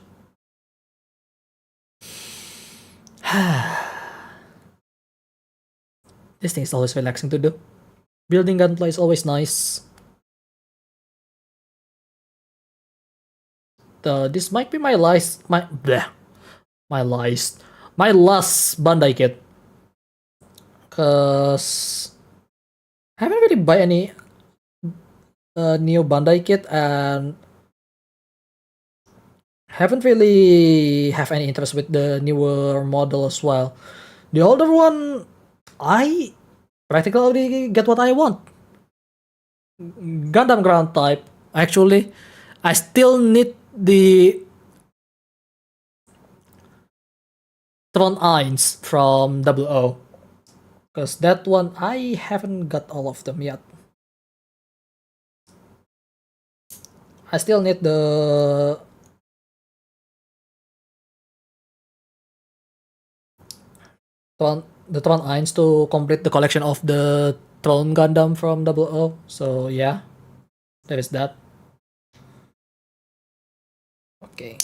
This thing is always relaxing to do. Building Gunpla is always nice. This might be my last Bandai kit. Cause I haven't really buy any new Bandai kit and haven't really have any interest with the newer model as well. The older one, I practically get what I want. Gundam Ground Type. Actually, I still need the Tron 1 from WO. Because that one, I haven't got all of them yet. I still need the Tron 1 to complete the collection of the Tron Gundam from WO. So yeah. there is that. Okay.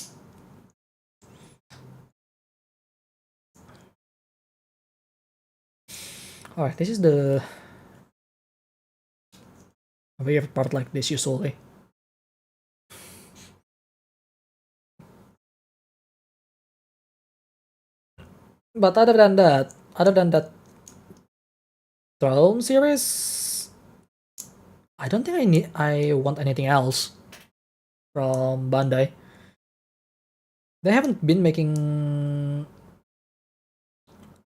Alright, this is the weird part like this usually. But other than that Throne series, I don't think I want anything else from Bandai. They haven't been making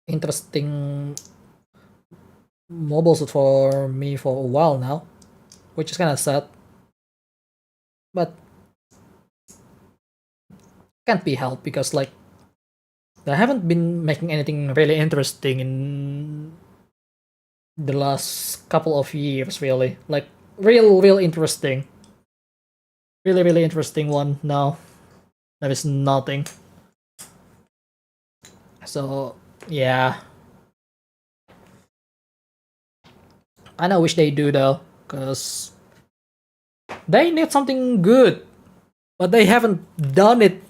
interesting mobile suit for me for a while now, which is kind of sad. But can't be helped because like they haven't been making anything really interesting in the last couple of years, really. Like real interesting. Really interesting one. No, there is nothing. So yeah, I know wish they do though, cause they need something good, but they haven't done it.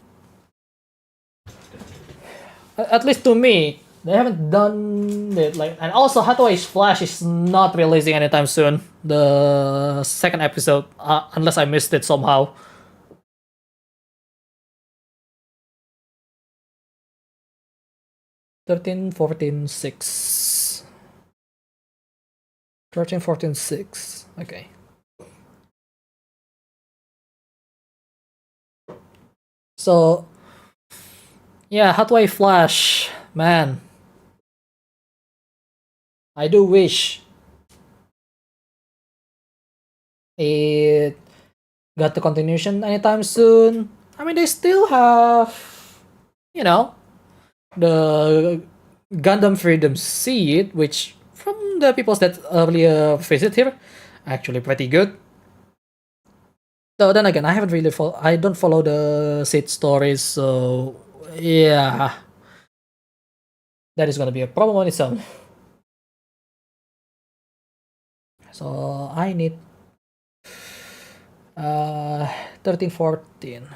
At least to me, they haven't done it. Like, and also Hathaway's Flash is not releasing anytime soon. The second episode, unless I missed it somehow. Thirteen, 14, 6. 13, 14, 6. Okay. So, yeah, Hathaway Flash, man. I do wish it got the continuation anytime soon. I mean, they still have, you know, the Gundam Freedom Seed, which from the people that earlier visit here, actually pretty good. So then again, I haven't really I don't follow the Seed stories, so yeah, that is gonna be a problem on its own. So I need 13, 14.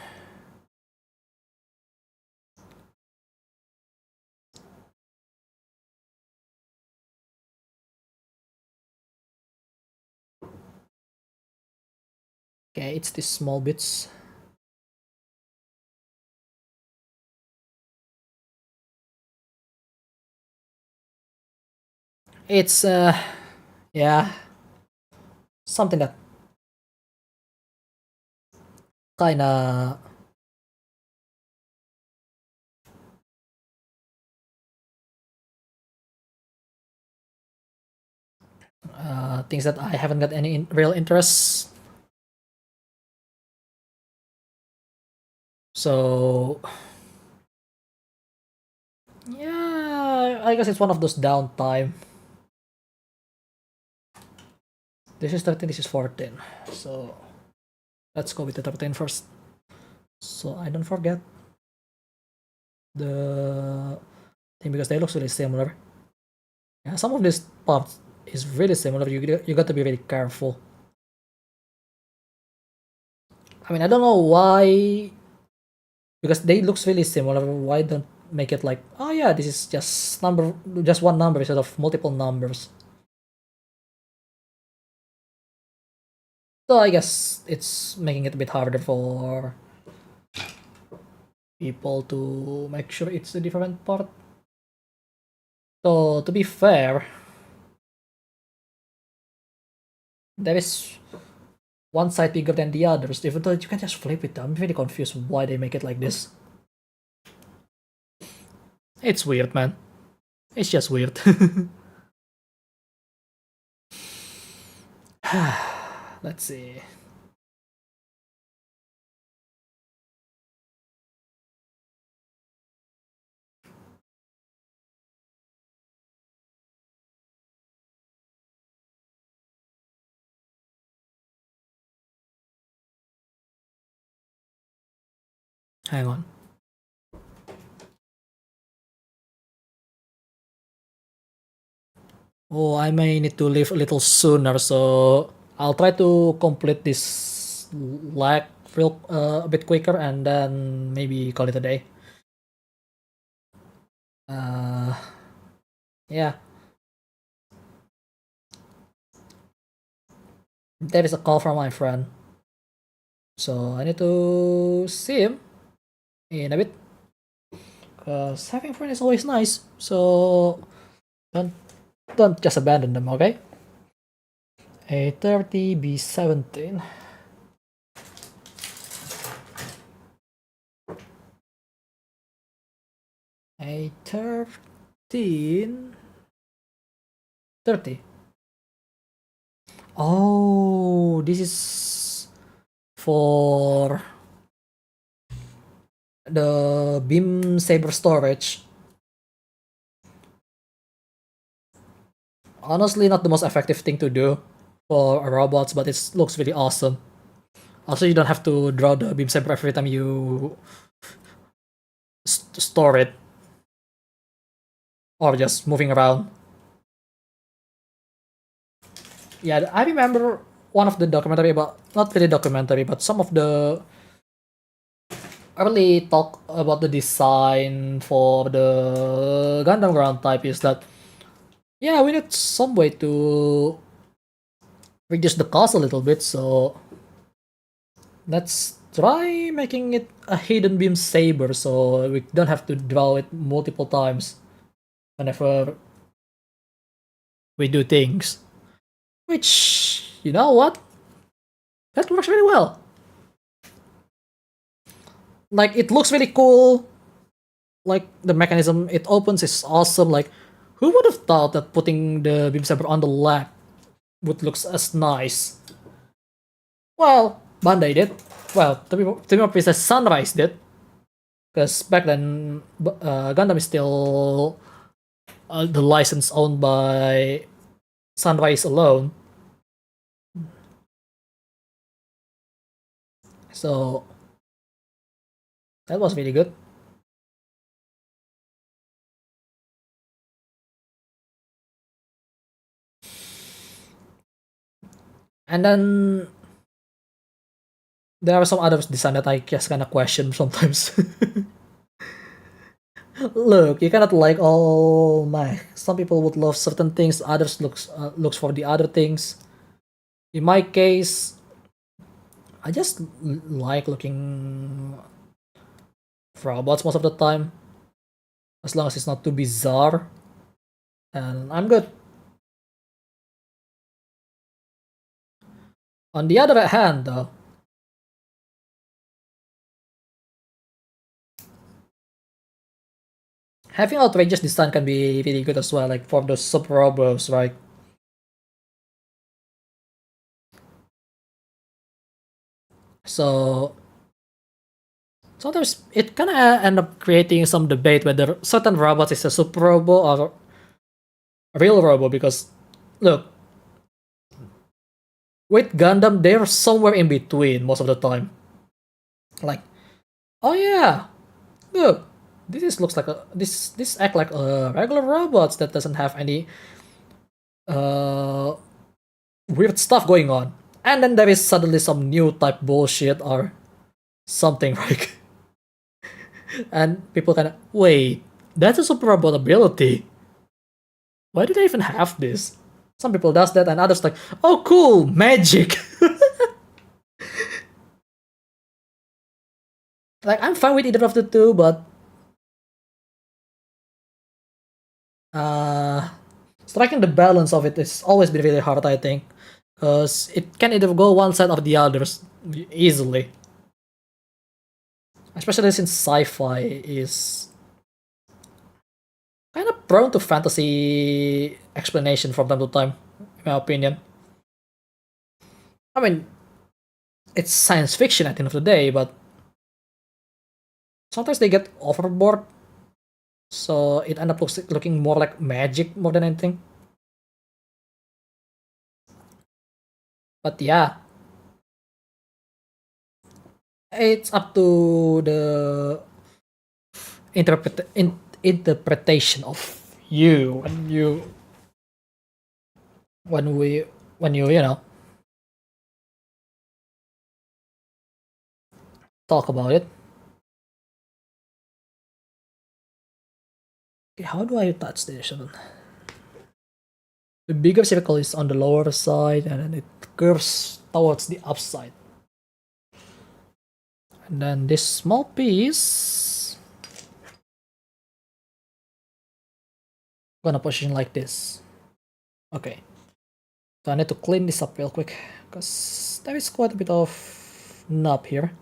Okay, it's these small bits. It's yeah, something that kinda things that I haven't got any real interest. So yeah, I guess it's one of those downtime. This is 13, this is 14. So let's go with the 13 first. So I don't forget the thing because they look really similar. Yeah, some of this parts is really similar. You got to be really careful. I mean, I don't know why, because they looks really similar. Why don't make it like, oh yeah, this is just one number instead of multiple numbers. So I guess it's making it a bit harder for people to make sure it's a different part. So to be fair, there is one side bigger than the others, even though you can just flip it. I'm really confused why they make it like this. It's weird, man. It's just weird. Let's see. Hang on. Oh, I may need to leave a little sooner, so I'll try to complete this lag real a bit quicker and then maybe call it a day. Yeah. There is a call from my friend. So I need to see him in a bit. Because having a friend is always nice. So don't just abandon them, okay? A30 B17. A13 30. Oh, this is for the beam saber storage. Honestly, not the most effective thing to do for robots, but it looks really awesome. Also, you don't have to draw the beam saber every time you store it, or just moving around. Yeah, I remember one of the documentary about, not really documentary, but some of the early talk about the design for the Gundam Ground Type is that, yeah, we need some way to reduce the cost a little bit, so let's try making it a hidden beam saber so we don't have to draw it multiple times whenever we do things. Which, you know what? That works really well. Like, it looks really cool. Like, the mechanism it opens is awesome. Like, who would have thought that putting the beam saber on the leg would look as nice? Well, Bandai did. Well, to be more precise, Sunrise did. Because back then, Gundam is still the license owned by Sunrise alone. So, that was really good. And then there are some other design that I just kind of question sometimes. Look, you cannot like all my. Some people would love certain things, others looks for the other things. In my case, I just like looking for robots most of the time, as long as it's not too bizarre, and I'm good. On the other hand, though, having outrageous design can be really good as well, like for those sub robos, right? So sometimes it kind of end up creating some debate whether certain robots is a super robo or a real robo. Because look, with Gundam, they're somewhere in between most of the time. Like, oh yeah, look, looks like this act like a regular robots that doesn't have any uh weird stuff going on. And then there is suddenly some new type bullshit or something, right? And people kind of, wait, that's a super robot ability. Why do they even have this? Some people does that, and others like, oh cool, magic. Like, I'm fine with either of the two, but striking the balance of it is always been really hard, I think, because it can either go one side or the others easily. Especially since sci-fi is kind of prone to fantasy explanation from time to time, in my opinion. I mean, it's science fiction at the end of the day, but sometimes they get overboard, so it ends up looking more like magic more than anything. But yeah, it's up to the interpretation of you when you when you know talk about it. Okay, how do I touch this? The bigger circle is on the lower side and then it curves towards the upside. And then this small piece, I'm gonna position like this. Okay. So I need to clean this up real quick because there is quite a bit of knob here.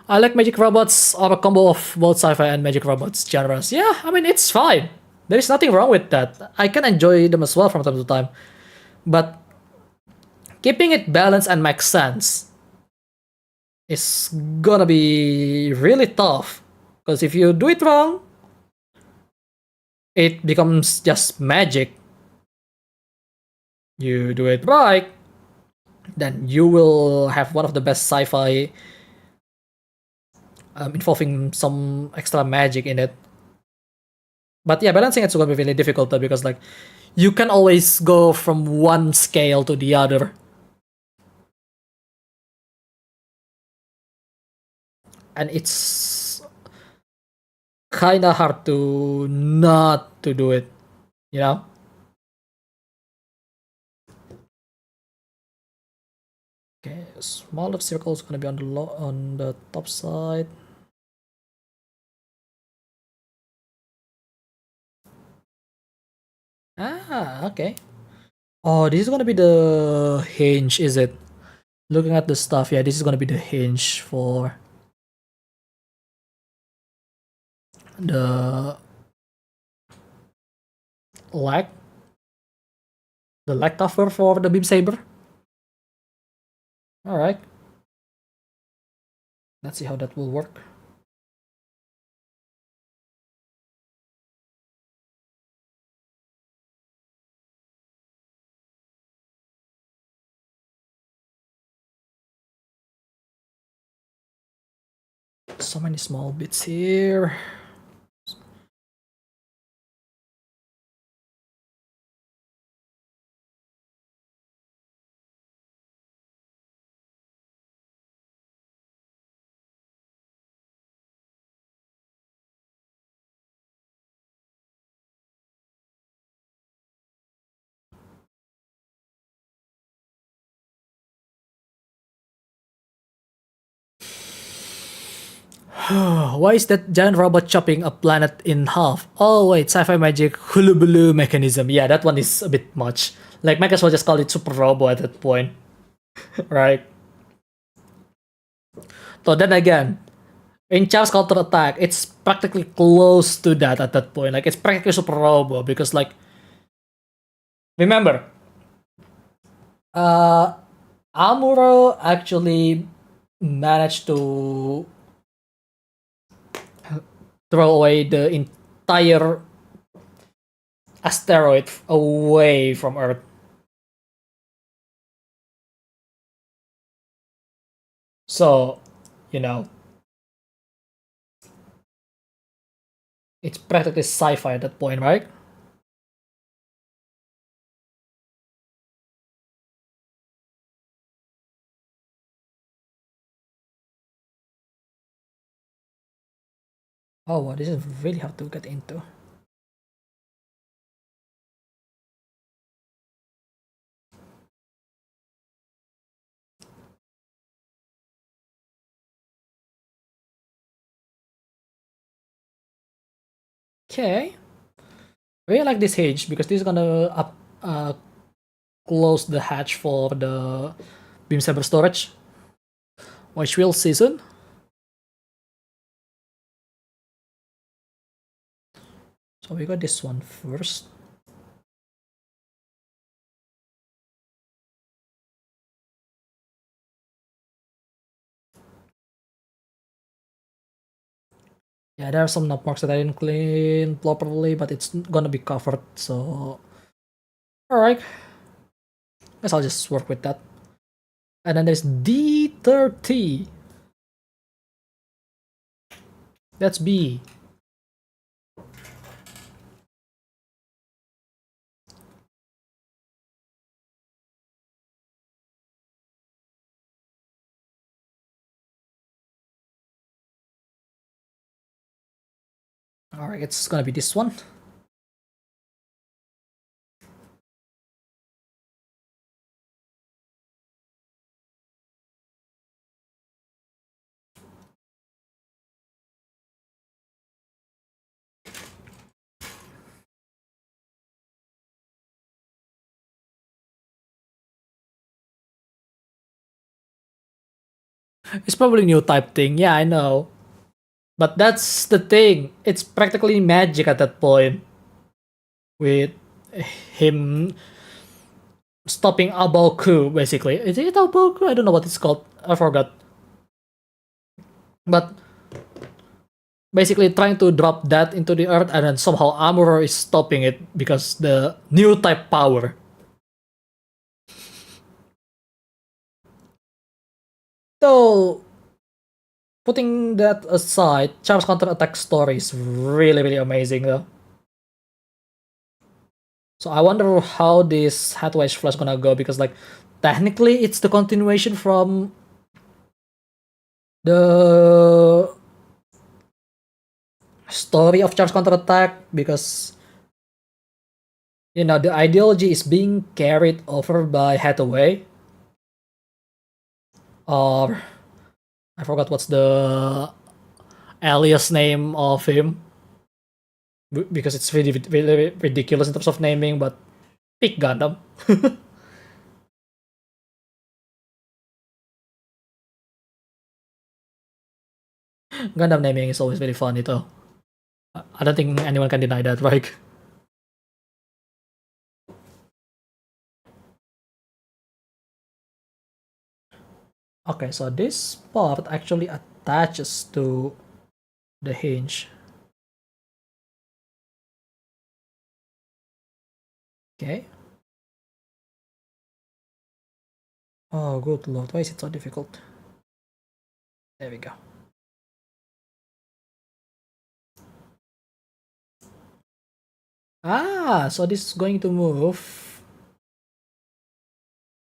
I like Magic Robots or a combo of both sci-fi and Magic Robots genres. Yeah, I mean it's fine. There is nothing wrong with that. I can enjoy them as well from time to time. But keeping it balanced and make sense is gonna be really tough. Because if you do it wrong, it becomes just magic. You do it right, then you will have one of the best sci-fi involving some extra magic in it. But yeah, balancing it's gonna be really difficult though, because like you can always go from one scale to the other. And it's kinda hard to not to do it, you know? Okay, smaller circle is gonna be on the top side. Ah, okay. Oh, this is gonna be the hinge, is it? Looking at the stuff, yeah, this is gonna be the hinge for the leg. The leg cover for the beam saber. Alright. Let's see how that will work. So many small bits here. Why is that giant robot chopping a planet in half? Oh wait, sci-fi magic hullabaloo mechanism. Yeah, that one is a bit much. Like, might as well just call it Super Robo at that point. Right? So then again, in Char's counter attack, it's practically close to that at that point. Like, it's practically Super Robo because, like, remember, uh, Amuro actually managed to throw away the entire asteroid away from Earth. So, you know, it's practically sci-fi at that point, right? Oh, wow, this is really hard to get into. Okay. Really like this hinge because this is gonna close the hatch for the beam saber storage, which we'll see soon. So we got this one first. Yeah, there are some knob marks that I didn't clean properly, but it's gonna be covered, so... Alright. Guess I'll just work with that. And then there's D30. That's B. Alright, it's gonna be this one. It's probably new type thing. Yeah, I know. But that's the thing. It's practically magic at that point. With him stopping Aboku, basically. Is it Aboku? I don't know what it's called. I forgot. But basically trying to drop that into the earth, and then somehow Amuro is stopping it because the new type power. So, putting that aside, Char's counter-attack story is really, really amazing though. So I wonder how this Hathaway's Flash gonna go, because like technically it's the continuation from the story of Char's counter-attack, because you know the ideology is being carried over by Hathaway, or I forgot what's the alias name of him, because it's really, really ridiculous in terms of naming, but pick Gundam. Gundam naming is always very funny though. I don't think anyone can deny that, right? Okay, so this part actually attaches to the hinge. Okay. Oh, good lord, why is it so difficult? There we go. Ah, so this is going to move.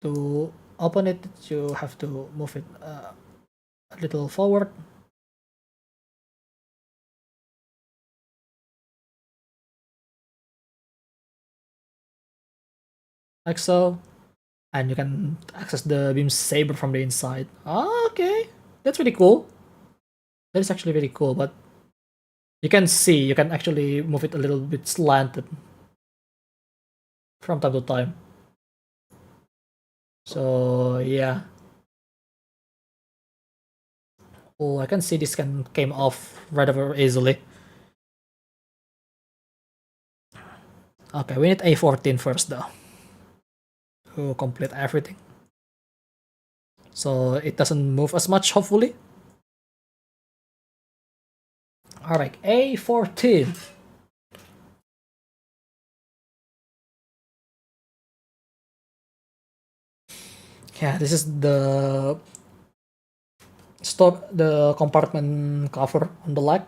To open it, you have to move it a little forward. Like so. And you can access the beam saber from the inside. Ah, okay. That's really cool. That is actually very cool, but you can see, you can actually move it a little bit slanted from time to time. So yeah. Oh, I can see this came off rather easily. Okay, we need A14 first though, to complete everything. So it doesn't move as much, hopefully. Alright, A14. Yeah, this is the the compartment cover on the leg.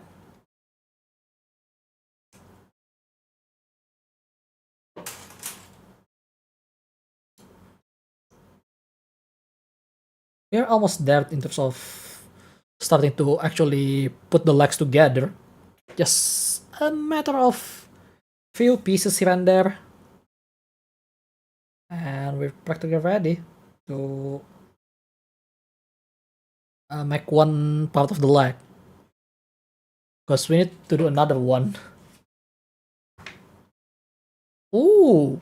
We're almost there in terms of starting to actually put the legs together. Just a matter of few pieces here and there. And we're practically ready to make one part of the leg. Because we need to do another one. Ooh!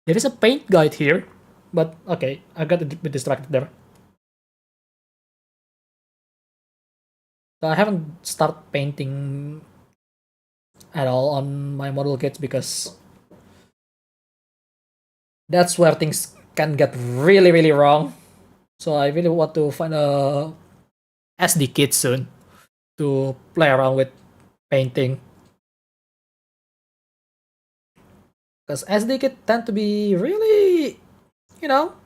There is a paint guide here. But okay, I got a bit distracted there. So I haven't started painting at all on my model kits, because that's where things can get really, really wrong. So I really want to find a SD kit soon to play around with painting. Because SD kit tend to be really, you know,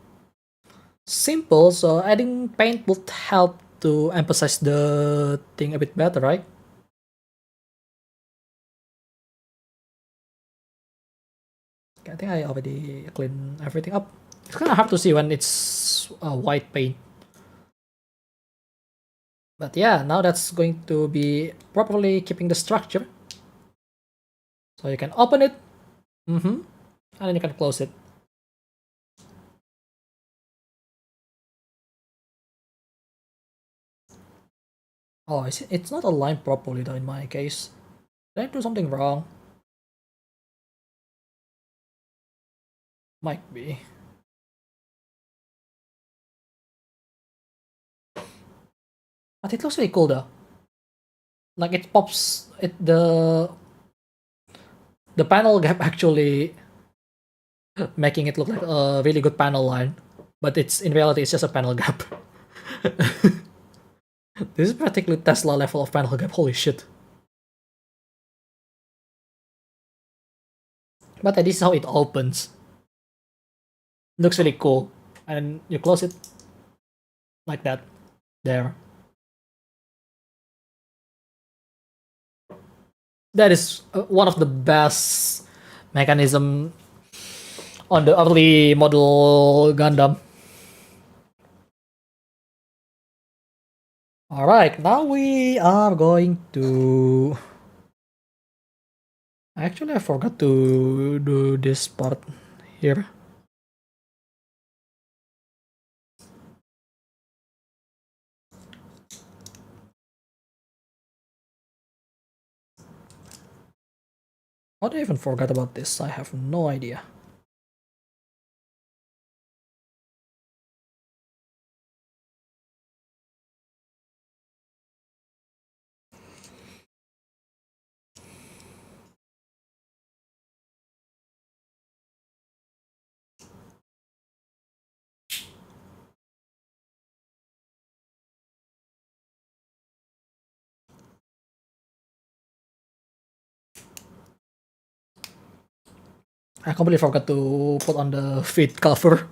simple. So adding paint would help to emphasize the thing a bit better, right? Okay, I think I already cleaned everything up. It's kind of hard to see when it's white paint. But yeah, now that's going to be properly keeping the structure. So you can open it, and then you can close it. Oh, it's not aligned properly though in my case. Did I do something wrong? Might be. But it looks really cool though. Like it pops, the panel gap actually making it look like a really good panel line, but it's in reality it's just a panel gap. This is practically Tesla level of panel gap. Holy shit! But this is how it opens. Looks really cool, and you close it like that. There. That is one of the best mechanism on the early model Gundam. Alright, now we are going to... Actually, I forgot to do this part here. How did I even forget about this? I have no idea. I completely forgot to put on the feed cover.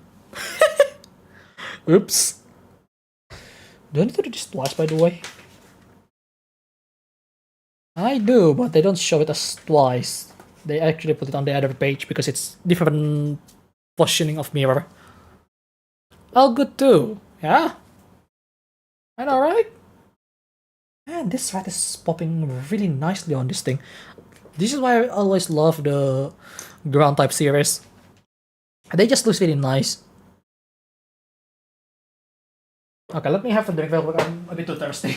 Oops. Do I need to do this twice, by the way? I do, but they don't show it as twice. They actually put it on the other page because it's different positioning of mirror. Oh, good too. Yeah? I know, right? Man, this rat is popping really nicely on this thing. This is why I always love the Ground Type series. They just look really nice. Okay, let me have a drink real quick. I'm a bit too thirsty.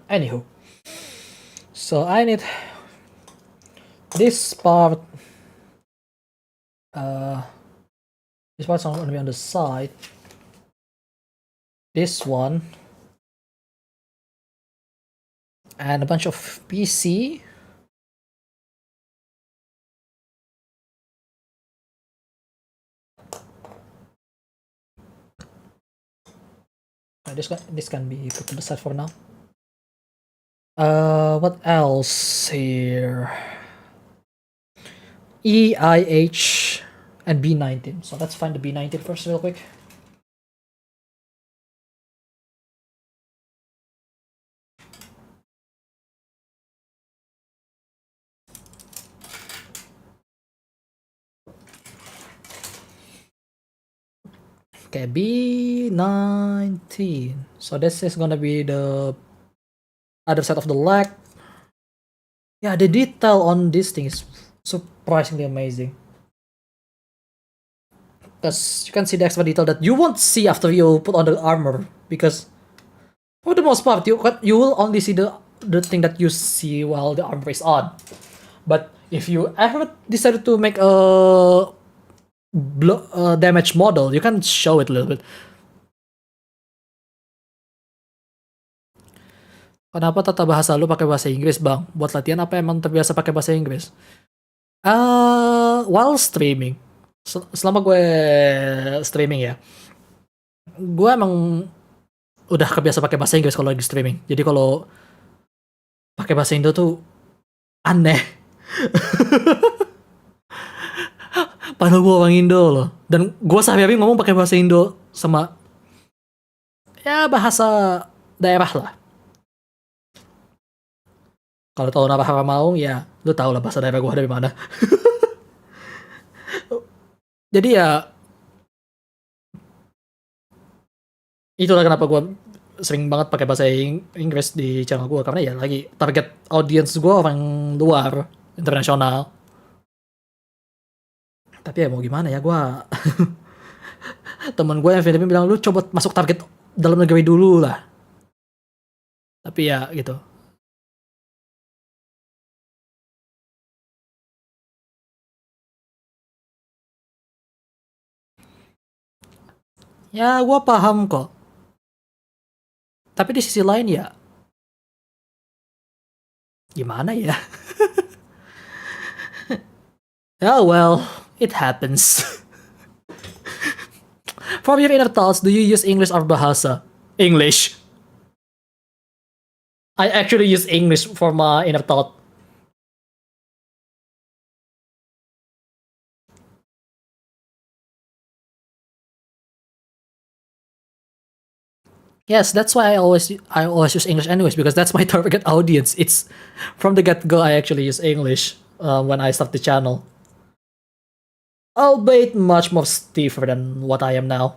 Anywho. So I need this part. This part's not going to be on the side. This one. And a bunch of PC. This can be put to the side for now. What else here? EIH and B19. So let's find the B19 first real quick. Okay, B19. So this is gonna be the other side of the leg. Yeah, the detail on this thing is surprisingly amazing. Because you can see the extra detail that you won't see after you put on the armor. Because for the most part, you will only see the thing that you see while the armor is on. But if you ever decided to make a damage model, you can show it a little bit. Kenapa tata bahasa lu pakai bahasa Inggris, Bang? Buat latihan apa emang terbiasa pakai bahasa Inggris? While streaming. Selama gue streaming ya. Gue emang udah kebiasa pakai bahasa Inggris kalau lagi streaming. Jadi kalau pakai bahasa Indo tuh aneh. Padahal gue orang Indo loh. Dan gue sehari-hari ngomong pakai bahasa Indo sama ya bahasa daerah lah. Kalau tahu nama Haramau ya lu tau lah bahasa daerah gue dari mana. Jadi ya itulah kenapa gue sering banget pakai bahasa Inggris di channel gue, karena ya lagi target audience gue orang luar, internasional. Tapi ya mau gimana ya, gue temen gue yang Filipina bilang lu coba masuk target dalam negeri dulu lah. Tapi ya gitu. Ya gue paham kok. Tapi di sisi lain ya gimana ya? Oh well, it happens. For your inner thoughts, do you use English or Bahasa? English. I actually use English for my inner thought. Yes, that's why I always use English anyways, because that's my target audience. It's from the get go I actually use English when I start the channel. Albeit much more stiffer than what I am now.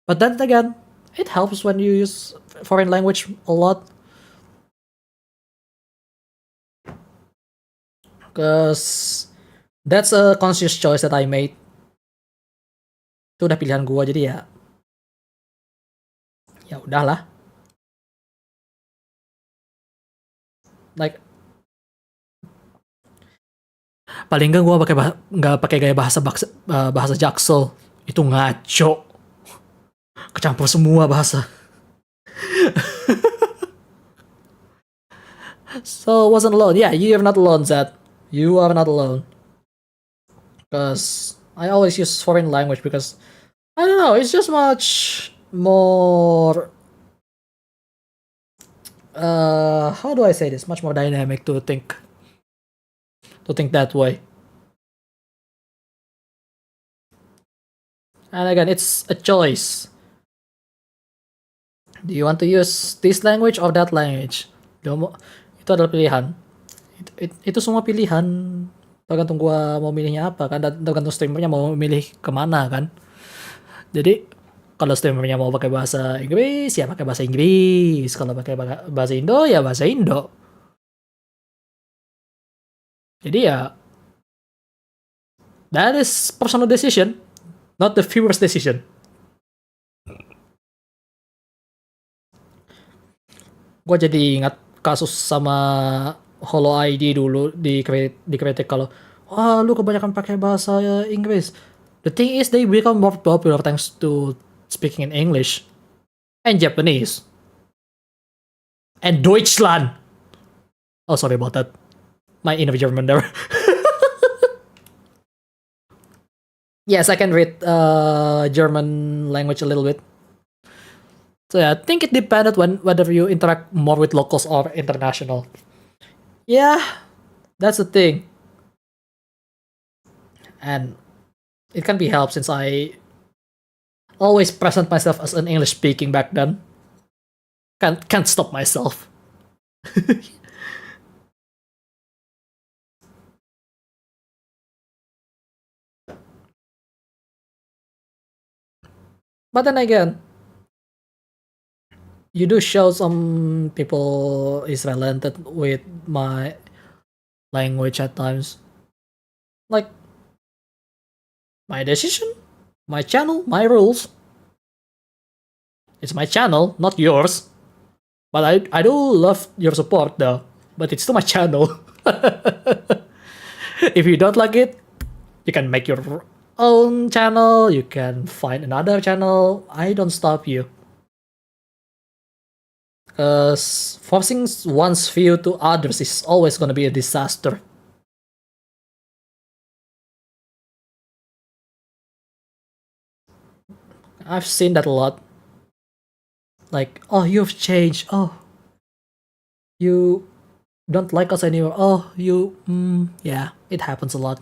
But then again, it helps when you use foreign language a lot. Because that's a conscious choice that I made. Itu udah pilihan gue, jadi ya udahlah. Like paling enggak gue nggak pakai gaya bahasa Jaksel, itu ngaco, kecampur semua bahasa. So wasn't alone. Yeah, you are not alone, Zed. You are not alone. Because I always use foreign language because I don't know, it's just much more how do I say this? Much more dynamic to think that way. And again, it's a choice. Do you want to use this language or that language? Itu adalah pilihan. Itu semua pilihan. Tergantung gua mau milihnya apa kan, dan tergantung streamernya mau milih kemana kan. Jadi kalau streamernya mau pakai bahasa Inggris ya pakai bahasa Inggris, kalau pakai bahasa Indo ya bahasa Indo. Jadi ya that is personal decision, not the viewer's decision. Gue jadi ingat kasus sama Holo ID dulu di kritik kalau lu kebanyakan pakai bahasa Inggris. The thing is they become more popular thanks to speaking in English and Japanese and Deutschland. Oh, sorry about that. My inner German there. Yes, I can read German language a little bit. So yeah, I think it depended whether you interact more with locals or international. Yeah, that's the thing. And it can be helped since I always present myself as an English speaking back then. Can't stop myself. But then again, you do show some people is relented with my language at times. Like, my decision, my channel, my rules. It's my channel, not yours. But I do love your support though. But it's still my channel. If you don't like it, you can make your own channel, you can find another channel. I don't stop you. Because forcing one's view to others is always gonna be a disaster. I've seen that a lot. Like, oh, you've changed. Oh, you don't like us anymore. Oh, yeah, it happens a lot.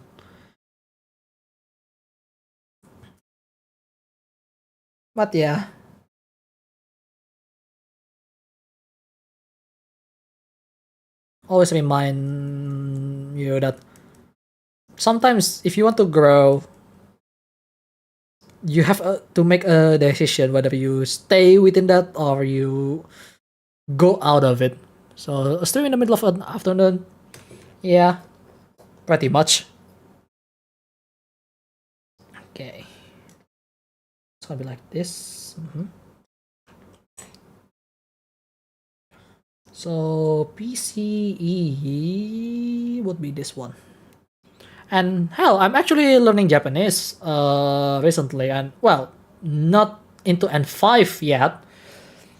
But yeah. Always remind you that sometimes if you want to grow, you have to make a decision whether you stay within that or you go out of it. So still in the middle of an afternoon, yeah, pretty much. Okay, it's gonna be like this. So PCE would be this one. And hell, I'm actually learning Japanese recently, and well, not into N5 yet.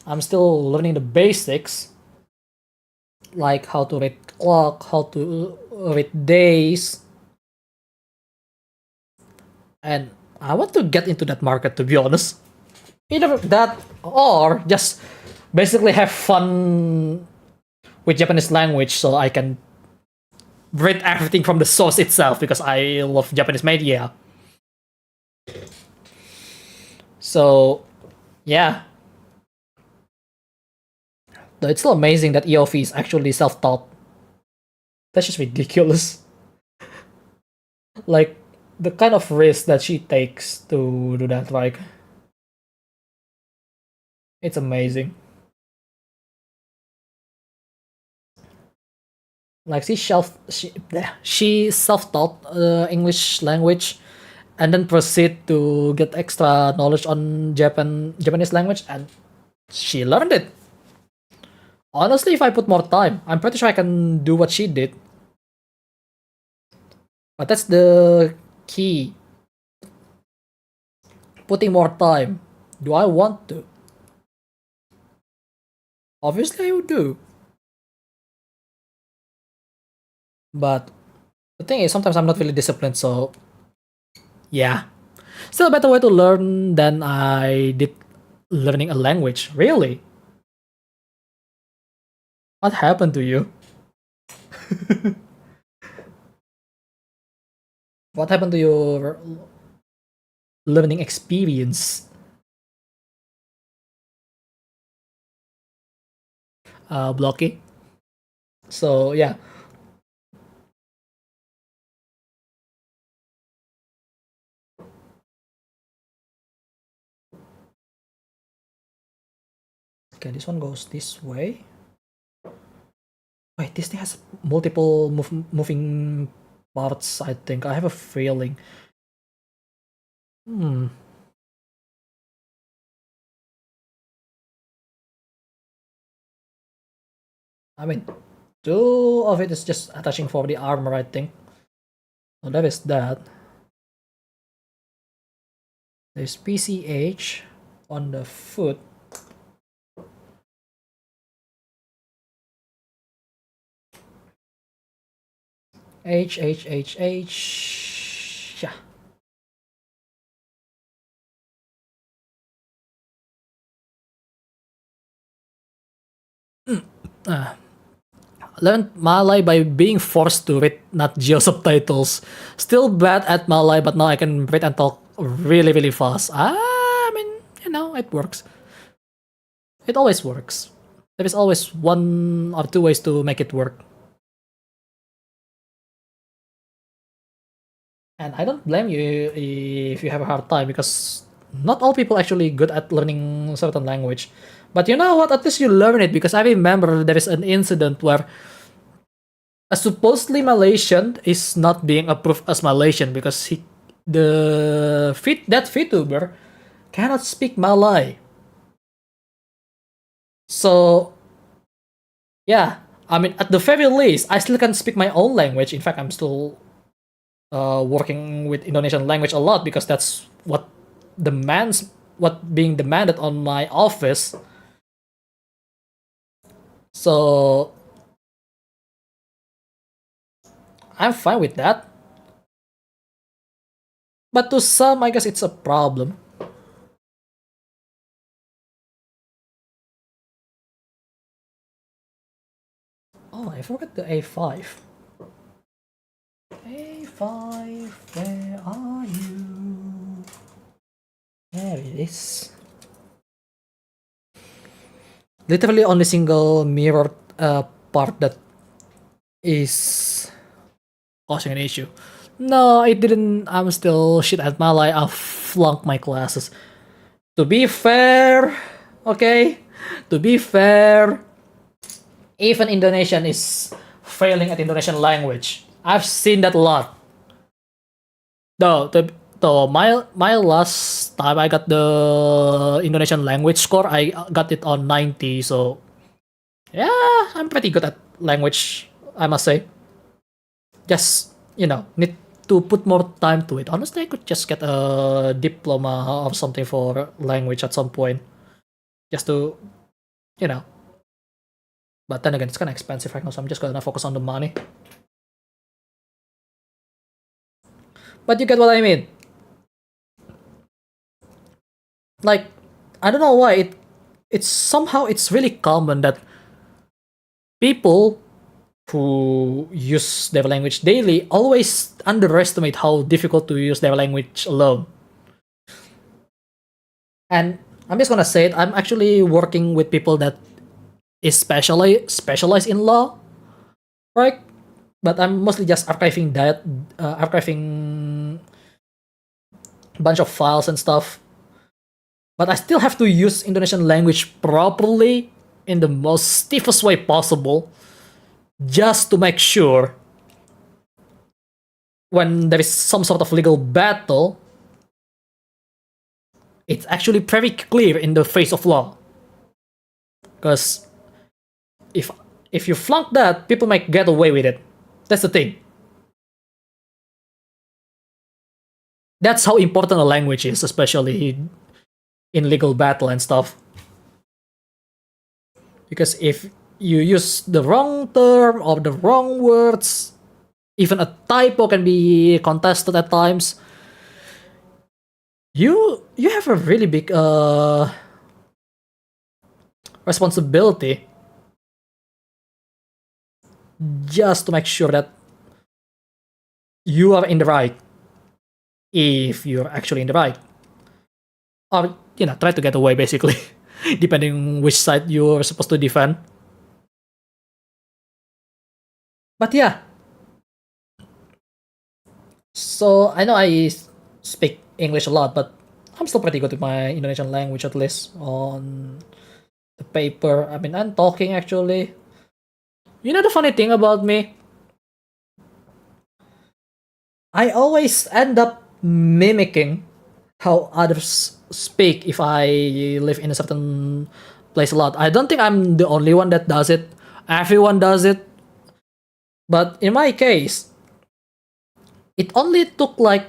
I'm still learning the basics, like how to read clock, how to read days, and I want to get into that market, to be honest. Either that or just basically have fun with Japanese language so I can read everything from the source itself because I love Japanese media. So, yeah. Though it's still amazing that EOF is actually self-taught. That's just ridiculous. Like, the kind of risk that she takes to do that, like, it's amazing. Like, she self-taught English language and then proceed to get extra knowledge on Japanese language, and she learned it. Honestly, if I put more time, I'm pretty sure I can do what she did. But that's the key. Putting more time. Do I want to? Obviously, I would do. But the thing is, sometimes I'm not really disciplined, so yeah. Still a better way to learn than I did learning a language. Really? What happened to you? What happened to your learning experience? Blocky. So yeah. Okay, this one goes this way. Wait, this thing has multiple moving parts, I think. I have a feeling. Hmm. I mean, two of it is just attaching for the armor, I think. So that is that. There's PCH on the foot. H. Yeah. Learned Malay by being forced to read Nat Geo subtitles. Still bad at Malay, but now I can read and talk really, really fast. I mean, it works. It always works. There is always one or two ways to make it work. And I don't blame you if you have a hard time because not all people actually good at learning certain language. But you know what? At least you learn it because I remember there is an incident where a supposedly Malaysian is not being approved as Malaysian because that VTuber cannot speak Malay. So yeah, I mean at the very least, I still can speak my own language. In fact, I'm still working with Indonesian language a lot because that's what being demanded on my office. So I'm fine with that. But to some, I guess it's a problem. Oh, I forgot the A5. A5, where are you? There it is. literally only single mirror part that is causing an issue. No, it didn't. I'm still shit at Malay. I flunked my classes. To be fair, okay? To be fair, even Indonesian is failing at Indonesian language. I've seen that a lot. Though my last time I got the Indonesian language score, I got it on 90. So yeah, I'm pretty good at language, I must say. Just need to put more time to it. Honestly, I could just get a diploma or something for language at some point, just to you know. But then again, it's kind of expensive right now, so I'm just gonna focus on the money. But you get what I mean. Like, I don't know why it's somehow it's really common that people who use their language daily always underestimate how difficult to use their language alone. And I'm just gonna say it, I'm actually working with people that is specialized in law, right? But I'm mostly just archiving archiving bunch of files and stuff. But I still have to use Indonesian language properly in the most stiffest way possible, just to make sure when there is some sort of legal battle, it's actually very clear in the face of law. Because if you flunk that, people might get away with it. That's the thing. That's how important a language is, especially in legal battle and stuff. Because if you use the wrong term or the wrong words, even a typo can be contested at times. You have a really big responsibility just to make sure that you are in the right, if you're actually in the right, or try to get away basically, depending which side you're supposed to defend. But yeah, so I know I speak English a lot, but I'm still pretty good with my Indonesian language, at least on the paper. I mean, I'm talking actually. You know the funny thing about me? I always end up mimicking how others speak if I live in a certain place a lot. I don't think I'm the only one that does it. Everyone does it. But in my case, it only took like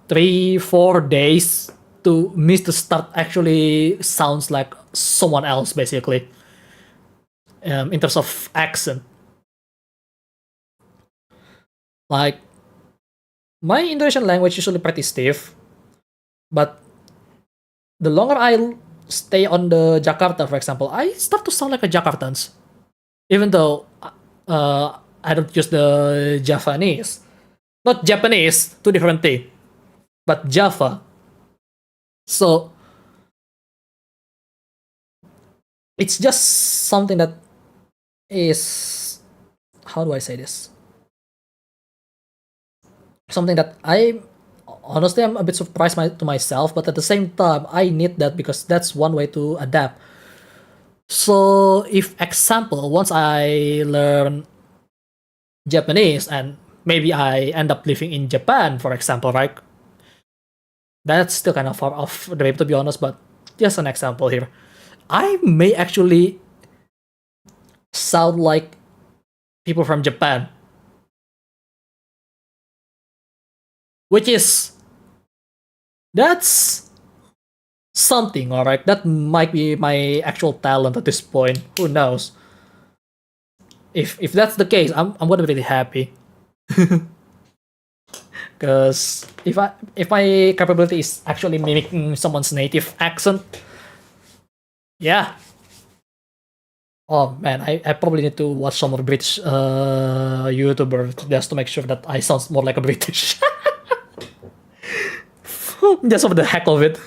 3-4 days to miss the start actually sounds like someone else basically, in terms of accent. Like, my Indonesian language usually pretty stiff, but the longer I stay on the Jakarta, for example, I start to sound like a Jakartans, even though I don't use the Javanese, not Japanese, two different things, but Java. So it's just something that is, how do I say this? Something that I'm a bit surprised to myself, but at the same time, I need that because that's one way to adapt. So, if example, once I learn Japanese and maybe I end up living in Japan, for example, right? That's still kind of far off the way, to be honest, but just an example here. I may actually sound like people from Japan, which is, that's something, alright? That might be my actual talent at this point. Who knows? If that's the case, I'm gonna be really happy. Because if my capability is actually mimicking someone's native accent, yeah. Oh man, I probably need to watch some more British YouTuber just to make sure that I sound more like a British. Just for the heck of it.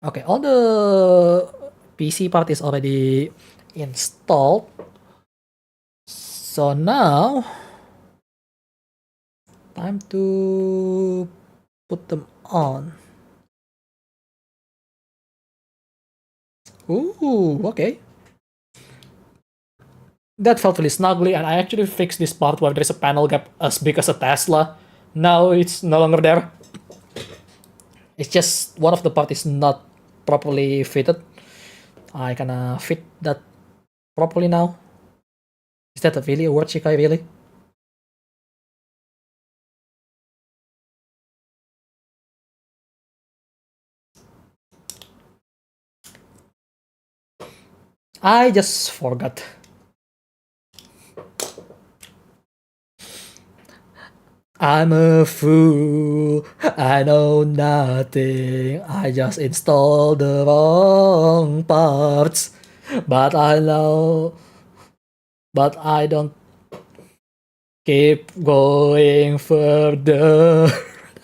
Okay, all the PC part is already installed. So now, time to put them on. Ooh, okay. That felt really snugly, and I actually fixed this part where there's a panel gap as big as a Tesla. Now it's no longer there. It's just one of the part is not properly fitted. I can fit that properly now. Is that really a word, Shikai, really? I just forgot. I'm a fool, I know nothing, I just installed the wrong parts. But I know, but I don't keep going further.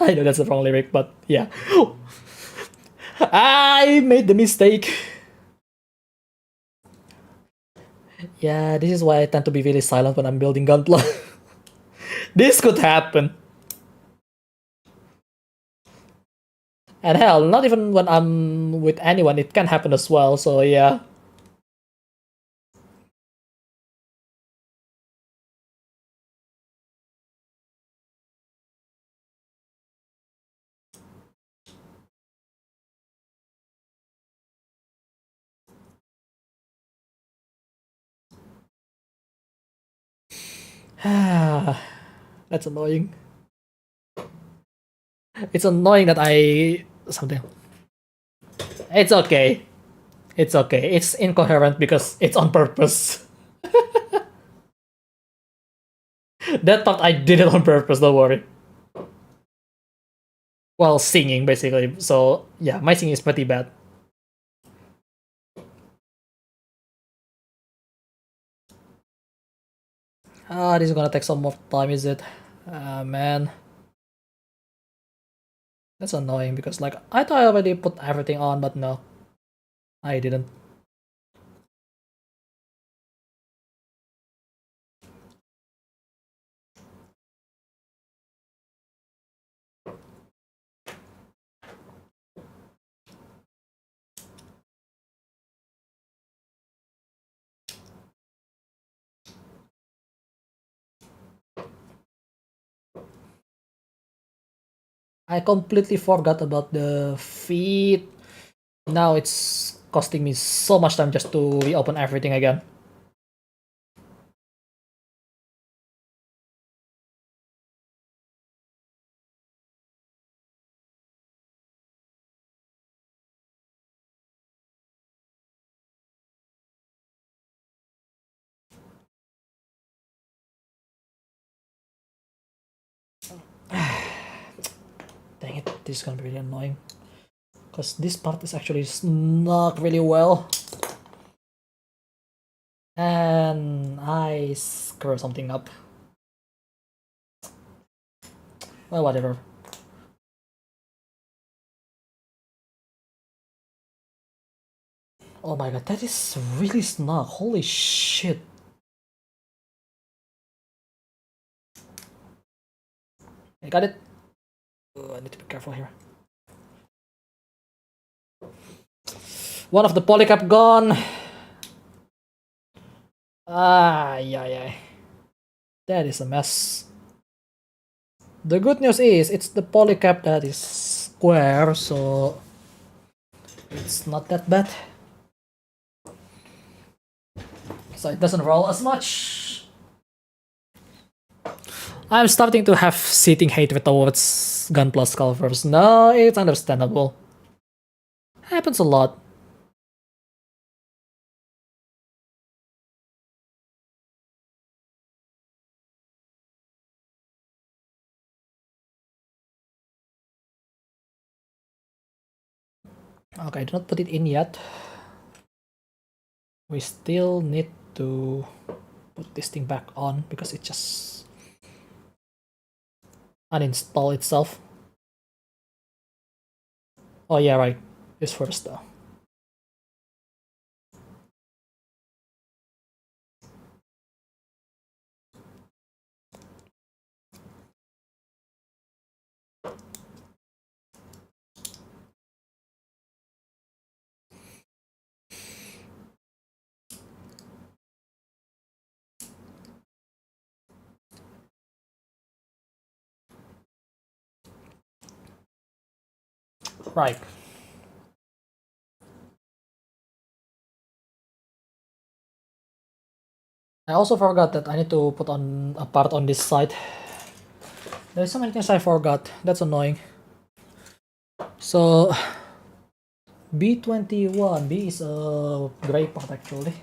I know that's the wrong lyric, but yeah. I made the mistake. Yeah, this is why I tend to be really silent when I'm building Gunpla. This could happen. And hell, not even when I'm with anyone, it can happen as well, so yeah. That's annoying. It's annoying that I... something. It's okay. It's okay. It's incoherent because it's on purpose. That part I did it on purpose, don't worry. Well, singing basically. So yeah, my singing is pretty bad. This is gonna take some more time, is it? Man. That's annoying because like I thought I already put everything on, but no. I didn't. I completely forgot about the feed. Now it's costing me so much time just to reopen everything again. Dang it, this is gonna be really annoying. Because this part is actually snug really well. And I screw something up. Well, whatever. Oh my god, that is really snug. Holy shit. I got it. Oh, I need to be careful here. One of the polycap gone. Yeah. That is a mess. The good news is it's the polycap that is square, so it's not that bad. So it doesn't roll as much. I'm starting to have seating hatred towards Gunpla Skullverse. No, it's understandable. Happens a lot. Okay, do not put it in yet. We still need to put this thing back on because it just uninstall itself. Oh yeah, right. this first though. Right. I also forgot that I need to put on a part on this side. There's so many things I forgot. That's annoying. So B21. B is a gray part actually.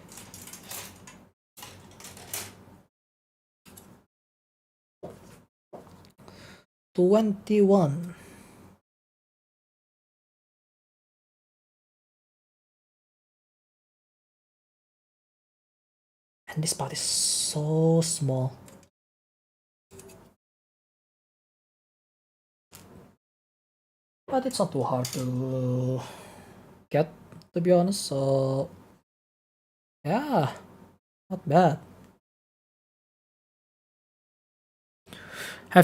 $21. And this part is so small. But it's not too hard to get, to be honest. So yeah, not bad.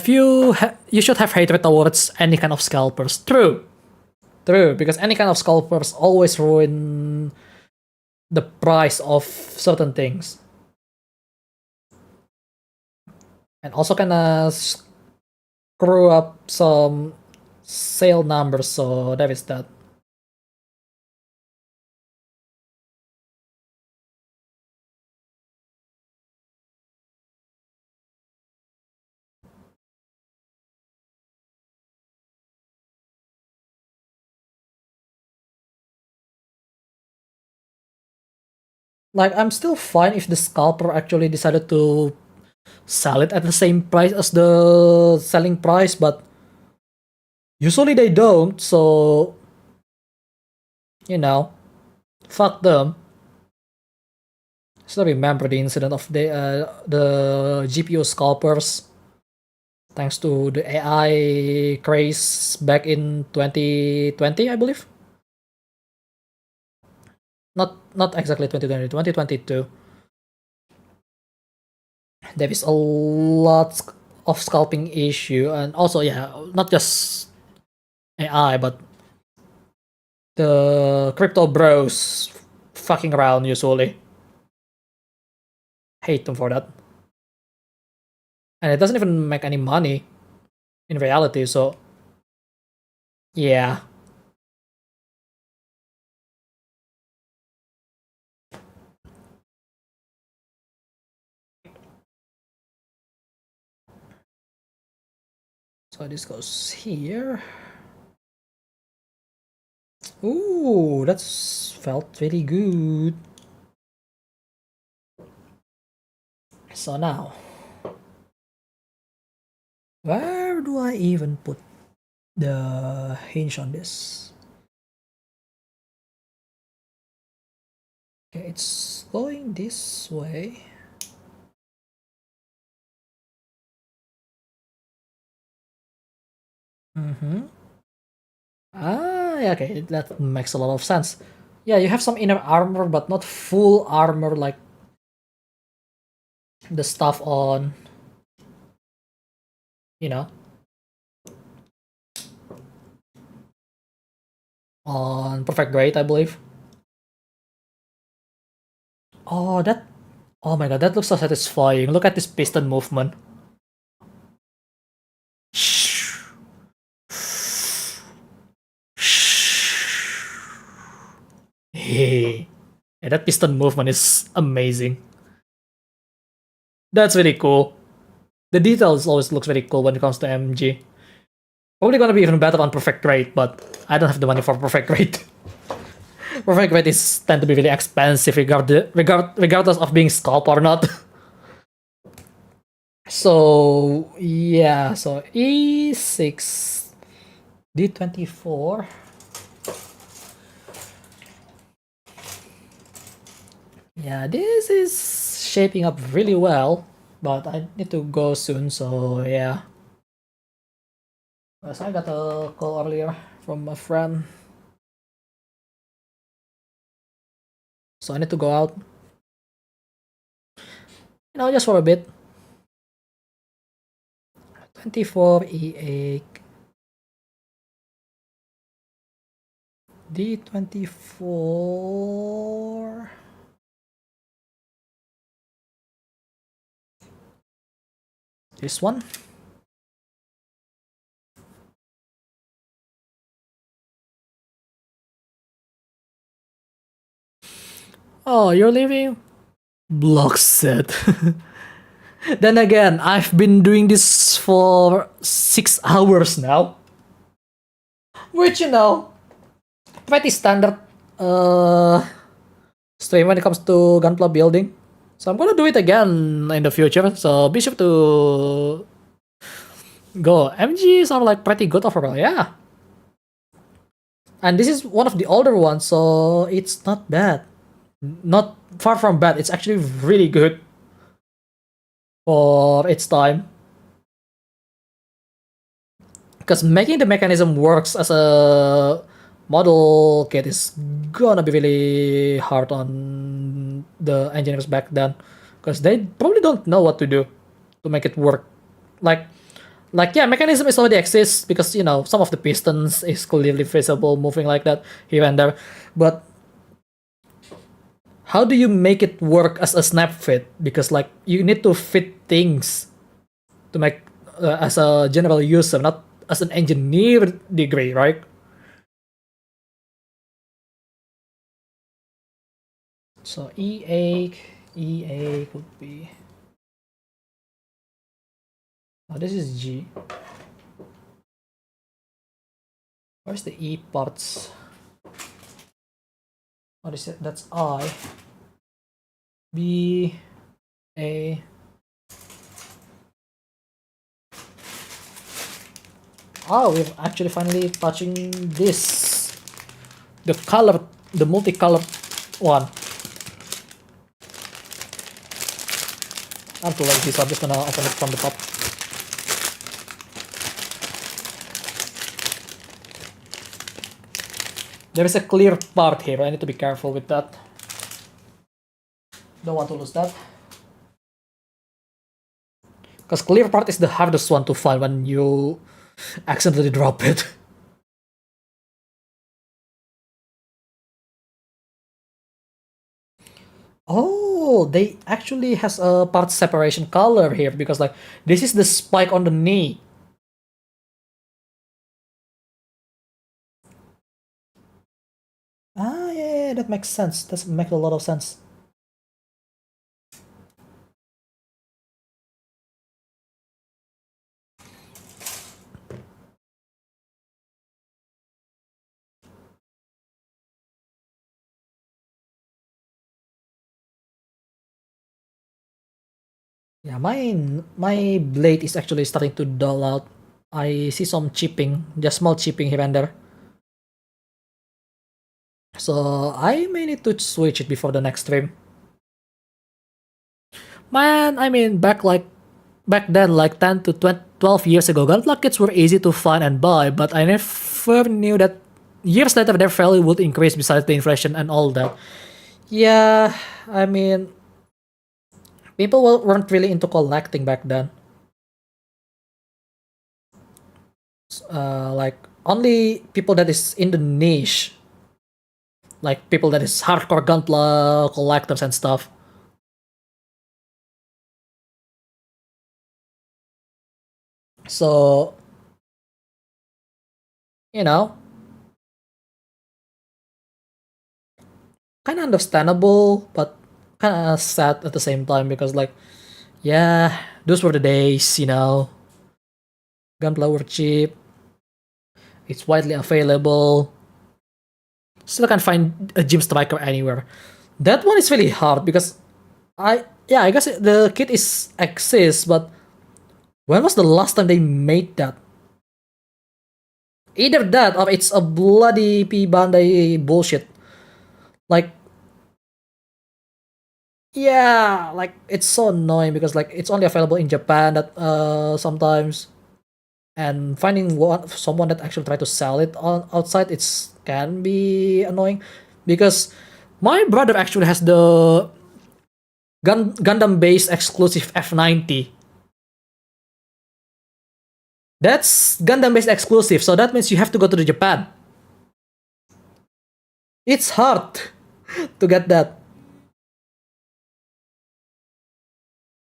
You should have hatred towards any kind of scalpers. True. True, because any kind of scalpers always ruin the price of certain things. And also kinda screw up some sale numbers, so that is that. Like, I'm still fine if the scalper actually decided to sell it at the same price as the selling price, but usually they don't, so you know, fuck them. Still remember the incident of the GPU scalpers, thanks to the AI craze back in 2020, I believe. Not exactly 2020, 2022. There is a lot of scalping issue, and also yeah, not just AI, but the crypto bros fucking around usually. Hate them for that. And it doesn't even make any money in reality, so yeah. So this goes here. Ooh, that's felt really good. So now, where do I even put the hinge on this? Okay, it's going this way. Yeah, okay, that makes a lot of sense. Yeah, you have some inner armor, but not full armor like the stuff on, you know, on Perfect Grade, I believe. Oh, oh my god, that looks so satisfying. Look at this piston movement. Hey, yeah, that piston movement is amazing. That's really cool. The details always looks very cool when it comes to MG. Probably gonna be even better on Perfect Grade, but I don't have the money for Perfect Grade. Perfect Grade is tend to be really expensive regardless of being scalp or not. So yeah, so E6 D24. Yeah, this is shaping up really well, but I need to go soon, so yeah. So I got a call earlier from a friend. So I need to go out. Just for a bit. 24 E8 D24. This one. Oh, you're leaving? Block set. Then again, I've been doing this for 6 hours now. Which, pretty standard stream when it comes to Gunpla building. So I'm gonna do it again in the future. So be sure to go. MGs are like pretty good overall, yeah. And this is one of the older ones, so it's not bad. Not far from bad. It's actually really good for its time. Because making the mechanism works as a model kit is gonna be really hard on the engineers back then, because they probably don't know what to do to make it work. Like yeah, mechanism is already exists because some of the pistons is clearly visible moving like that here and there, but how do you make it work as a snap fit? Because like you need to fit things to make as a general user, not as an engineer degree, right? So EA could be. Oh, this is G. Where's the E parts? What is it? That's I. B. A. Oh, we're actually finally touching this. The color, the multicolored one. I'm too lazy, so I'm just gonna open it from the top. There is a clear part here, I need to be careful with that. Don't want to lose that. Because clear part is the hardest one to find when you accidentally drop it. Oh, they actually has a part separation color here, because like this is the spike on the knee. Ah, yeah, that makes sense. That makes a lot of sense. Yeah, my blade is actually starting to dull out. I see some chipping, just small chipping here and there. So I may need to switch it before the next stream. Man, I mean, back then, like 10 to 12 years ago, Gunpla kits were easy to find and buy, but I never knew that years later their value would increase besides the inflation and all that. Yeah, I mean, people weren't really into collecting back then. Like, only people that is in the niche, like people that is hardcore Gunpla collectors and stuff. So, you know, kind of understandable, but kind of sad at the same time, because like, yeah, those were the days, Gunpla were cheap, it's widely available. Still can't find a Gym Striker anywhere. That one is really hard because I guess the kit is exists, but when was the last time they made that? Either that or it's a bloody P Bandai bullshit. Like, yeah, like it's so annoying because like it's only available in Japan that sometimes, and finding someone that actually try to sell it on outside, it's can be annoying, because My brother actually has the Gundam based exclusive F90. That's Gundam based exclusive, so that means you have to go to the Japan. It's hard to get that.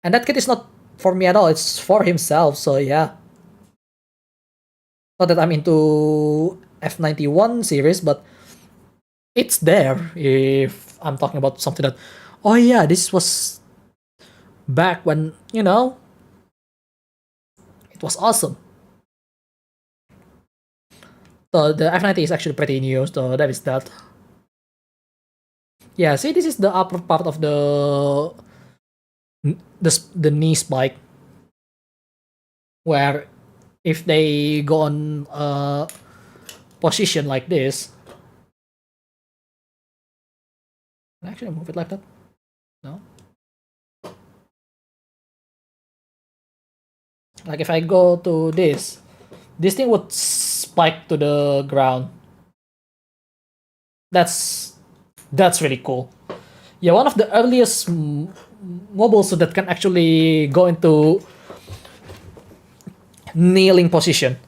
And that kit is not for me at all, it's for himself, so yeah. Not that I'm into F91 series, but it's there if I'm talking about something that, oh yeah, this was back when, you know, it was awesome. So the F90 is actually pretty new, so that is that. Yeah, see, this is the upper part of the knee spike, where if they go on a position like this, actually move it like that. No, like if I go to this thing would spike to the ground. That's really cool. Yeah, one of the earliest mobiles that can actually go into kneeling position.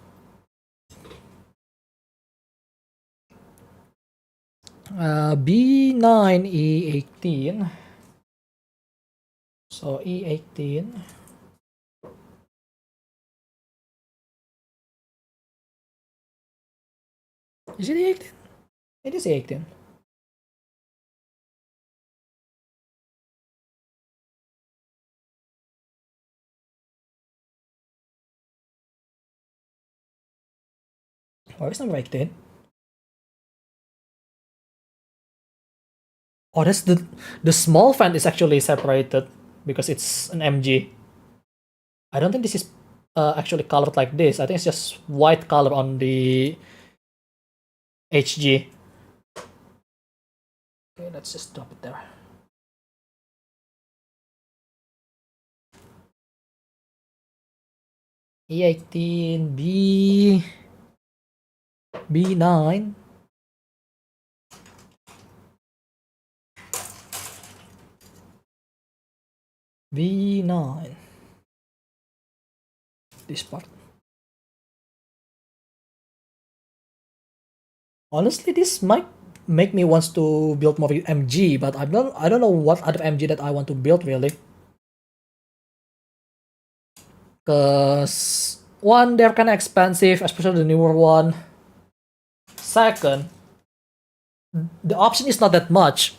B9E18. So E18. Is it E18? It is E18. Why is number 18? Oh, that's the small fan is actually separated because it's an MG. I don't think this is actually colored like this. I think it's just white color on the HG. Okay, let's just drop it there. E18 B9. B9. This part. Honestly, this might make me want to build more MG, but I don't know what other MG that I want to build really. Cause one, they're kinda expensive, especially the newer one. Second, the option is not that much.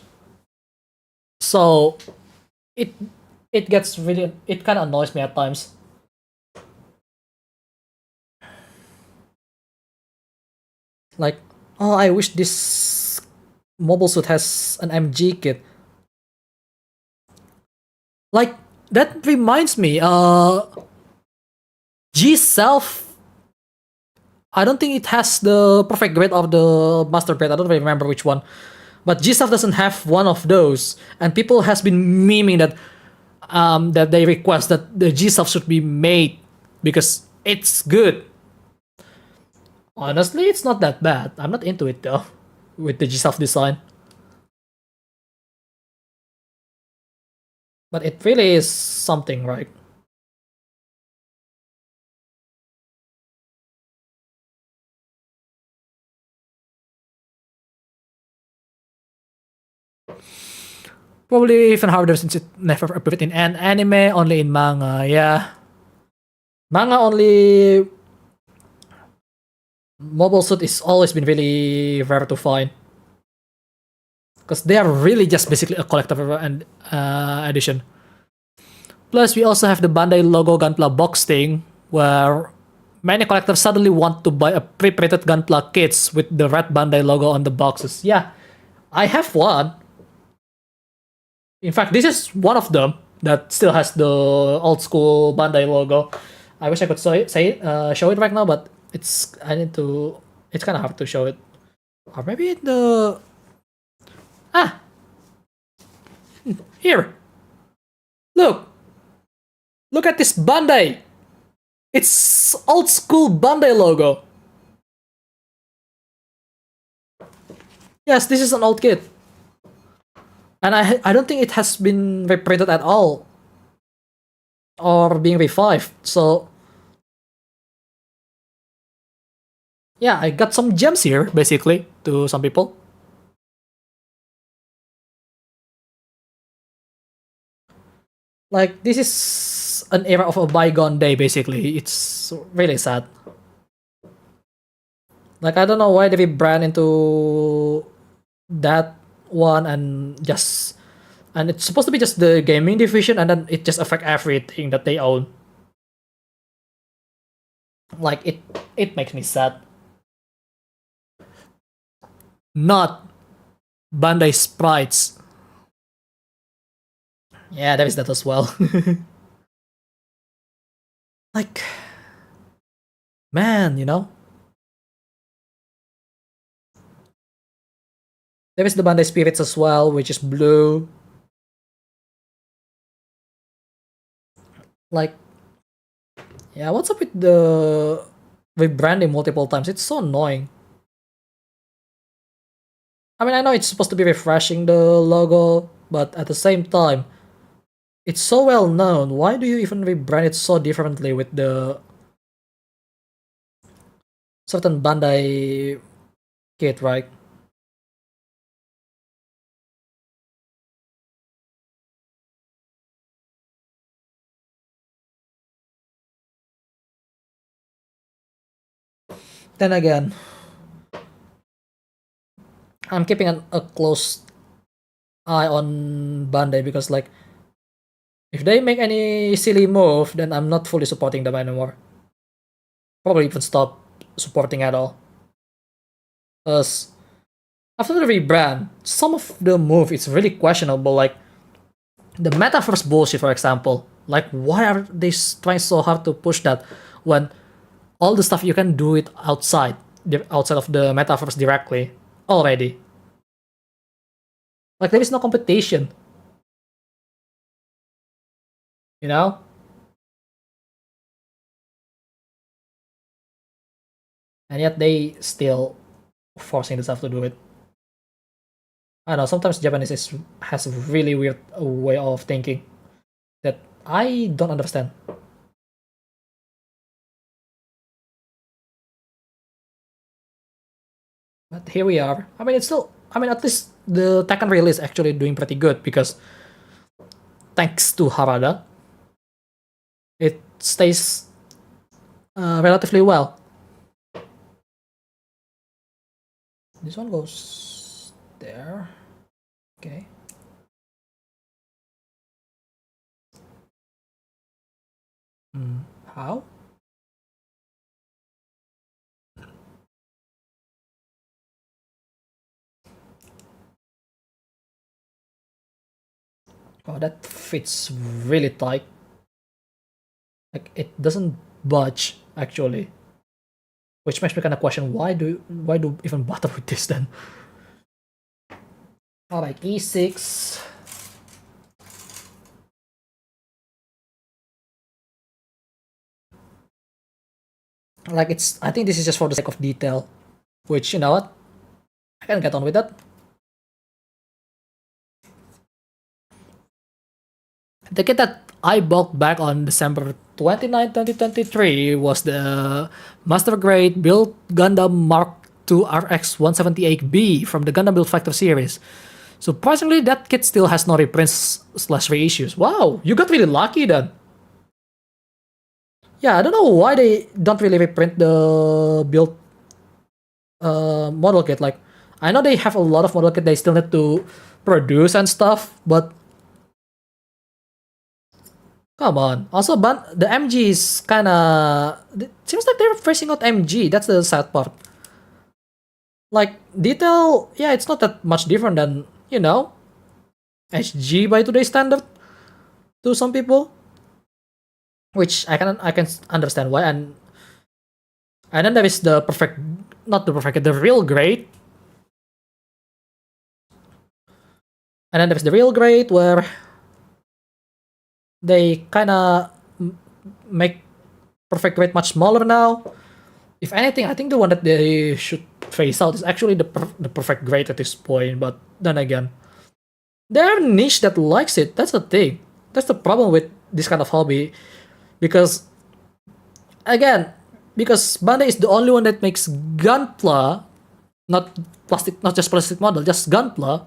So it gets really, it kinda annoys me at times. Like, oh, I wish this mobile suit has an MG kit. Like, that reminds me, G Self, I don't think it has the perfect grade of the master grade. I don't really remember which one. But G Self doesn't have one of those. And people has been memeing that that they request that the G Self should be made because it's good. Honestly, it's not that bad. I'm not into it though, with the G Self design. But it really is something, right? Probably even harder since it never appeared in an anime, only in manga. Yeah, manga only. Mobile suit is always been really rare to find because they are really just basically a collectible and edition. Plus, we also have the Bandai logo Gunpla box thing, where many collectors suddenly want to buy a pre-printed Gunpla kits with the red Bandai logo on the boxes. Yeah, I have one. In fact, this is one of them that still has the old school Bandai logo. I wish I could show it right now, but it's it's kind of hard to show it. Or maybe the here. Look at this Bandai. It's old school Bandai logo. Yes, this is an old kit. And I don't think it has been reprinted at all or being revived. So yeah, I got some gems here basically to some people. Like this is an era of a bygone day basically. It's really sad. Like I don't know why they rebrand into that one and it's supposed to be just the gaming division and then it just affect everything that they own. Like it makes me sad. Not Bandai sprites. Yeah, there is that as well. Like man, you know? There is the Bandai spirits as well, which is blue. Like yeah, what's up with the rebranding multiple times? It's so annoying. I mean, I know it's supposed to be refreshing the logo, but at the same time, it's so well known. Why do you even rebrand it so differently with the certain Bandai kit, right? Then again, I'm keeping a close eye on Bandai because, like, if they make any silly move, then I'm not fully supporting them anymore. Probably even stop supporting at all. Because after the rebrand, some of the move is really questionable. Like the metaverse bullshit, for example. Like, why are they trying so hard to push that when all the stuff you can do it outside of the metaverse directly already? Like, there is no competition, you know? And yet they still forcing the stuff to do it. I don't know, sometimes has a really weird way of thinking that I don't understand. But here we are. I mean, it's still. I mean, at least the Tekken reel is actually doing pretty good because thanks to Harada, it stays relatively well. This one goes there. Okay. How? Oh, that fits really tight. Like it doesn't budge actually, which makes me kind of question why do even bother with this then? All right, E6. Like it's. I think this is just for the sake of detail, which you know what, I can get on with that. The kit that I bought back on December 29, 2023 was the Master Grade Build Gundam Mark II RX-178B from the Gundam Build Factor series. Surprisingly, that kit still has no reprints slash reissues. Wow, you got really lucky then. Yeah, I don't know why they don't really reprint the build model kit. Like, I know they have a lot of model kit they still need to produce and stuff, but come on. Also, the MG is kind of. It seems like they're phasing out MG. That's the sad part. Like, detail, yeah, it's not that much different than, HG by today's standard to some people. Which I can understand why. And then there is the perfect, not the perfect, the real grade. And then there's the real grade where they kind of make perfect grade much smaller now. If anything, I think the one that they should phase out is actually the perfect grade at this point. But then again, There are niche that likes it. That's the thing. That's the problem with this kind of hobby, because again, because Bandai is the only one that makes Gunpla, not plastic, not just plastic model, just Gunpla.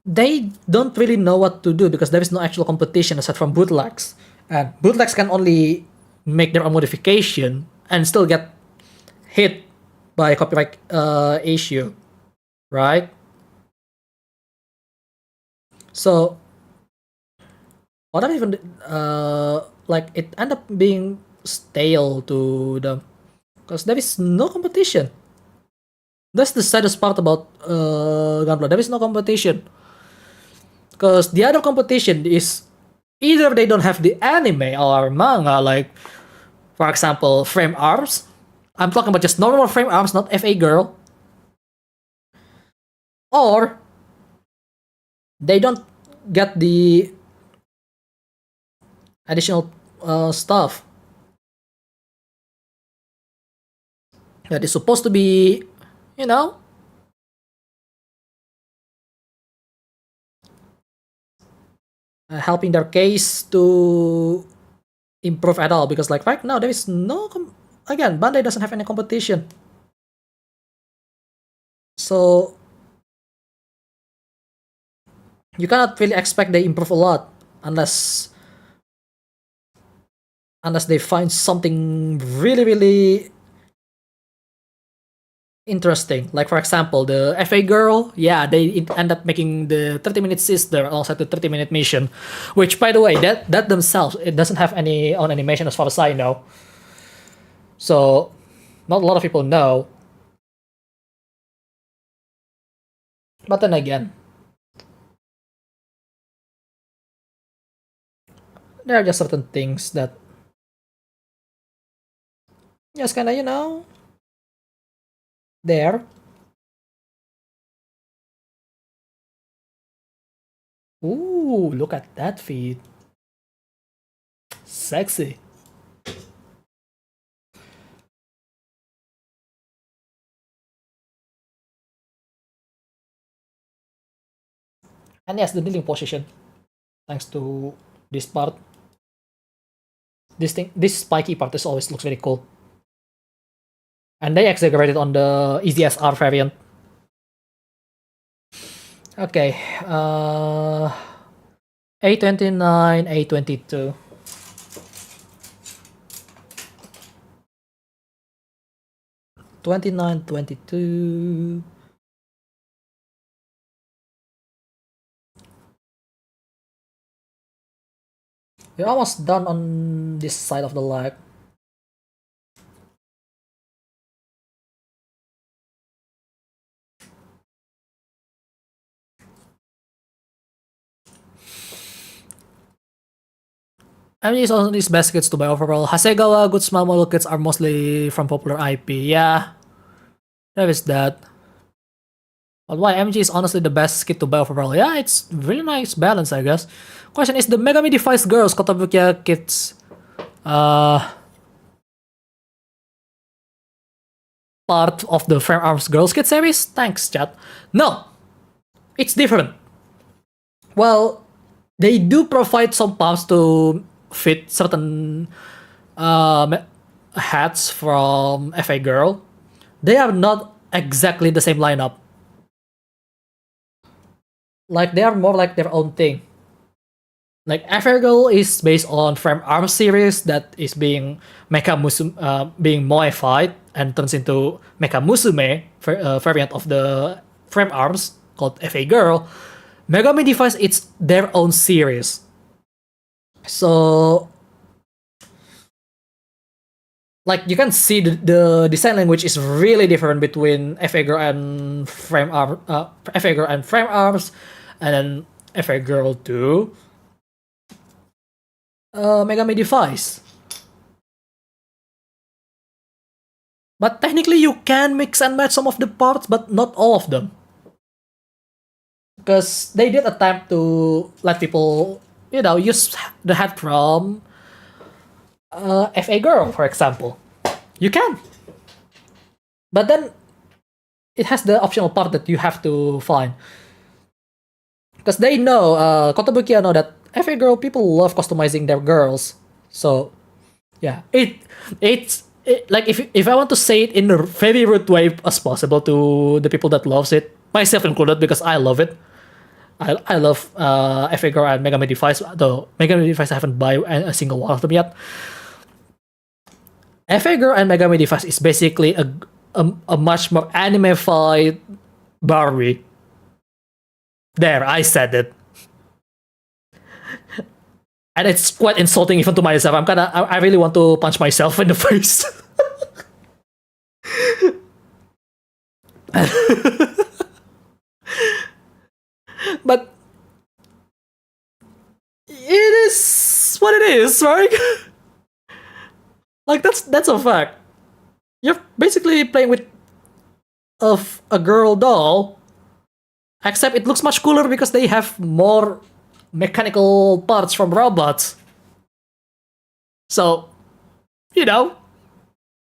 They don't really know what to do because there is no actual competition aside from bootlegs, and bootlegs can only make their own modification and still get hit by copyright issue, right? So what I even like it end up being stale to them because there is no competition. That's the saddest part about Gunpla. There is no competition because the other competition is either they don't have the anime or manga, like for example frame arms. I'm talking about just normal frame arms, not FA girl, or they don't get the additional stuff that is supposed to be, you know, helping their case to improve at all. Because like right now there is no again, Bandai doesn't have any competition, so you cannot really expect they improve a lot unless they find something really really interesting. Like for example, the FA girl, yeah, they end up making the 30-minute sister alongside the 30-minute mission, which by the way, that themselves, it doesn't have any on animation as far as I know. So not a lot of people know. But then again, there are just certain things that just kinda, you know, there. Ooh, look at that feed. Sexy. And yes, the kneeling position. Thanks to this part. This spiky part is always looks very cool. And they exaggerated on the EZSR variant. Okay, A29, A22. '29, 22. We're almost done on this side of the leg. MG is on these best kits to buy overall. Hasegawa, good small model kits are mostly from popular IP. Yeah, there is that. But why MG is honestly the best kit to buy overall? Yeah, it's really nice balance, I guess. Question is the Megami Device Girls Kotobukiya kits part of the Frame Arms Girls kit series? Thanks, chat. No, it's different. Well, they do provide some pumps to fit certain hats from FA Girl. They are not exactly the same lineup. Like they are more like their own thing. Like FA Girl is based on Frame Arms series that is being being modified and turns into Mecha Musume variant of the Frame Arms called FA Girl. Megami Device, it's their own series. So like you can see the design language is really different between FA Girl and Frame Arms, FA Girl and Frame Arms, and then FA Girl 2. Megami Device. But technically you can mix and match some of the parts, but not all of them. Because they did attempt to let people, you know, use the hat from FA Girl, for example. You can. But then it has the optional part that you have to find. because they know, Kotobukiya know that every girl, people love customizing their girls. So yeah, like if I want to say it in a very rude way as possible to the people that loves it, myself included, because I love it. I love FA Girl and Megami Device, though Megami Device I haven't buy a single one of them yet. FA Girl and Megami Device is basically a much more anime-fied Barbie. There, I said it. And it's quite insulting even to myself. I really want to punch myself in the face. But it is what it is, right? Like that's a fact. You're basically playing with a girl doll, except it looks much cooler because they have more mechanical parts from robots. So, you know,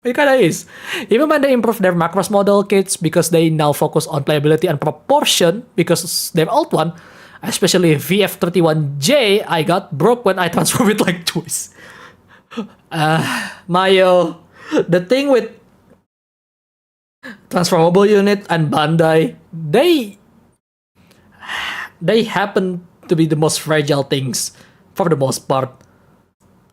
it kinda is. Even when they improve their macros model kits because they now focus on playability and proportion because their old one, especially VF31J, I got broke when I transformed it like twice. Mayo, the thing with transformable unit and Bandai, they happen to be the most fragile things for the most part.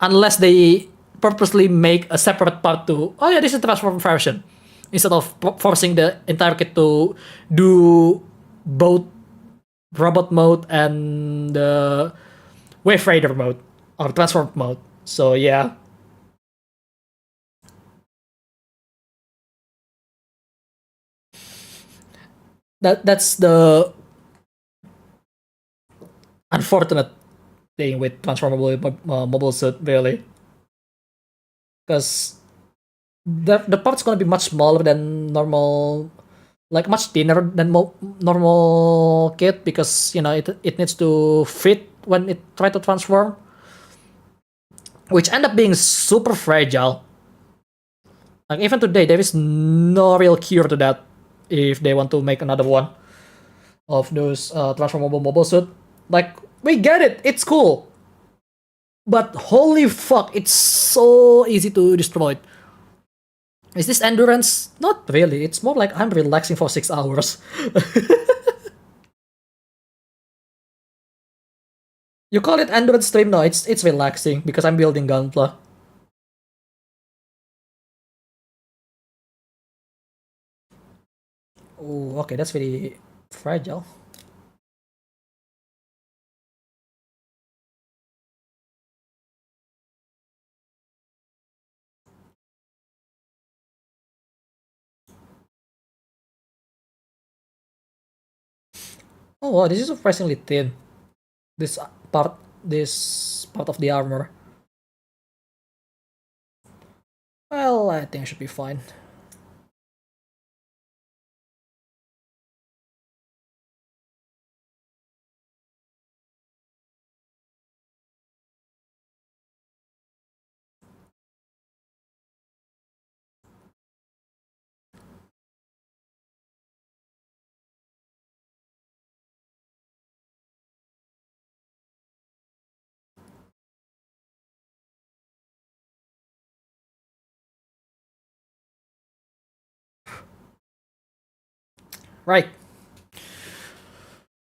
Unless they purposely make a separate part to, oh yeah, this is a transform version. Instead of forcing the entire kit to do both robot mode and the Wave Rider mode or transform mode. So yeah. That's the unfortunate thing with transformable mobile suit, really, because the part's gonna be much smaller than normal, like much thinner than normal kit, because you know it needs to fit when it try to transform, which end up being super fragile. Like even today, there is no real cure to that. If they want to make another one of those transformable mobile suit, like we get it, it's cool, but holy fuck, it's so easy to destroy. Is this endurance? Not really. It's more like I'm relaxing for 6 hours. You call it endurance stream? No, it's relaxing because I'm building Gunpla. Oh, okay, that's very fragile. Oh wow, this is surprisingly thin. This this part of the armor. Well, I think I should be fine. Right.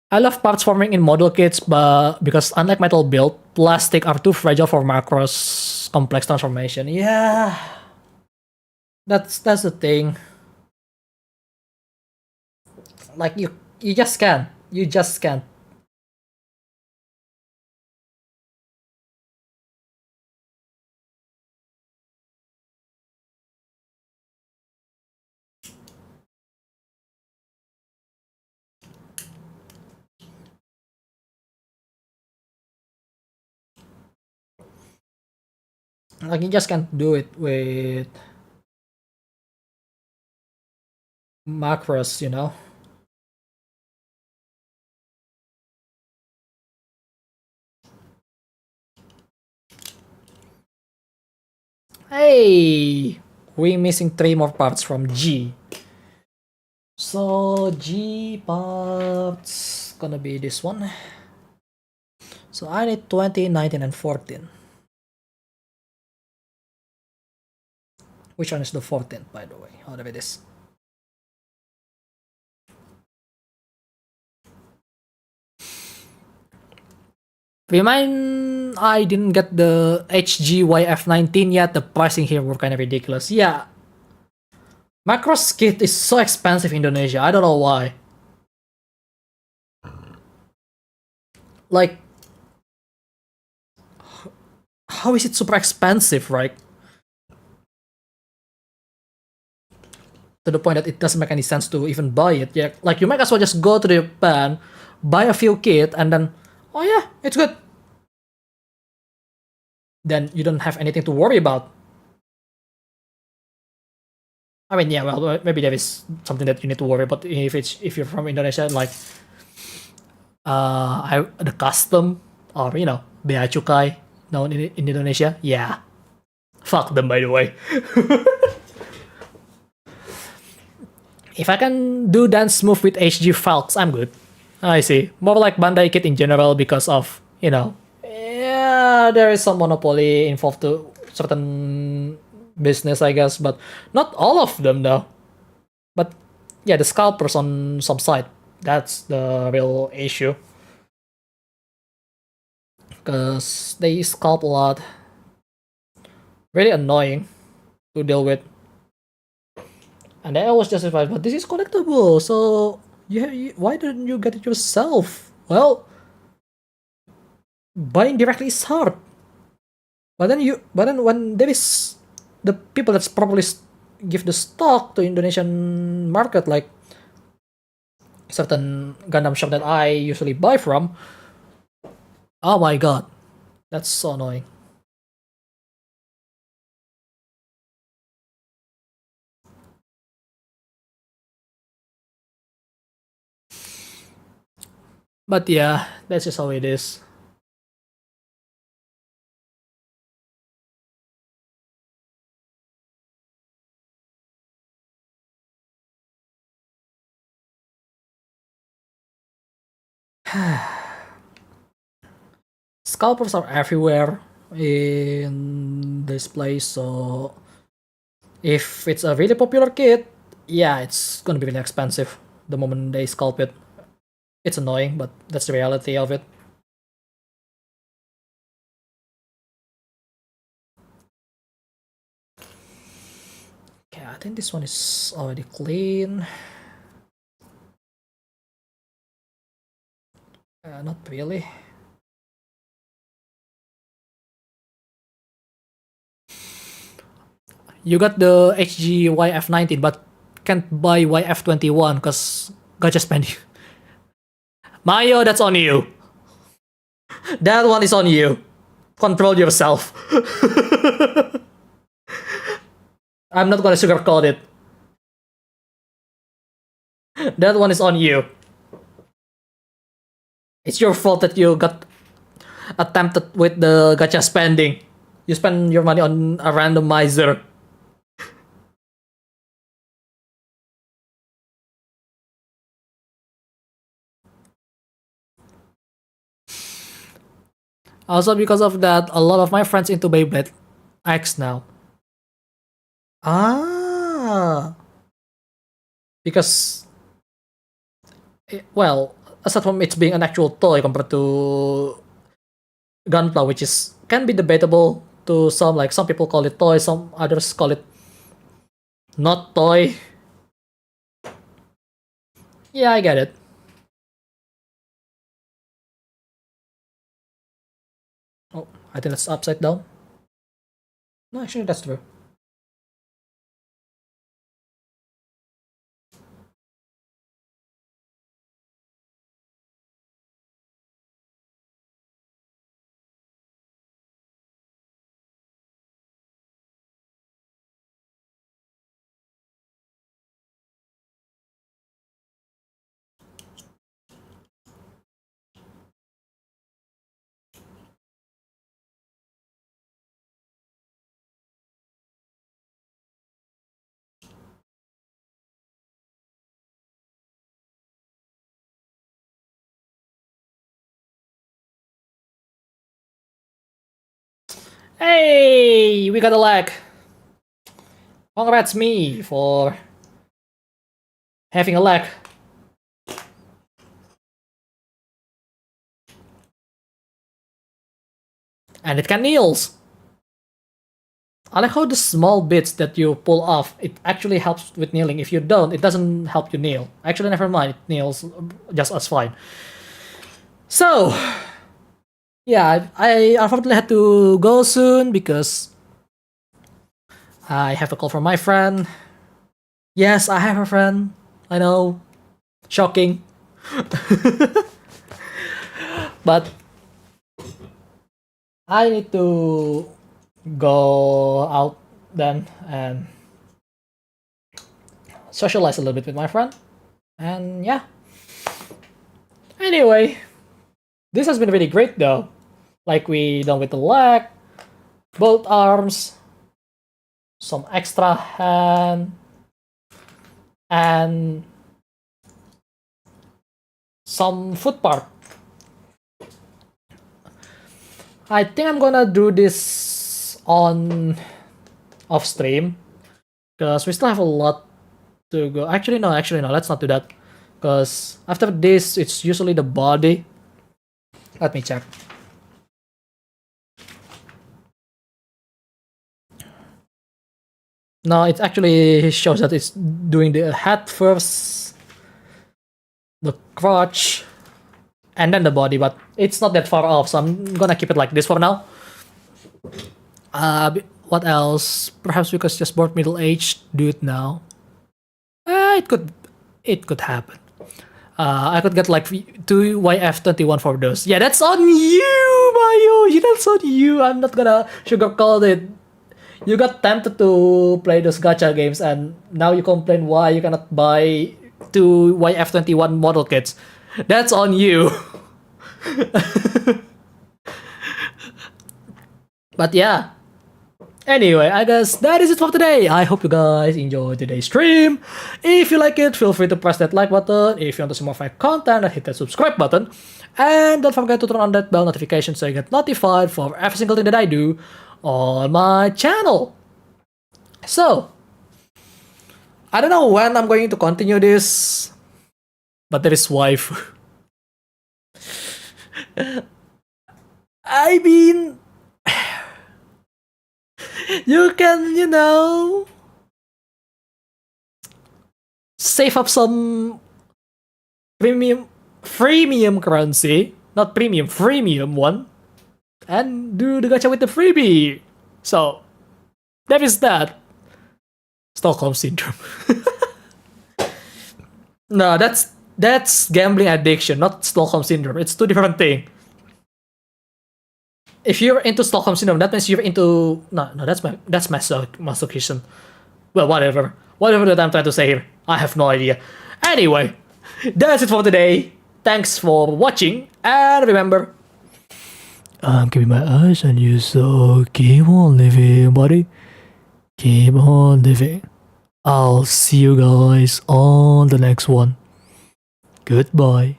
I love parts forming in model kits, but because unlike metal build, plastic are too fragile for macros complex transformation. Yeah, that's the thing. Like you just can't. You just can't. Like you just can't do it with macros, you know. Hey, we missing 3 more parts from G. So G parts gonna be this one. So I need 20, 19, and 14. Which one is the 14th, by the way? Oh, there it is. Remind I didn't get the HGYF19 yet. The pricing here were kind of ridiculous. Yeah. Macross kit is so expensive in Indonesia. I don't know why. Like, how is it super expensive, right? To the point that it doesn't make any sense to even buy it. Yeah, like you might as well just go to Japan, buy a few kit, and then, oh yeah, it's good. Then you don't have anything to worry about. I mean, yeah, well, maybe there is something that you need to worry about if you're from Indonesia, like the custom or bea cukai known in Indonesia. Yeah, fuck them, by the way. If I can do dance move with HG Falks, I'm good. I see. More like Bandai Kit in general because of, yeah, there is some monopoly involved to certain business, I guess, but not all of them though. But yeah, the scalpers on some side, that's the real issue. Because they scalp a lot. Really annoying to deal with. And I always justify, but this is collectible, so why didn't you get it yourself? Well, buying directly is hard. But then when there is the people that's probably give the stock to Indonesian market, like certain Gundam shop that I usually buy from, oh my god, that's so annoying. But yeah, that's just how it is. Scalpers are everywhere in this place, so if it's a really popular kit, yeah, it's gonna be really expensive the moment they scalp it. It's annoying, but that's the reality of it. Okay, I think this one is already clean. Not really. You got the HG YF19, but can't buy YF21 because gacha spending. Mayo, that's on you. That one is on you. Control yourself. I'm not gonna sugarcoat it. That one is on you. It's your fault that you got attempted with the gacha spending. You spend your money on a randomizer. Also, because of that, a lot of my friends into Beyblade X now. Ah, because well, aside from it being an actual toy compared to Gunpla, which is can be debatable to some, like some people call it toy, some others call it not toy. Yeah, I get it. Oh, I think that's upside down. No, actually, that's true. Hey, we got a lag. Congrats me for having a lag. And it can kneels. I like how the small bits that you pull off, it actually helps with kneeling. If you don't, it doesn't help you kneel. Actually, never mind, it kneels just as fine. So, yeah, I unfortunately had to go soon because I have a call from my friend. Yes, I have a friend. I know. Shocking. But I need to go out then and socialize a little bit with my friend. And yeah. Anyway, this has been really great though. Like we done with the leg, both arms, some extra hand, and some foot part. I think I'm gonna do this on off stream because we still have a lot to go. Actually no, let's not do that because after this it's usually the body. Let me check. No, it actually shows that it's doing the head first, the crotch, and then the body, but it's not that far off, so I'm gonna keep it like this for now. What else? Perhaps because just bored middle-aged dude now. It could happen. I could get like 2 YF21 for those. Yeah, that's on you, Mayo. That's on you. I'm not gonna sugarcoat it. You got tempted to play those gacha games, and now you complain why you cannot buy 2 YF21 model kits. That's on you. But yeah. Anyway, I guess that is it for today. I hope you guys enjoyed today's stream. If you like it, feel free to press that like button. If you want to see more of my content, hit that subscribe button. And don't forget to turn on that bell notification so you get notified for every single thing that I do on my channel. So, I don't know when I'm going to continue this, but there is wife. I mean, you can, save up some freemium currency, not premium, freemium one, and do the gacha with the freebie. So, that is that. Stockholm syndrome. No, that's gambling addiction, not Stockholm syndrome. It's two different things. If you're into Stockholm syndrome, that means you're into no, that's masochism. Well, whatever that I'm trying to say here, I have no idea. Anyway, that's it for today. Thanks for watching, and remember, I'm keeping my eyes on you, so keep on living, buddy. Keep on living. I'll see you guys on the next one. Goodbye.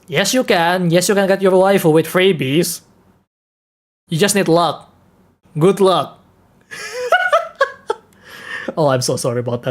Yes, you can. Yes, you can get your waifu with freebies. You just need luck. Good luck. Oh, I'm so sorry about that.